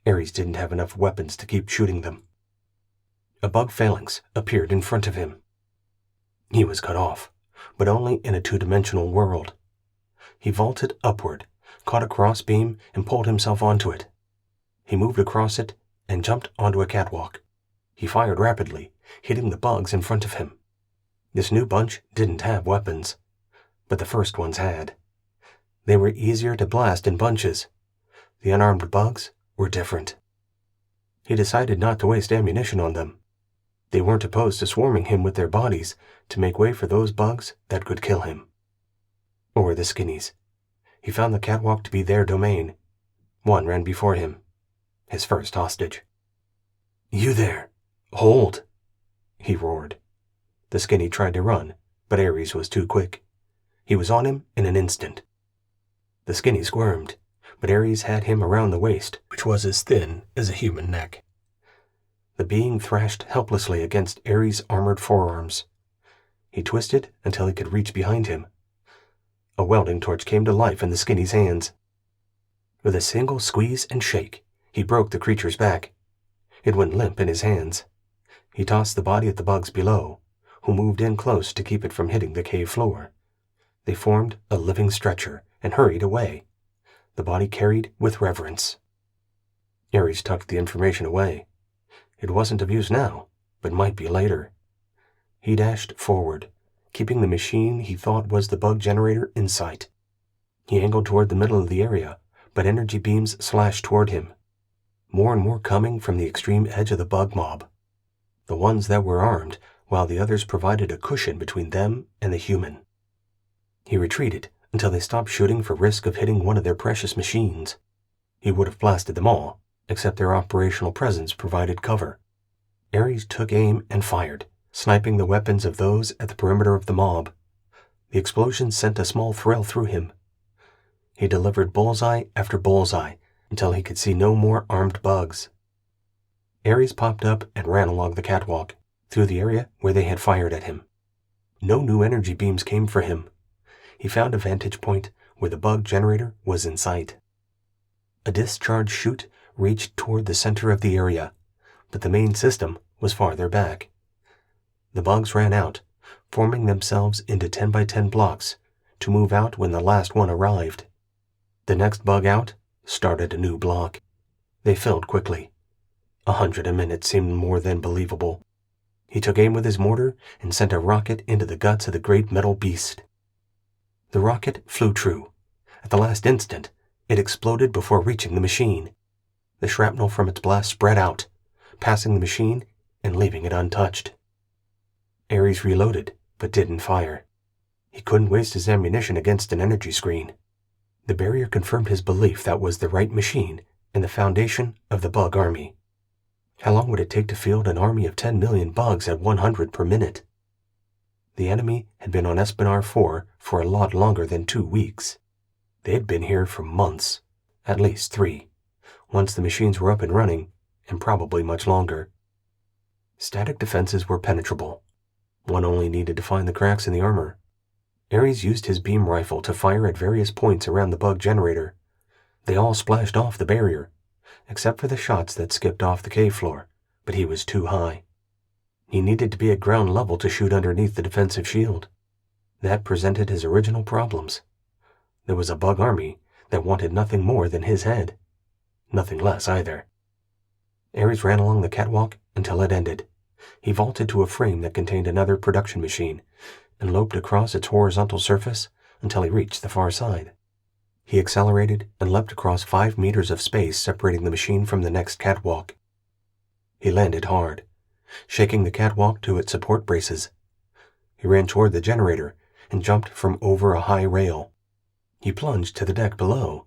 Ares didn't have enough weapons to keep shooting them. A bug phalanx appeared in front of him. He was cut off, but only in a two-dimensional world. He vaulted upward, caught a crossbeam, and pulled himself onto it. He moved across it and jumped onto a catwalk. He fired rapidly, hitting the bugs in front of him. This new bunch didn't have weapons, but the first ones had. They were easier to blast in bunches. The unarmed bugs were different. He decided not to waste ammunition on them. They weren't opposed to swarming him with their bodies to make way for those bugs that could kill him. Or the skinnies. He found the catwalk to be their domain. One ran before him, his first hostage. "You there! Hold!" he roared. The skinny tried to run, but Ares was too quick. He was on him in an instant. The skinny squirmed, but Ares had him around the waist, which was as thin as a human neck. The being thrashed helplessly against Ares' armored forearms. He twisted until he could reach behind him. A welding torch came to life in the skinny's hands. With a single squeeze and shake, he broke the creature's back. It went limp in his hands. He tossed the body at the bugs below, who moved in close to keep it from hitting the cave floor. They formed a living stretcher and hurried away, the body carried with reverence. Ares tucked the information away. It wasn't of use now, but might be later. He dashed forward, keeping the machine he thought was the bug generator in sight. He angled toward the middle of the area, but energy beams slashed toward him. More and more coming from the extreme edge of the bug mob. The ones that were armed, while the others provided a cushion between them and the human. He retreated until they stopped shooting for risk of hitting one of their precious machines. He would have blasted them all, except their operational presence provided cover. Ares took aim and fired, sniping the weapons of those at the perimeter of the mob. The explosion sent a small thrill through him. He delivered bullseye after bullseye until he could see no more armed bugs. Ares popped up and ran along the catwalk, through the area where they had fired at him. No new energy beams came for him. He found a vantage point where the bug generator was in sight. A discharge chute reached toward the center of the area, but the main system was farther back. The bugs ran out, forming themselves into 10 by 10 blocks to move out when the last one arrived. The next bug out started a new block. They filled quickly. 100 a minute seemed more than believable. He took aim with his mortar and sent a rocket into the guts of the great metal beast. The rocket flew true. At the last instant, it exploded before reaching the machine. The shrapnel from its blast spread out, passing the machine and leaving it untouched. Ares reloaded, but didn't fire. He couldn't waste his ammunition against an energy screen. The barrier confirmed his belief that was the right machine and the foundation of the bug army. How long would it take to field an army of 10 million bugs at 100 per minute? The enemy had been on Espinar 4 for a lot longer than 2 weeks. They had been here for months, at least 3, once the machines were up and running, and probably much longer. Static defenses were penetrable. One only needed to find the cracks in the armor. Ares used his beam rifle to fire at various points around the bug generator. They all splashed off the barrier, except for the shots that skipped off the cave floor, but he was too high. He needed to be at ground level to shoot underneath the defensive shield. That presented his original problems. There was a bug army that wanted nothing more than his head. Nothing less either. Ares ran along the catwalk until it ended. He vaulted to a frame that contained another production machine and loped across its horizontal surface until he reached the far side. He accelerated and leapt across 5 meters of space separating the machine from the next catwalk. He landed hard, shaking the catwalk to its support braces. He ran toward the generator and jumped from over a high rail. He plunged to the deck below.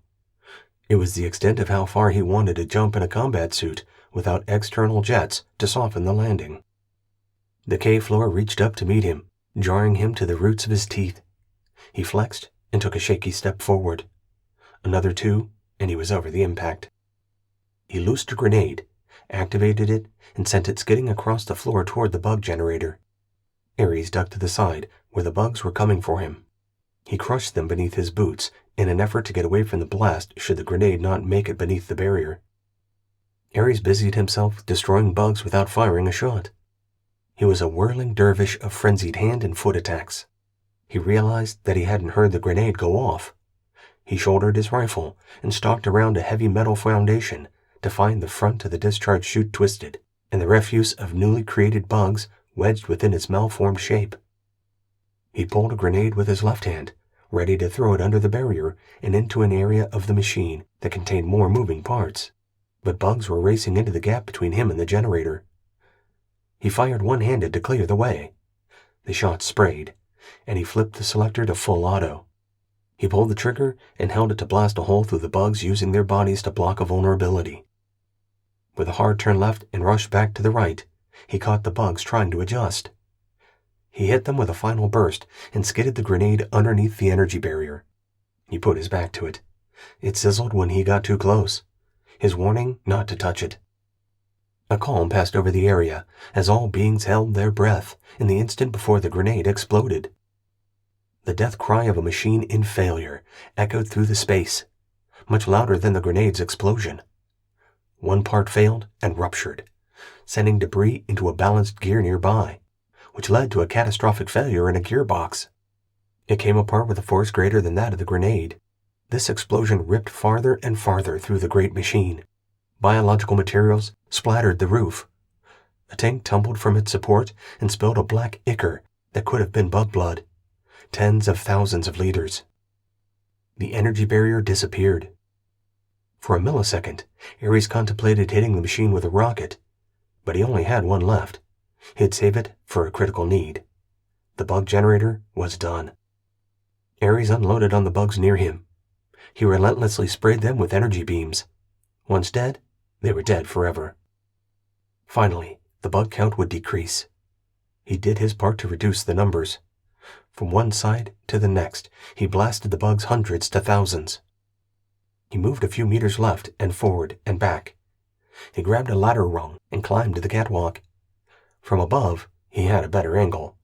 It was the extent of how far he wanted to jump in a combat suit without external jets to soften the landing. The cave floor reached up to meet him, jarring him to the roots of his teeth. He flexed and took a shaky step forward. Another 2, and he was over the impact. He loosed a grenade, activated it, and sent it skidding across the floor toward the bug generator. Ares ducked to the side, where the bugs were coming for him. He crushed them beneath his boots in an effort to get away from the blast should the grenade not make it beneath the barrier. Ares busied himself destroying bugs without firing a shot. He was a whirling dervish of frenzied hand and foot attacks. He realized that he hadn't heard the grenade go off. He shouldered his rifle and stalked around a heavy metal foundation to find the front of the discharge chute twisted and the refuse of newly created bugs wedged within its malformed shape. He pulled a grenade with his left hand, ready to throw it under the barrier and into an area of the machine that contained more moving parts. But bugs were racing into the gap between him and the generator. He fired one-handed to clear the way. The shot sprayed, and he flipped the selector to full auto. He pulled the trigger and held it to blast a hole through the bugs using their bodies to block a vulnerability. With a hard turn left and rush back to the right, he caught the bugs trying to adjust. He hit them with a final burst and skidded the grenade underneath the energy barrier. He put his back to it. It sizzled when he got too close, his warning not to touch it. A calm passed over the area as all beings held their breath in the instant before the grenade exploded. The death cry of a machine in failure echoed through the space, much louder than the grenade's explosion. One part failed and ruptured, sending debris into a balanced gear nearby, which led to a catastrophic failure in a gearbox. It came apart with a force greater than that of the grenade. This explosion ripped farther and farther through the great machine. Biological materials splattered the roof. A tank tumbled from its support and spilled a black ichor that could have been bug blood. Tens of thousands of liters. The energy barrier disappeared. For a millisecond, Ares contemplated hitting the machine with a rocket, but he only had one left. He'd save it for a critical need. The bug generator was done. Ares unloaded on the bugs near him. He relentlessly sprayed them with energy beams. Once dead, they were dead forever. Finally, the bug count would decrease. He did his part to reduce the numbers. From one side to the next, he blasted the bugs hundreds to thousands. He moved a few meters left and forward and back. He grabbed a ladder rung and climbed to the catwalk. From above, he had a better angle,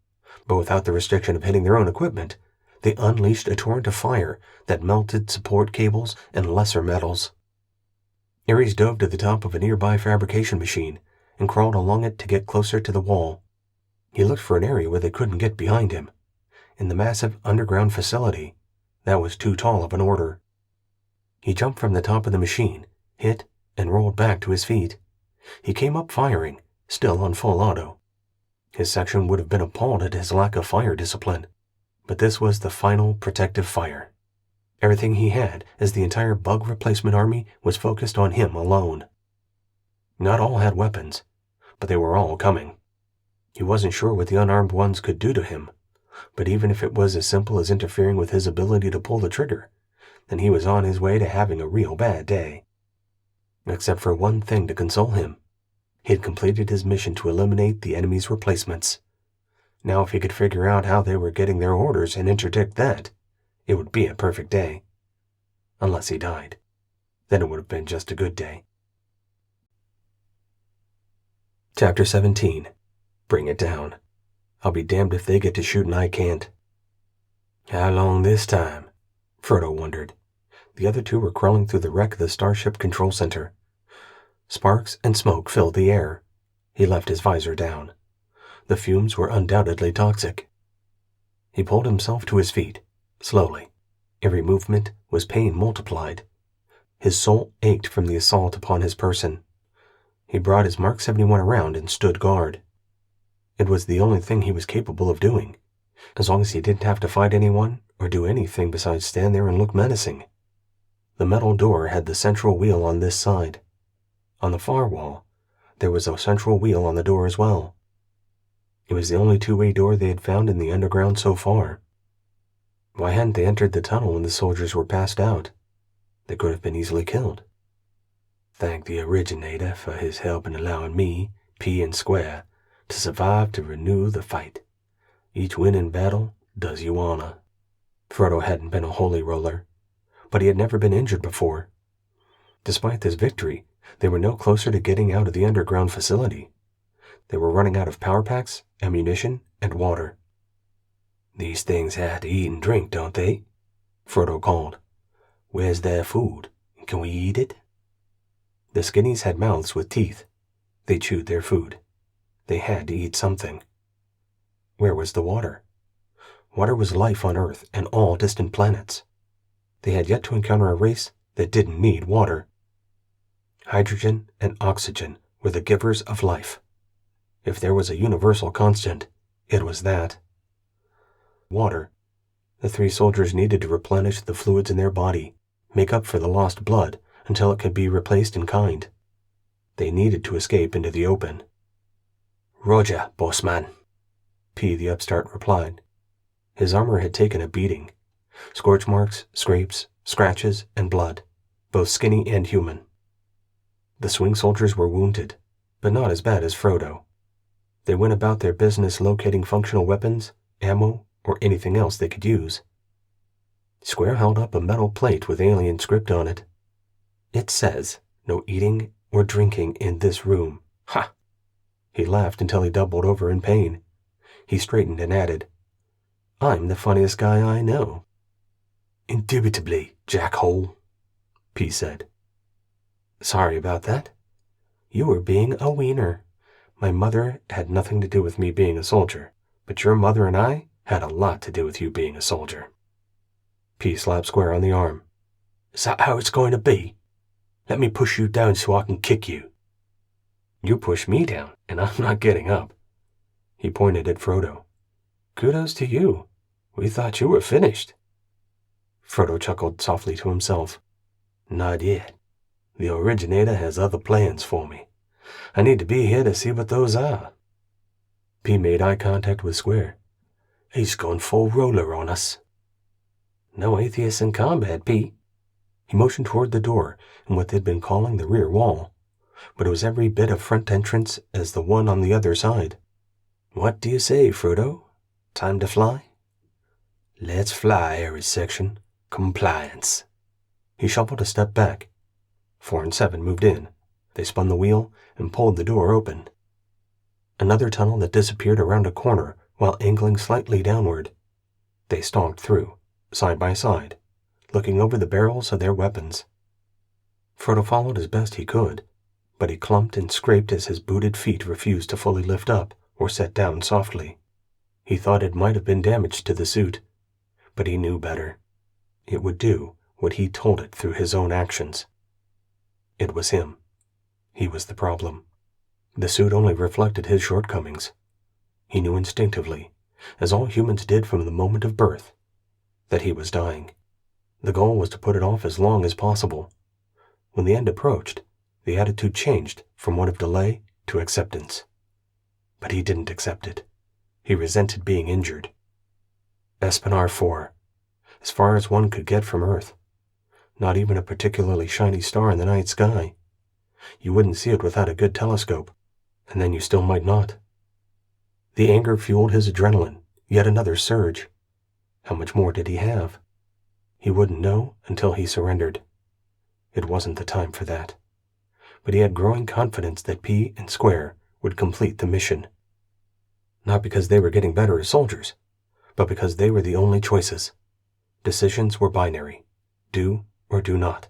but without the restriction of hitting their own equipment, they unleashed a torrent of fire that melted support cables and lesser metals. Ares dove to the top of a nearby fabrication machine and crawled along it to get closer to the wall. He looked for an area where they couldn't get behind him. In the massive underground facility, that was too tall of an order. He jumped from the top of the machine, hit, and rolled back to his feet. He came up firing, still on full auto. His section would have been appalled at his lack of fire discipline, but this was the final protective fire. Everything he had, as the entire bug replacement army, was focused on him alone. Not all had weapons, but they were all coming. He wasn't sure what the unarmed ones could do to him, but even if it was as simple as interfering with his ability to pull the trigger, then he was on his way to having a real bad day. Except for one thing to console him. He had completed his mission to eliminate the enemy's replacements. Now if he could figure out how they were getting their orders and interdict that, it would be a perfect day. Unless he died. Then it would have been just a good day. Chapter 17. Bring it down. I'll be damned if they get to shoot and I can't. How long this time? Frodo wondered. The other two were crawling through the wreck of the Starship Control Center. Sparks and smoke filled the air. He left his visor down. The fumes were undoubtedly toxic. He pulled himself to his feet, slowly. Every movement was pain multiplied. His soul ached from the assault upon his person. He brought his Mark 71 around and stood guard. It was the only thing he was capable of doing, as long as he didn't have to fight anyone or do anything besides stand there and look menacing. The metal door had the central wheel on this side. On the far wall, there was a central wheel on the door as well. It was the only two-way door they had found in the underground so far. Why hadn't they entered the tunnel when the soldiers were passed out? They could have been easily killed. Thank the originator for his help in allowing me, P and Square, to survive to renew the fight. Each win in battle does you honor. Frodo hadn't been a holy roller, but he had never been injured before. Despite this victory, they were no closer to getting out of the underground facility. They were running out of power packs, ammunition, and water. These things have to eat and drink, don't they? Frodo called. Where's their food? Can we eat it? The skinnies had mouths with teeth. They chewed their food. They had to eat something. Where was the water? Water was life on Earth and all distant planets. They had yet to encounter a race that didn't need water. Hydrogen and oxygen were the givers of life. If there was a universal constant, it was that. Water. The three soldiers needed to replenish the fluids in their body, make up for the lost blood until it could be replaced in kind. They needed to escape into the open. Roger, boss man, P the upstart replied. His armor had taken a beating. Scorch marks, scrapes, scratches, and blood, both skinny and human. The swing soldiers were wounded, but not as bad as Frodo. They went about their business locating functional weapons, ammo, or anything else they could use. Square held up a metal plate with alien script on it. It says, no eating or drinking in this room. Ha! He laughed until he doubled over in pain. He straightened and added, I'm the funniest guy I know. Indubitably, jackhole, P said. Sorry about that. You were being a wiener. My mother had nothing to do with me being a soldier, but your mother and I had a lot to do with you being a soldier. P slapped Square on the arm. Is that how it's going to be? Let me push you down so I can kick you. You push me down, and I'm not getting up. He pointed at Frodo. Kudos to you. We thought you were finished. Frodo chuckled softly to himself. Not yet. The originator has other plans for me. I need to be here to see what those are. P made eye contact with Square. He's gone full roller on us. No atheists in combat, P. He motioned toward the door in what they'd been calling the rear wall, but it was every bit of front entrance as the one on the other side. What do you say, Frodo? Time to fly? Let's fly, Ares section. Compliance. He shuffled a step back. 4 and 7 moved in. They spun the wheel and pulled the door open. Another tunnel that disappeared around a corner while angling slightly downward. They stalked through, side by side, looking over the barrels of their weapons. Frodo followed as best he could, but he clumped and scraped as his booted feet refused to fully lift up or set down softly. He thought it might have been damage to the suit, but he knew better. It would do what he told it through his own actions. It was him. He was the problem. The suit only reflected his shortcomings. He knew instinctively, as all humans did from the moment of birth, that he was dying. The goal was to put it off as long as possible. When the end approached, the attitude changed from one of delay to acceptance. But he didn't accept it. He resented being injured. Espinar 4. As far as one could get from Earth. Not even a particularly shiny star in the night sky. You wouldn't see it without a good telescope, and then you still might not. The anger fueled his adrenaline, yet another surge. How much more did he have? He wouldn't know until he surrendered. It wasn't the time for that. But he had growing confidence that P and Square would complete the mission. Not because they were getting better as soldiers, but because they were the only choices. Decisions were binary. Do or do not.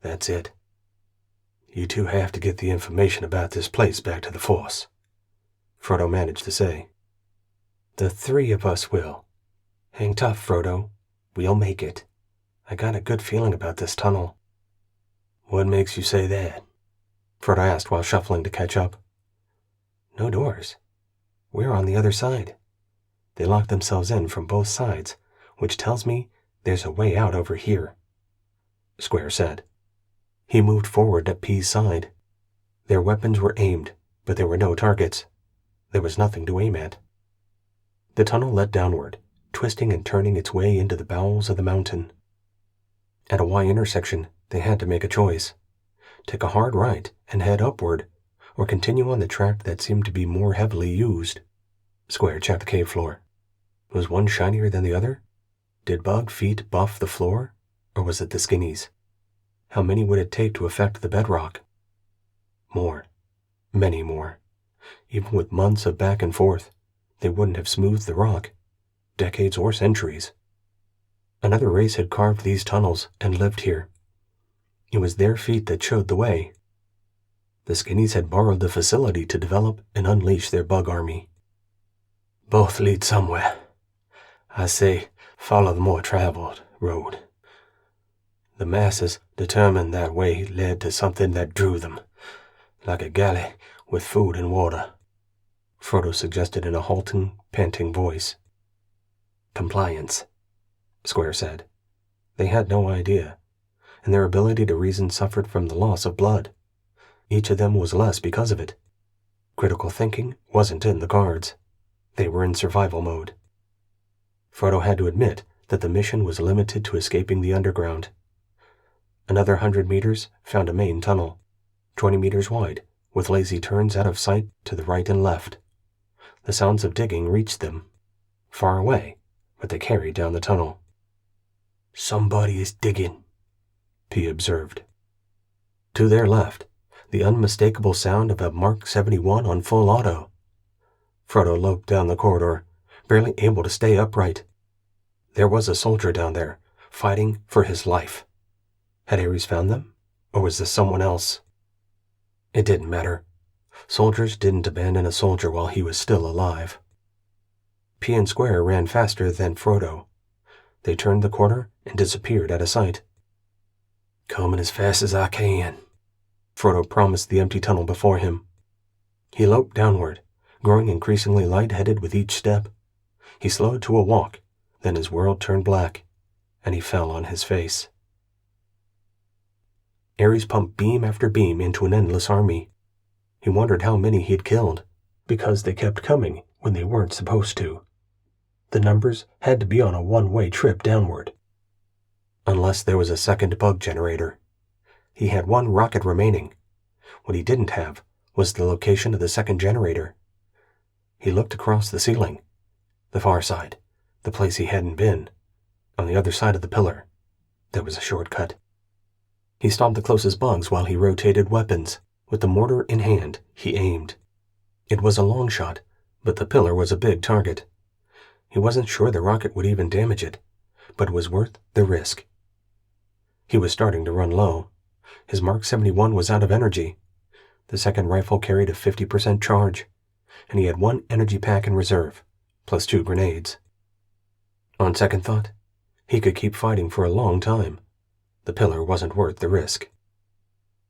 That's it. You two have to get the information about this place back to the Force, Frodo managed to say. The 3 of us will. Hang tough, Frodo. We'll make it. I got a good feeling about this tunnel. What makes you say that? Frodo asked while shuffling to catch up. No doors. We're on the other side. They locked themselves in from both sides, which tells me there's a way out over here, Square said. He moved forward at P's side. Their weapons were aimed, but there were no targets. There was nothing to aim at. The tunnel led downward, twisting and turning its way into the bowels of the mountain. At a Y intersection, they had to make a choice. Take a hard right and head upward, or continue on the track that seemed to be more heavily used. Square checked the cave floor. Was one shinier than the other? Did bug feet buff the floor, or was it the skinnies? How many would it take to affect the bedrock? More. Many more. Even with months of back and forth, they wouldn't have smoothed the rock. Decades or centuries. Another race had carved these tunnels and lived here. It was their feet that showed the way. The skinnies had borrowed the facility to develop and unleash their bug army. Both lead somewhere. I say, follow the more traveled road. The masses determined that way led to something that drew them, like a galley with food and water, Frodo suggested in a halting, panting voice. Compliance, Square said. They had no idea, and their ability to reason suffered from the loss of blood. Each of them was less because of it. Critical thinking wasn't in the cards. They were in survival mode. Frodo had to admit that the mission was limited to escaping the underground. Another 100 meters found a main tunnel, 20 meters wide, with lazy turns out of sight to the right and left. The sounds of digging reached them. Far away, but they carried down the tunnel. "Somebody is digging," P observed. To their left, the unmistakable sound of a Mark 71 on full auto. Frodo loped down the corridor, barely able to stay upright. There was a soldier down there, fighting for his life. Had Ares found them, or was this someone else? It didn't matter. Soldiers didn't abandon a soldier while he was still alive. P and Square ran faster than Frodo. They turned the corner and disappeared out of sight. "Coming as fast as I can," Frodo promised the empty tunnel before him. He loped downward, growing increasingly lightheaded with each step. He slowed to a walk, then his world turned black, and he fell on his face. Ares pumped beam after beam into an endless army. He wondered how many he'd killed, because they kept coming when they weren't supposed to. The numbers had to be on a one-way trip downward. Unless there was a second bug generator. He had one rocket remaining. What he didn't have was the location of the second generator. He looked across the ceiling. The far side, the place he hadn't been. On the other side of the pillar, there was a shortcut. He stopped the closest bugs while he rotated weapons. With the mortar in hand, he aimed. It was a long shot, but the pillar was a big target. He wasn't sure the rocket would even damage it, but it was worth the risk. He was starting to run low. His Mark 71 was out of energy. The second rifle carried a 50% charge, and he had one energy pack in reserve, plus 2 grenades. On second thought, he could keep fighting for a long time. The pillar wasn't worth the risk.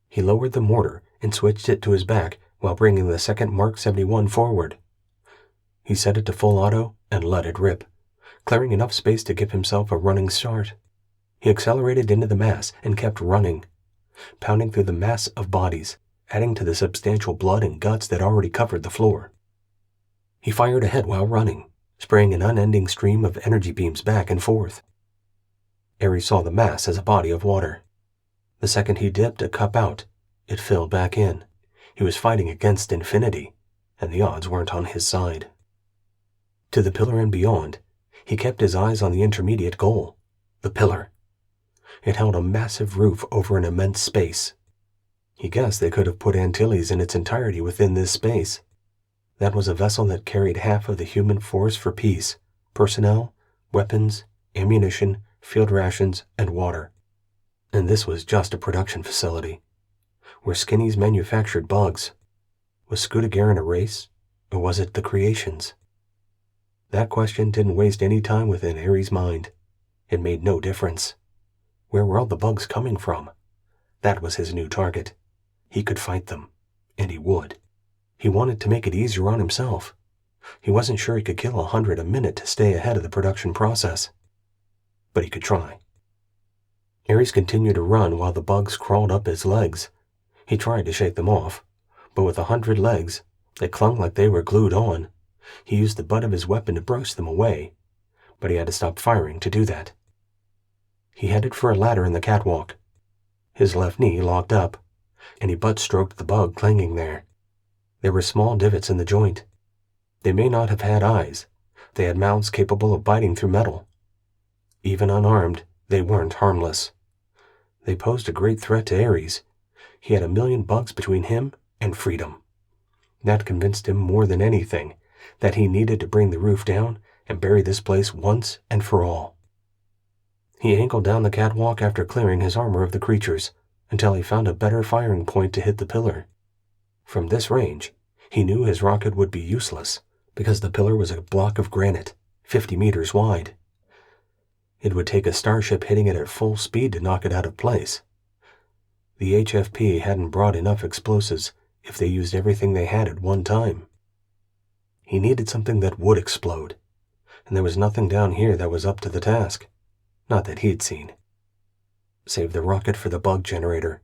He lowered the mortar and switched it to his back while bringing the second Mark 71 forward. He set it to full auto and let it rip, clearing enough space to give himself a running start. He accelerated into the mass and kept running, pounding through the mass of bodies, adding to the substantial blood and guts that already covered the floor. He fired ahead while running, spraying an unending stream of energy beams back and forth. Ares saw the mass as a body of water. The second he dipped a cup out, it filled back in. He was fighting against infinity, and the odds weren't on his side. To the pillar and beyond, he kept his eyes on the intermediate goal, the pillar. It held a massive roof over an immense space. He guessed they could have put Antilles in its entirety within this space. That was a vessel that carried half of the human force for peace, personnel, weapons, ammunition, field rations, and water. And this was just a production facility, where skinnies manufactured bugs. Was Scudagarin a race, or was it the creations? That question didn't waste any time within Ares' mind. It made no difference. Where were all the bugs coming from? That was his new target. He could fight them, and he would. He wanted to make it easier on himself. He wasn't sure he could kill 100 a minute to stay ahead of the production process. But he could try. Ares continued to run while the bugs crawled up his legs. He tried to shake them off, but with 100 legs, they clung like they were glued on. He used the butt of his weapon to brush them away, but he had to stop firing to do that. He headed for a ladder in the catwalk. His left knee locked up, and he butt-stroked the bug clinging there. There were small divots in the joint. They may not have had eyes. They had mouths capable of biting through metal. Even unarmed, they weren't harmless. They posed a great threat to Ares. He had 1,000,000 bugs between him and freedom. That convinced him more than anything that he needed to bring the roof down and bury this place once and for all. He angled down the catwalk after clearing his armor of the creatures until he found a better firing point to hit the pillar. From this range, he knew his rocket would be useless because the pillar was a block of granite, 50 meters wide. It would take a starship hitting it at full speed to knock it out of place. The HFP hadn't brought enough explosives if they used everything they had at one time. He needed something that would explode, and there was nothing down here that was up to the task. Not that he'd seen. Save the rocket for the bug generator.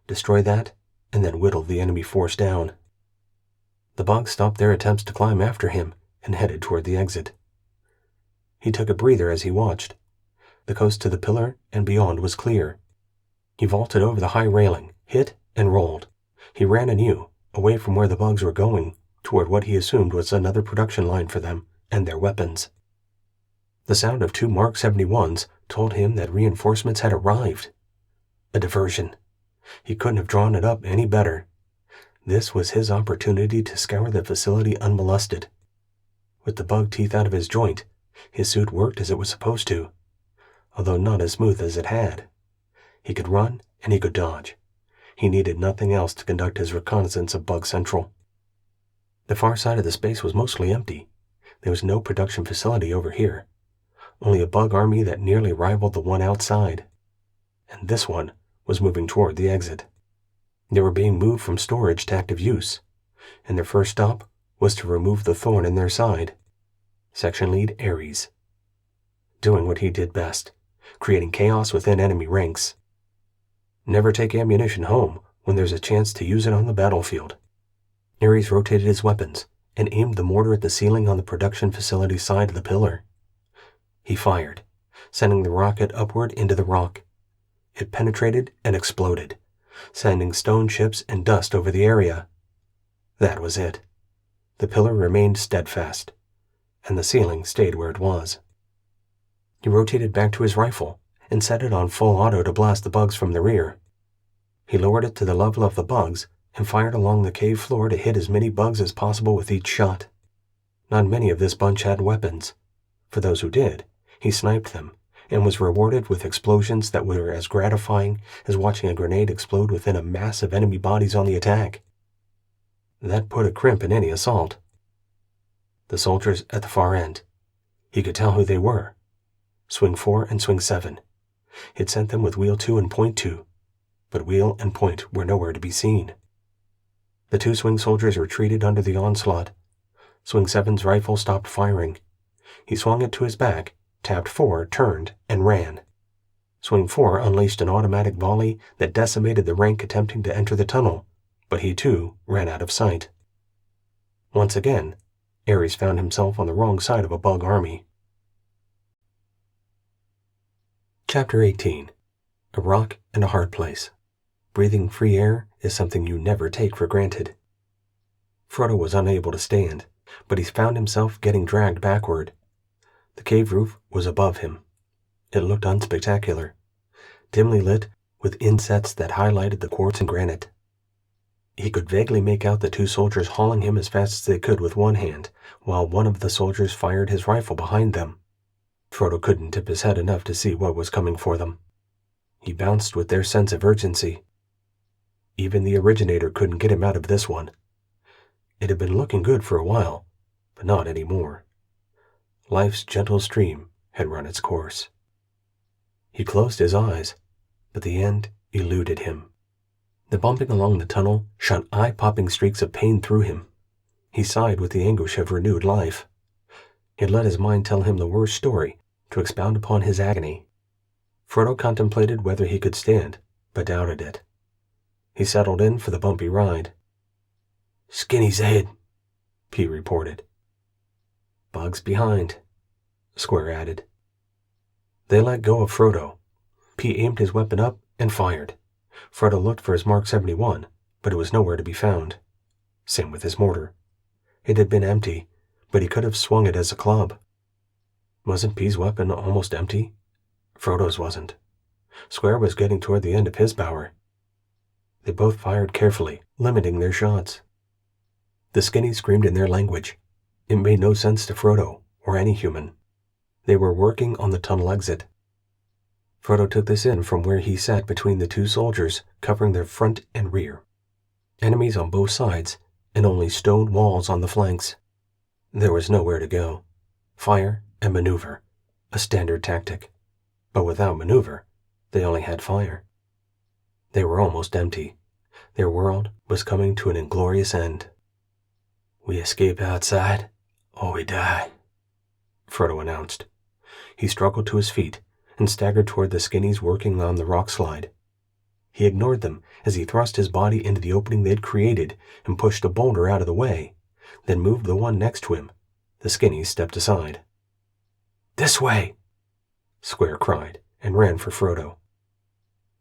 Destroy that, and then whittle the enemy force down. The bugs stopped their attempts to climb after him and headed toward the exit. He took a breather as he watched. The coast to the pillar and beyond was clear. He vaulted over the high railing, hit, and rolled. He ran anew, away from where the bugs were going, toward what he assumed was another production line for them and their weapons. The sound of 2 Mark 71s told him that reinforcements had arrived. A diversion. He couldn't have drawn it up any better. This was his opportunity to scour the facility unmolested. With the bug teeth out of his joint, his suit worked as it was supposed to, although not as smooth as it had. He could run and he could dodge. He needed nothing else to conduct his reconnaissance of Bug Central. The far side of the space was mostly empty. There was no production facility over here. Only a bug army that nearly rivaled the one outside. And this one was moving toward the exit. They were being moved from storage to active use, and their first stop was to remove the thorn in their side. Section Lead Ares. Doing what he did best, creating chaos within enemy ranks. Never take ammunition home when there's a chance to use it on the battlefield. Ares rotated his weapons and aimed the mortar at the ceiling on the production facility side of the pillar. He fired, sending the rocket upward into the rock. It penetrated and exploded, sending stone chips and dust over the area. That was it. The pillar remained steadfast, and the ceiling stayed where it was. He rotated back to his rifle and set it on full auto to blast the bugs from the rear. He lowered it to the level of the bugs and fired along the cave floor to hit as many bugs as possible with each shot. Not many of this bunch had weapons. For those who did, he sniped them and was rewarded with explosions that were as gratifying as watching a grenade explode within a mass of enemy bodies on the attack. That put a crimp in any assault. The soldiers at the far end. He could tell who they were. Swing 4 and Swing 7. He'd sent them with Wheel 2 and Point 2, but Wheel and Point were nowhere to be seen. The 2 Swing soldiers retreated under the onslaught. Swing 7's rifle stopped firing. He swung it to his back, tapped 4, turned, and ran. Swing 4 unleashed an automatic volley that decimated the rank attempting to enter the tunnel, but he too ran out of sight. Once again, Ares found himself on the wrong side of a bug army. Chapter 18. A Rock and a Hard Place. Breathing free air is something you never take for granted. Frodo was unable to stand, but he found himself getting dragged backward. The cave roof was above him. It looked unspectacular, dimly lit with insets that highlighted the quartz and granite. He could vaguely make out the 2 soldiers hauling him as fast as they could with one hand, while one of the soldiers fired his rifle behind them. Frodo couldn't tip his head enough to see what was coming for them. He bounced with their sense of urgency. Even the originator couldn't get him out of this one. It had been looking good for a while, but not anymore. Life's gentle stream had run its course. He closed his eyes, but the end eluded him. The bumping along the tunnel shot eye-popping streaks of pain through him. He sighed with the anguish of renewed life. He had let his mind tell him the worst story to expound upon his agony. Frodo contemplated whether he could stand, but doubted it. He settled in for the bumpy ride. "Skinny's ahead," P reported. "Bugs behind," Square added. They let go of Frodo. P aimed his weapon up and fired. Frodo looked for his Mark 71, but it was nowhere to be found. Same with his mortar. It had been empty, but he could have swung it as a club. Wasn't P's weapon almost empty? Frodo's wasn't. Square was getting toward the end of his power. They both fired carefully, limiting their shots. The skinnies screamed in their language. It made no sense to Frodo, or any human. They were working on the tunnel exit. Frodo took this in from where he sat between the 2 soldiers, covering their front and rear. Enemies on both sides, and only stone walls on the flanks. There was nowhere to go. Fire and maneuver, a standard tactic. But without maneuver, they only had fire. They were almost empty. Their world was coming to an inglorious end. "We escape outside, or we die," Frodo announced. He struggled to his feet and staggered toward the skinnies working on the rock slide. He ignored them as he thrust his body into the opening they'd created and pushed a boulder out of the way, then moved the one next to him. The skinny stepped aside. "This way!" Square cried and ran for Frodo.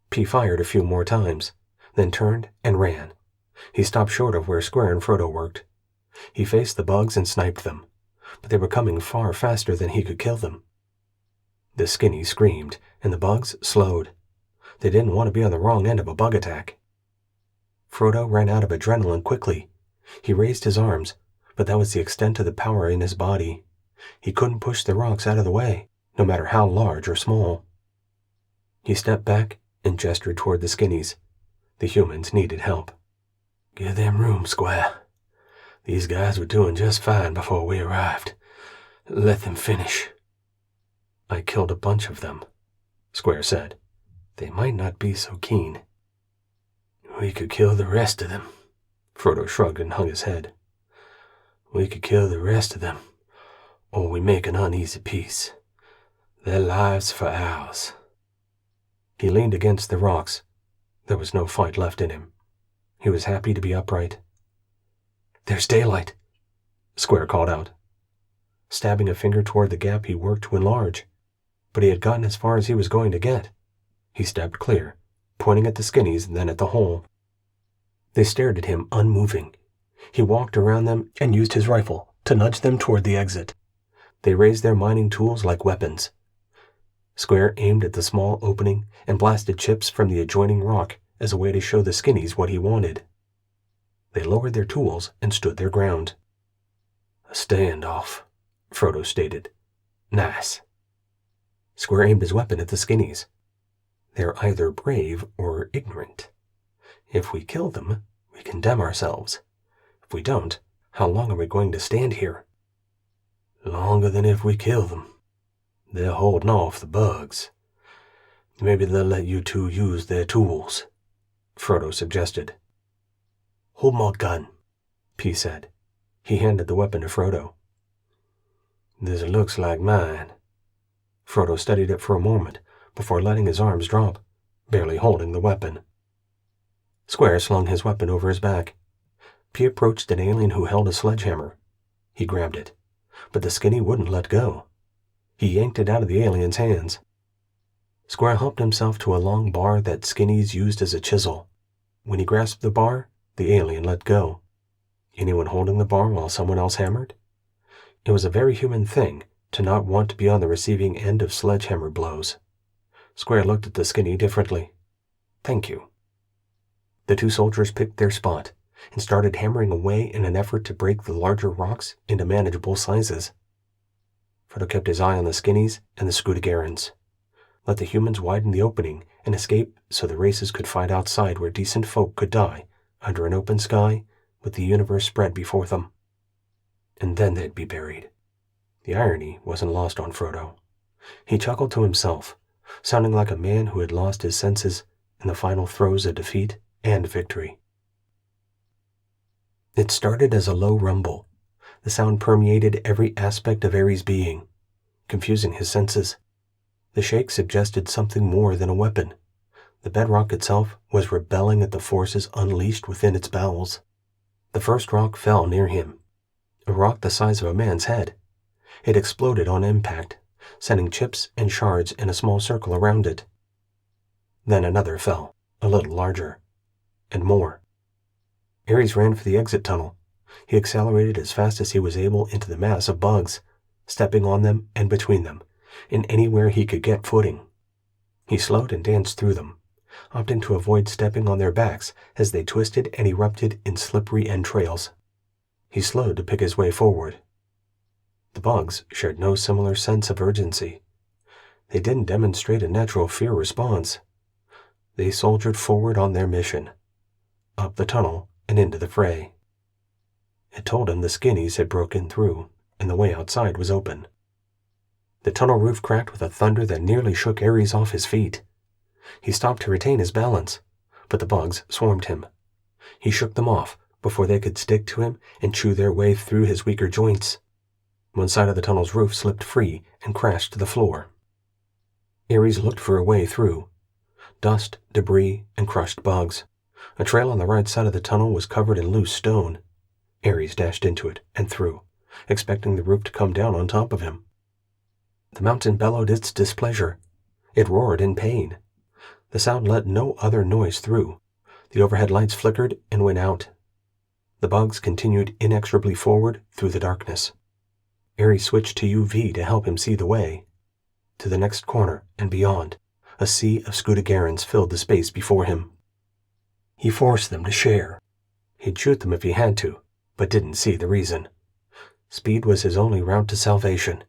P fired a few more times, then turned and ran. He stopped short of where Square and Frodo worked. He faced the bugs and sniped them, but they were coming far faster than he could kill them. The skinny screamed, and the bugs slowed. They didn't want to be on the wrong end of a bug attack. Frodo ran out of adrenaline quickly. He raised his arms, but that was the extent of the power in his body. He couldn't push the rocks out of the way, no matter how large or small. He stepped back and gestured toward the skinnies. The humans needed help. "Give them room, Square. These guys were doing just fine before we arrived. Let them finish." "I killed a bunch of them," Square said. "They might not be so keen." "We could kill the rest of them." Frodo shrugged and hung his head. "We could kill the rest of them, or we make an uneasy peace. Their lives for ours." He leaned against the rocks. There was no fight left in him. He was happy to be upright. "There's daylight," Square called out, stabbing a finger toward the gap he worked to enlarge. But he had gotten as far as he was going to get. He stepped clear, pointing at the skinnies and then at the hole. They stared at him, unmoving. He walked around them and used his rifle to nudge them toward the exit. They raised their mining tools like weapons. Square aimed at the small opening and blasted chips from the adjoining rock as a way to show the skinnies what he wanted. They lowered their tools and stood their ground. "A standoff," Frodo stated. "Nice." Square aimed his weapon at the skinnies. "They're either brave or ignorant. If we kill them, we condemn ourselves. If we don't, how long are we going to stand here?" "Longer than if we kill them. They're holding off the bugs. Maybe they'll let you two use their tools," Frodo suggested. "Hold my gun," P said. He handed the weapon to Frodo. "This looks like mine." Frodo studied it for a moment before letting his arms drop, barely holding the weapon. Square slung his weapon over his back. P approached an alien who held a sledgehammer. He grabbed it, but the skinny wouldn't let go. He yanked it out of the alien's hands. Square helped himself to a long bar that skinnies used as a chisel. When he grasped the bar, the alien let go. Anyone holding the bar while someone else hammered? It was a very human thing to not want to be on the receiving end of sledgehammer blows. Square looked at the skinny differently. "Thank you." The two soldiers picked their spot and started hammering away in an effort to break the larger rocks into manageable sizes. Frodo kept his eye on the skinnies and the Scootigarans. Let the humans widen the opening and escape so the races could fight outside where decent folk could die under an open sky with the universe spread before them. And then they'd be buried. The irony wasn't lost on Frodo. He chuckled to himself, sounding like a man who had lost his senses in the final throes of defeat and victory. It started as a low rumble. The sound permeated every aspect of Ares' being, confusing his senses. The shake suggested something more than a weapon. The bedrock itself was rebelling at the forces unleashed within its bowels. The first rock fell near him, a rock the size of a man's head. It exploded on impact, sending chips and shards in a small circle around it. Then another fell, a little larger, and more. Ares ran for the exit tunnel. He accelerated as fast as he was able into the mass of bugs, stepping on them and between them, and anywhere he could get footing. He slowed and danced through them, opting to avoid stepping on their backs as they twisted and erupted in slippery entrails. He slowed to pick his way forward. The bugs shared no similar sense of urgency. They didn't demonstrate a natural fear response. They soldiered forward on their mission, up the tunnel and into the fray. It told him the skinnies had broken through, and the way outside was open. The tunnel roof cracked with a thunder that nearly shook Ares off his feet. He stopped to retain his balance, but the bugs swarmed him. He shook them off before they could stick to him and chew their way through his weaker joints. One side of the tunnel's roof slipped free and crashed to the floor. Ares looked for a way through. Dust, debris, and crushed bugs. A trail on the right side of the tunnel was covered in loose stone. Ares dashed into it and through, expecting the roof to come down on top of him. The mountain bellowed its displeasure. It roared in pain. The sound let no other noise through. The overhead lights flickered and went out. The bugs continued inexorably forward through the darkness. Ares switched to UV to help him see the way. To the next corner and beyond, a sea of Scudagarans filled the space before him. He forced them to share. He'd shoot them if he had to, but didn't see the reason. Speed was his only route to salvation.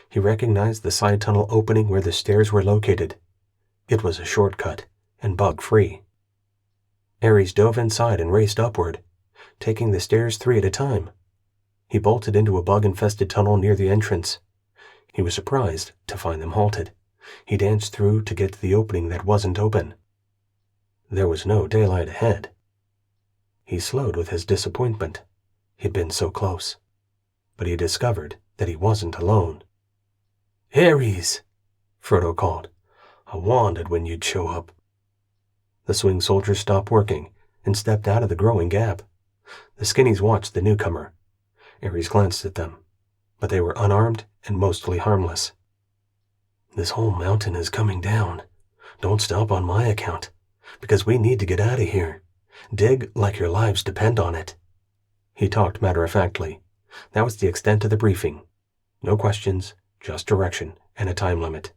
He recognized the side tunnel opening where the stairs were located. It was a shortcut, and bug-free. Ares dove inside and raced upward, taking the stairs 3 at a time. He bolted into a bug-infested tunnel near the entrance. He was surprised to find them halted. He danced through to get to the opening that wasn't open. There was no daylight ahead. He slowed with his disappointment. He'd been so close. But he discovered that he wasn't alone. "Ares!" Frodo called. "I wondered when you'd show up." The swing soldiers stopped working and stepped out of the growing gap. The skinnies watched the newcomer. Ares glanced at them, but they were unarmed and mostly harmless. "This whole mountain is coming down. Don't stop on my account, because we need to get out of here. Dig like your lives depend on it." He talked matter-of-factly. That was the extent of the briefing. No questions, just direction and a time limit.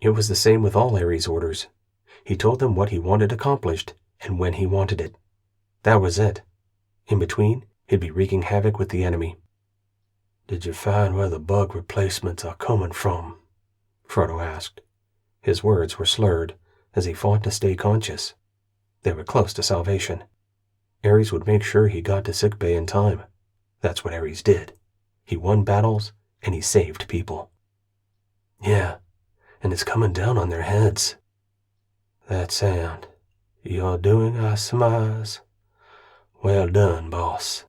It was the same with all Ares' orders. He told them what he wanted accomplished and when he wanted it. That was it. In between, he'd be wreaking havoc with the enemy. "Did you find where the bug replacements are coming from?" Frodo asked. His words were slurred as he fought to stay conscious. They were close to salvation. Ares would make sure he got to sickbay in time. That's what Ares did. He won battles and he saved people. "Yeah, and it's coming down on their heads." "That sound. You're doing, I surmise." "Well done, boss."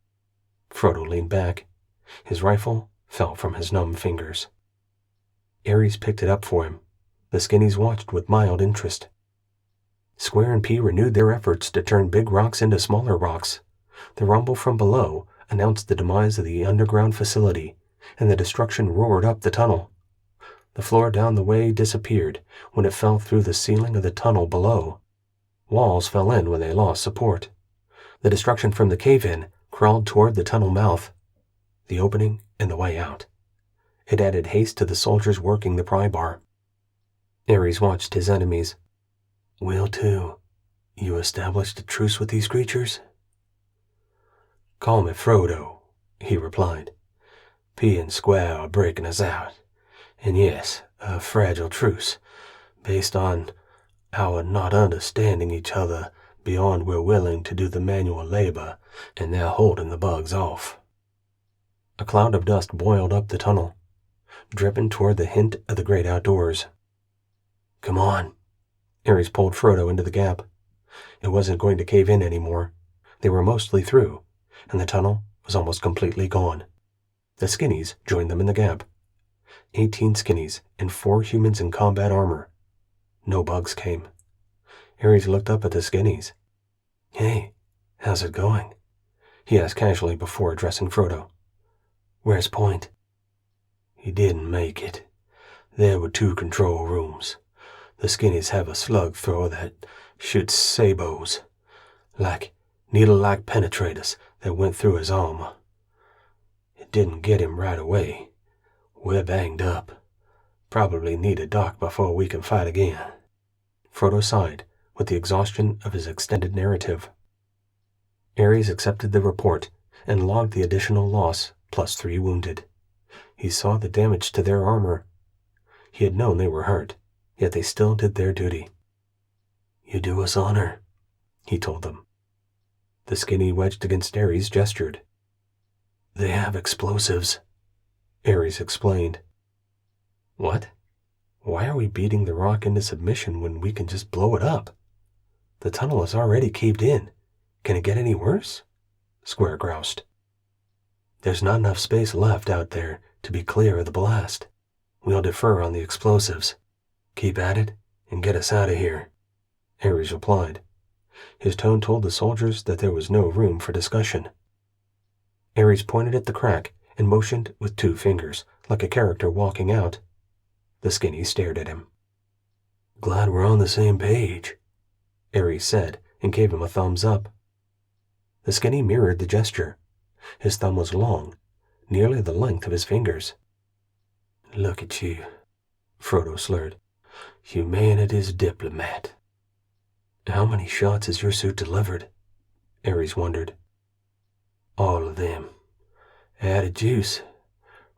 Frodo leaned back. His rifle fell from his numb fingers. Ares picked it up for him. The skinnies watched with mild interest. Square and P renewed their efforts to turn big rocks into smaller rocks. The rumble from below announced the demise of the underground facility, and the destruction roared up the tunnel. The floor down the way disappeared when it fell through the ceiling of the tunnel below. Walls fell in when they lost support. The destruction from the cave-in crawled toward the tunnel mouth, the opening and the way out. It added haste to the soldiers working the pry bar. Ares watched his enemies. "Will too. You established a truce with these creatures?" "Call me Frodo," he replied. "P and Square are breaking us out. And yes, a fragile truce, based on our not understanding each other beyond we're willing to do the manual labor, and they're holding the bugs off." A cloud of dust boiled up the tunnel, dripping toward the hint of the great outdoors. "Come on." Ares pulled Frodo into the gap. It wasn't going to cave in anymore. They were mostly through, and the tunnel was almost completely gone. The skinnies joined them in the gap. 18 skinnies and 4 humans in combat armor. No bugs came. Ares looked up at the skinnies. "Hey, how's it going?" he asked casually before addressing Frodo. "Where's Point?" "He didn't make it. There were 2 control rooms. The skinnies have a slug thrower that shoots sabots, like needle-like penetrators that went through his armor. It didn't get him right away. We're banged up. Probably need a doc before we can fight again." Frodo sighed with the exhaustion of his extended narrative. Ares accepted the report and logged the additional loss plus 3 wounded. He saw the damage to their armor. He had known they were hurt, yet they still did their duty. "You do us honor," he told them. The skinny wedged against Ares gestured. "They have explosives," Ares explained. "What? Why are we beating the rock into submission when we can just blow it up? The tunnel is already caved in. Can it get any worse?" Square groused. "There's not enough space left out there to be clear of the blast. We'll defer on the explosives. Keep at it and get us out of here," Ares replied. His tone told the soldiers that there was no room for discussion. Ares pointed at the crack and motioned with 2 fingers, like a character walking out. The skinny stared at him. Glad we're on the same page, Ares said and gave him a thumbs up. The skinny mirrored the gesture. His thumb was long, nearly the length of his fingers. Look at you, Frodo slurred. Humanity's diplomat. How many shots has your suit delivered? Ares wondered. All of them. Out of juice.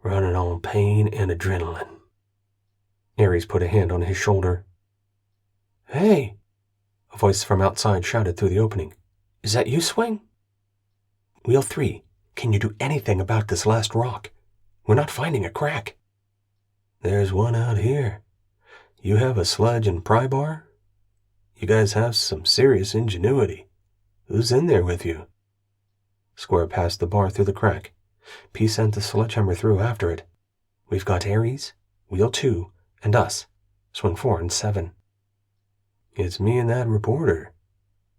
Running on pain and adrenaline. Ares put a hand on his shoulder. Hey! A voice from outside shouted through the opening. Is that you, Swing? Wheel 3, can you do anything about this last rock? We're not finding a crack. There's one out here. You have a sledge and pry bar? You guys have some serious ingenuity. Who's in there with you? Square passed the bar through the crack. P sent the sledgehammer through after it. We've got Ares, Wheel 2, and us, Swing 4 and 7. It's me and that reporter,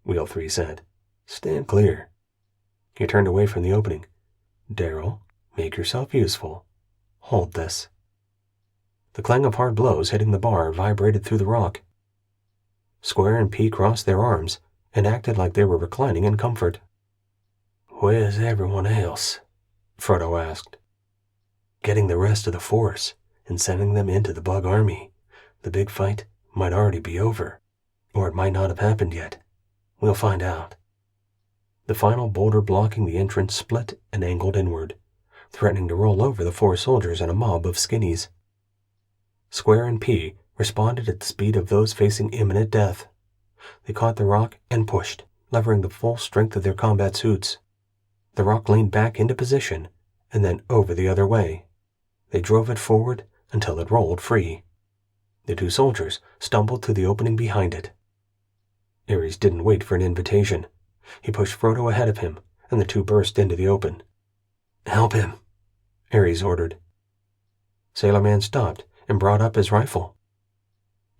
Wheel 3 said. Stand clear. He turned away from the opening. Daryl, make yourself useful. Hold this. The clang of hard blows hitting the bar vibrated through the rock. Square and P crossed their arms and acted like they were reclining in comfort. Where's everyone else? Frodo asked. Getting the rest of the force and sending them into the bug army. The big fight might already be over, or it might not have happened yet. We'll find out. The final boulder blocking the entrance split and angled inward, threatening to roll over the 4 soldiers and a mob of skinnies. Square and P responded at the speed of those facing imminent death. They caught the rock and pushed, levering the full strength of their combat suits. The rock leaned back into position and then over the other way. They drove it forward until it rolled free. The 2 soldiers stumbled through the opening behind it. Ares didn't wait for an invitation. He pushed Frodo ahead of him, and the 2 burst into the open. Help him, Ares ordered. Sailorman stopped and brought up his rifle.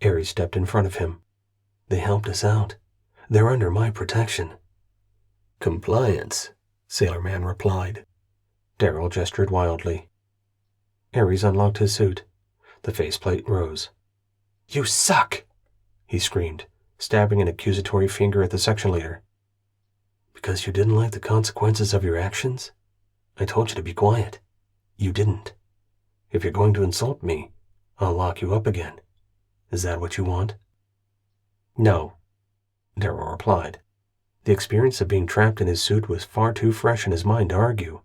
Ares stepped in front of him. They helped us out. They're under my protection. Compliance, Sailorman replied. Daryl gestured wildly. Ares unlocked his suit. The faceplate rose. You suck, he screamed, stabbing an accusatory finger at the section leader. Because you didn't like the consequences of your actions? I told you to be quiet. You didn't. If you're going to insult me, I'll lock you up again. Is that what you want? No, Daryl replied. The experience of being trapped in his suit was far too fresh in his mind to argue.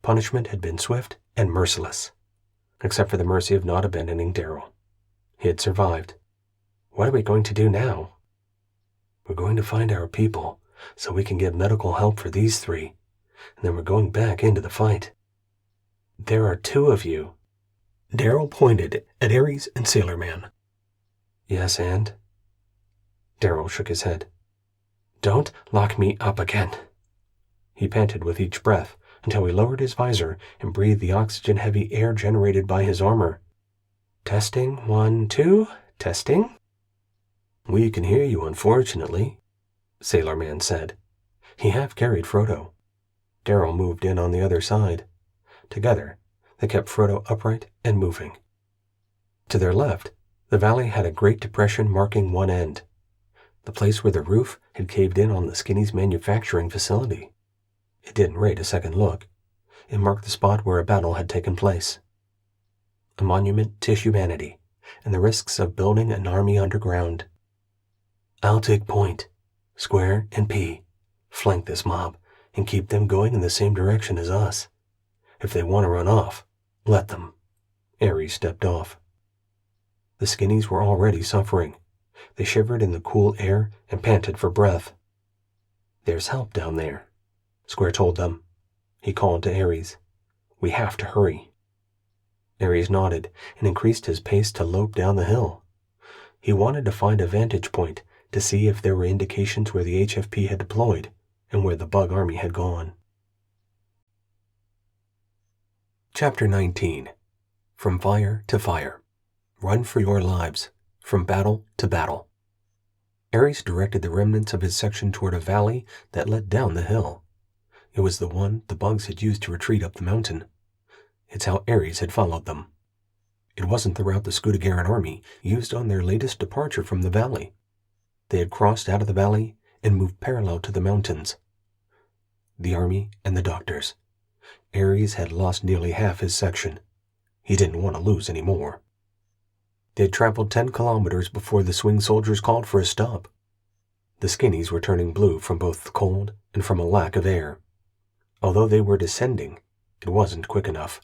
Punishment had been swift and merciless, except for the mercy of not abandoning Daryl. He had survived. What are we going to do now? We're going to find our people, so we can get medical help for these 3, and then we're going back into the fight. There are 2 of you. Daryl pointed at Ares and Sailorman. Yes, and? Daryl shook his head. Don't lock me up again. He panted with each breath until he lowered his visor and breathed the oxygen-heavy air generated by his armor. Testing, 1, 2, testing. We can hear you, unfortunately, Sailorman said. He half-carried Frodo. Daryl moved in on the other side. Together, they kept Frodo upright and moving. To their left, the valley had a great depression marking one end, the place where the roof had caved in on the Skinny's manufacturing facility. It didn't rate a second look. It marked the spot where a battle had taken place. A monument to humanity and the risks of building an army underground. I'll take point. Square and P. Flank this mob and keep them going in the same direction as us. If they want to run off, let them. Ares stepped off. The Skinnies were already suffering. They shivered in the cool air and panted for breath. There's help down there, Square told them. He called to Ares. We have to hurry. Ares nodded and increased his pace to lope down the hill. He wanted to find a vantage point to see if there were indications where the HFP had deployed and where the bug army had gone. Chapter 19. From Fire to Fire. Run for your lives. From battle to battle. Ares directed the remnants of his section toward a valley that led down the hill. It was the one the bugs had used to retreat up the mountain. It's how Ares had followed them. It wasn't the route the Scudagaran army used on their latest departure from the valley. They had crossed out of the valley and moved parallel to the mountains. The army and the doctors. Ares had lost nearly half his section. He didn't want to lose any more. They had traveled 10 kilometers before the swing soldiers called for a stop. The skinnies were turning blue from both the cold and from a lack of air. Although they were descending, it wasn't quick enough.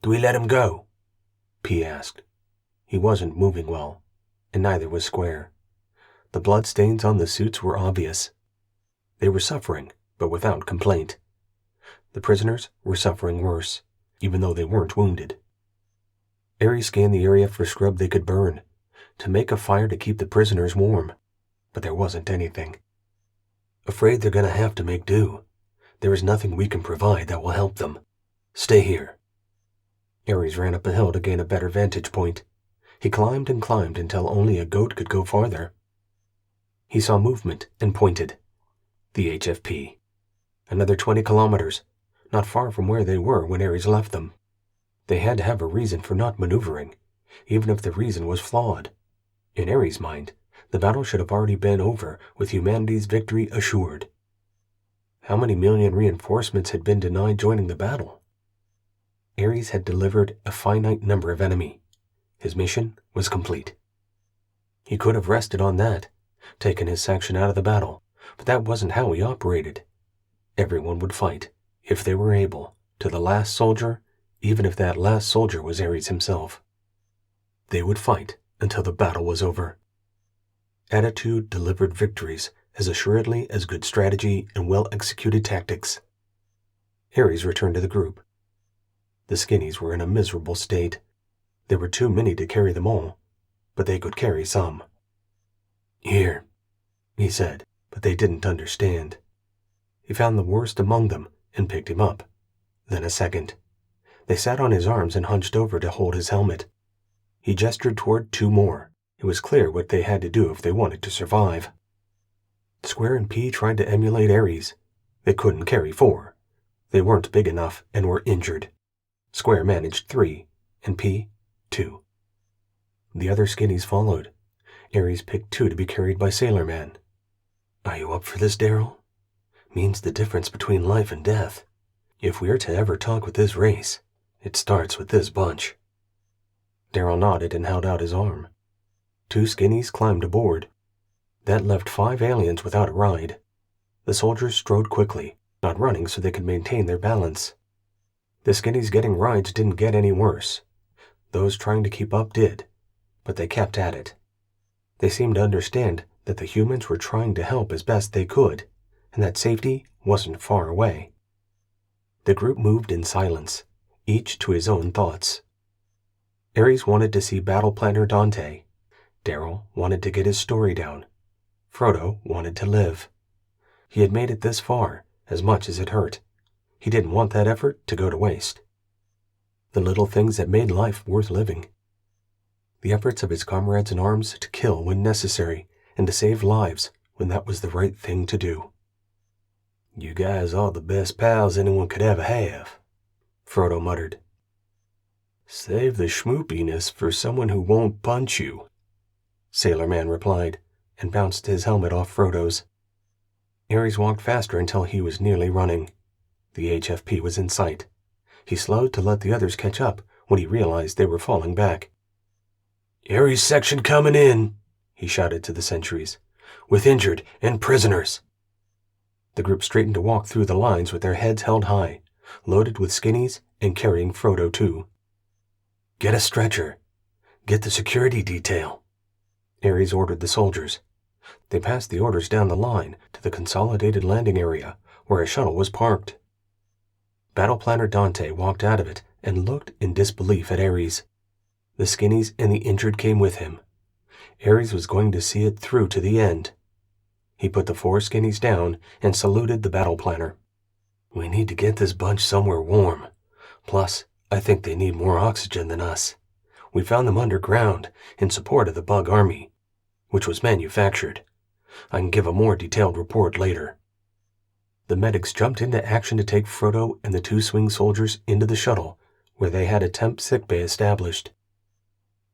"Do we let him go?" P asked. He wasn't moving well, and neither was Square. The blood stains on the suits were obvious. They were suffering, but without complaint. The prisoners were suffering worse, even though they weren't wounded. Ares scanned the area for scrub they could burn, to make a fire to keep the prisoners warm, but there wasn't anything. "Afraid they're going to have to make do. There is nothing we can provide that will help them. Stay here." Ares ran up a hill to gain a better vantage point. He climbed and climbed until only a goat could go farther. He saw movement and pointed. The HFP. Another 20 kilometers, not far from where they were when Ares left them. They had to have a reason for not maneuvering, even if the reason was flawed. In Ares' mind, the battle should have already been over with humanity's victory assured. How many million reinforcements had been denied joining the battle? Ares had delivered a finite number of enemy. His mission was complete. He could have rested on that, taken his section out of the battle, but that wasn't how he operated. Everyone would fight, if they were able, to the last soldier, even if that last soldier was Ares himself. They would fight until the battle was over. Attitude delivered victories as assuredly as good strategy and well-executed tactics. Ares returned to the group. The skinnies were in a miserable state. There were too many to carry them all, but they could carry some. "Here," he said, but they didn't understand. He found the worst among them and picked him up. Then a second. They sat on his arms and hunched over to hold his helmet. He gestured toward 2 more. It was clear what they had to do if they wanted to survive. Square and P tried to emulate Ares. They couldn't carry 4. They weren't big enough and were injured. Square managed 3, and P 2. The other skinnies followed. Ares picked 2 to be carried by Sailor Man. "Are you up for this, Daryl? Means the difference between life and death. If we're to ever talk with this race, it starts with this bunch." Daryl nodded and held out his arm. 2 skinnies climbed aboard. That left 5 aliens without a ride. The soldiers strode quickly, not running so they could maintain their balance. The skinnies getting rides didn't get any worse. Those trying to keep up did, but they kept at it. They seemed to understand that the humans were trying to help as best they could, and that safety wasn't far away. The group moved in silence, each to his own thoughts. Ares wanted to see Battle Planner Dante. Daryl wanted to get his story down. Frodo wanted to live. He had made it this far, as much as it hurt. He didn't want that effort to go to waste. The little things that made life worth living. The efforts of his comrades in arms to kill when necessary and to save lives when that was the right thing to do. "You guys are the best pals anyone could ever have," Frodo muttered. "Save the schmoopiness for someone who won't punch you," Sailor Man replied, and bounced his helmet off Frodo's. Ares walked faster until he was nearly running. The HFP was in sight. He slowed to let the others catch up when he realized they were falling back. "Ares section coming in," he shouted to the sentries, "with injured and prisoners." The group straightened to walk through the lines with their heads held high, loaded with skinnies and carrying Frodo too. "Get a stretcher. Get the security detail," Ares ordered the soldiers. They passed the orders down the line to the consolidated landing area where a shuttle was parked. Battle Planner Dante walked out of it and looked in disbelief at Ares. The skinnies and the injured came with him. Ares was going to see it through to the end. He put the 4 skinnies down and saluted the Battle Planner. "We need to get this bunch somewhere warm. Plus, I think they need more oxygen than us. We found them underground in support of the bug army, which was manufactured. I can give a more detailed report later." The medics jumped into action to take Frodo and the 2 swing soldiers into the shuttle, where they had a temp sickbay established.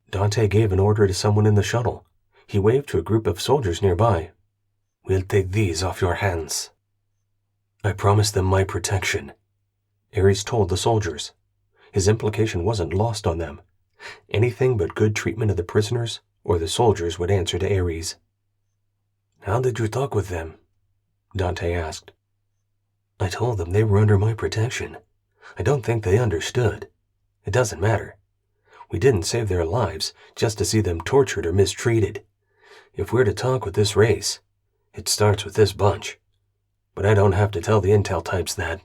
Dante gave an order to someone in the shuttle. He waved to a group of soldiers nearby. "We'll take these off your hands." "I promised them my protection," Ares told the soldiers. His implication wasn't lost on them. Anything but good treatment of the prisoners, or the soldiers would answer to Ares. "How did you talk with them?" Dante asked. "I told them they were under my protection. I don't think they understood. It doesn't matter. We didn't save their lives just to see them tortured or mistreated. If we're to talk with this race, it starts with this bunch. But I don't have to tell the intel types that."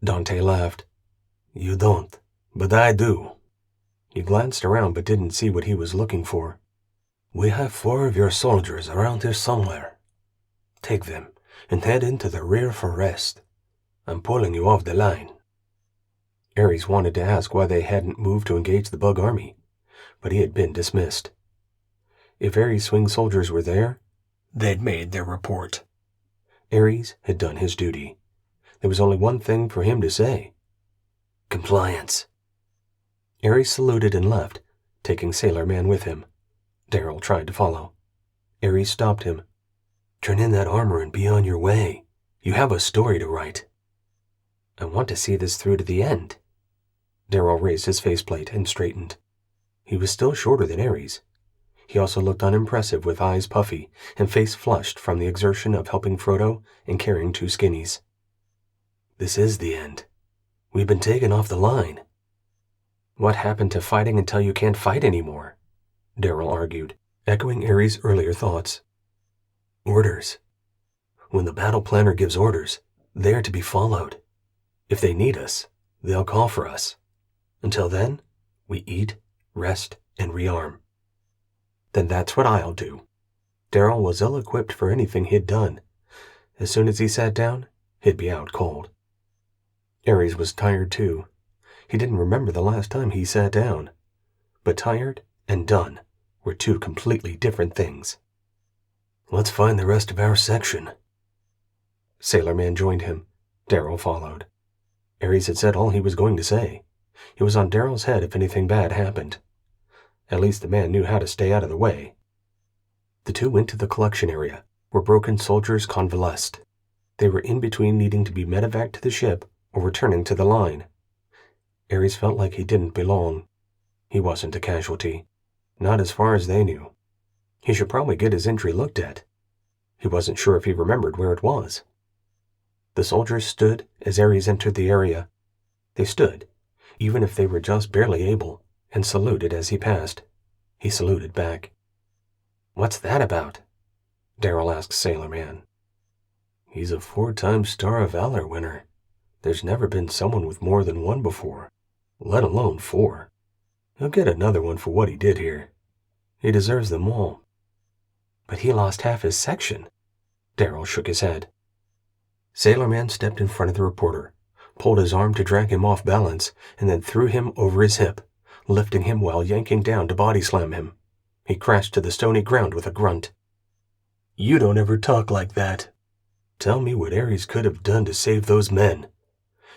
Dante laughed. "You don't, but I do." He glanced around but didn't see what he was looking for. "We have 4 of your soldiers around here somewhere. Take them and head into the rear for rest. I'm pulling you off the line." Ares wanted to ask why they hadn't moved to engage the bug army, but he had been dismissed. If Ares' swing soldiers were there, they'd made their report. Ares had done his duty. There was only one thing for him to say. "Compliance." Ares saluted and left, taking Sailor Man with him. Daryl tried to follow. Ares stopped him. "Turn in that armor and be on your way. You have a story to write." "I want to see this through to the end." Daryl raised his faceplate and straightened. He was still shorter than Ares. He also looked unimpressive with eyes puffy and face flushed from the exertion of helping Frodo and carrying 2 skinnies. "This is the end. We've been taken off the line." "What happened to fighting until you can't fight anymore?" Daryl argued, echoing Ares' earlier thoughts. "Orders. When the battle planner gives orders, they are to be followed. If they need us, they'll call for us. Until then, we eat, rest, and rearm." "Then that's what I'll do." Daryl was ill-equipped for anything he'd done. As soon as he sat down, he'd be out cold. Ares was tired too. He didn't remember the last time he sat down. But tired and done were 2 completely different things. "Let's find the rest of our section." Sailor Man joined him. Daryl followed. Ares had said all he was going to say. It was on Daryl's head if anything bad happened. At least the man knew how to stay out of the way. The 2 went to the collection area, where broken soldiers convalesced. They were in between needing to be medevaced to the ship or returning to the line. Ares felt like he didn't belong. He wasn't a casualty. Not as far as they knew. He should probably get his injury looked at. He wasn't sure if he remembered where it was. The soldiers stood as Ares entered the area. They stood, even if they were just barely able, and saluted as he passed. He saluted back. "What's that about?" Daryl asked Sailor Man. "He's a 4-time Star of Valor winner. There's never been someone with more than 1 before, let alone 4. He'll get another one for what he did here. He deserves them all." "But he lost half his section." Daryl shook his head. Sailor Man stepped in front of the reporter, pulled his arm to drag him off balance, and then threw him over his hip, lifting him while yanking down to body slam him. He crashed to the stony ground with a grunt. "You don't ever talk like that. Tell me what Ares could have done to save those men.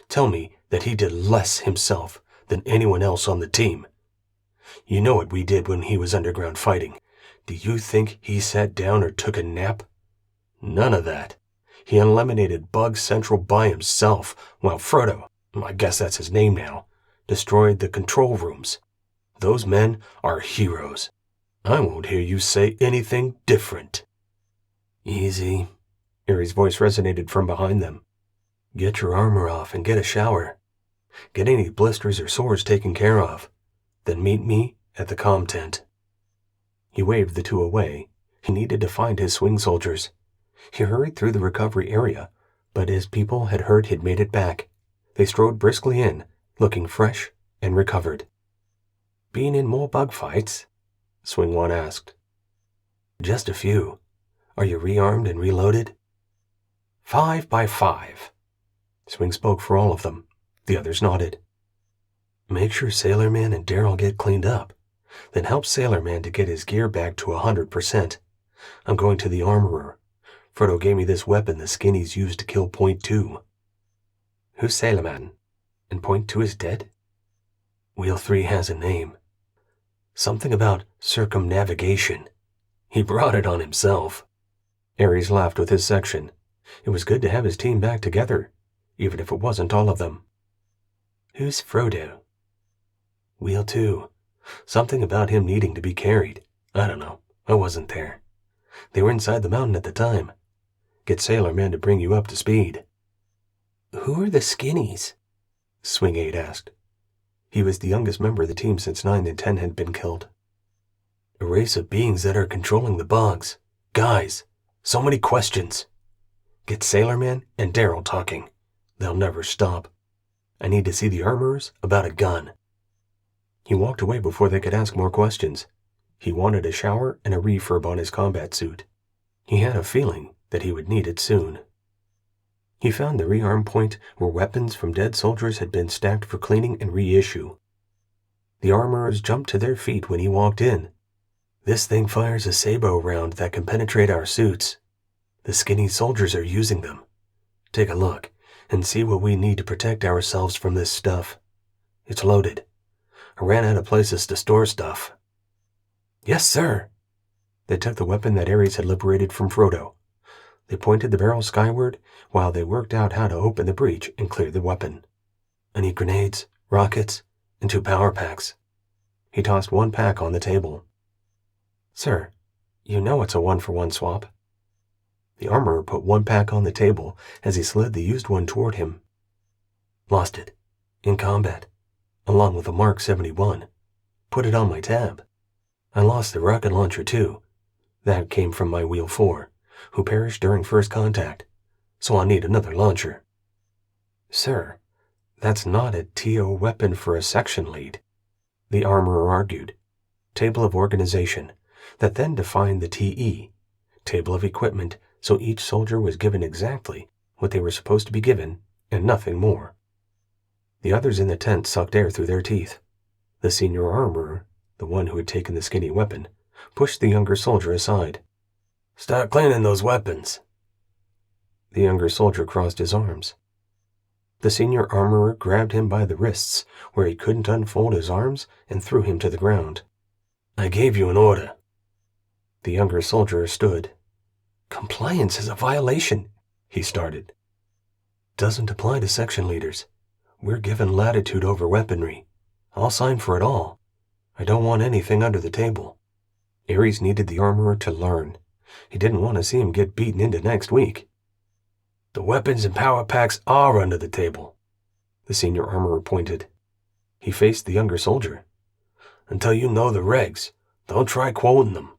Tell me that he did less himself than anyone else on the team. You know what we did when he was underground fighting. Do you think he sat down or took a nap? None of that. He eliminated Bug Central by himself, while Frodo, I guess that's his name now, destroyed the control rooms. Those men are heroes. I won't hear you say anything different." "Easy." Ares' voice resonated from behind them. "Get your armor off and get a shower. Get any blisters or sores taken care of. Then meet me at the comm tent." He waved the 2 away. He needed to find his swing soldiers. He hurried through the recovery area, but his people had heard he'd made it back. They strode briskly in, looking fresh and recovered. "Been in more bug fights?" Swing One asked. "Just a few. Are you rearmed and reloaded?" 5 by 5. Swing spoke for all of them. The others nodded. "Make sure Sailor Man and Daryl get cleaned up. Then help Sailor Man to get his gear back to 100%. I'm going to the armorer. Frodo gave me this weapon the skinnies used to kill Point 2. Who's Sailorman? And Point 2 is dead? Wheel 3 has a name. Something about circumnavigation. He brought it on himself. Ares laughed with his section. It was good to have his team back together, even if it wasn't all of them. Who's Frodo? Wheel 2. Something about him needing to be carried. I don't know. I wasn't there. They were inside the mountain at the time. Get Sailorman to bring you up to speed. Who are the skinnies? Swing 8 asked. He was the youngest member of the team since 9 and 10 had been killed. A race of beings that are controlling the bogs. Guys, so many questions. Get Sailorman and Daryl talking. They'll never stop. I need to see the armorers about a gun. He walked away before they could ask more questions. He wanted a shower and a refurb on his combat suit. He had a feeling that he would need it soon. He found the rearm point where weapons from dead soldiers had been stacked for cleaning and reissue. The armorers jumped to their feet when he walked in. This thing fires a sabot round that can penetrate our suits. The skinny soldiers are using them. Take a look and see what we need to protect ourselves from this stuff. It's loaded. I ran out of places to store stuff. Yes, sir. They took the weapon that Ares had liberated from Frodo. They pointed the barrel skyward while they worked out how to open the breech and clear the weapon. I need grenades, rockets, and 2 power packs. He tossed 1 pack on the table. Sir, you know it's a 1-for-1 swap. The armorer put 1 pack on the table as he slid the used one toward him. Lost it. In combat. Along with a Mark 71. Put it on my tab. I lost the rocket launcher too. That came from my Wheel 4, who perished during first contact, so I'll need another launcher. Sir, that's not a TO weapon for a section lead, the armorer argued. Table of Organization, that then defined the TE, Table of Equipment, so each soldier was given exactly what they were supposed to be given and nothing more. The others in the tent sucked air through their teeth. The senior armorer, the one who had taken the skinny weapon, pushed the younger soldier aside. Start cleaning those weapons. The younger soldier crossed his arms. The senior armorer grabbed him by the wrists where he couldn't unfold his arms and threw him to the ground. I gave you an order. The younger soldier stood. Compliance is a violation, he started. Doesn't apply to section leaders. We're given latitude over weaponry. I'll sign for it all. I don't want anything under the table. Ares needed the armorer to learn. He didn't want to see him get beaten into next week. The weapons and power packs are under the table, the senior armorer pointed. He faced the younger soldier. Until you know the regs, don't try quoting them.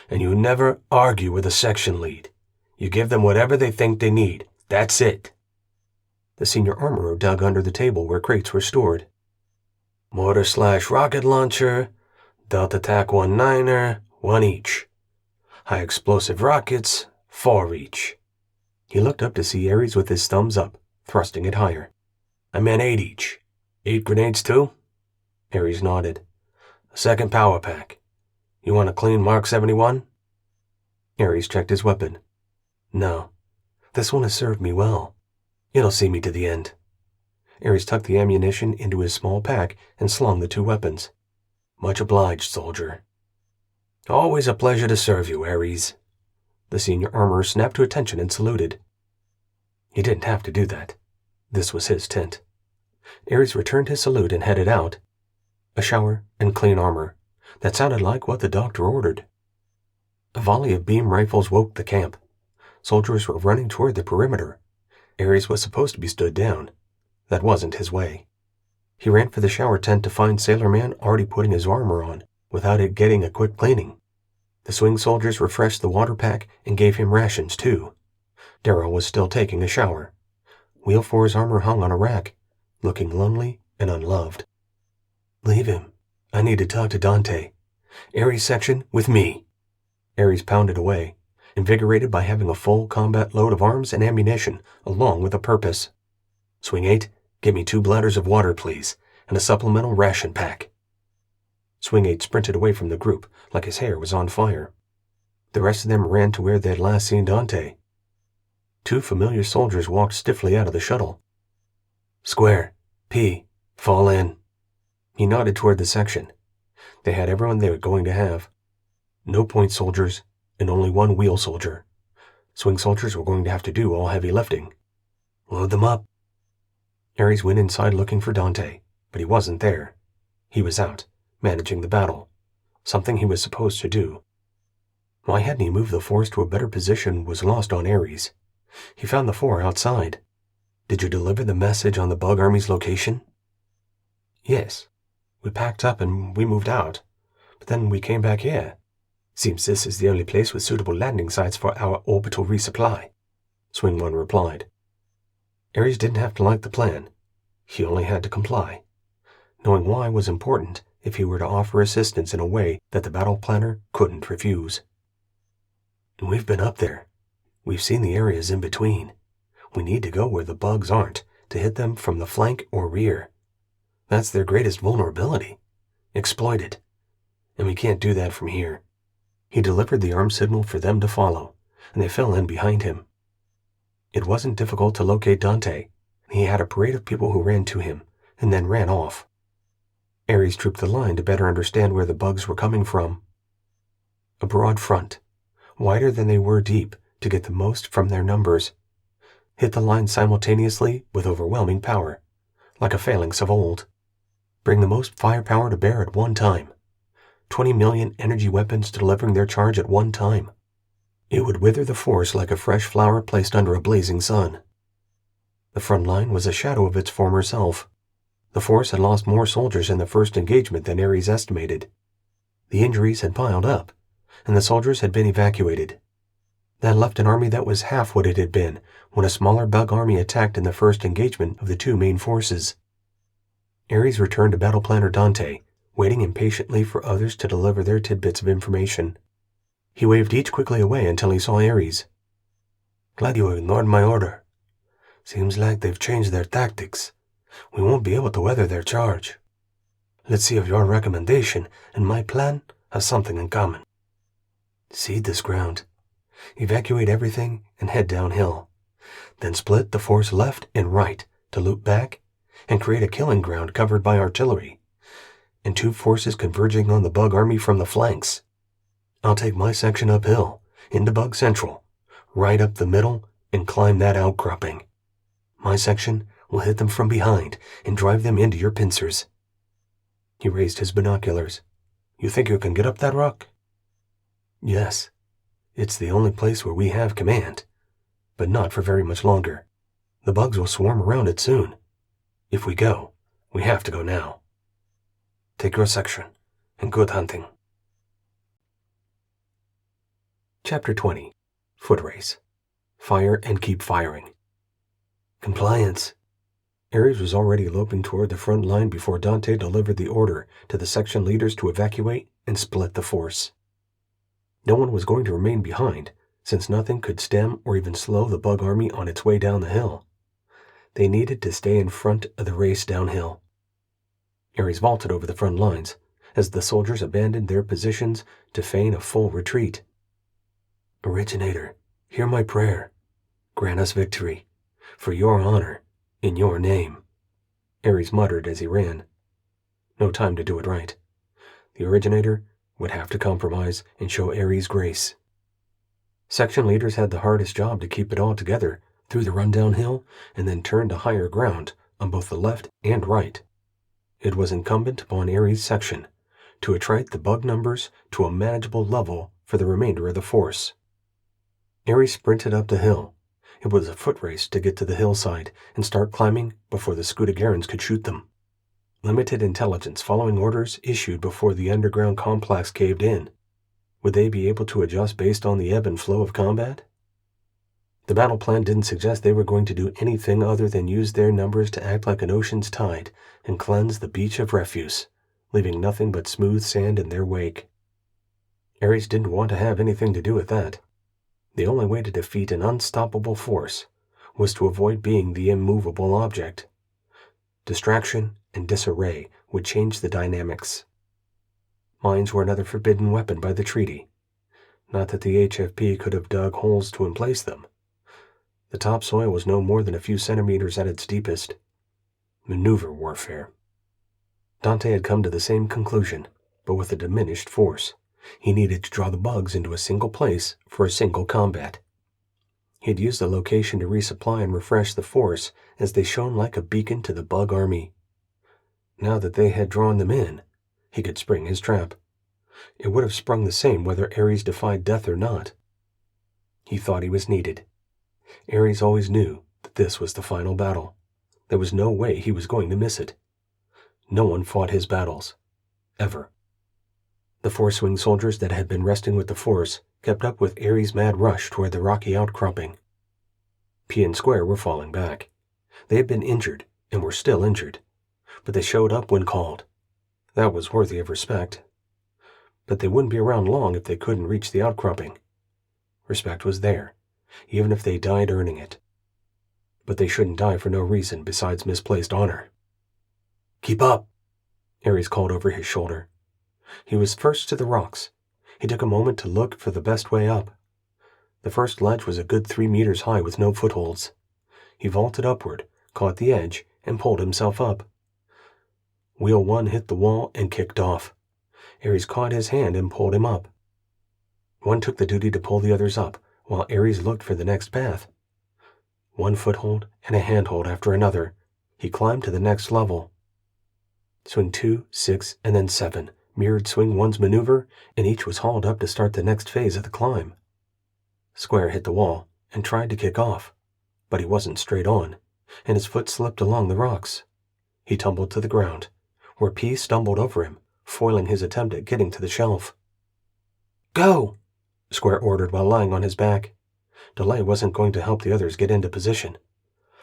And you never argue with a section lead. You give them whatever they think they need. That's it. The senior armorer dug under the table where crates were stored. Mortar/rocket launcher, Delta TAC-19er, 1 each. High explosive rockets, 4 each. He looked up to see Ares with his thumbs up, thrusting it higher. I meant 8 each. 8 grenades too? Ares nodded. A second power pack. You want a clean Mark 71? Ares checked his weapon. No. This one has served me well. It'll see me to the end. Ares tucked the ammunition into his small pack and slung the 2 weapons. Much obliged, soldier. Always a pleasure to serve you, Ares. The senior armorer snapped to attention and saluted. He didn't have to do that. This was his tent. Ares returned his salute and headed out. A shower and clean armor. That sounded like what the doctor ordered. A volley of beam rifles woke the camp. Soldiers were running toward the perimeter. Ares was supposed to be stood down. That wasn't his way. He ran for the shower tent to find Sailorman already putting his armor on, without it getting a quick cleaning. The swing soldiers refreshed the water pack and gave him rations too. Daryl was still taking a shower. Wheel 4's armor hung on a rack, looking lonely and unloved. Leave him. I need to talk to Dante. Ares section with me. Ares pounded away, invigorated by having a full combat load of arms and ammunition, along with a purpose. Swing 8, get me 2 bladders of water, please, and a supplemental ration pack. Swing 8 sprinted away from the group like his hair was on fire. The rest of them ran to where they had last seen Dante. 2 familiar soldiers walked stiffly out of the shuttle. "Square. P. Fall in." He nodded toward the section. They had everyone they were going to have. No point soldiers, and only 1 wheel soldier. Swing soldiers were going to have to do all heavy lifting. "Load them up." Ares went inside looking for Dante, but he wasn't there. He was out, managing the battle, something he was supposed to do. Why hadn't he moved the force to a better position was lost on Ares. He found the 4 outside. "Did you deliver the message on the bug army's location?" "Yes. We packed up and we moved out, but then we came back here. Seems this is the only place with suitable landing sites for our orbital resupply," Swing 1 replied. Ares didn't have to like the plan. He only had to comply. Knowing why was important if he were to offer assistance in a way that the battle planner couldn't refuse. "And we've been up there. We've seen the areas in between. We need to go where the bugs aren't to hit them from the flank or rear. That's their greatest vulnerability. Exploit it. And we can't do that from here." He delivered the arm signal for them to follow, and they fell in behind him. It wasn't difficult to locate Dante. He had a parade of people who ran to him, and then ran off. Ares trooped the line to better understand where the bugs were coming from. A broad front, wider than they were deep, to get the most from their numbers. Hit the line simultaneously with overwhelming power, like a phalanx of old. Bring the most firepower to bear at one time. 20 million energy weapons delivering their charge at one time. It would wither the force like a fresh flower placed under a blazing sun. The front line was a shadow of its former self. The force had lost more soldiers in the first engagement than Ares estimated. The injuries had piled up, and the soldiers had been evacuated. That left an army that was half what it had been when a smaller bug army attacked in the first engagement of the 2 main forces. Ares returned to battle planner Dante, waiting impatiently for others to deliver their tidbits of information. He waved each quickly away until he saw Ares. "Glad you ignored my order. Seems like they've changed their tactics. We won't be able to weather their charge. Let's see if your recommendation and my plan have something in common. Seed this ground. Evacuate everything and head downhill. Then split the force left and right to loop back and create a killing ground covered by artillery, and 2 forces converging on the bug army from the flanks. I'll take my section uphill, into Bug Central, right up the middle, and climb that outcropping. My section will hit them from behind and drive them into your pincers." He raised his binoculars. "You think you can get up that rock?" "Yes. It's the only place where we have command, but not for very much longer. The bugs will swarm around it soon. If we go, we have to go now. Take your section, and good hunting." Chapter 20. Foot Race. Fire and keep firing. Compliance. Ares was already loping toward the front line before Dante delivered the order to the section leaders to evacuate and split the force. No one was going to remain behind, since nothing could stem or even slow the bug army on its way down the hill. They needed to stay in front of the race downhill. Ares vaulted over the front lines as the soldiers abandoned their positions to feign a full retreat. "Originator, hear my prayer. Grant us victory, for your honor, in your name," Ares muttered as he ran. No time to do it right. The Originator would have to compromise and show Ares grace. Section leaders had the hardest job to keep it all together through the run downhill and then turn to higher ground on both the left and right. It was incumbent upon Ares' section to attrite the bug numbers to a manageable level for the remainder of the force. Ares sprinted up the hill. It was a foot race to get to the hillside and start climbing before the Scudagarans could shoot them. Limited intelligence following orders issued before the underground complex caved in. Would they be able to adjust based on the ebb and flow of combat? The battle plan didn't suggest they were going to do anything other than use their numbers to act like an ocean's tide and cleanse the beach of refuse, leaving nothing but smooth sand in their wake. Ares didn't want to have anything to do with that. The only way to defeat an unstoppable force was to avoid being the immovable object. Distraction and disarray would change the dynamics. Mines were another forbidden weapon by the treaty. Not that the HFP could have dug holes to emplace them. The topsoil was no more than a few centimeters at its deepest. Maneuver warfare. Dante had come to the same conclusion, but with a diminished force. He needed to draw the bugs into a single place for a single combat. He had used the location to resupply and refresh the force as they shone like a beacon to the bug army. Now that they had drawn them in, he could spring his trap. It would have sprung the same whether Ares defied death or not. He thought he was needed. Ares always knew that this was the final battle. There was no way he was going to miss it. No one fought his battles. Ever. The four-swing soldiers that had been resting with the force kept up with Ares' mad rush toward the rocky outcropping. P and Square were falling back. They had been injured and were still injured, but they showed up when called. That was worthy of respect. But they wouldn't be around long if they couldn't reach the outcropping. Respect was there, even if they died earning it. But they shouldn't die for no reason besides misplaced honor. "Keep up," Ares called over his shoulder. He was first to the rocks. He took a moment to look for the best way up. The first ledge was a good 3 meters high with no footholds. He vaulted upward, caught the edge, and pulled himself up. Wheel 1 hit the wall and kicked off. Ares caught his hand and pulled him up. One took the duty to pull the others up, while Ares looked for the next path. One foothold and a handhold after another, he climbed to the next level. Swing 2, 6, and then 7 mirrored Swing 1's maneuver, and each was hauled up to start the next phase of the climb. Square hit the wall and tried to kick off, but he wasn't straight on, and his foot slipped along the rocks. He tumbled to the ground, where P stumbled over him, foiling his attempt at getting to the shelf. "Go!" Square ordered while lying on his back. Delay wasn't going to help the others get into position.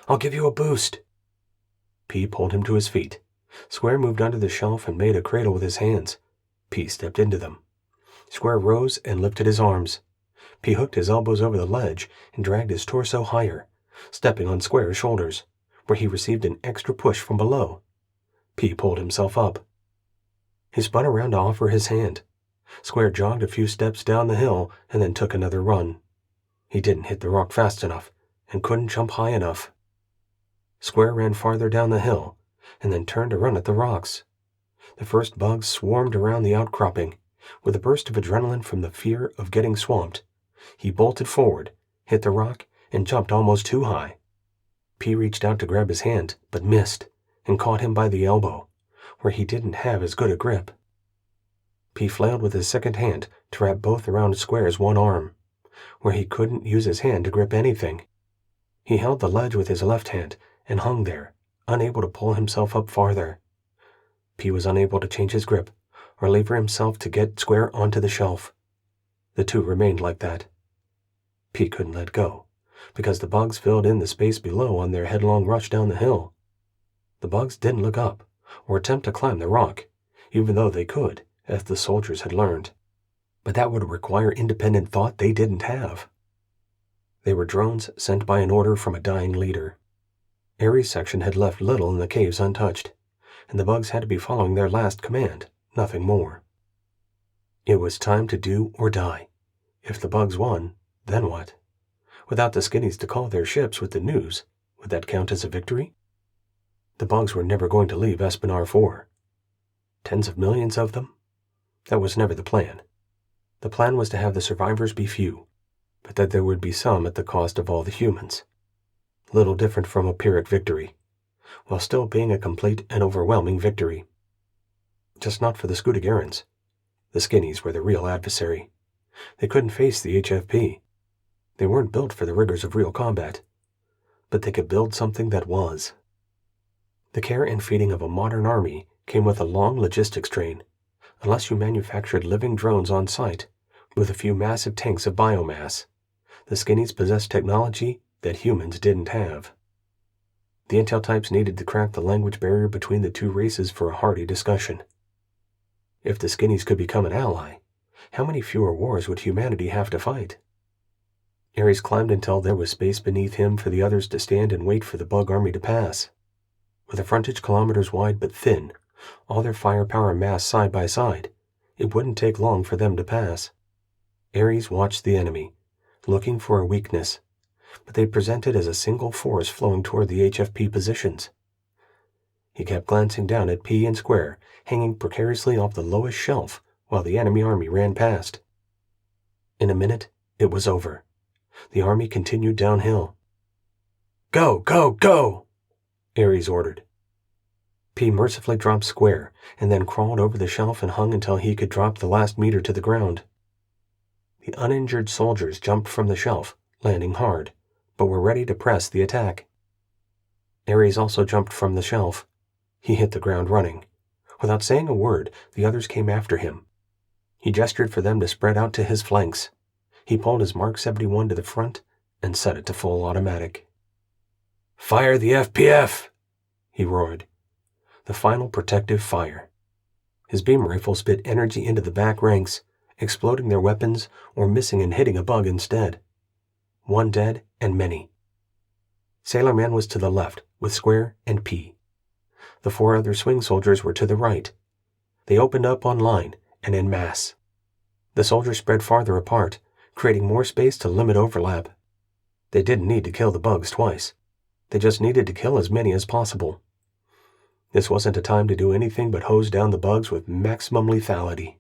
"I'll give you a boost." P pulled him to his feet. Square moved under the shelf and made a cradle with his hands. P stepped into them. Square rose and lifted his arms. P hooked his elbows over the ledge and dragged his torso higher, stepping on Square's shoulders, where he received an extra push from below. P pulled himself up. He spun around to offer his hand. Square jogged a few steps down the hill and then took another run. He didn't hit the rock fast enough and couldn't jump high enough. Square ran farther down the hill and then turned to run at the rocks. The first bugs swarmed around the outcropping. With a burst of adrenaline from the fear of getting swamped, he bolted forward, hit the rock, and jumped almost too high. P reached out to grab his hand, but missed, and caught him by the elbow, where he didn't have as good a grip. P flailed with his second hand to wrap both around Square's one arm, where he couldn't use his hand to grip anything. He held the ledge with his left hand and hung there, unable to pull himself up farther. P was unable to change his grip or lever himself to get Square onto the shelf. The two remained like that. P couldn't let go, because the bugs filled in the space below on their headlong rush down the hill. The bugs didn't look up or attempt to climb the rock, even though they could, as the soldiers had learned. But that would require independent thought they didn't have. They were drones sent by an order from a dying leader. Ares' section had left little in the caves untouched, and the bugs had to be following their last command, nothing more. It was time to do or die. If the bugs won, then what? Without the skinnies to call their ships with the news, would that count as a victory? The bugs were never going to leave Espinar 4. Tens of millions of them? That was never the plan. The plan was to have the survivors be few, but that there would be some at the cost of all the humans. Little different from a Pyrrhic victory, while still being a complete and overwhelming victory. Just not for the Scudigarans. The skinnies were the real adversary. They couldn't face the HFP. They weren't built for the rigors of real combat, but they could build something that was. The care and feeding of a modern army came with a long logistics train, unless you manufactured living drones on site, with a few massive tanks of biomass. The skinnies possessed technology that humans didn't have. The intel types needed to crack the language barrier between the two races for a hearty discussion. If the skinnies could become an ally, how many fewer wars would humanity have to fight? Ares climbed until there was space beneath him for the others to stand and wait for the bug army to pass. With a frontage kilometers wide but thin, all their firepower massed side by side, it wouldn't take long for them to pass. Ares watched the enemy, looking for a weakness, but they presented as a single force flowing toward the HFP positions. He kept glancing down at P and Square, hanging precariously off the lowest shelf while the enemy army ran past. In a minute, it was over. The army continued downhill. "Go, go, go!" Ares ordered. P mercifully dropped Square, and then crawled over the shelf and hung until he could drop the last meter to the ground. The uninjured soldiers jumped from the shelf, landing hard, but were ready to press the attack. Ares also jumped from the shelf. He hit the ground running. Without saying a word, the others came after him. He gestured for them to spread out to his flanks. He pulled his Mark 71 to the front and set it to full automatic. "Fire the FPF!" he roared. The final protective fire. His beam rifle spit energy into the back ranks, exploding their weapons or missing and hitting a bug instead. One dead and many. Sailorman was to the left, with Square and P. The 4 other swing soldiers were to the right. They opened up on line and en masse. The soldiers spread farther apart, creating more space to limit overlap. They didn't need to kill the bugs twice. They just needed to kill as many as possible. This wasn't a time to do anything but hose down the bugs with maximum lethality.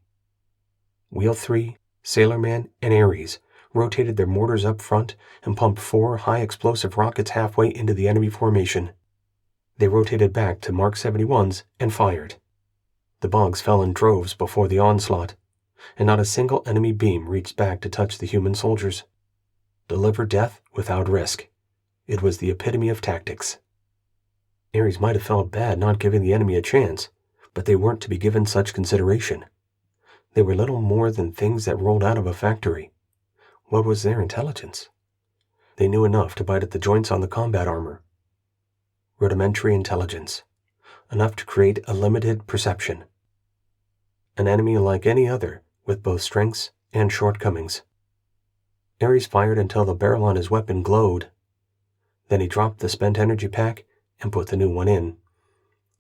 Wheel 3, Sailorman, and Ares rotated their mortars up front and pumped 4 high-explosive rockets halfway into the enemy formation. They rotated back to Mark 71s and fired. The bugs fell in droves before the onslaught, and not a single enemy beam reached back to touch the human soldiers. Deliver death without risk. It was the epitome of tactics. Ares might have felt bad not giving the enemy a chance, but they weren't to be given such consideration. They were little more than things that rolled out of a factory. What was their intelligence? They knew enough to bite at the joints on the combat armor. Rudimentary intelligence. Enough to create a limited perception. An enemy like any other, with both strengths and shortcomings. Ares fired until the barrel on his weapon glowed. Then he dropped the spent energy pack and put the new one in.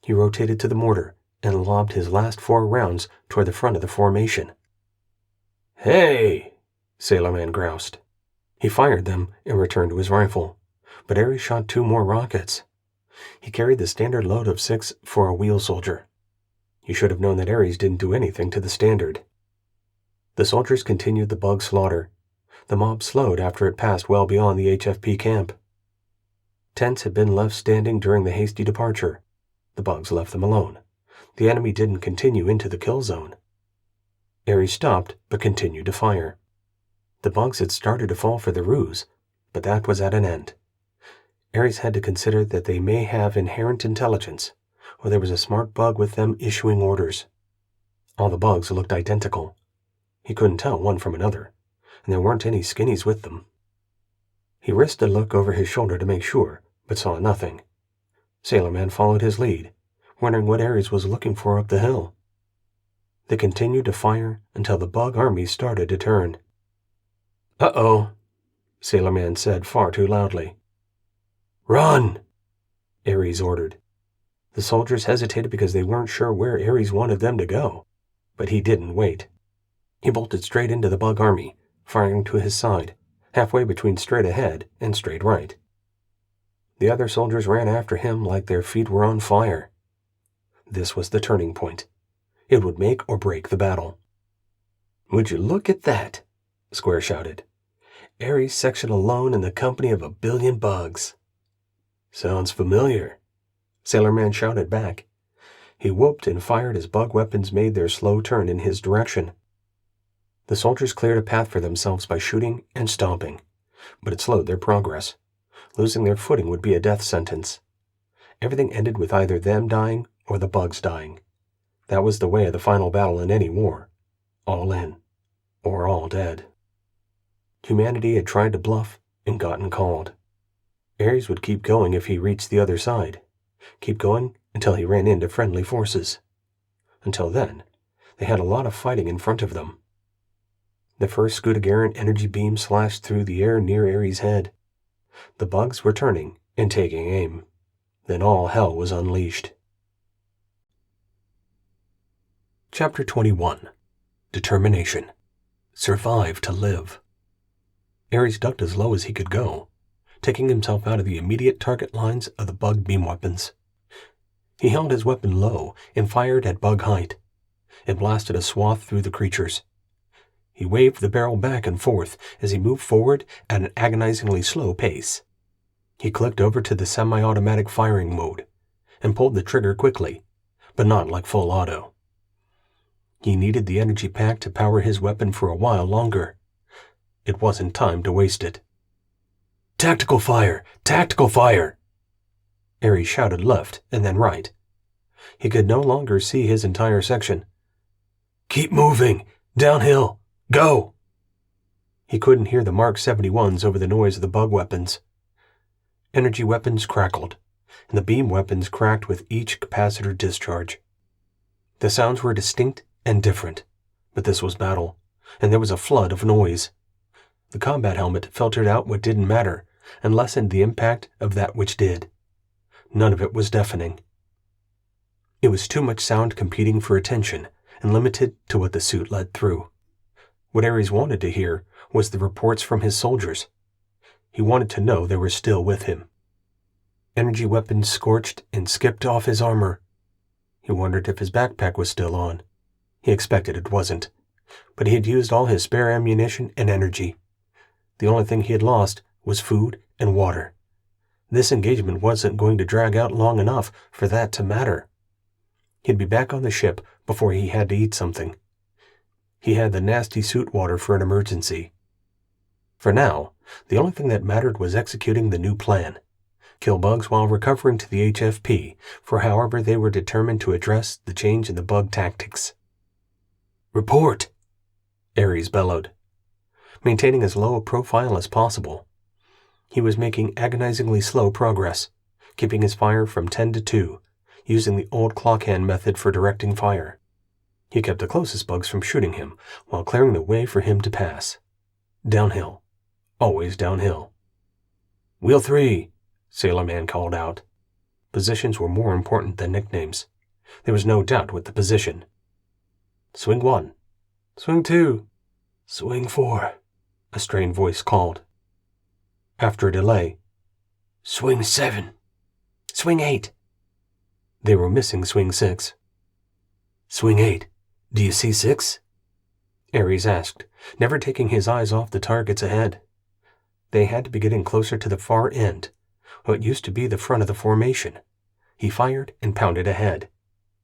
He rotated to the mortar and lobbed his last 4 rounds toward the front of the formation. "Hey!" Sailorman groused. He fired them and returned to his rifle, but Ares shot 2 more rockets. He carried the standard load of 6 for a wheel soldier. You should have known that Ares didn't do anything to the standard. The soldiers continued the bug slaughter. The mob slowed after it passed well beyond the HFP camp. Tents had been left standing during the hasty departure. The bugs left them alone. The enemy didn't continue into the kill zone. Ares stopped, but continued to fire. The bugs had started to fall for the ruse, but that was at an end. Ares had to consider that they may have inherent intelligence, or there was a smart bug with them issuing orders. All the bugs looked identical. He couldn't tell one from another, and there weren't any skinnies with them. He risked a look over his shoulder to make sure, but saw nothing. Sailorman followed his lead, wondering what Ares was looking for up the hill. They continued to fire until the bug army started to turn. "Uh-oh," Sailorman said far too loudly. "Run!" Ares ordered. The soldiers hesitated because they weren't sure where Ares wanted them to go, but he didn't wait. He bolted straight into the bug army, firing to his side, halfway between straight ahead and straight right. The other soldiers ran after him like their feet were on fire. This was the turning point. It would make or break the battle. "Would you look at that?" Square shouted. "Ares section alone in the company of 1 billion bugs." "Sounds familiar," Sailorman shouted back. He whooped and fired as bug weapons made their slow turn in his direction. The soldiers cleared a path for themselves by shooting and stomping, but it slowed their progress. Losing their footing would be a death sentence. Everything ended with either them dying or the bugs dying. That was the way of the final battle in any war. All in, or all dead. Humanity had tried to bluff and gotten called. Ares would keep going if he reached the other side. Keep going until he ran into friendly forces. Until then, they had a lot of fighting in front of them. The first Scudagaran energy beam slashed through the air near Ares' head. The bugs were turning and taking aim. Then all hell was unleashed. Chapter 21. Determination. Survive to live. Ares ducked as low as he could go. taking himself out of the immediate target lines of the bug beam weapons. He held his weapon low and fired at bug height. It blasted a swath through the creatures. He waved the barrel back and forth as he moved forward at an agonizingly slow pace. He clicked over to the semi-automatic firing mode and pulled the trigger quickly, but not like full auto. He needed the energy pack to power his weapon for a while longer. It wasn't time to waste it. "Tactical fire! Tactical fire!" Ares shouted left and then right. He could no longer see his entire section. "Keep moving! Downhill! Go!" He couldn't hear the Mark 71s over the noise of the bug weapons. Energy weapons crackled, and the beam weapons cracked with each capacitor discharge. The sounds were distinct and different, but this was battle, and there was a flood of noise. The combat helmet filtered out what didn't matter and lessened the impact of that which did. None of it was deafening. It was too much sound competing for attention and limited to what the suit let through. What Ares wanted to hear was the reports from his soldiers. He wanted to know they were still with him. Energy weapons scorched and skipped off his armor. He wondered if his backpack was still on. He expected it wasn't, but he had used all his spare ammunition and energy. The only thing he had lost was food and water. This engagement wasn't going to drag out long enough for that to matter. He'd be back on the ship before he had to eat something. He had the nasty suit water for an emergency. For now, the only thing that mattered was executing the new plan. Kill bugs while recovering to the HFP for however they were determined to address the change in the bug tactics. "Report!" Ares bellowed, maintaining as low a profile as possible. He was making agonizingly slow progress, keeping his fire from 10 to 2, using the old clockhand method for directing fire. He kept the closest bugs from shooting him while clearing the way for him to pass. Downhill. Always downhill. "Wheel 3, Sailorman called out. Positions were more important than nicknames. There was no doubt with the position. "Swing 1. "Swing 2. "Swing 4, a strained voice called. After a delay, "Swing 7. "Swing 8. They were missing swing 6. "Swing 8. Do you see 6? Ares asked, never taking his eyes off the targets ahead. They had to be getting closer to the far end, what used to be the front of the formation. He fired and pounded ahead.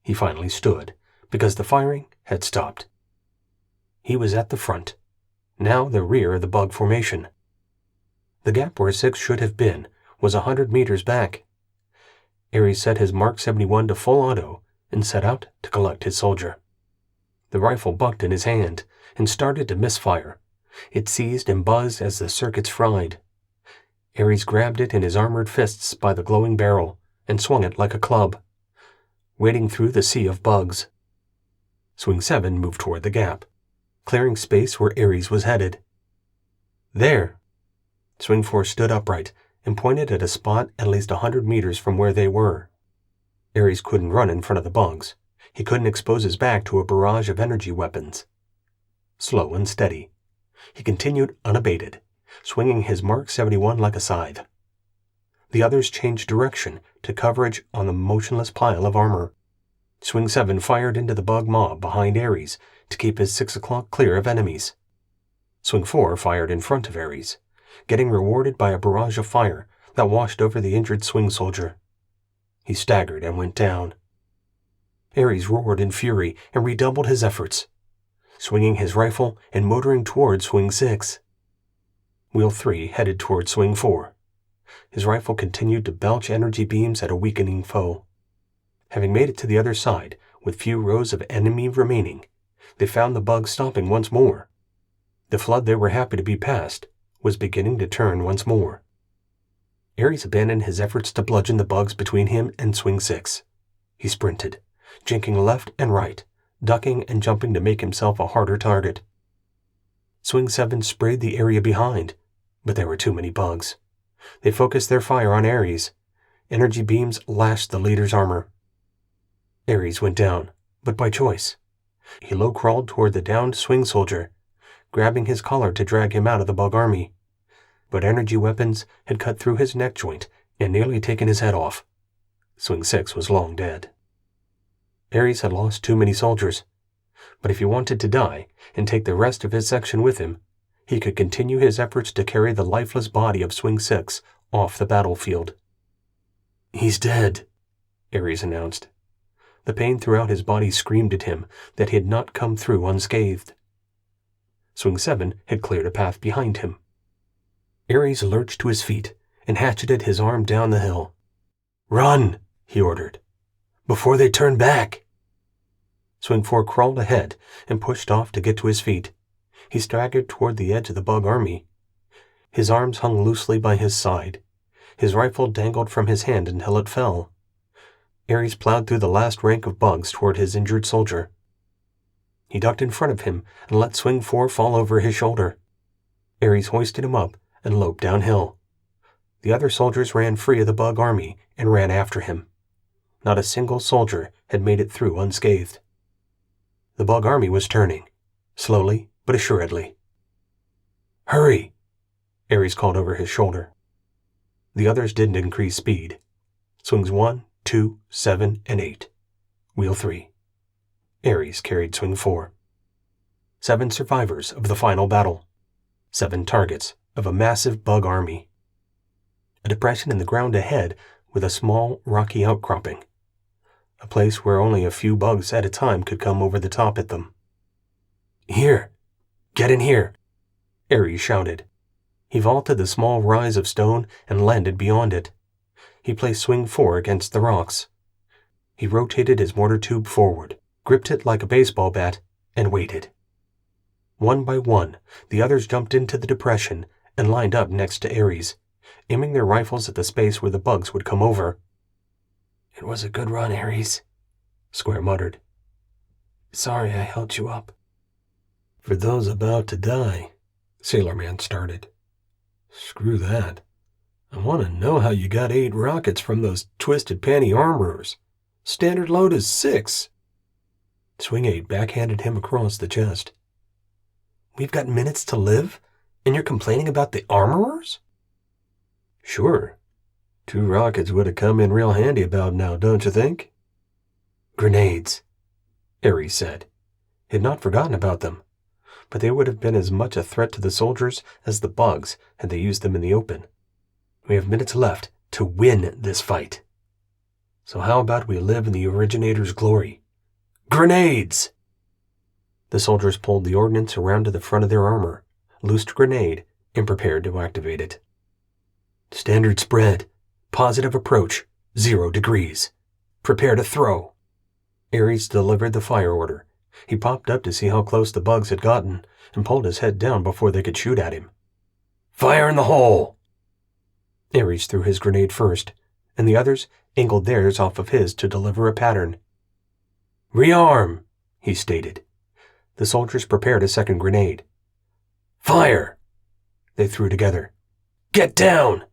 He finally stood, because the firing had stopped. He was at the front, now the rear of the bug formation. The gap where 6 should have been was 100 meters back. Ares set his Mark 71 to full auto and set out to collect his soldier. The rifle bucked in his hand and started to misfire. It seized and buzzed as the circuits fried. Ares grabbed it in his armored fists by the glowing barrel and swung it like a club, wading through the sea of bugs. Swing 7 moved toward the gap, clearing space where Ares was headed. There! Swing 4 stood upright and pointed at a spot at least 100 meters from where they were. Ares couldn't run in front of the bugs. He couldn't expose his back to a barrage of energy weapons. Slow and steady, he continued unabated, swinging his Mark 71 like a scythe. The others changed direction to coverage on the motionless pile of armor. Swing 7 fired into the bug mob behind Ares to keep his 6 o'clock clear of enemies. Swing 4 fired in front of Ares, getting rewarded by a barrage of fire that washed over the injured swing soldier. He staggered and went down. Ares roared in fury and redoubled his efforts, swinging his rifle and motoring toward Swing 6. Wheel 3 headed toward Swing 4. His rifle continued to belch energy beams at a weakening foe. Having made it to the other side, with few rows of enemy remaining, they found the bugs stopping once more. The flood they were happy to be past was beginning to turn once more. Ares abandoned his efforts to bludgeon the bugs between him and Swing 6. He sprinted, jinking left and right, ducking and jumping to make himself a harder target. Swing 7 sprayed the area behind, but there were too many bugs. They focused their fire on Ares. Energy beams lashed the leader's armor. Ares went down, but by choice. He low-crawled toward the downed swing soldier, grabbing his collar to drag him out of the bug army. but energy weapons had cut through his neck joint and nearly taken his head off. Swing 6 was long dead. Ares had lost too many soldiers, but if he wanted to die and take the rest of his section with him, he could continue his efforts to carry the lifeless body of Swing 6 off the battlefield. "He's dead," Ares announced. The pain throughout his body screamed at him that he had not come through unscathed. Swing 7 had cleared a path behind him. Ares lurched to his feet and hatcheted his arm down the hill. "Run," he ordered, "before they turn back." Swing 4 crawled ahead and pushed off to get to his feet. He staggered toward the edge of the bug army. His arms hung loosely by his side. His rifle dangled from his hand until it fell. Ares plowed through the last rank of bugs toward his injured soldier. He ducked in front of him and let Swing 4 fall over his shoulder. Ares hoisted him up and loped downhill. The other soldiers ran free of the bug army and ran after him. Not a single soldier had made it through unscathed. The bug army was turning, slowly but assuredly. "Hurry," Ares called over his shoulder. The others didn't increase speed. Swings 1, 2, 7, and 8. Wheel 3. Ares carried Swing 4. 7 survivors of the final battle. 7 targets of a massive bug army. A depression in the ground ahead with a small, rocky outcropping. A place where only a few bugs at a time could come over the top at them. "Here! Get in here!" Ares shouted. He vaulted the small rise of stone and landed beyond it. He placed Swing 4 against the rocks. He rotated his mortar tube forward, gripped it like a baseball bat, and waited. One by one, the others jumped into the depression and lined up next to Ares, aiming their rifles at the space where the bugs would come over. "It was a good run, Ares," Square muttered. "Sorry I held you up." "For those about to die," Sailorman started. "Screw that. I want to know how you got 8 rockets from those twisted panty armorers. Standard load is 6. Swing 8 backhanded him across the chest. "We've got minutes to live, and you're complaining about the armorers?" "Sure. 2 rockets would have come in real handy about now, don't you think?" "Grenades," Ares said. He had not forgotten about them, but they would have been as much a threat to the soldiers as the bugs had they used them in the open. "We have minutes left to win this fight. So how about we live in the originator's glory? Grenades!" The soldiers pulled the ordnance around to the front of their armor, loosed a grenade, and prepared to activate it. "Standard spread. Positive approach. 0 degrees. Prepare to throw." Ares delivered the fire order. He popped up to see how close the bugs had gotten and pulled his head down before they could shoot at him. "Fire in the hole!" Ares threw his grenade first, and the others angled theirs off of his to deliver a pattern. "Rearm," he stated. The soldiers prepared a second grenade. "Fire!" They threw together. "Get down!"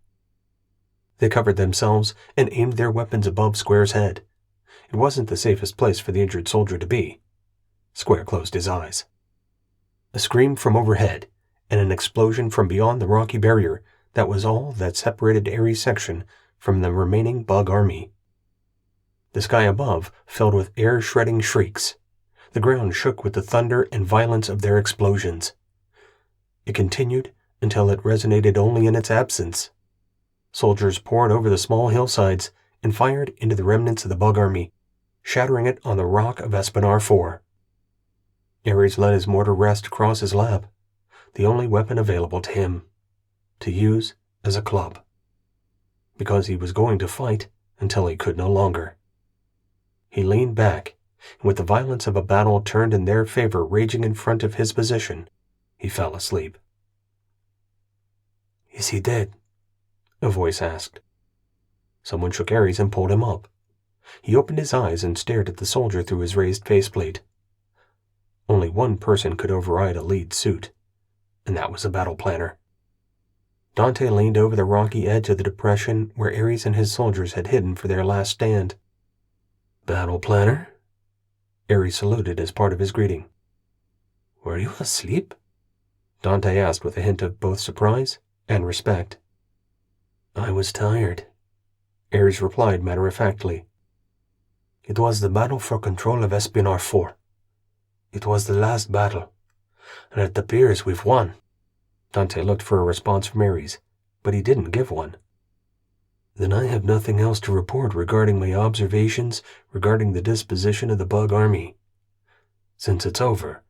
They covered themselves and aimed their weapons above Square's head. It wasn't the safest place for the injured soldier to be. Square closed his eyes. A scream from overhead and an explosion from beyond the rocky barrier that was all that separated Ares' section from the remaining bug army. The sky above filled with air-shredding shrieks. The ground shook with the thunder and violence of their explosions. It continued until it resonated only in its absence. Soldiers poured over the small hillsides and fired into the remnants of the bug army, shattering it on the rock of Espinar 4. Ares let his mortar rest across his lap, the only weapon available to him, to use as a club. Because he was going to fight until he could no longer. He leaned back, and with the violence of a battle turned in their favor raging in front of his position, he fell asleep. "Is he dead?" a voice asked. Someone shook Ares and pulled him up. He opened his eyes and stared at the soldier through his raised faceplate. Only one person could override a lead suit, and that was a battle planner. Dante leaned over the rocky edge of the depression where Ares and his soldiers had hidden for their last stand. "Battle planner?" Ares saluted as part of his greeting. "Were you asleep?" Dante asked with a hint of both surprise and respect. I was tired, Ares replied matter-of-factly. It was the battle for control of Espionage 4. It was the last battle, and it appears we've won. Dante looked for a response from Ares, but he didn't give one. Then I have nothing else to report regarding my observations regarding the disposition of the bug army. Since it's over,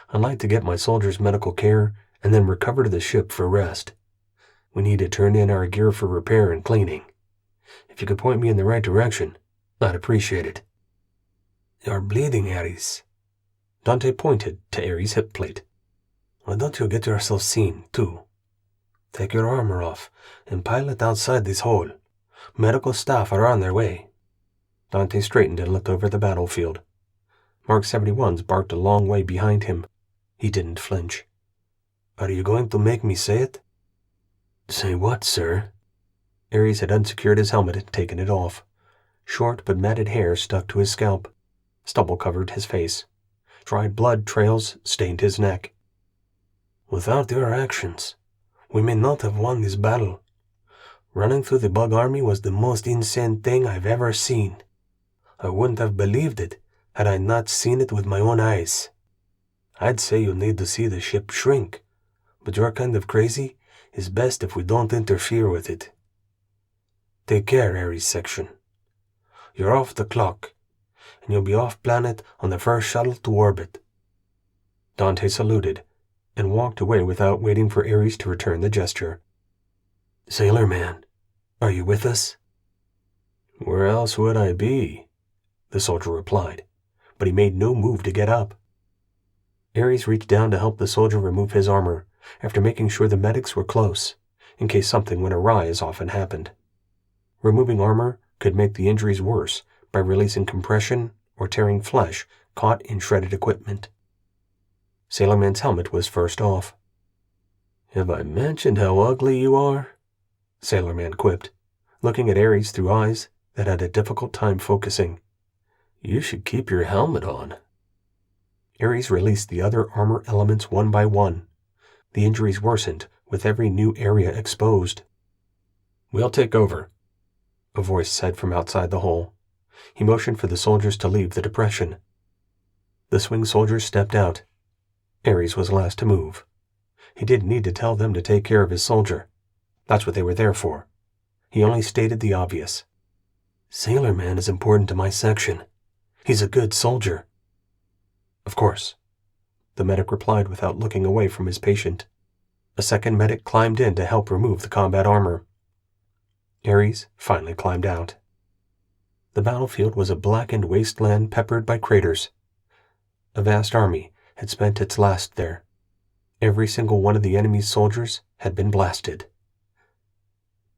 I'd like to get my soldiers medical care and then recover to the ship for rest. We need to turn in our gear for repair and cleaning. If you could point me in the right direction, I'd appreciate it. You're bleeding, Ares. Dante pointed to Ares' hip plate. Why don't you get yourself seen, too? Take your armor off and pile it outside this hole. Medical staff are on their way. Dante straightened and looked over the battlefield. Mark 71s barked a long way behind him. He didn't flinch. Are you going to make me say it? Say what, sir? Ares had unsecured his helmet and taken it off. Short but matted hair stuck to his scalp. Stubble covered his face. Dried blood trails stained his neck. Without your actions, we may not have won this battle. Running through the bug army was the most insane thing I've ever seen. I wouldn't have believed it had I not seen it with my own eyes. I'd say you need to see the ship shrink, but your kind of crazy is best if we don't interfere with it. Take care, Ares Section. You're off the clock, and you'll be off-planet on the first shuttle to orbit. Dante saluted and walked away without waiting for Ares to return the gesture. Sailor Man, are you with us? Where else would I be? The soldier replied, but he made no move to get up. Ares reached down to help the soldier remove his armor, after making sure the medics were close, in case something went awry as often happened. Removing armor could make the injuries worse by releasing compression or tearing flesh caught in shredded equipment. Sailor Man's helmet was first off. Have I mentioned how ugly you are? Sailor Man quipped, looking at Ares through eyes that had a difficult time focusing. You should keep your helmet on. Ares released the other armor elements one by one. The injuries worsened with every new area exposed. We'll take over, a voice said from outside the hole. He motioned for the soldiers to leave the depression. The swing soldiers stepped out. Ares was last to move. He didn't need to tell them to take care of his soldier. That's what they were there for. He only stated the obvious. Sailor Man is important to my section. He's a good soldier. Of course, the medic replied without looking away from his patient. A second medic climbed in to help remove the combat armor. Ares finally climbed out. The battlefield was a blackened wasteland peppered by craters. A vast army had spent its last there. Every single one of the enemy's soldiers had been blasted.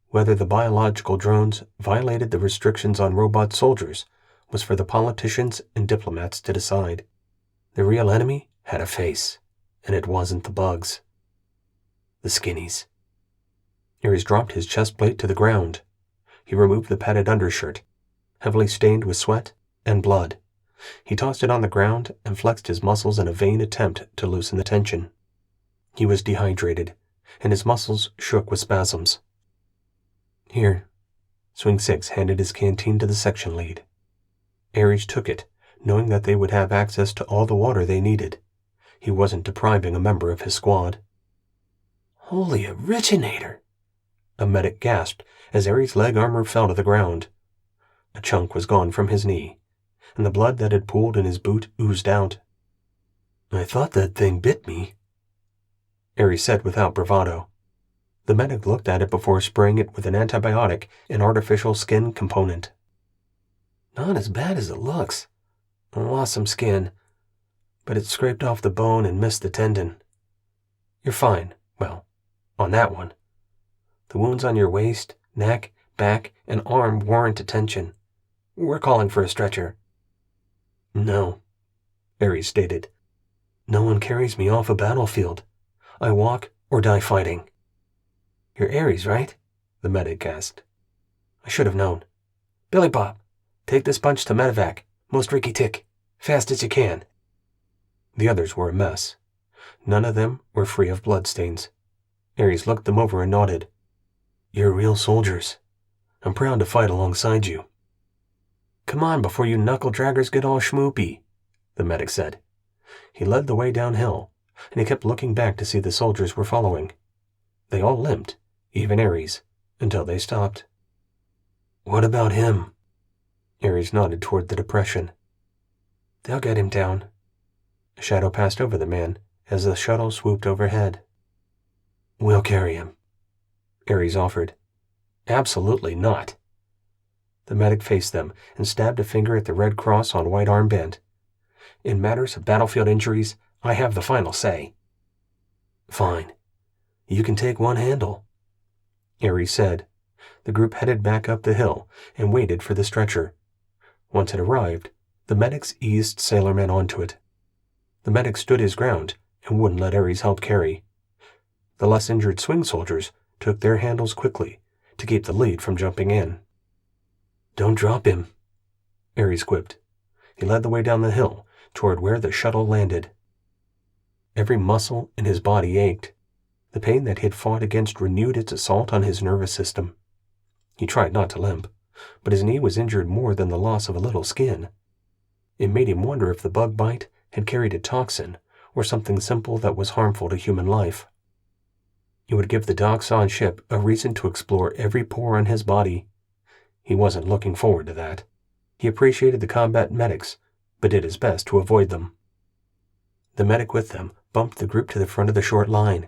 Whether the biological drones violated the restrictions on robot soldiers was for the politicians and diplomats to decide. The real enemy had a face, and it wasn't the bugs. The skinnies. Ares dropped his chest plate to the ground. He removed the padded undershirt, heavily stained with sweat and blood. He tossed it on the ground and flexed his muscles in a vain attempt to loosen the tension. He was dehydrated, and his muscles shook with spasms. Here, Swing 6 handed his canteen to the section lead. Ares took it, knowing that they would have access to all the water they needed. He wasn't depriving a member of his squad. Holy originator! A medic gasped as Ares' leg armor fell to the ground. A chunk was gone from his knee, and the blood that had pooled in his boot oozed out. I thought that thing bit me, Ares said without bravado. The medic looked at it before spraying it with an antibiotic and artificial skin component. Not as bad as it looks. I lost some skin, but it scraped off the bone and missed the tendon. You're fine, well, on that one. The wounds on your waist, neck, back, and arm warrant attention. We're calling for a stretcher. No, Ares stated. No one carries me off a battlefield. I walk or die fighting. You're Ares, right? The medic asked. I should have known. Billy Bob, take this bunch to medevac, most ricky tick, fast as you can. The others were a mess. None of them were free of bloodstains. Ares looked them over and nodded. You're real soldiers. I'm proud to fight alongside you. Come on before you knuckle-draggers get all schmoopy, the medic said. He led the way downhill, and he kept looking back to see the soldiers were following. They all limped, even Ares, until they stopped. What about him? Ares nodded toward the depression. They'll get him down. A shadow passed over the man as the shuttle swooped overhead. We'll carry him, Ares offered. Absolutely not. The medic faced them and stabbed a finger at the red cross on white armband. In matters of battlefield injuries, I have the final say. Fine. You can take one handle, Ares said. The group headed back up the hill and waited for the stretcher. Once it arrived, the medics eased Sailorman onto it. The medic stood his ground and wouldn't let Ares help carry. The less injured swing soldiers took their handles quickly to keep the lead from jumping in. Don't drop him, Ares quipped. He led the way down the hill toward where the shuttle landed. Every muscle in his body ached. The pain that he had fought against renewed its assault on his nervous system. He tried not to limp, but his knee was injured more than the loss of a little skin. It made him wonder if the bug bite had carried a toxin or something simple that was harmful to human life. It would give the Doxon ship a reason to explore every pore on his body. He wasn't looking forward to that. He appreciated the combat medics, but did his best to avoid them. The medic with them bumped the group to the front of the short line.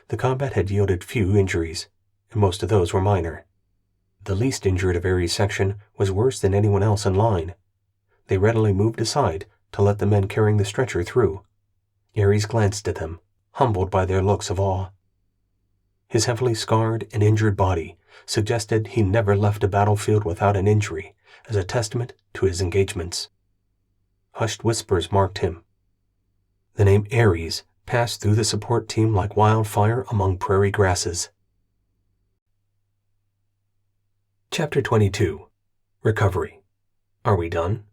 The combat had yielded few injuries, and most of those were minor. The least injured of Ares' section was worse than anyone else in line. They readily moved aside to let the men carrying the stretcher through. Ares glanced at them, humbled by their looks of awe. His heavily scarred and injured body suggested he never left a battlefield without an injury as a testament to his engagements. Hushed whispers marked him. The name Ares passed through the support team like wildfire among prairie grasses. Chapter 22. Recovery. Are we done?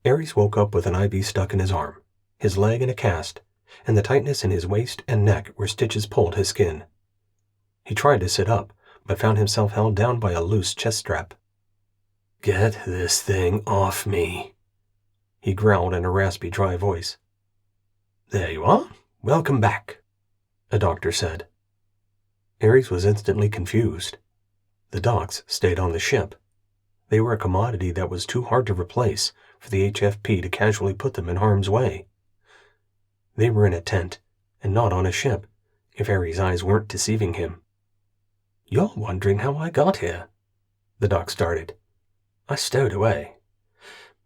Ares woke up with an IV stuck in his arm, his leg in a cast, and the tightness in his waist and neck where stitches pulled his skin. He tried to sit up, but found himself held down by a loose chest strap. Get this thing off me, he growled in a raspy, dry voice. There you are. Welcome back, a doctor said. Ares was instantly confused. The docs stayed on the ship. They were a commodity that was too hard to replace for the HFP to casually put them in harm's way. They were in a tent, and not on a ship, if Ares' eyes weren't deceiving him. You're wondering how I got here, the doc started. I stowed away.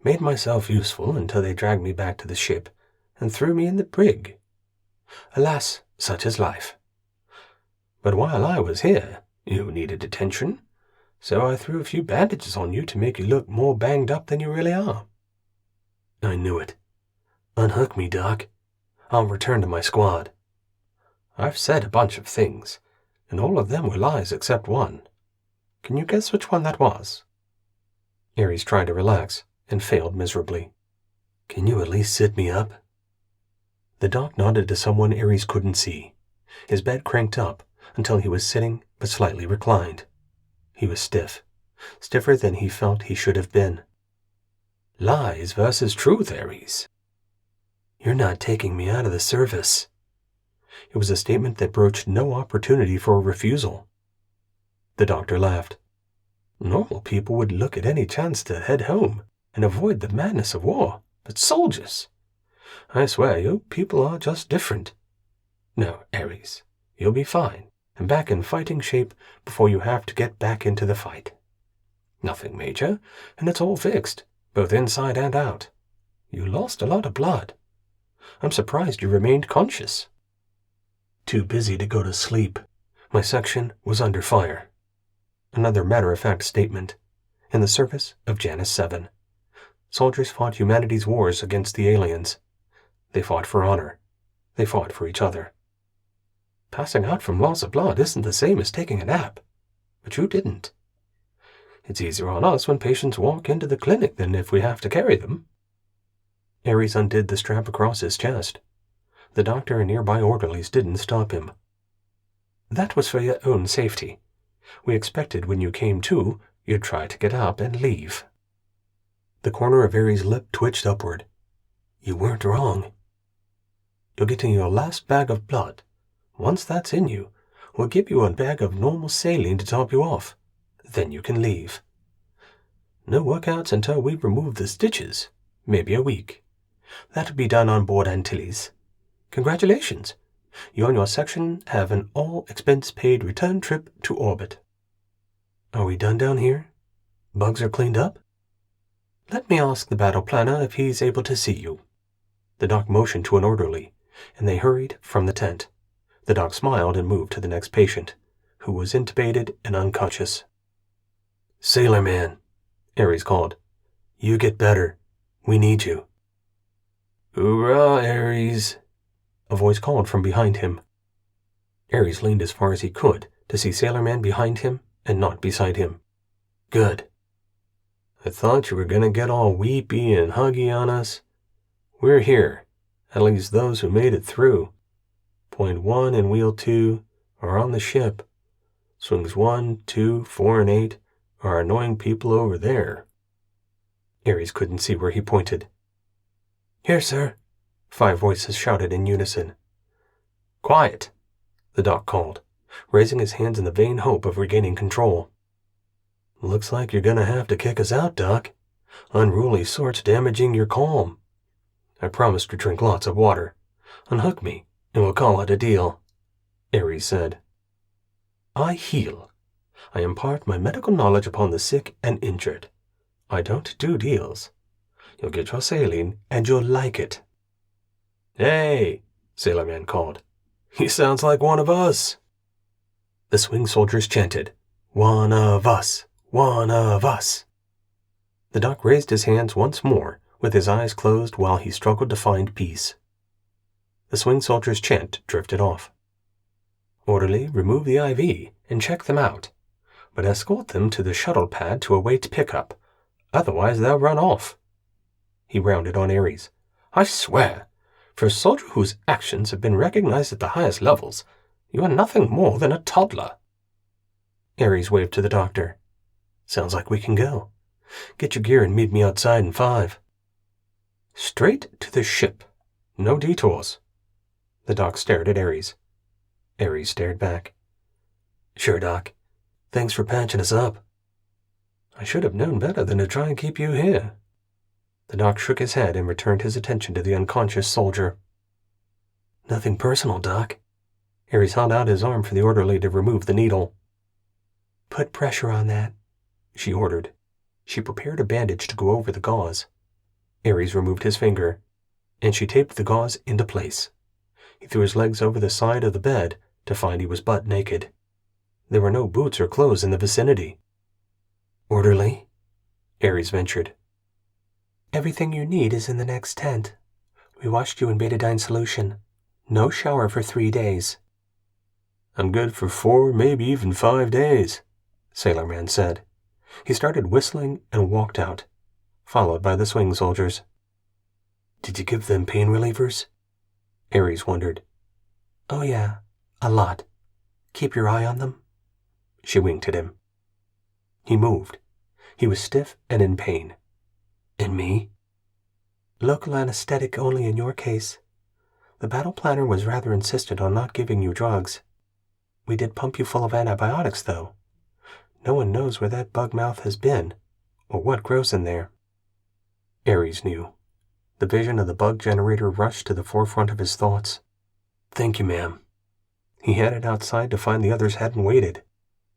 Made myself useful until they dragged me back to the ship and threw me in the brig. Alas, such is life. But while I was here, you needed attention, so I threw a few bandages on you to make you look more banged up than you really are. I knew it. Unhook me, Doc. I'll return to my squad. I've said a bunch of things, and all of them were lies except one. Can you guess which one that was? Ares tried to relax and failed miserably. Can you at least sit me up? The doc nodded to someone Ares couldn't see. His bed cranked up until he was sitting but slightly reclined. He was stiff, stiffer than he felt he should have been. Lies versus truth, Ares. You're not taking me out of the service. It was a statement that broached no opportunity for a refusal. The doctor laughed. Normal people would look at any chance to head home and avoid the madness of war, but soldiers! I swear, you people are just different. No, Ares, you'll be fine and back in fighting shape before you have to get back into the fight. Nothing major, and it's all fixed, both inside and out. You lost a lot of blood. I'm surprised you remained conscious. Too busy to go to sleep. My section was under fire. Another matter-of-fact statement. In the service of Janus 7. Soldiers fought humanity's wars against the aliens. They fought for honor. They fought for each other. Passing out from loss of blood isn't the same as taking a nap. But you didn't. It's easier on us when patients walk into the clinic than if we have to carry them. Ares undid the strap across his chest. The doctor and nearby orderlies didn't stop him. That was for your own safety. We expected when you came to, you'd try to get up and leave. The corner of Aries' lip twitched upward. You weren't wrong. You're getting your last bag of blood. Once that's in you, we'll give you a bag of normal saline to top you off. Then you can leave. No workouts until we remove the stitches. Maybe a week. That'll be done on board Antilles. Congratulations. You and your section have an all-expense-paid return trip to orbit. Are we done down here? Bugs are cleaned up? Let me ask the battle planner if he's able to see you. The doc motioned to an orderly, and they hurried from the tent. The doc smiled and moved to the next patient, who was intubated and unconscious. Sailor Man, Aries called. You get better. We need you. Hoorah, Aries, a voice called from behind him. Aries leaned as far as he could to see Sailor Man behind him and not beside him. Good. I thought you were going to get all weepy and huggy on us. We're here, at least those who made it through. Point 1 and Wheel 2 are on the ship. Swings 1, 2, 4, and 8 are annoying people over there. Aries couldn't see where he pointed. Here, sir, 5 voices shouted in unison. Quiet, the doc called, raising his hands in the vain hope of regaining control. Looks like you're gonna have to kick us out, Doc. Unruly sorts damaging your calm. I promised to drink lots of water. Unhook me, and we'll call it a deal, Aries said. I heal. I impart my medical knowledge upon the sick and injured. I don't do deals. You'll get your saline, and you'll like it. Hey, Sailor Man called. He sounds like one of us. The swing soldiers chanted, One of us, one of us. The doc raised his hands once more, with his eyes closed while he struggled to find peace. The swing soldiers' chant drifted off. Orderly, remove the IV and check them out, but escort them to the shuttle pad to await pickup. Otherwise they'll run off. He rounded on Aries. I swear, for a soldier whose actions have been recognized at the highest levels, you are nothing more than a toddler. Aries waved to the doctor. Sounds like we can go. Get your gear and meet me outside in 5. Straight to the ship. No detours. The doc stared at Aries. Aries stared back. Sure, Doc. Thanks for patching us up. I should have known better than to try and keep you here. The doc shook his head and returned his attention to the unconscious soldier. Nothing personal, Doc. Aries held out his arm for the orderly to remove the needle. Put pressure on that, she ordered. She prepared a bandage to go over the gauze. Aries removed his finger, and she taped the gauze into place. He threw his legs over the side of the bed to find he was butt naked. There were no boots or clothes in the vicinity. Orderly, Aries ventured. Everything you need is in the next tent. We washed you in betadine solution. No shower for 3 days. I'm good for 4, maybe even 5 days, Sailor Man said. He started whistling and walked out, followed by the swing soldiers. Did you give them pain relievers? Aries wondered. Oh yeah, a lot. Keep your eye on them. She winked at him. He moved. He was stiff and in pain. And me? Local anesthetic only in your case. The battle planner was rather insistent on not giving you drugs. We did pump you full of antibiotics, though. No one knows where that bug mouth has been, or what grows in there. Aries knew. The vision of the bug generator rushed to the forefront of his thoughts. Thank you, ma'am. He headed outside to find the others hadn't waited.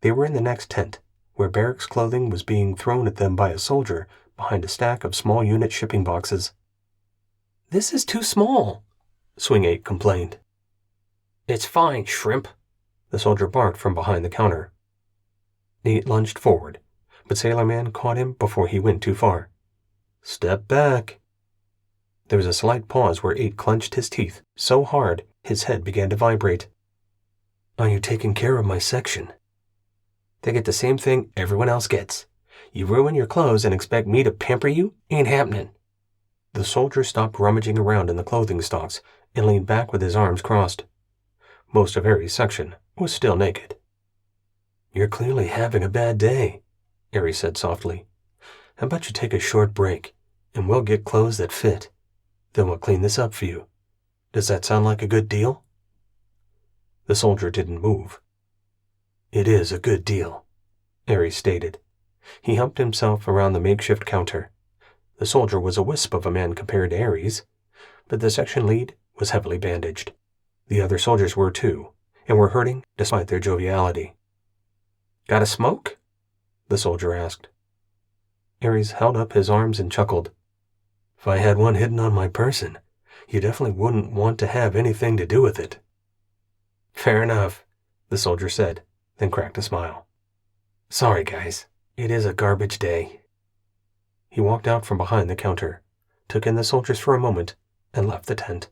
They were in the next tent, where barracks clothing was being thrown at them by a soldier behind a stack of small unit shipping boxes. This is too small, Swing 8 complained. It's fine, shrimp, the soldier barked from behind the counter. 8 lunged forward, but Sailor Man caught him before he went too far. Step back. There was a slight pause where 8 clenched his teeth so hard his head began to vibrate. Are you taking care of my section? They get the same thing everyone else gets. You ruin your clothes and expect me to pamper you? Ain't happening. The soldier stopped rummaging around in the clothing stocks and leaned back with his arms crossed. Most of Aries' section was still naked. "You're clearly having a bad day," Ares said softly. "How about you take a short break, and we'll get clothes that fit. Then we'll clean this up for you. Does that sound like a good deal?" The soldier didn't move. "It is a good deal," Ares stated. He humped himself around the makeshift counter. The soldier was a wisp of a man compared to Ares, but the section lead was heavily bandaged. The other soldiers were too, and were hurting despite their joviality. "Got a smoke?" the soldier asked. Ares held up his arms and chuckled. "If I had one hidden on my person, you definitely wouldn't want to have anything to do with it." "Fair enough," the soldier said, then cracked a smile. "Sorry, guys. It is a garbage day." He walked out from behind the counter, took in the soldiers for a moment, and left the tent.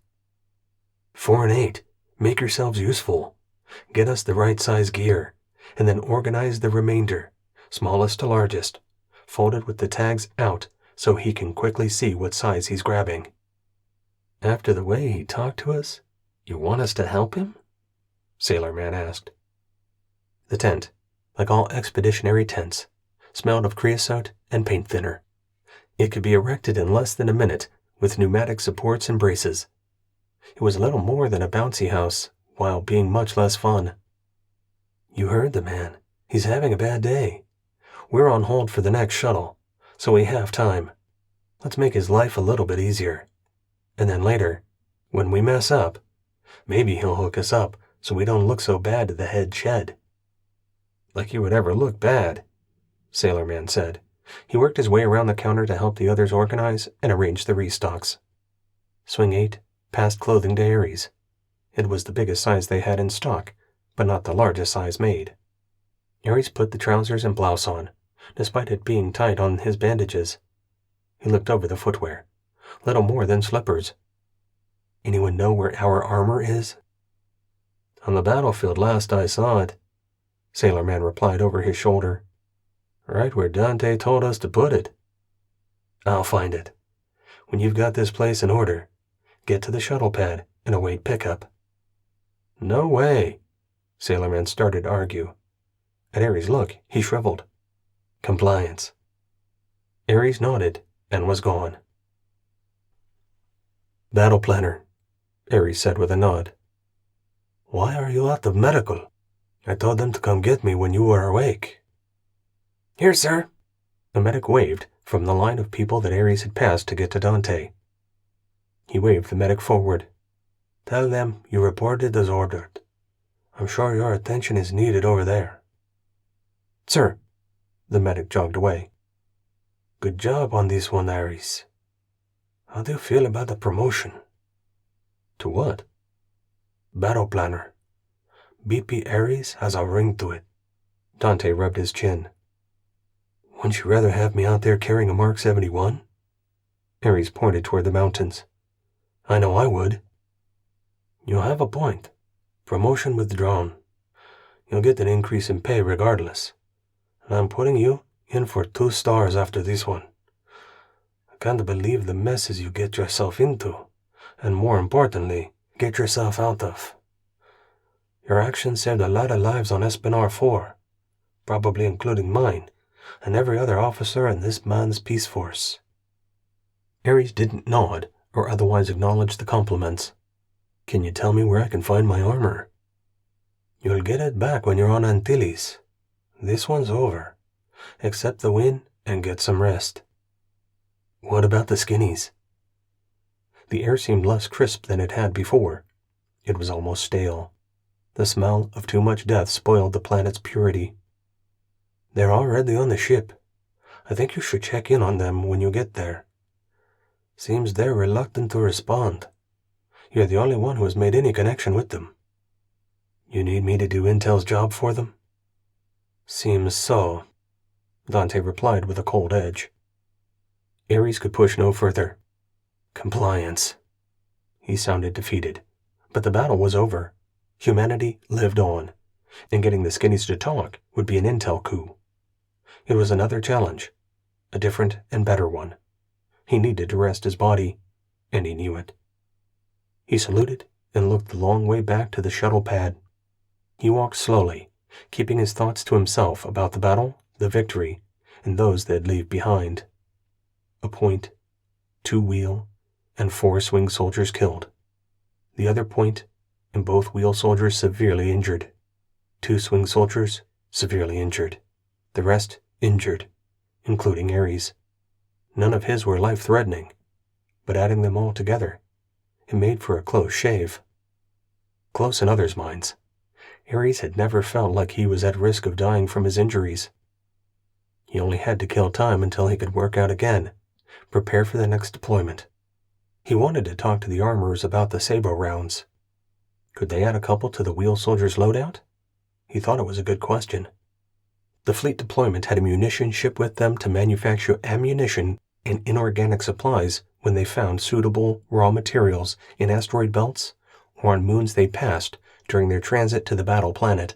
4 and 8. Make yourselves useful. Get us the right size gear, and then organize the remainder, smallest to largest, folded with the tags out so he can quickly see what size he's grabbing. "After the way he talked to us, you want us to help him?" Sailorman asked. The tent, like all expeditionary tents, smelled of creosote and paint thinner. It could be erected in less than a minute with pneumatic supports and braces. It was little more than a bouncy house, while being much less fun. "You heard the man. He's having a bad day. We're on hold for the next shuttle, so we have time. Let's make his life a little bit easier. And then later, when we mess up, maybe he'll hook us up so we don't look so bad to the head shed." "Like you would ever look bad," Sailorman said. He worked his way around the counter to help the others organize and arrange the restocks. Swing 8 passed clothing to Ares. It was the biggest size they had in stock, but not the largest size made. Ares put the trousers and blouse on, despite it being tight on his bandages. He looked over the footwear. Little more than slippers. "Anyone know where our armor is?" "On the battlefield last I saw it," Sailorman replied over his shoulder. "Right where Dante told us to put it." "I'll find it. When you've got this place in order, get to the shuttle pad and await pickup." "No way," Sailorman started to argue. At Ares' look, he shriveled. "Compliance." Ares nodded and was gone. "Battle planner," Ares said with a nod. "Why are you out of medical? I told them to come get me when you were awake." "Here, sir." The medic waved from the line of people that Ares had passed to get to Dante. He waved the medic forward. "Tell them you reported as ordered. I'm sure your attention is needed over there." "Sir." The medic jogged away. "Good job on this one, Ares. How do you feel about the promotion?" "To what?" "Battle planner. BP Ares has a ring to it." Dante rubbed his chin. "Wouldn't you rather have me out there carrying a Mark 71? Ares pointed toward the mountains. "I know I would." "You have a point. Promotion withdrawn. You'll get an increase in pay regardless. And I'm putting you in for 2 stars after this one. I can't believe the messes you get yourself into, and more importantly, get yourself out of. Your actions saved a lot of lives on Espinar 4, probably including mine, and every other officer in this man's peace force." Ares didn't nod or otherwise acknowledge the compliments. "Can you tell me where I can find my armor?" "You'll get it back when you're on Antilles. This one's over. Accept the win and get some rest." "What about the skinnies?" The air seemed less crisp than it had before. It was almost stale. The smell of too much death spoiled the planet's purity. "They're already on the ship. I think you should check in on them when you get there. Seems they're reluctant to respond. You're the only one who has made any connection with them." "You need me to do Intel's job for them?" "Seems so," Dante replied with a cold edge. Ares could push no further. "Compliance." He sounded defeated, but the battle was over. Humanity lived on, and getting the skinnies to talk would be an Intel coup. It was another challenge, a different and better one. He needed to rest his body, and he knew it. He saluted and looked the long way back to the shuttle pad. He walked slowly, keeping his thoughts to himself about the battle, the victory, and those they'd leave behind. A point, 2 wheel, and 4 swing soldiers killed. The other point, and both wheel soldiers severely injured. 2 swing soldiers severely injured. The rest injured, including Ares. None of his were life-threatening, but adding them all together, it made for a close shave. Close in others' minds. Ares had never felt like he was at risk of dying from his injuries. He only had to kill time until he could work out again, prepare for the next deployment. He wanted to talk to the armorers about the sabot rounds. Could they add a couple to the wheel soldiers' loadout? He thought it was a good question. The fleet deployment had a munition ship with them to manufacture ammunition and inorganic supplies when they found suitable raw materials in asteroid belts or on moons they passed during their transit to the battle planet.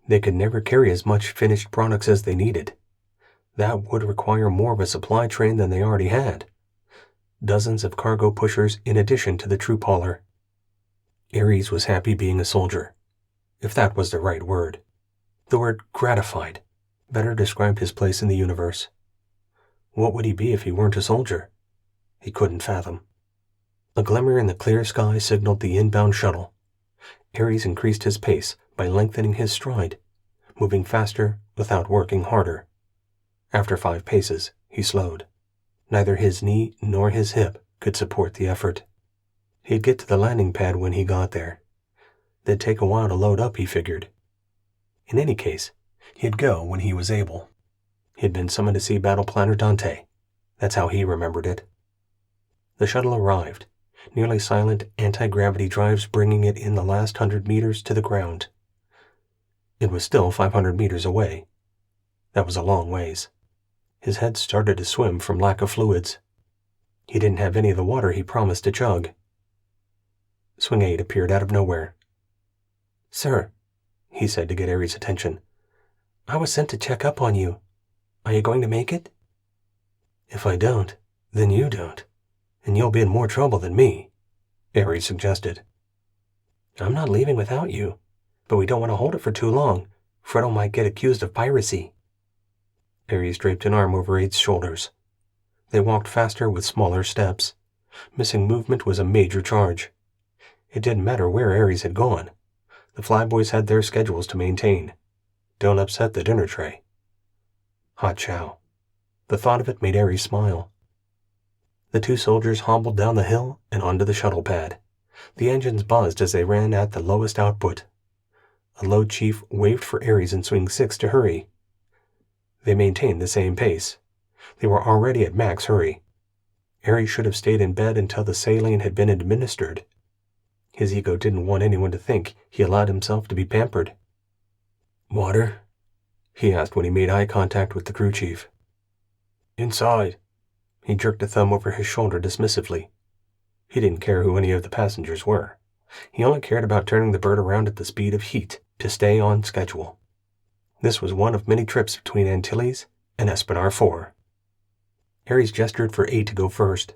They could never carry as much finished products as they needed. That would require more of a supply train than they already had. Dozens of cargo pushers in addition to the troop hauler. Ares was happy being a soldier, if that was the right word. The word gratified better described his place in the universe. What would he be if he weren't a soldier? He couldn't fathom. A glimmer in the clear sky signaled the inbound shuttle. Ares increased his pace by lengthening his stride, moving faster without working harder. After 5 paces, he slowed. Neither his knee nor his hip could support the effort. He'd get to the landing pad when he got there. They'd take a while to load up, he figured. In any case, he'd go when he was able. He'd been summoned to see Battle Planner Dante. That's how he remembered it. The shuttle arrived, nearly silent anti-gravity drives bringing it in the last 100 meters to the ground. It was still 500 meters away. That was a long ways. His head started to swim from lack of fluids. He didn't have any of the water he promised to chug. Swing 8 appeared out of nowhere. "Sir," he said to get Ares' attention, "I was sent to check up on you. Are you going to make it?" "If I don't, then you don't, and you'll be in more trouble than me," Ares suggested. "I'm not leaving without you, but we don't want to hold it for too long. Fredo might get accused of piracy." Ares draped an arm over 8's shoulders. They walked faster with smaller steps. Missing movement was a major charge. It didn't matter where Ares had gone. The flyboys had their schedules to maintain. Don't upset the dinner tray. Hot chow. The thought of it made Ares smile. The 2 soldiers hobbled down the hill and onto the shuttle pad. The engines buzzed as they ran at the lowest output. A load chief waved for Ares and Swing 6 to hurry. They maintained the same pace. They were already at max hurry. Ares should have stayed in bed until the saline had been administered. His ego didn't want anyone to think he allowed himself to be pampered. "Water?" he asked when he made eye contact with the crew chief. "Inside." He jerked a thumb over his shoulder dismissively. He didn't care who any of the passengers were. He only cared about turning the bird around at the speed of heat to stay on schedule. This was one of many trips between Antilles and Espinar 4. Ares gestured for 8 to go first.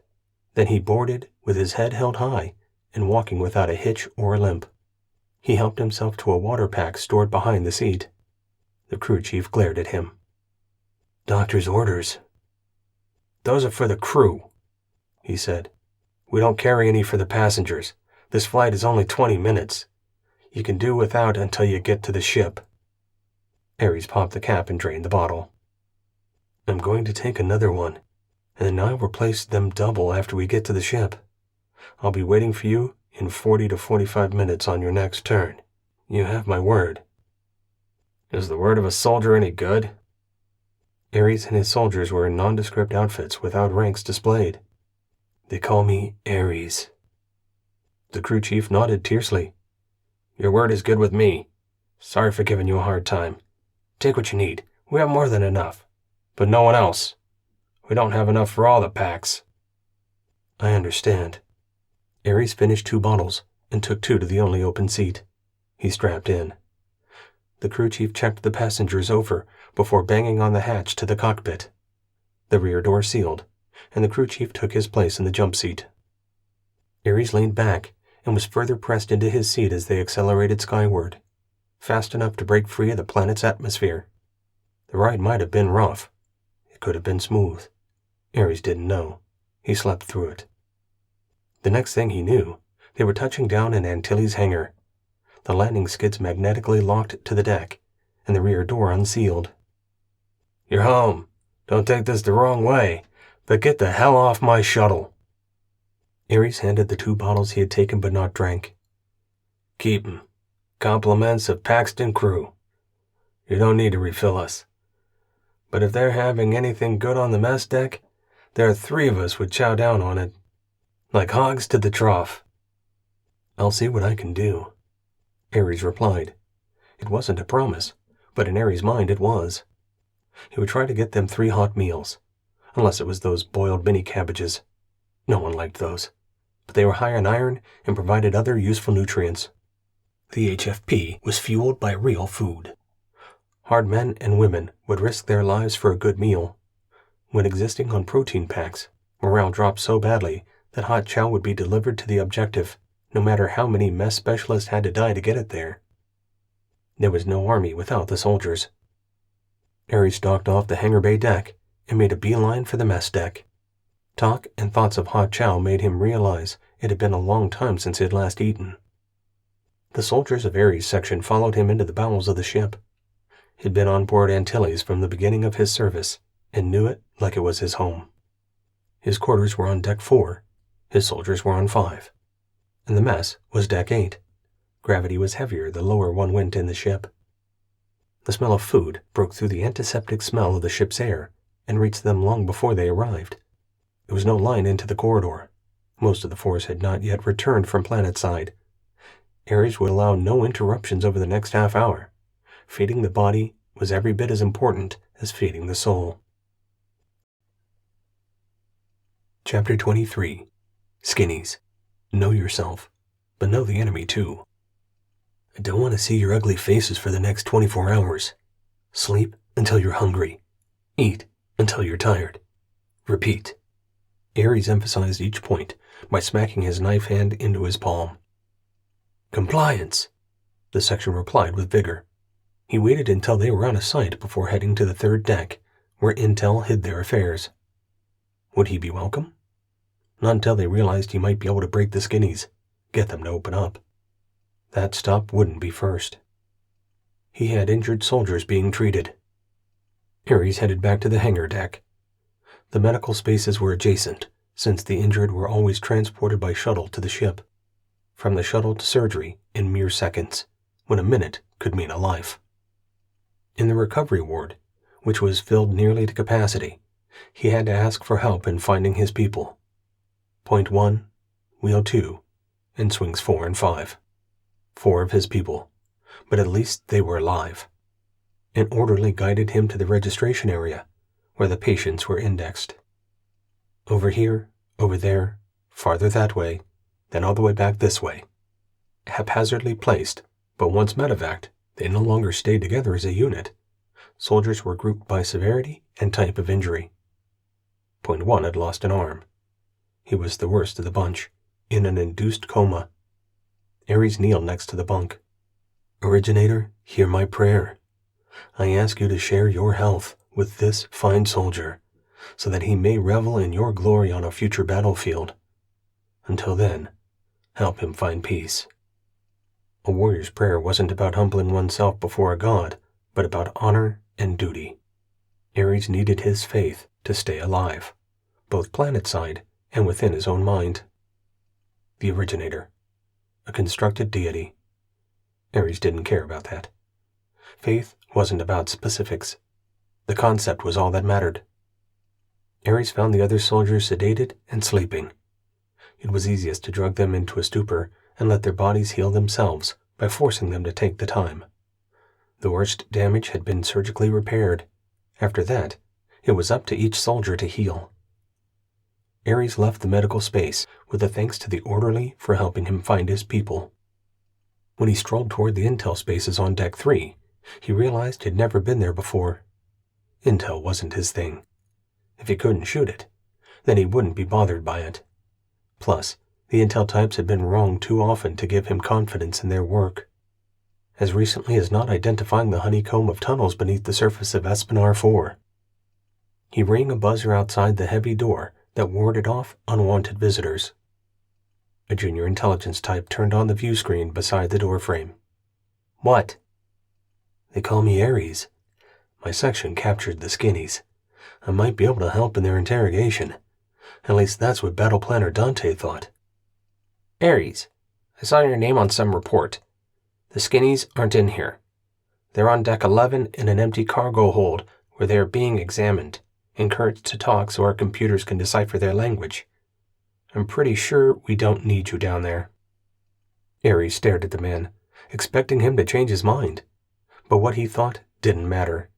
Then he boarded with his head held high and walking without a hitch or a limp. He helped himself to a water pack stored behind the seat. The crew chief glared at him. "Doctor's orders." "Those are for the crew," he said. "We don't carry any for the passengers. This flight is only 20 minutes. You can do without until you get to the ship." Ares popped the cap and drained the bottle. "I'm going to take another one, and then I'll replace them double after we get to the ship. I'll be waiting for you in 40 to 45 minutes on your next turn. You have my word." "Is the word of a soldier any good?" Ares and his soldiers were in nondescript outfits without ranks displayed. "They call me Ares." The crew chief nodded tersely. "Your word is good with me. Sorry for giving you a hard time. Take what you need. We have more than enough. But no one else. We don't have enough for all the packs." "I understand." Ares finished 2 bottles and took 2 to the only open seat. He strapped in. The crew chief checked the passengers over before banging on the hatch to the cockpit. The rear door sealed, and the crew chief took his place in the jump seat. Ares leaned back and was further pressed into his seat as they accelerated skyward. fast enough to break free of the planet's atmosphere. The ride might have been rough. It could have been smooth. Ares didn't know. He slept through it. The next thing he knew, they were touching down in Antilles' hangar. The landing skids magnetically locked to the deck, and the rear door unsealed. "You're home. Don't take this the wrong way, but get the hell off my shuttle." Ares handed the 2 bottles he had taken but not drank. "Keep 'em. Compliments of Paxton crew. You don't need to refill us. But if they're having anything good on the mess deck, there are 3 of us would chow down on it. Like hogs to the trough." "I'll see what I can do," Ares replied. It wasn't a promise, but in Ares' mind it was. He would try to get them 3 hot meals, unless it was those boiled mini cabbages. No one liked those, but they were high in iron and provided other useful nutrients. The HFP was fueled by real food. Hard men and women would risk their lives for a good meal. When existing on protein packs, morale dropped so badly that hot chow would be delivered to the objective, no matter how many mess specialists had to die to get it there. There was no army without the soldiers. Ares stalked off the hangar bay deck and made a beeline for the mess deck. Talk and thoughts of hot chow made him realize it had been a long time since he had last eaten. The soldiers of Ares' section followed him into the bowels of the ship. He'd been on board Antilles from the beginning of his service and knew it like it was his home. His quarters were on deck 4, his soldiers were on 5, and the mess was deck 8. Gravity was heavier the lower one went in the ship. The smell of food broke through the antiseptic smell of the ship's air and reached them long before they arrived. There was no line into the corridor. Most of the force had not yet returned from planetside. Ares would allow no interruptions over the next half hour. Feeding the body was every bit as important as feeding the soul. Chapter 23. Skinnies. Know yourself, but know the enemy too. I don't want to see your ugly faces for the next 24 hours. Sleep until you're hungry. Eat until you're tired. Repeat. Ares emphasized each point by smacking his knife hand into his palm. Compliance, the section replied with vigor. He waited until they were out of sight before heading to the 3rd deck, where Intel hid their affairs. Would he be welcome? Not until they realized he might be able to break the skinnies, get them to open up. That stop wouldn't be first. He had injured soldiers being treated. Ares headed back to the hangar deck. The medical spaces were adjacent, since the injured were always transported by shuttle to the ship. From the shuttle to surgery in mere seconds, when a minute could mean a life. In the recovery ward, which was filled nearly to capacity, he had to ask for help in finding his people. Point 1, wheel 2, and swings 4 and 5. 4 of his people, but at least they were alive. An orderly guided him to the registration area, where the patients were indexed. Over here, over there, farther that way, then all the way back this way. Haphazardly placed, but once medevaced, they no longer stayed together as a unit. Soldiers were grouped by severity and type of injury. Point 1 had lost an arm. He was the worst of the bunch, in an induced coma. Ares kneeled next to the bunk. Originator, hear my prayer. I ask you to share your health with this fine soldier, so that he may revel in your glory on a future battlefield. Until then, help him find peace. A warrior's prayer wasn't about humbling oneself before a god, but about honor and duty. Ares needed his faith to stay alive, both planetside and within his own mind. The originator, a constructed deity. Ares didn't care about that. Faith wasn't about specifics. The concept was all that mattered. Ares found the other soldiers sedated and sleeping. It was easiest to drug them into a stupor and let their bodies heal themselves by forcing them to take the time. The worst damage had been surgically repaired. After that, it was up to each soldier to heal. Ares left the medical space with a thanks to the orderly for helping him find his people. When he strolled toward the intel spaces on Deck 3, he realized he'd never been there before. Intel wasn't his thing. If he couldn't shoot it, then he wouldn't be bothered by it. Plus, the intel types had been wrong too often to give him confidence in their work. as recently as not identifying the honeycomb of tunnels beneath the surface of Espinar 4. He rang a buzzer outside the heavy door that warded off unwanted visitors. A junior intelligence type turned on the view screen beside the doorframe. "What?" "They call me Ares. My section captured the skinnies. I might be able to help in their interrogation. At least that's what Battle Planner Dante thought." "Ares, I saw your name on some report. The skinnies aren't in here. They're on Deck 11 in an empty cargo hold where they are being examined, encouraged to talk so our computers can decipher their language. I'm pretty sure we don't need you down there." Ares stared at the man, expecting him to change his mind. But what he thought didn't matter.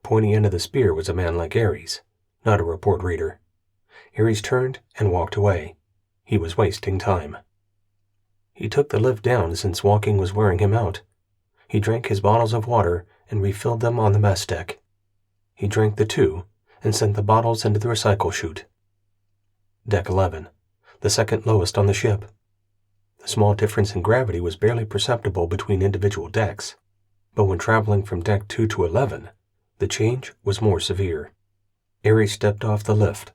Pointy end of the spear was a man like Ares, not a report reader. Ares turned and walked away. He was wasting time. He took the lift down since walking was wearing him out. He drank his bottles of water and refilled them on the mess deck. He drank the two and sent the bottles into the recycle chute. Deck 11, the second lowest on the ship. The small difference in gravity was barely perceptible between individual decks, but when traveling from Deck 2 to 11, the change was more severe. Ares stepped off the lift,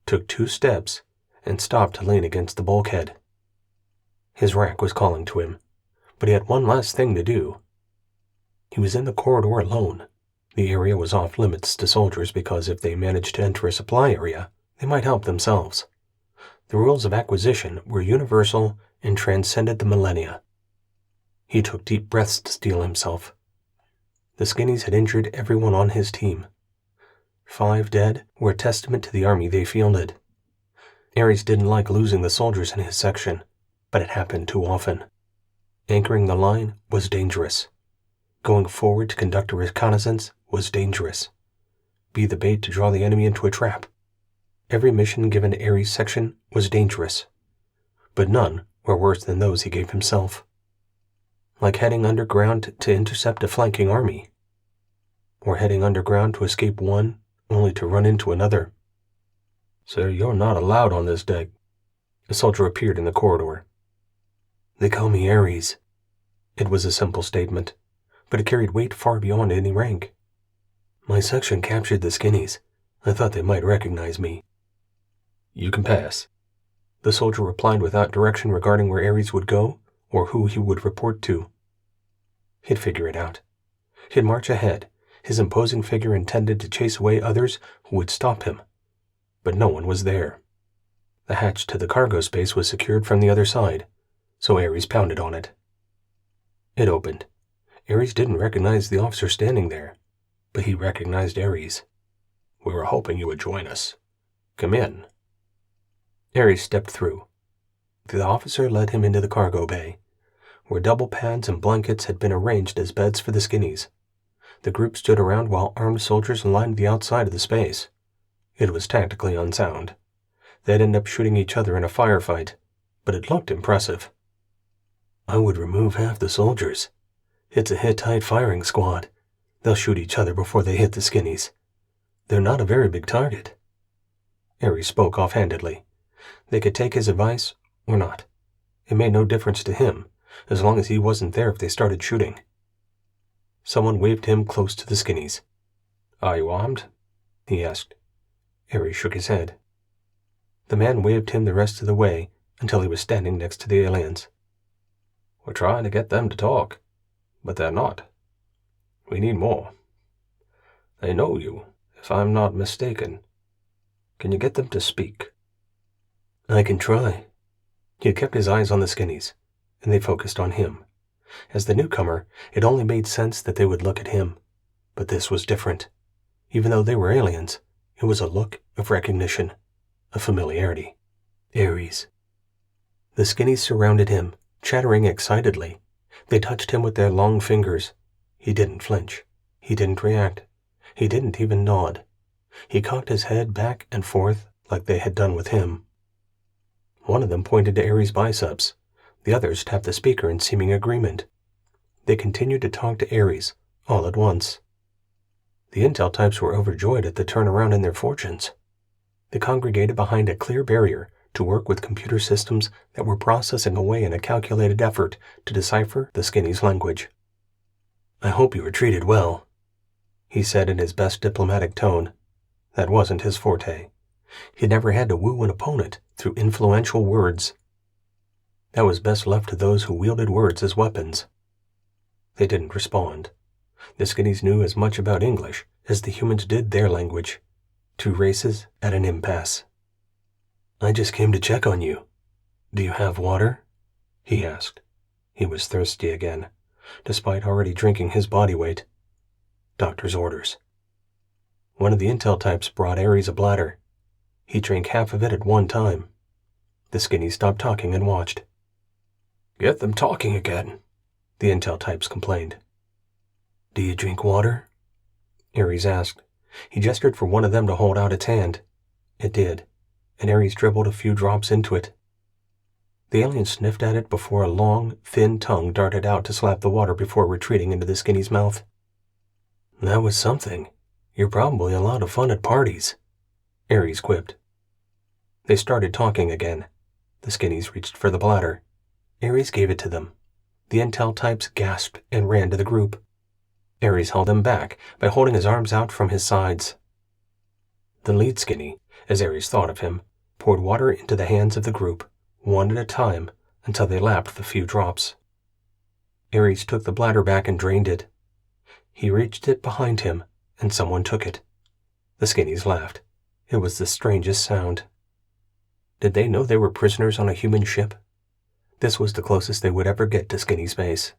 took 2 steps, and stopped to lean against the bulkhead. His rack was calling to him, but he had one last thing to do. He was in the corridor alone. The area was off limits to soldiers because if they managed to enter a supply area, they might help themselves. The rules of acquisition were universal and transcended the millennia. He took deep breaths to steel himself. The skinnies had injured everyone on his team. 5 dead were a testament to the army they fielded. Ares didn't like losing the soldiers in his section, but it happened too often. Anchoring the line was dangerous. Going forward to conduct a reconnaissance was dangerous. Be the bait to draw the enemy into a trap. Every mission given to Ares' section was dangerous, but none were worse than those he gave himself. Like heading underground to intercept a flanking army, or heading underground to escape one only to run into another. "Sir, you're not allowed on this deck." A soldier appeared in the corridor. "They call me Ares." It was a simple statement, but it carried weight far beyond any rank. "My section captured the skinnies. I thought they might recognize me." "You can pass." The soldier replied without direction regarding where Ares would go or who he would report to. He'd figure it out. He'd march ahead, his imposing figure intended to chase away others who would stop him. But no one was there. The hatch to the cargo space was secured from the other side, so Ares pounded on it. It opened. Ares didn't recognize the officer standing there, but he recognized Ares. "We were hoping you would join us. Come in." Ares stepped through. The officer led him into the cargo bay, where double pads and blankets had been arranged as beds for the skinnies. The group stood around while armed soldiers lined the outside of the space. It was tactically unsound. They'd end up shooting each other in a firefight, but it looked impressive. "I would remove half the soldiers. It's a Hittite firing squad. They'll shoot each other before they hit the skinnies. They're not a very big target." Ares spoke offhandedly. They could take his advice or not. It made no difference to him, as long as he wasn't there if they started shooting. Someone waved him close to the skinnies. "Are you armed?" he asked. Ares shook his head. The man waved him the rest of the way until he was standing next to the aliens. "We're trying to get them to talk, but they're not. We need more. They know you, if I'm not mistaken. Can you get them to speak?" "I can try." He had kept his eyes on the skinnies, and they focused on him. As the newcomer, it only made sense that they would look at him. But this was different. Even though they were aliens, it was a look of recognition, of familiarity. "Ares." The skinnies surrounded him, chattering excitedly. They touched him with their long fingers. He didn't flinch. He didn't react. He didn't even nod. He cocked his head back and forth like they had done with him. One of them pointed to Ares' biceps. The others tapped the speaker in seeming agreement. They continued to talk to Ares, all at once. The intel types were overjoyed at the turnaround in their fortunes. They congregated behind a clear barrier to work with computer systems that were processing away in a calculated effort to decipher the skinnies' language. I hope you were treated well, he said in his best diplomatic tone. That wasn't his forte. He'd never had to woo an opponent through influential words. That was best left to those who wielded words as weapons. They didn't respond. The skinnies knew as much about English as the humans did their language. Two races at an impasse. I just came to check on you. Do you have water? He asked. He was thirsty again, despite already drinking his body weight. Doctor's orders. One of the intel types brought Ares a bladder. He drank half of it at one time. The skinny stopped talking and watched. Get them talking again, the intel types complained. Do you drink water? Ares asked. He gestured for one of them to hold out its hand. It did, and Ares dribbled a few drops into it. The alien sniffed at it before a long, thin tongue darted out to slap the water before retreating into the skinny's mouth. That was something. You're probably a lot of fun at parties, Ares quipped. They started talking again. The skinnies reached for the bladder. Ares gave it to them. The intel types gasped and ran to the group. Ares held them back by holding his arms out from his sides. The lead skinny, as Ares thought of him, poured water into the hands of the group, one at a time, until they lapped the few drops. Ares took the bladder back and drained it. He reached it behind him, and someone took it. The skinnies laughed. It was the strangest sound. Did they know they were prisoners on a human ship? This was the closest they would ever get to skinny space.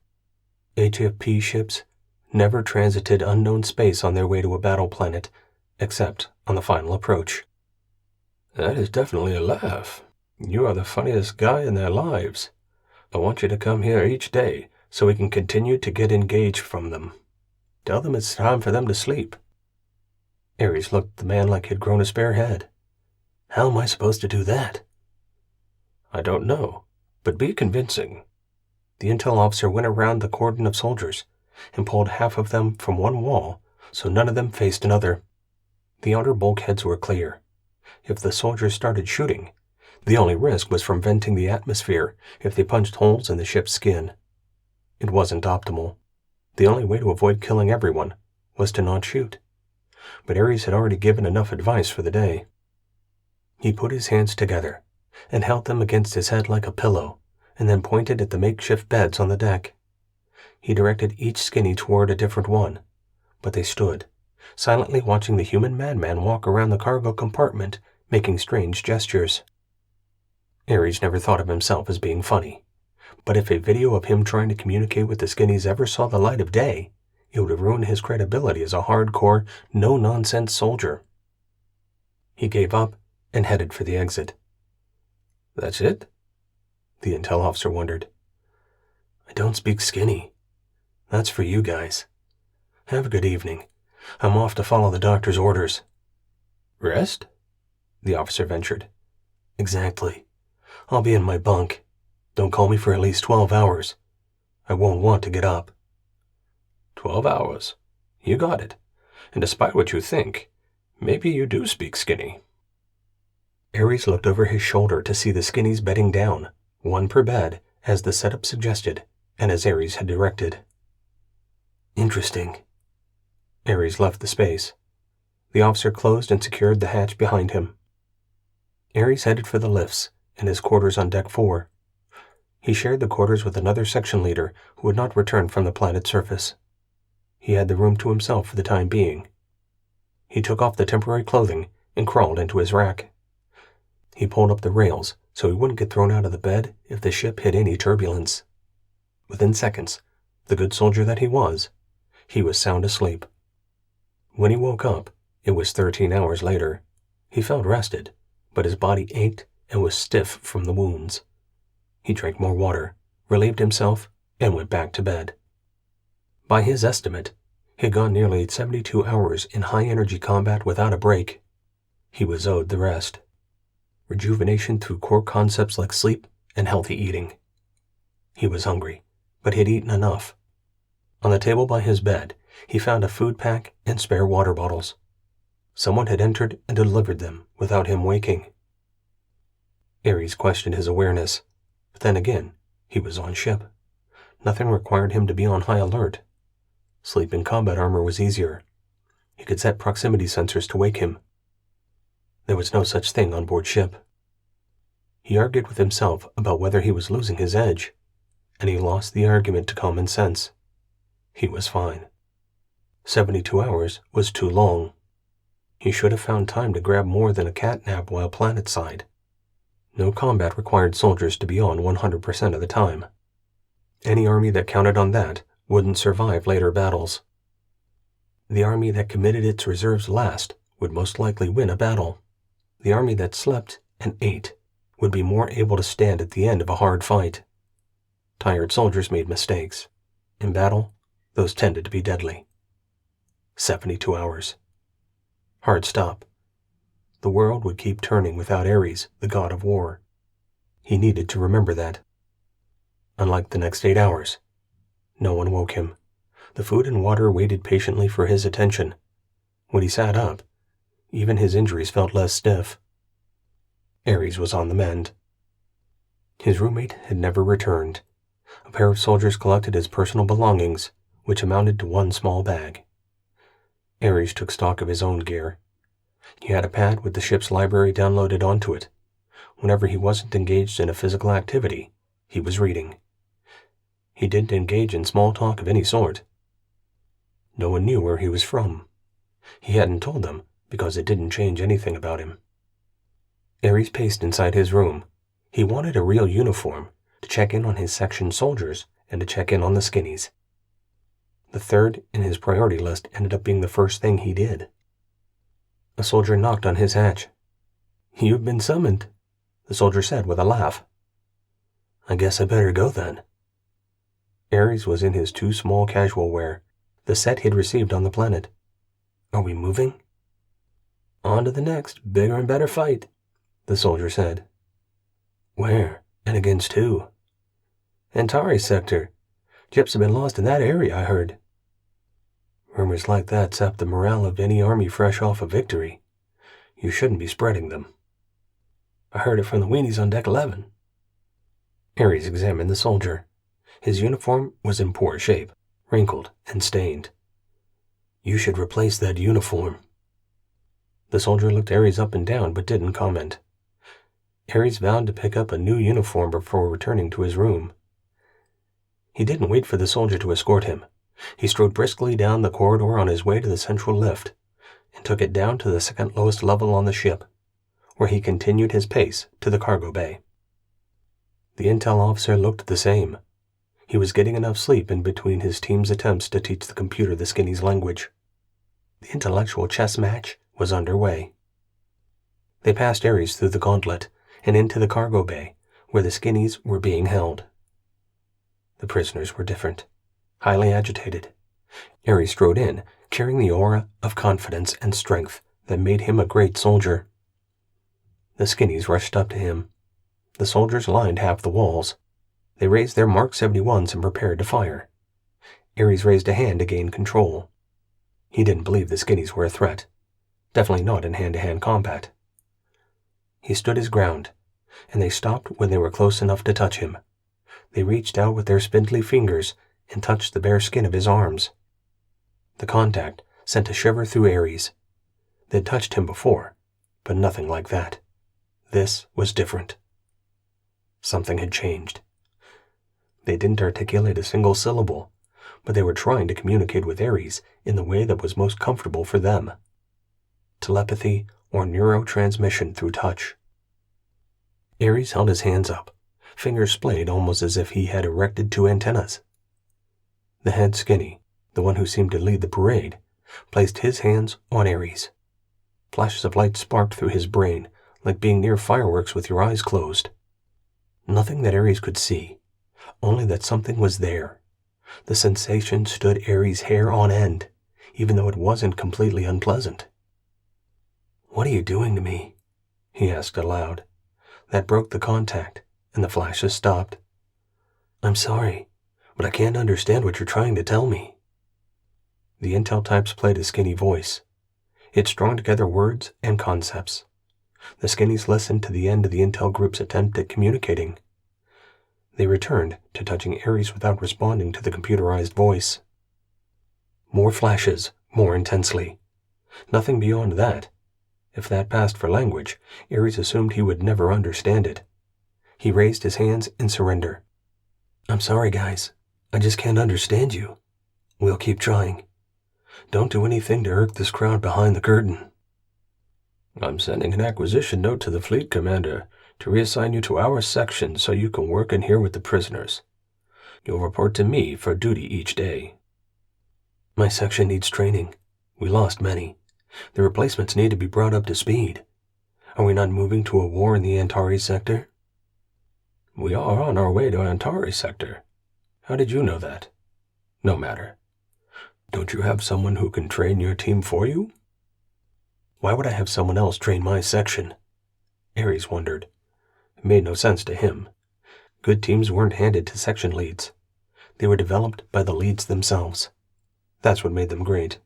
HFP ships never transited unknown space on their way to a battle planet, except on the final approach. That is definitely a laugh. You are the funniest guy in their lives. I want you to come here each day so we can continue to get engaged from them. Tell them it's time for them to sleep. Ares looked at the man like he'd grown a spare head. How am I supposed to do that? I don't know, but be convincing. The intel officer went around the cordon of soldiers and pulled half of them from one wall so none of them faced another. The outer bulkheads were clear. If the soldiers started shooting, the only risk was from venting the atmosphere if they punched holes in the ship's skin. It wasn't optimal. The only way to avoid killing everyone was to not shoot. But Ares had already given enough advice for the day. He put his hands together and held them against his head like a pillow, and then pointed at the makeshift beds on the deck. He directed each skinny toward a different one, but they stood, silently watching the human madman walk around the cargo compartment, making strange gestures. Ares never thought of himself as being funny, but if a video of him trying to communicate with the skinnies ever saw the light of day, it would have ruined his credibility as a hardcore, no-nonsense soldier. He gave up and headed for the exit. That's it? The intel officer wondered. I don't speak skinny. That's for you guys. Have a good evening. I'm off to follow the doctor's orders. Rest? The officer ventured. Exactly. I'll be in my bunk. Don't call me for at least 12 hours. I won't want to get up. 12 hours. You got it. And despite what you think, maybe you do speak skinny. Ares looked over his shoulder to see the skinnies bedding down, one per bed, as the setup suggested, and as Ares had directed. Interesting. Ares left the space. The officer closed and secured the hatch behind him. Ares headed for the lifts and his quarters on Deck 4. He shared the quarters with another section leader who had not returned from the planet's surface. He had the room to himself for the time being. He took off the temporary clothing and crawled into his rack. He pulled up the rails so he wouldn't get thrown out of the bed if the ship hit any turbulence. Within seconds, the good soldier that he was sound asleep. When he woke up, it was 13 hours later. He felt rested, but his body ached and was stiff from the wounds. He drank more water, relieved himself, and went back to bed. By his estimate, he had gone nearly 72 hours in high-energy combat without a break. He was owed the rest. Rejuvenation through core concepts like sleep and healthy eating. He was hungry, but he'd eaten enough. On the table by his bed, he found a food pack and spare water bottles. Someone had entered and delivered them without him waking. Ares questioned his awareness, but then again, he was on ship. Nothing required him to be on high alert. Sleep in combat armor was easier. He could set proximity sensors to wake him. There was no such thing on board ship. He argued with himself about whether he was losing his edge, and he lost the argument to common sense. He was fine. 72 hours was too long. He should have found time to grab more than a cat nap while planetside. No combat required soldiers to be on 100% of the time. Any army that counted on that wouldn't survive later battles. The army that committed its reserves last would most likely win a battle. The army that slept and ate would be more able to stand at the end of a hard fight. Tired soldiers made mistakes. In battle, those tended to be deadly. 72 hours. Hard stop. The world would keep turning without Ares, the god of war. He needed to remember that. Unlike the next 8 hours, no one woke him. The food and water waited patiently for his attention. When he sat up, even his injuries felt less stiff. Ares was on the mend. His roommate had never returned. A pair of soldiers collected his personal belongings, which amounted to one small bag. Ares took stock of his own gear. He had a pad with the ship's library downloaded onto it. Whenever he wasn't engaged in a physical activity, he was reading. He didn't engage in small talk of any sort. No one knew where he was from. He hadn't told them because it didn't change anything about him. Ares paced inside his room. He wanted a real uniform to check in on his section soldiers and to check in on the skinnies. The third in his priority list ended up being the first thing he did. A soldier knocked on his hatch. "You've been summoned," the soldier said with a laugh. "I guess I better go then." Ares was in his too small casual wear, the set he'd received on the planet. "Are we moving?" "On to the next, bigger and better fight," the soldier said. "Where? And against who?" "Antares sector. Ships have been lost in that area, I heard." "Rumors like that sap the morale of any army fresh off a victory. You shouldn't be spreading them." "I heard it from the weenies on deck 11. Ares examined the soldier. His uniform was in poor shape, wrinkled and stained. "You should replace that uniform." The soldier looked Ares up and down but didn't comment. Ares vowed to pick up a new uniform before returning to his room. He didn't wait for the soldier to escort him. He strode briskly down the corridor on his way to the central lift and took it down to the second lowest level on the ship, where he continued his pace to the cargo bay. The intel officer looked the same. He was getting enough sleep in between his team's attempts to teach the computer the skinny's language. The intellectual chess match was underway. They passed Ares through the gauntlet and into the cargo bay, where the skinnies were being held. The prisoners were different, highly agitated. Ares strode in, carrying the aura of confidence and strength that made him a great soldier. The skinnies rushed up to him. The soldiers lined half the walls. They raised their Mark 71s and prepared to fire. Ares raised a hand to gain control. He didn't believe the skinnies were a threat. Definitely not in hand-to-hand combat. He stood his ground, and they stopped when they were close enough to touch him. They reached out with their spindly fingers and touched the bare skin of his arms. The contact sent a shiver through Ares. They'd touched him before, but nothing like that. This was different. Something had changed. They didn't articulate a single syllable, but they were trying to communicate with Ares in the way that was most comfortable for them. Telepathy or neurotransmission through touch. Ares held his hands up, fingers splayed almost as if he had erected two antennas. The head skinny, the one who seemed to lead the parade, placed his hands on Ares. Flashes of light sparked through his brain, like being near fireworks with your eyes closed. Nothing that Ares could see, only that something was there. The sensation stood Ares' hair on end, even though it wasn't completely unpleasant. "What are you doing to me?" he asked aloud. That broke the contact, and the flashes stopped. "I'm sorry, but I can't understand what you're trying to tell me." The intel types played a skinny voice. It strung together words and concepts. The skinnies listened to the end of the intel group's attempt at communicating. They returned to touching Ares without responding to the computerized voice. More flashes, more intensely. Nothing beyond that. If that passed for language, Ares assumed he would never understand it. He raised his hands in surrender. I'm sorry, guys. I just can't understand you. We'll keep trying. Don't do anything to irk this crowd behind the curtain. I'm sending an acquisition note to the fleet commander to reassign you to our section so you can work in here with the prisoners. You'll report to me for duty each day. My section needs training. We lost many. The replacements need to be brought up to speed. Are we not moving to a war in the Antares sector? We are on our way to Antares sector. How did you know that? No matter. Don't you have someone who can train your team for you? Why would I have someone else train my section? Ares wondered. It made no sense to him. Good teams weren't handed to section leads. They were developed by the leads themselves. That's what made them great.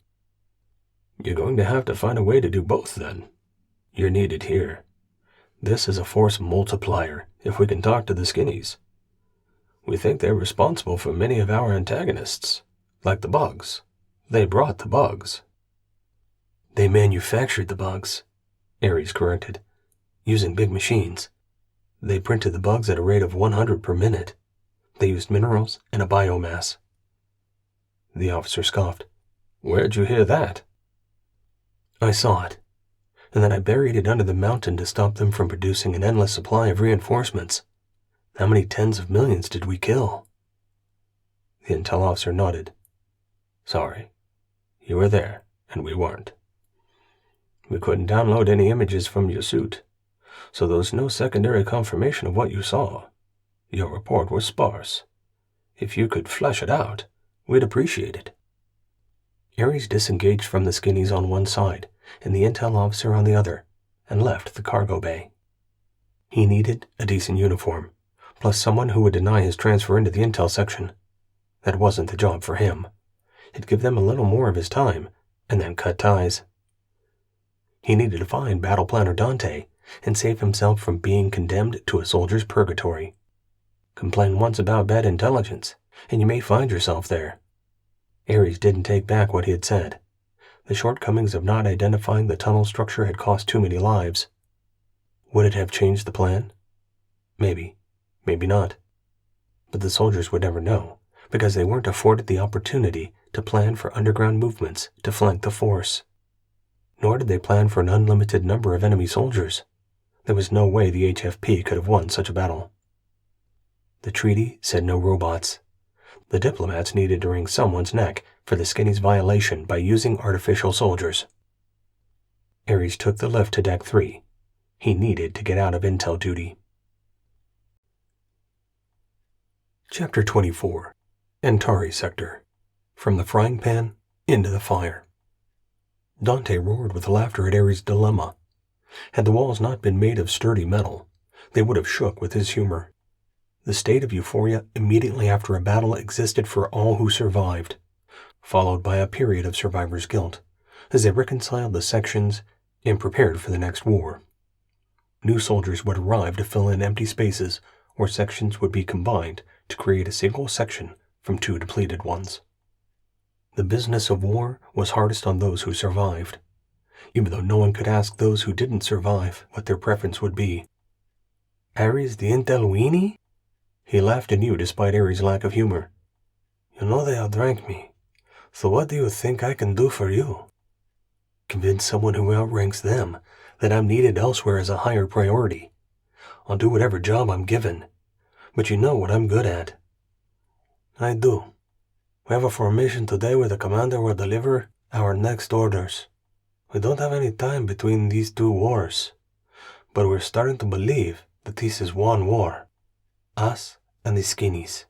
You're going to have to find a way to do both then. You're needed here. This is a force multiplier if we can talk to the skinnies. We think they're responsible for many of our antagonists, like the bugs. They brought the bugs. They manufactured the bugs, Ares corrected, using big machines. They printed the bugs at a rate of 100 per minute. They used minerals and a biomass. The officer scoffed. Where'd you hear that? I saw it, and then I buried it under the mountain to stop them from producing an endless supply of reinforcements. How many tens of millions did we kill? The intel officer nodded. Sorry. You were there, and we weren't. We couldn't download any images from your suit, so there was no secondary confirmation of what you saw. Your report was sparse. If you could flesh it out, we'd appreciate it. Ares disengaged from the skinnies on one side and the intel officer on the other, and left the cargo bay. He needed a decent uniform, plus someone who would deny his transfer into the intel section. That wasn't the job for him. He'd give them a little more of his time, and then cut ties. He needed to find Battle Planner Dante and save himself from being condemned to a soldier's purgatory. Complain once about bad intelligence, and you may find yourself there. Ares didn't take back what he had said. The shortcomings of not identifying the tunnel structure had cost too many lives. Would it have changed the plan? Maybe. Maybe not. But the soldiers would never know, because they weren't afforded the opportunity to plan for underground movements to flank the force. Nor did they plan for an unlimited number of enemy soldiers. There was no way the HFP could have won such a battle. The treaty said no robots. The diplomats needed to wring someone's neck for the skinnies' violation by using artificial soldiers. Ares took the lift to Deck 3. He needed to get out of intel duty. Chapter 24. Antares Sector. From the frying pan into the fire. Dante roared with laughter at Ares' dilemma. Had the walls not been made of sturdy metal, they would have shook with his humor. The state of euphoria immediately after a battle existed for all who survived, followed by a period of survivor's guilt, as they reconciled the sections and prepared for the next war. New soldiers would arrive to fill in empty spaces, or sections would be combined to create a single section from two depleted ones. The business of war was hardest on those who survived, even though no one could ask those who didn't survive what their preference would be. Ares the intel weenie? He laughed anew despite Ares' lack of humor. You know they outrank me, so what do you think I can do for you? Convince someone who outranks them that I'm needed elsewhere as a higher priority. I'll do whatever job I'm given, but you know what I'm good at. I do. We have a formation today where the commander will deliver our next orders. We don't have any time between these two wars, but we're starting to believe that this is one war. Us and the skinnies.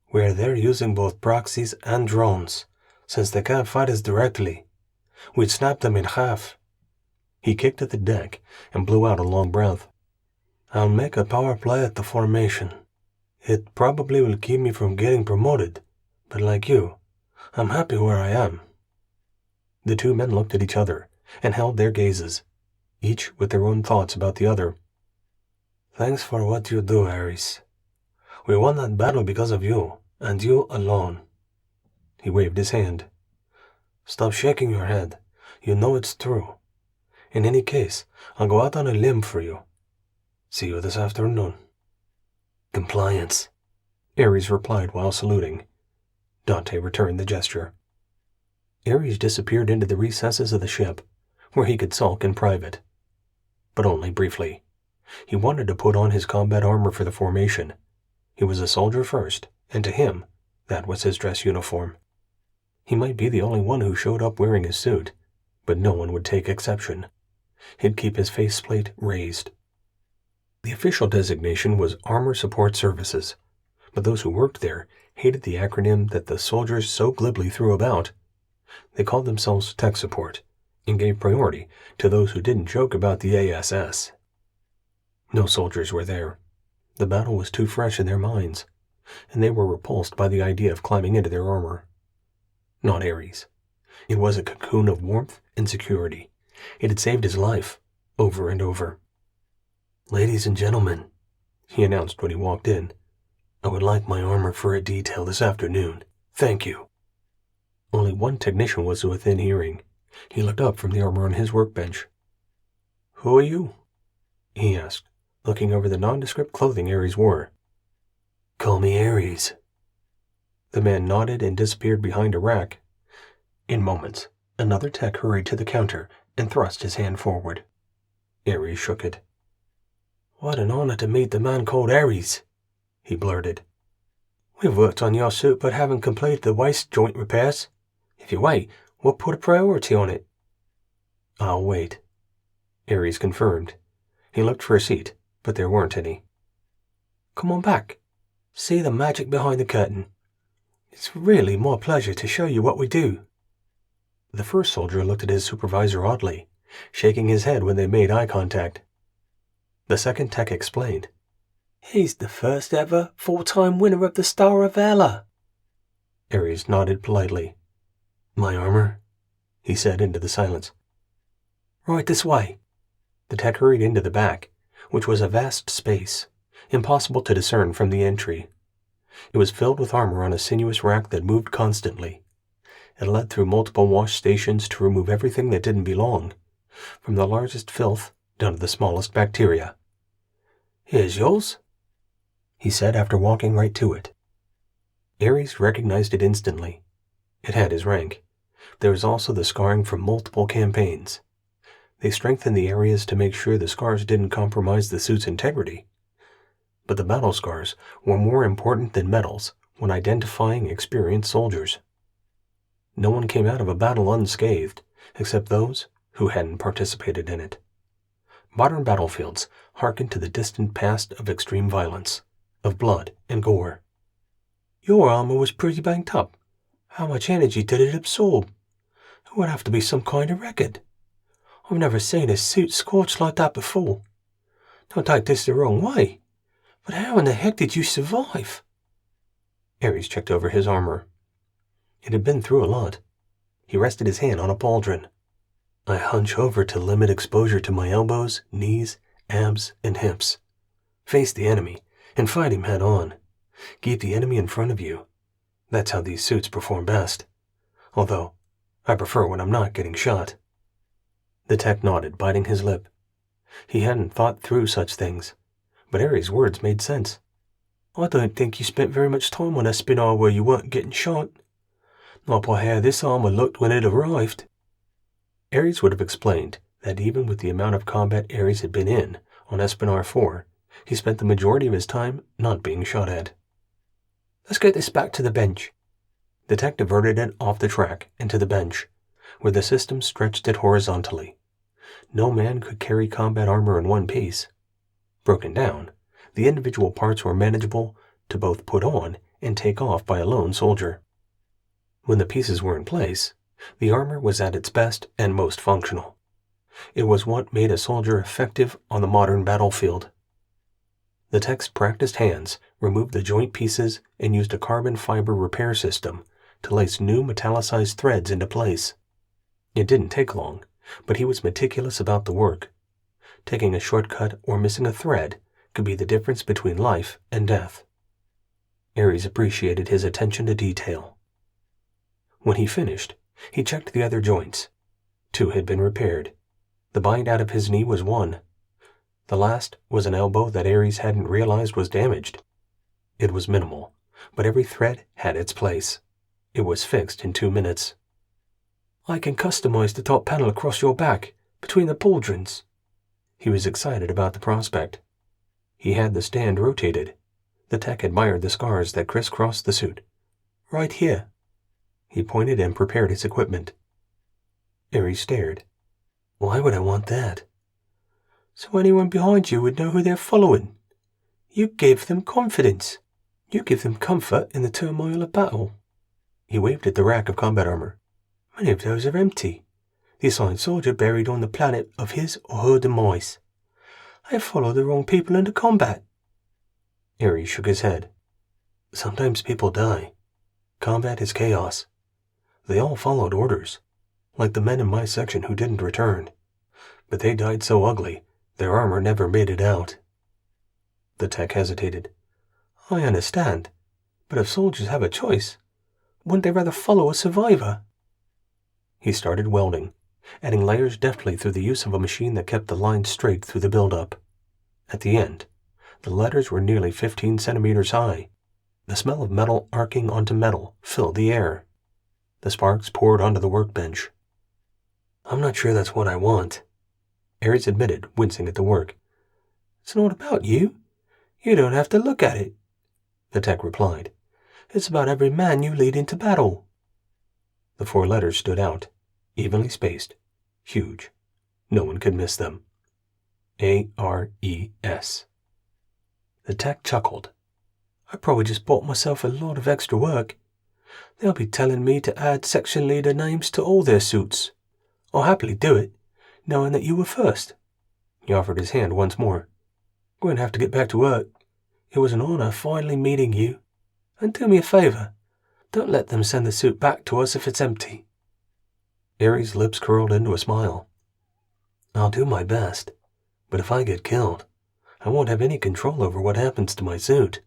Where they're using both proxies and drones, since they can't fight us directly. We'd snap them in half. He kicked at the deck and blew out a long breath. I'll make a power play at the formation. It probably will keep me from getting promoted, but like you, I'm happy where I am. The two men looked at each other and held their gazes, each with their own thoughts about the other. Thanks for what you do, Ares. We won that battle because of you, and you alone. He waved his hand. Stop shaking your head. You know it's true. In any case, I'll go out on a limb for you. See you this afternoon. Compliance, Ares replied while saluting. Dante returned the gesture. Ares disappeared into the recesses of the ship, where he could sulk in private. But only briefly. He wanted to put on his combat armor for the formation. He was a soldier first, and to him, that was his dress uniform. He might be the only one who showed up wearing his suit, but no one would take exception. He'd keep his faceplate raised. The official designation was Armor Support Services, but those who worked there hated the acronym that the soldiers so glibly threw about. They called themselves Tech Support, and gave priority to those who didn't joke about the ASS. No soldiers were there. The battle was too fresh in their minds, and they were repulsed by the idea of climbing into their armor. Not Ares. It was a cocoon of warmth and security. It had saved his life, over and over. Ladies and gentlemen, he announced when he walked in, I would like my armor for a detail this afternoon. Thank you. Only one technician was within hearing. He looked up from the armor on his workbench. "Who are you?" he asked, looking over the nondescript clothing Ares wore. Call me Ares. The man nodded and disappeared behind a rack. In moments, another tech hurried to the counter and thrust his hand forward. Ares shook it. What an honor to meet the man called Ares, he blurted. We've worked on your suit but haven't completed the waist joint repairs. If you wait, we'll put a priority on it. I'll wait, Ares confirmed. He looked for a seat, but there weren't any. Come on back. See the magic behind the curtain. It's really my pleasure to show you what we do. The first soldier looked at his supervisor oddly, shaking his head when they made eye contact. The second tech explained. He's the first ever full-time winner of the Star of Valor. Ares nodded politely. My armor? He said into the silence. Right this way. The tech hurried into the back, which was a vast space, impossible to discern from the entry. It was filled with armor on a sinuous rack that moved constantly. It led through multiple wash stations to remove everything that didn't belong, from the largest filth down to the smallest bacteria. Here's yours, he said after walking right to it. Ares recognized it instantly. It had his rank. There was also the scarring from multiple campaigns. They strengthened the areas to make sure the scars didn't compromise the suit's integrity. But the battle scars were more important than medals when identifying experienced soldiers. No one came out of a battle unscathed, except those who hadn't participated in it. Modern battlefields hearken to the distant past of extreme violence, of blood and gore. Your armor was pretty banged up. How much energy did it absorb? It would have to be some kind of record. I've never seen a suit scorched like that before. Don't take this the wrong way, but how in the heck did you survive? Ares checked over his armor. It had been through a lot. He rested his hand on a pauldron. I hunch over to limit exposure to my elbows, knees, abs, and hips. Face the enemy and fight him head on. Keep the enemy in front of you. That's how these suits perform best. Although, I prefer when I'm not getting shot. The tech nodded, biting his lip. He hadn't thought through such things, but Ares' words made sense. I don't think you spent very much time on Espinal where you weren't getting shot. Not by how this armor looked when it arrived. Ares would have explained that even with the amount of combat Ares had been in on Espinar 4, he spent the majority of his time not being shot at. Let's get this back to the bench. The tech diverted it off the track and to the bench, where the system stretched it horizontally. No man could carry combat armor in one piece. Broken down, the individual parts were manageable to both put on and take off by a lone soldier. When the pieces were in place, the armor was at its best and most functional. It was what made a soldier effective on the modern battlefield. The tech's practiced hands removed the joint pieces and used a carbon fiber repair system to lace new metallicized threads into place. It didn't take long, but he was meticulous about the work. Taking a shortcut or missing a thread could be the difference between life and death. Ares appreciated his attention to detail. When he finished, He checked the other joints. 2 had been repaired. The bite out of his knee was 1. The last was an elbow that Ares hadn't realized was damaged. It was minimal, but every thread had its place. It was fixed in 2 minutes. I can customize the top panel across your back, between the pauldrons. He was excited about the prospect. He had the stand rotated. The tech admired the scars that crisscrossed the suit. Right here. He pointed and prepared his equipment. Ares stared. Why would I want that? So anyone behind you would know who they're following. You give them confidence. You give them comfort in the turmoil of battle. He waved at the rack of combat armor. Many of those are empty. The assigned soldier buried on the planet of his or her demise. I followed the wrong people into combat. Ares shook his head. Sometimes people die. Combat is chaos. They all followed orders, like the men in my section who didn't return. But they died so ugly, their armor never made it out. The tech hesitated. I understand, but if soldiers have a choice, wouldn't they rather follow a survivor? He started welding, adding layers deftly through the use of a machine that kept the line straight through the buildup. At the end, the letters were nearly 15 centimeters high. The smell of metal arcing onto metal filled the air. The sparks poured onto the workbench. I'm not sure that's what I want, Ares admitted, wincing at the work. It's not about you. You don't have to look at it, the tech replied. It's about every man you lead into battle. The 4 letters stood out, evenly spaced, huge. No one could miss them. ARES. The tech chuckled. I probably just bought myself a lot of extra work. They'll be telling me to add section leader names to all their suits. I'll happily do it, knowing that you were first. He offered his hand once more. I'm going to have to get back to work. It was an honor finally meeting you. And do me a favor. Don't let them send the suit back to us if it's empty. Ares' lips curled into a smile. I'll do my best, but if I get killed, I won't have any control over what happens to my suit.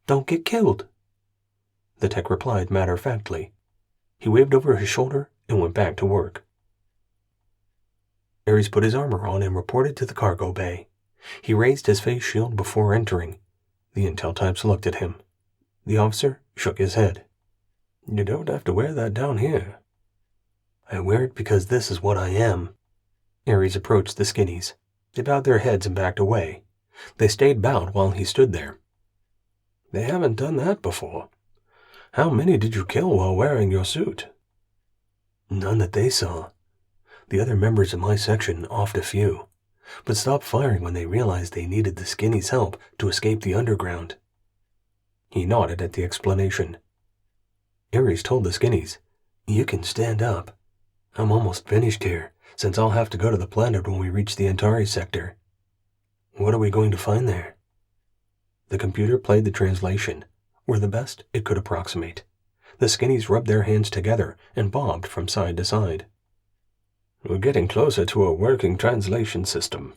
Don't get killed, the tech replied matter-of-factly. He waved over his shoulder and went back to work. Ares put his armor on and reported to the cargo bay. He raised his face shield before entering. The intel types looked at him. The officer shook his head. You don't have to wear that down here. I wear it because this is what I am. Ares approached the skinnies. They bowed their heads and backed away. They stayed bowed while he stood there. They haven't done that before. How many did you kill while wearing your suit? None that they saw. The other members of my section offed a few, but stopped firing when they realized they needed the skinnies' help to escape the underground. He nodded at the explanation. Ares told the skinnies, You can stand up. I'm almost finished here, since I'll have to go to the planet when we reach the Antari sector. What are we going to find there? The computer played the translation, or the best it could approximate. The skinnies rubbed their hands together and bobbed from side to side. We're getting closer to a working translation system.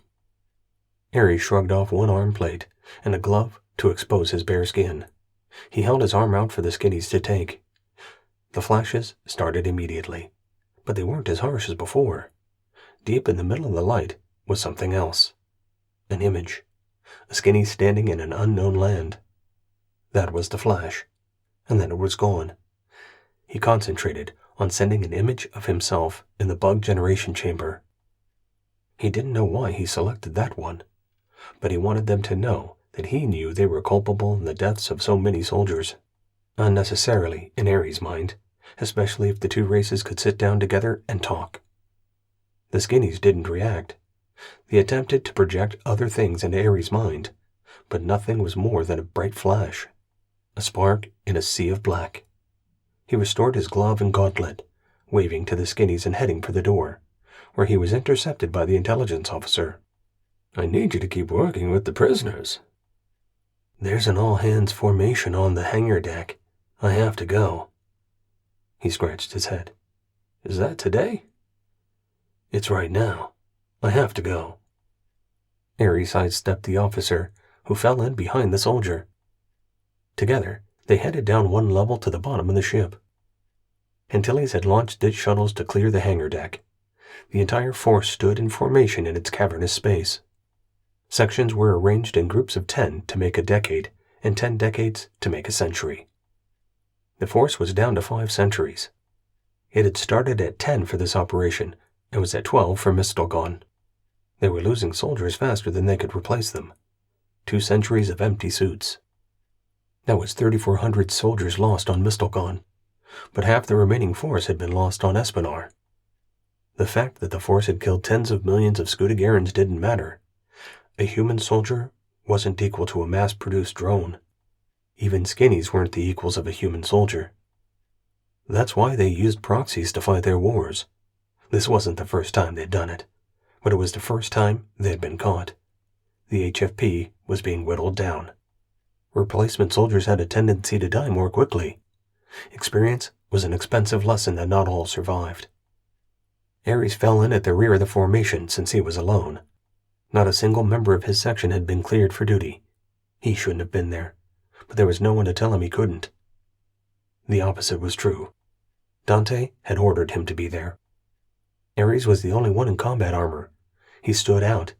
Ares shrugged off one arm plate and a glove to expose his bare skin. He held his arm out for the skinnies to take. The flashes started immediately, but they weren't as harsh as before. Deep in the middle of the light was something else. An image. A skinny standing in an unknown land. That was the flash, and then it was gone. He concentrated on sending an image of himself in the bug generation chamber. He didn't know why he selected that one, but he wanted them to know that he knew they were culpable in the deaths of so many soldiers. Unnecessarily in Ares' mind, especially if the 2 races could sit down together and talk. The skinnies didn't react. They attempted to project other things into Ares' mind, but nothing was more than a bright flash, a spark in a sea of black. He restored his glove and gauntlet, waving to the skinnies and heading for the door, where he was intercepted by the intelligence officer. I need you to keep working with the prisoners. There's an all-hands formation on the hangar deck. I have to go. He scratched his head. Is that today? It's right now. I have to go. Ares sidestepped the officer, who fell in behind the soldier. Together, they headed down one level to the bottom of the ship. Antilles had launched its shuttles to clear the hangar deck. The entire force stood in formation in its cavernous space. Sections were arranged in groups of 10 to make a decade, and 10 decades to make a century. The force was down to 5 centuries. It had started at 10 for this operation, and was at 12 for Mistelgon. They were losing soldiers faster than they could replace them. 2 centuries of empty suits. That was 3,400 soldiers lost on Mistelgon, but half the remaining force had been lost on Espinar. The fact that the force had killed tens of millions of Scudigarans didn't matter. A human soldier wasn't equal to a mass-produced drone. Even skinnies weren't the equals of a human soldier. That's why they used proxies to fight their wars. This wasn't the first time they'd done it, but it was the first time they'd been caught. The HFP was being whittled down. Replacement soldiers had a tendency to die more quickly. Experience was an expensive lesson that not all survived. Ares fell in at the rear of the formation since he was alone. Not a single member of his section had been cleared for duty. He shouldn't have been there, but there was no one to tell him he couldn't. The opposite was true. Dante had ordered him to be there. Ares was the only one in combat armor. He stood out,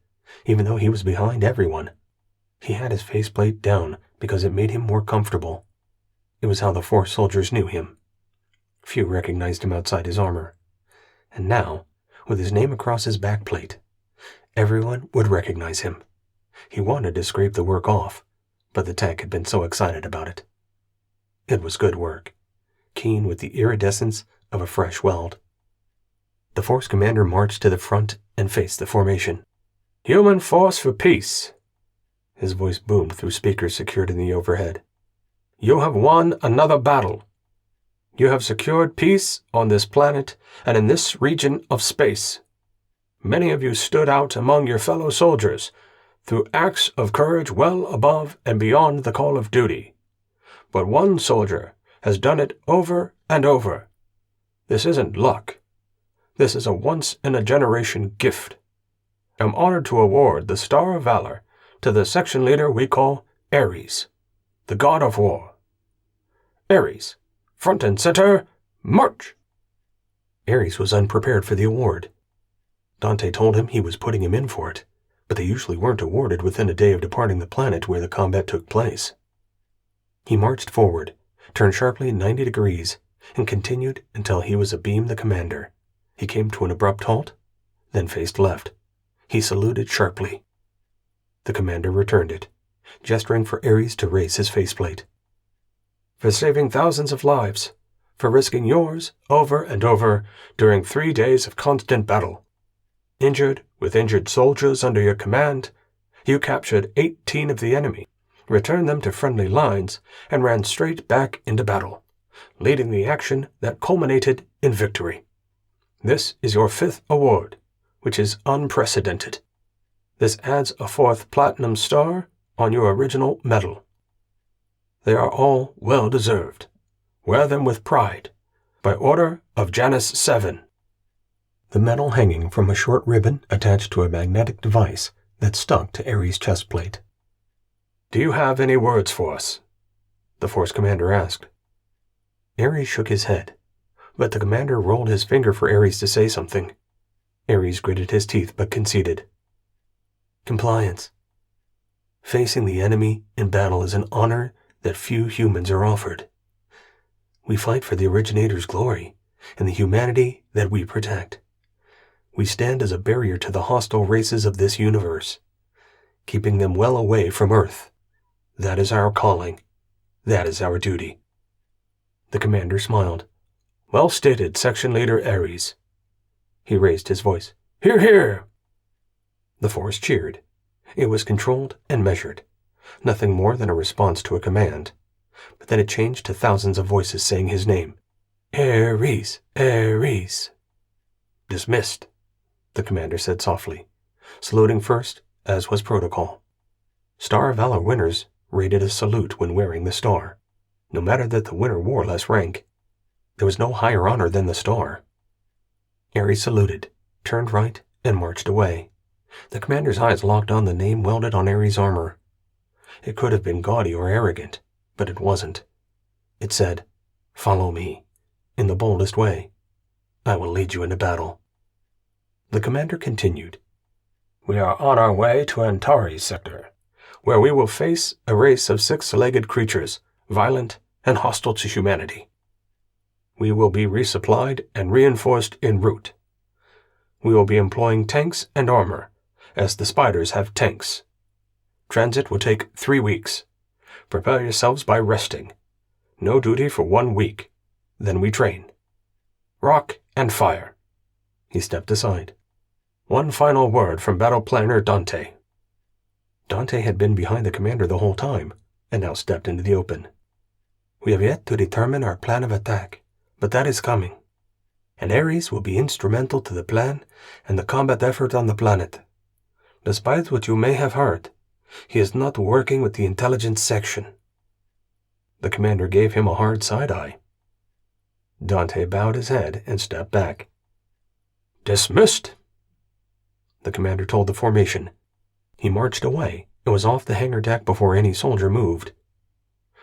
even though he was behind everyone. He had his faceplate down because it made him more comfortable. It was how the Force soldiers knew him. Few recognized him outside his armor. And now, with his name across his backplate, everyone would recognize him. He wanted to scrape the work off, but the tech had been so excited about it. It was good work, keen with the iridescence of a fresh weld. The Force commander marched to the front and faced the formation. "Human force for peace." His voice boomed through speakers secured in the overhead. "You have won another battle. You have secured peace on this planet and in this region of space. Many of you stood out among your fellow soldiers through acts of courage well above and beyond the call of duty. But one soldier has done it over and over. This isn't luck. This is a once-in-a-generation gift. I'm honored to award the Star of Valor to the section leader we call Ares, the god of war. Ares, front and center, march!" Ares was unprepared for the award. Dante told him he was putting him in for it, but they usually weren't awarded within a day of departing the planet where the combat took place. He marched forward, turned sharply 90 degrees, and continued until he was abeam the commander. He came to an abrupt halt, then faced left. He saluted sharply. The commander returned it, gesturing for Ares to raise his faceplate. "For saving thousands of lives, for risking yours over and over during 3 days of constant battle. Injured with injured soldiers under your command, you captured 18 of the enemy, returned them to friendly lines, and ran straight back into battle, leading the action that culminated in victory. This is your 5th award, which is unprecedented. This adds a 4th platinum star on your original medal. They are all well-deserved. Wear them with pride, by order of Janus 7. The medal hanging from a short ribbon attached to a magnetic device that stuck to Ares' chest plate. "Do you have any words for us?" the Force commander asked. Ares shook his head, but the commander rolled his finger for Ares to say something. Ares gritted his teeth but conceded. "Compliance. Facing the enemy in battle is an honor that few humans are offered. We fight for the originator's glory and the humanity that we protect. We stand as a barrier to the hostile races of this universe, keeping them well away from Earth. That is our calling. That is our duty." The commander smiled. "Well stated, Section Leader Ares." He raised his voice. "Hear, hear!" The Force cheered. It was controlled and measured, nothing more than a response to a command. But then it changed to thousands of voices saying his name. "Ares! Ares!" "Dismissed," the commander said softly, saluting first, as was protocol. Star of Valor winners rated a salute when wearing the star, no matter that the winner wore less rank. There was no higher honor than the star. Ares saluted, turned right, and marched away. The commander's eyes locked on the name welded on Ares' armor. It could have been gaudy or arrogant, but it wasn't. It said, "Follow me," in the boldest way. I will lead you into battle. The commander continued. We are on our way to Antares sector, where we will face a race of six-legged creatures, violent and hostile to humanity. We will be resupplied and reinforced en route. We will be employing tanks and armor, as the spiders have tanks. Transit will take 3 weeks. Prepare yourselves by resting. No duty for 1 week. Then we train. Rock and fire. He stepped aside. One final word from battle planner Dante. Dante had been behind the commander the whole time, and now stepped into the open. We have yet to determine our plan of attack, but that is coming. And Ares will be instrumental to the plan and the combat effort on the planet. Despite what you may have heard, he is not working with the intelligence section. The commander gave him a hard side-eye. Dante bowed his head and stepped back. Dismissed, the commander told the formation. He marched away and was off the hangar deck before any soldier moved.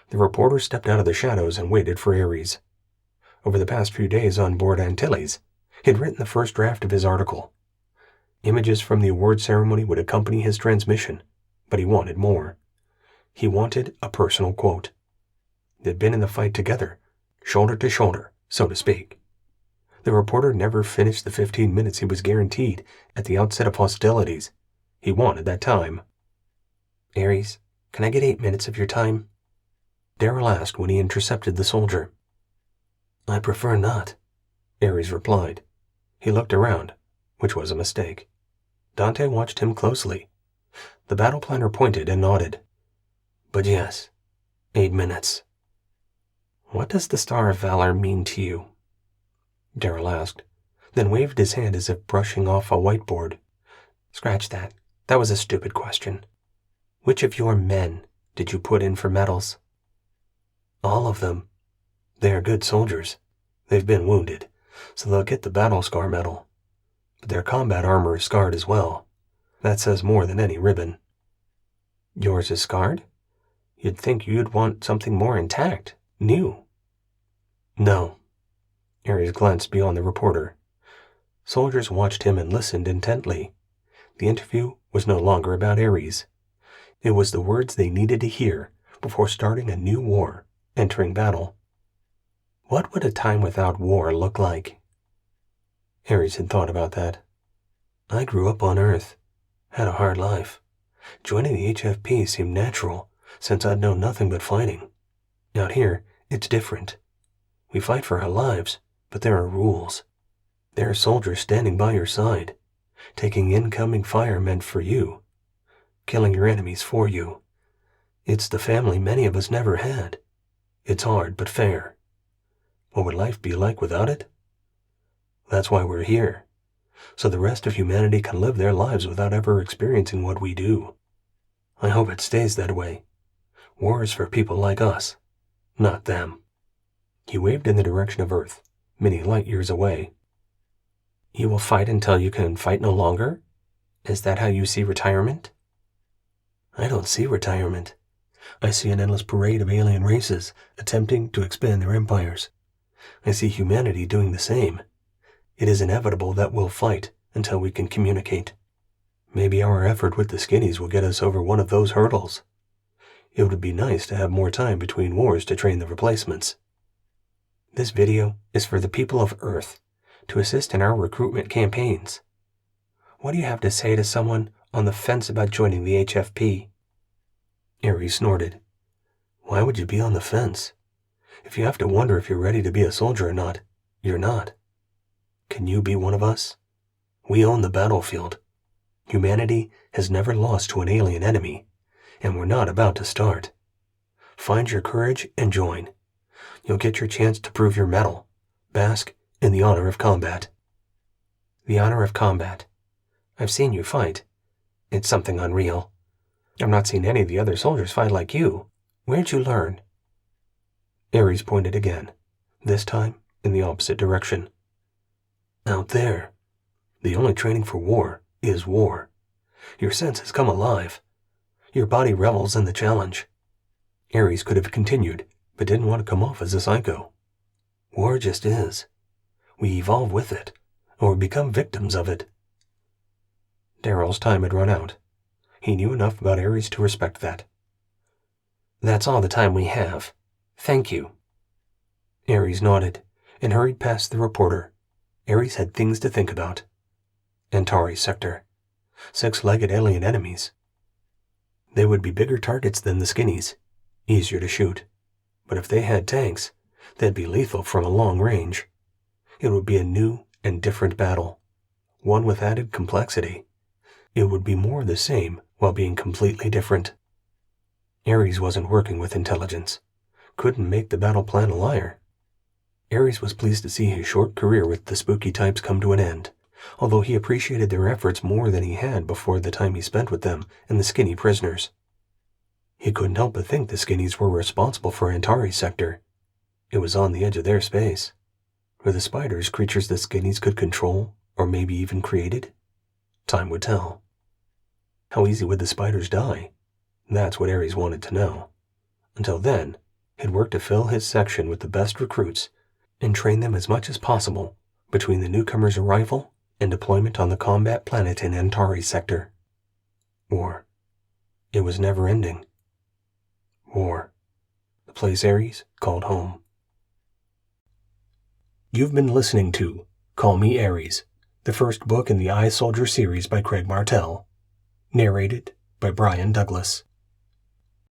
The reporter stepped out of the shadows and waited for Ares. Over the past few days on board Antilles, he had written the first draft of his article. Images from the award ceremony would accompany his transmission, but he wanted more. He wanted a personal quote. They'd been in the fight together, shoulder to shoulder, so to speak. The reporter never finished the 15 minutes he was guaranteed at the outset of hostilities. He wanted that time. Ares, can I get 8 minutes of your time? Darrell asked when he intercepted the soldier. I prefer not, Ares replied. He looked around, which was a mistake. Dante watched him closely. The battle planner pointed and nodded. But yes, 8 minutes. What does the Star of Valor mean to you? Darrell asked, then waved his hand as if brushing off a whiteboard. Scratch that. That was a stupid question. Which of your men did you put in for medals? All of them. They are good soldiers. They've been wounded, so they'll get the Battle Scar medal. But their combat armor is scarred as well. That says more than any ribbon. Yours is scarred? You'd think you'd want something more intact, new. No. Ares glanced beyond the reporter. Soldiers watched him and listened intently. The interview was no longer about Ares. It was the words they needed to hear before starting a new war, entering battle. What would a time without war look like? Ares had thought about that. I grew up on Earth, had a hard life. Joining the HFP seemed natural, since I'd known nothing but fighting. Out here, it's different. We fight for our lives, but there are rules. There are soldiers standing by your side, taking incoming fire meant for you, killing your enemies for you. It's the family many of us never had. It's hard but fair. What would life be like without it? That's why we're here, so the rest of humanity can live their lives without ever experiencing what we do. I hope it stays that way. War is for people like us, not them. He waved in the direction of Earth, many light years away. You will fight until you can fight no longer? Is that how you see retirement? I don't see retirement. I see an endless parade of alien races attempting to expand their empires. I see humanity doing the same. It is inevitable that we'll fight until we can communicate. Maybe our effort with the skinnies will get us over one of those hurdles. It would be nice to have more time between wars to train the replacements. This video is for the people of Earth to assist in our recruitment campaigns. What do you have to say to someone on the fence about joining the HFP? Ares snorted. Why would you be on the fence? If you have to wonder if you're ready to be a soldier or not, you're not. Can you be one of us? We own the battlefield. Humanity has never lost to an alien enemy, and we're not about to start. Find your courage and join. You'll get your chance to prove your mettle. Bask in the honor of combat. The honor of combat. I've seen you fight. It's something unreal. I've not seen any of the other soldiers fight like you. Where'd you learn? Ares pointed again, this time in the opposite direction. Out there. The only training for war is war. Your senses come alive. Your body revels in the challenge. Ares could have continued, but didn't want to come off as a psycho. War just is. We evolve with it, or become victims of it. Daryl's time had run out. He knew enough about Ares to respect that. That's all the time we have. Thank you. Ares nodded and hurried past the reporter. Ares had things to think about. Antares sector. 6-legged alien enemies. They would be bigger targets than the skinnies, easier to shoot. But if they had tanks, they'd be lethal from a long range. It would be a new and different battle, one with added complexity. It would be more of the same while being completely different. Ares wasn't working with intelligence, couldn't make the battle plan a liar. Ares was pleased to see his short career with the spooky types come to an end, although he appreciated their efforts more than he had before the time he spent with them and the skinny prisoners. He couldn't help but think the skinnies were responsible for Antares sector. It was on the edge of their space. Were the spiders creatures the skinnies could control, or maybe even created? Time would tell. How easy would the spiders die? That's what Ares wanted to know. Until then, he'd work to fill his section with the best recruits and train them as much as possible between the newcomers' arrival and deployment on the combat planet in Antares sector. War. It was never ending. War. The place Ares called home. You've been listening to Call Me Ares, the first book in the I Soldier series by Craig Martelle. Narrated by Bryan Douglas.